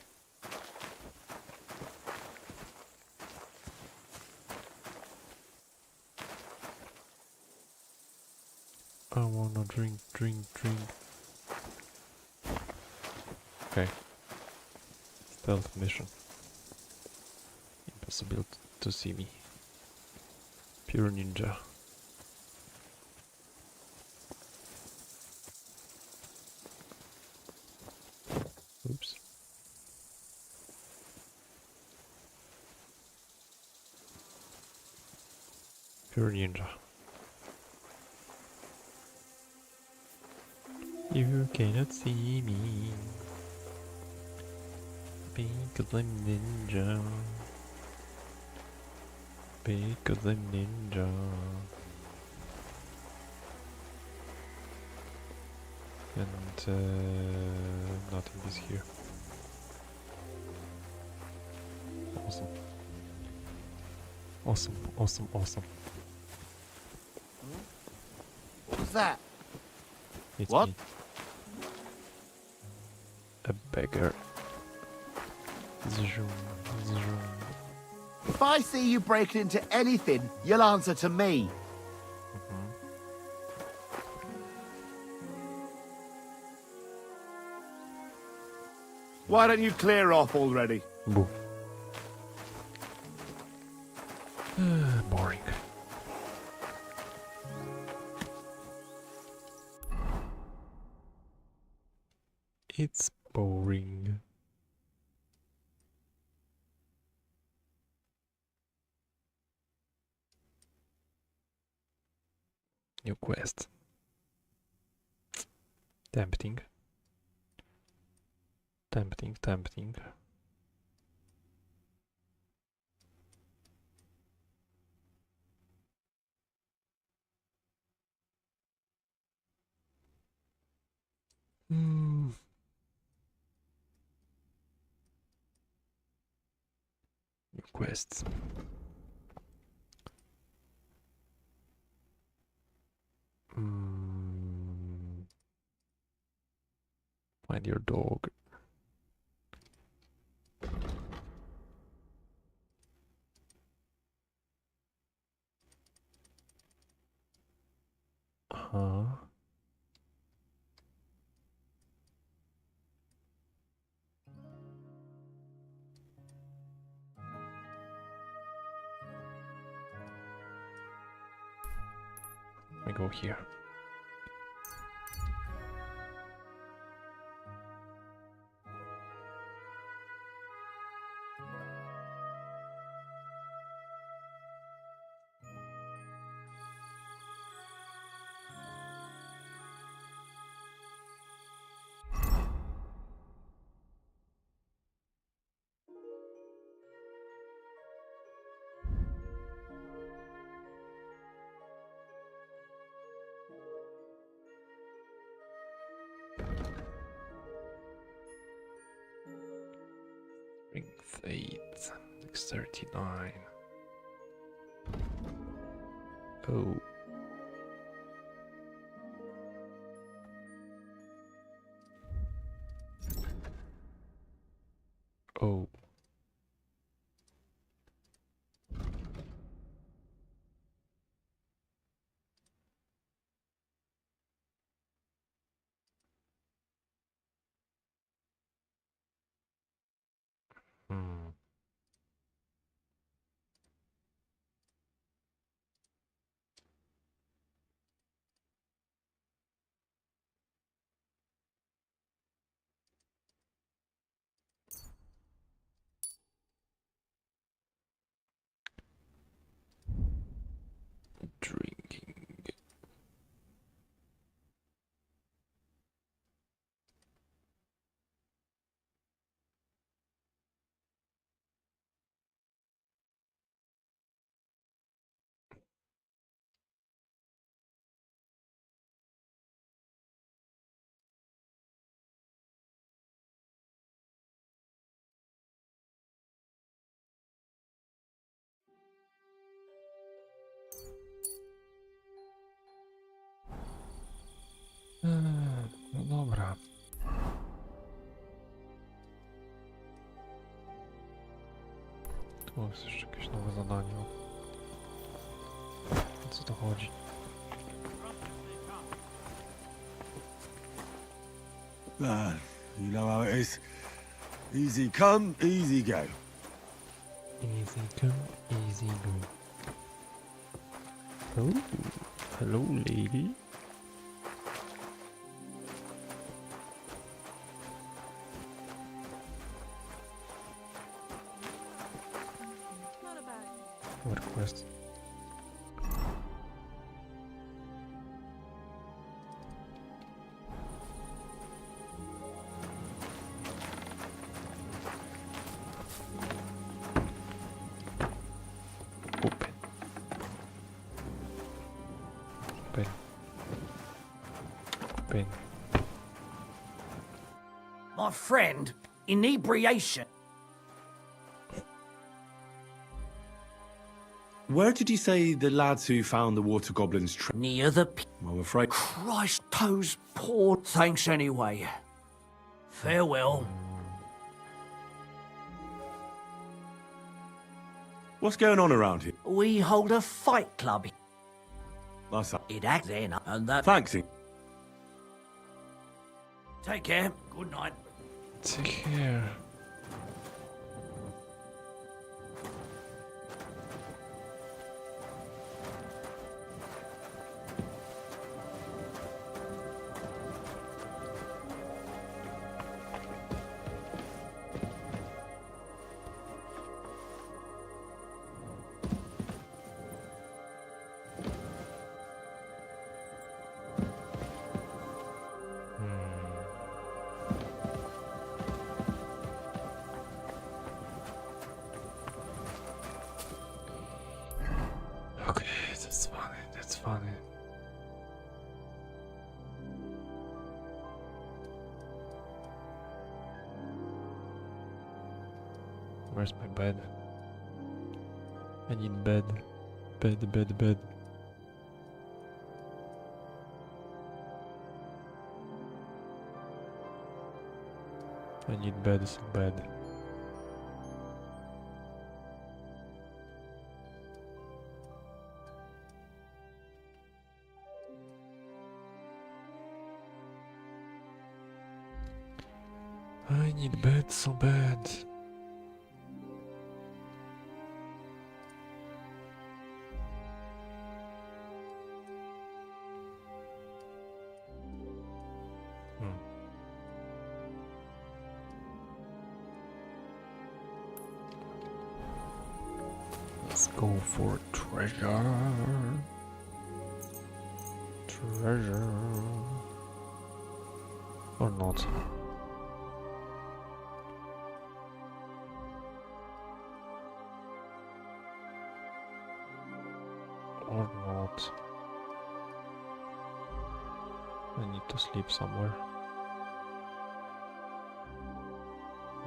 I wanna drink. Okay. Stealth mission. Impossible to see me. Pure ninja. Oops. Pure ninja. You cannot see me because I'm ninja. Because I'm ninja. And nothing is here. Awesome. Awesome. What was that? It's What? me. A beggar. Zoom. If I see you breaking into anything, you'll answer to me. Why don't you clear off already? Boo. Boring. It's boring. New quest. Tempting. New quests. Find your dog. I go here. Strength 8, Dexterity 9. Oh. Oh. Hmm. Drinking. No dobra. Tu jest jeszcze jakieś nowe zadanie. O co to chodzi? You know how it is. Easy come, easy go. Easy come, easy go. Oh, hello lady. Request. Open. Open. Open. My friend, inebriation. Where did you say the lads who found the water goblins Near the I'm afraid. Christ, those poor. Thanks anyway. Farewell. What's going on around here? We hold a fight club. That's It acts then, and that. Thanks. Take care. Good night. Take care. Okay, that's funny, that's funny. Where's my bed? I need bed. Bed, bed, bed. I need bed, so bed. I need bed so bad. Let's go for treasure. Treasure. Or not. Or not. I need to sleep somewhere.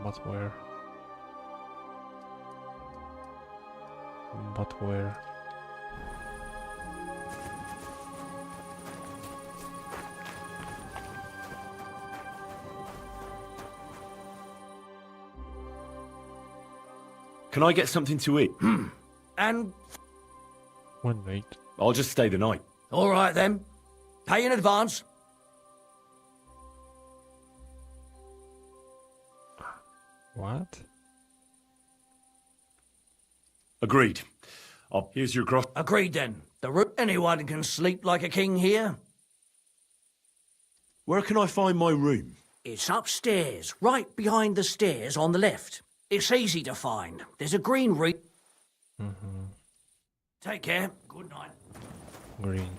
But where? But where? Can I get something to eat? And One night. I'll just stay the night. all right then. Pay in advance. What? Agreed. Here's your gross. Agreed then. Anyone can sleep like a king here. Where can I find my room? It's upstairs, right behind the stairs on the left. It's easy to find. There's a green Take care. Good night. Green.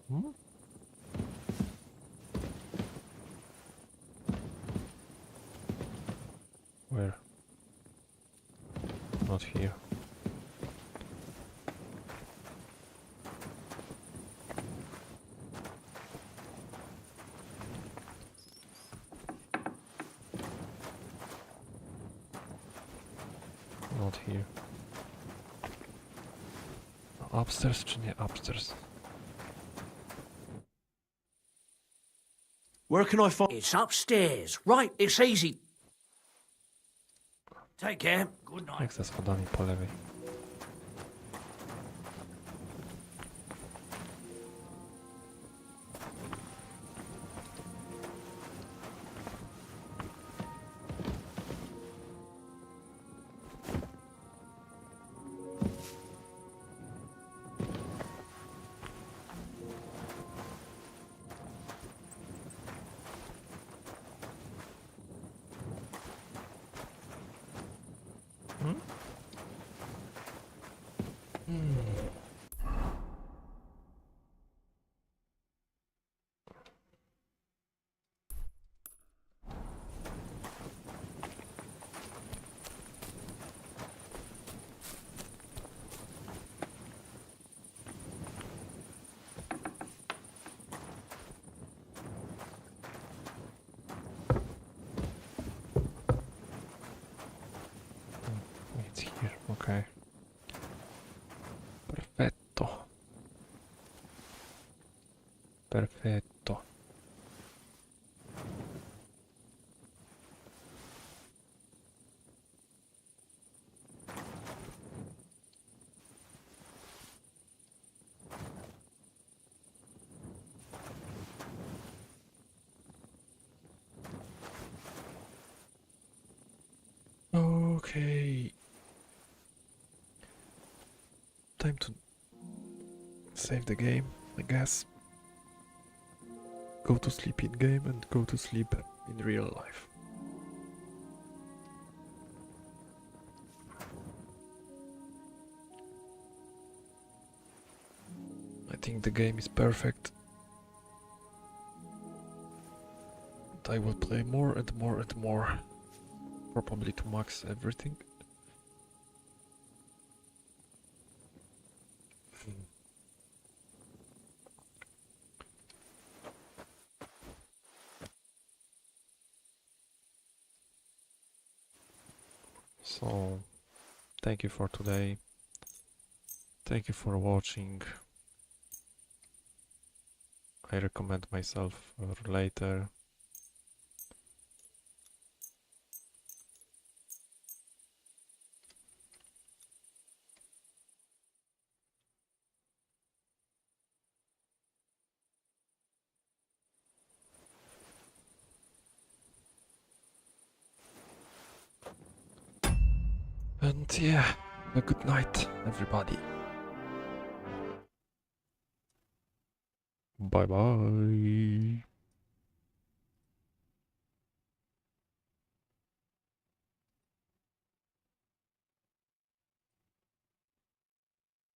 Hmm? Where? Not here. Not here. Upstairs czy nie upstairs? Where can I find? It's upstairs, right? It's easy. Take care. Good night. Jak ze schodami po lewej. It's here, okay. Perfetto. Perfetto. Okay. Time to save the game, I guess. Go to sleep in game and go to sleep in real life. I think the game is perfect. And I will play more and more and more. Probably to max everything. So, thank you for today. Thank you for watching. I recommend myself for later. And yeah, a good night, everybody. Bye bye.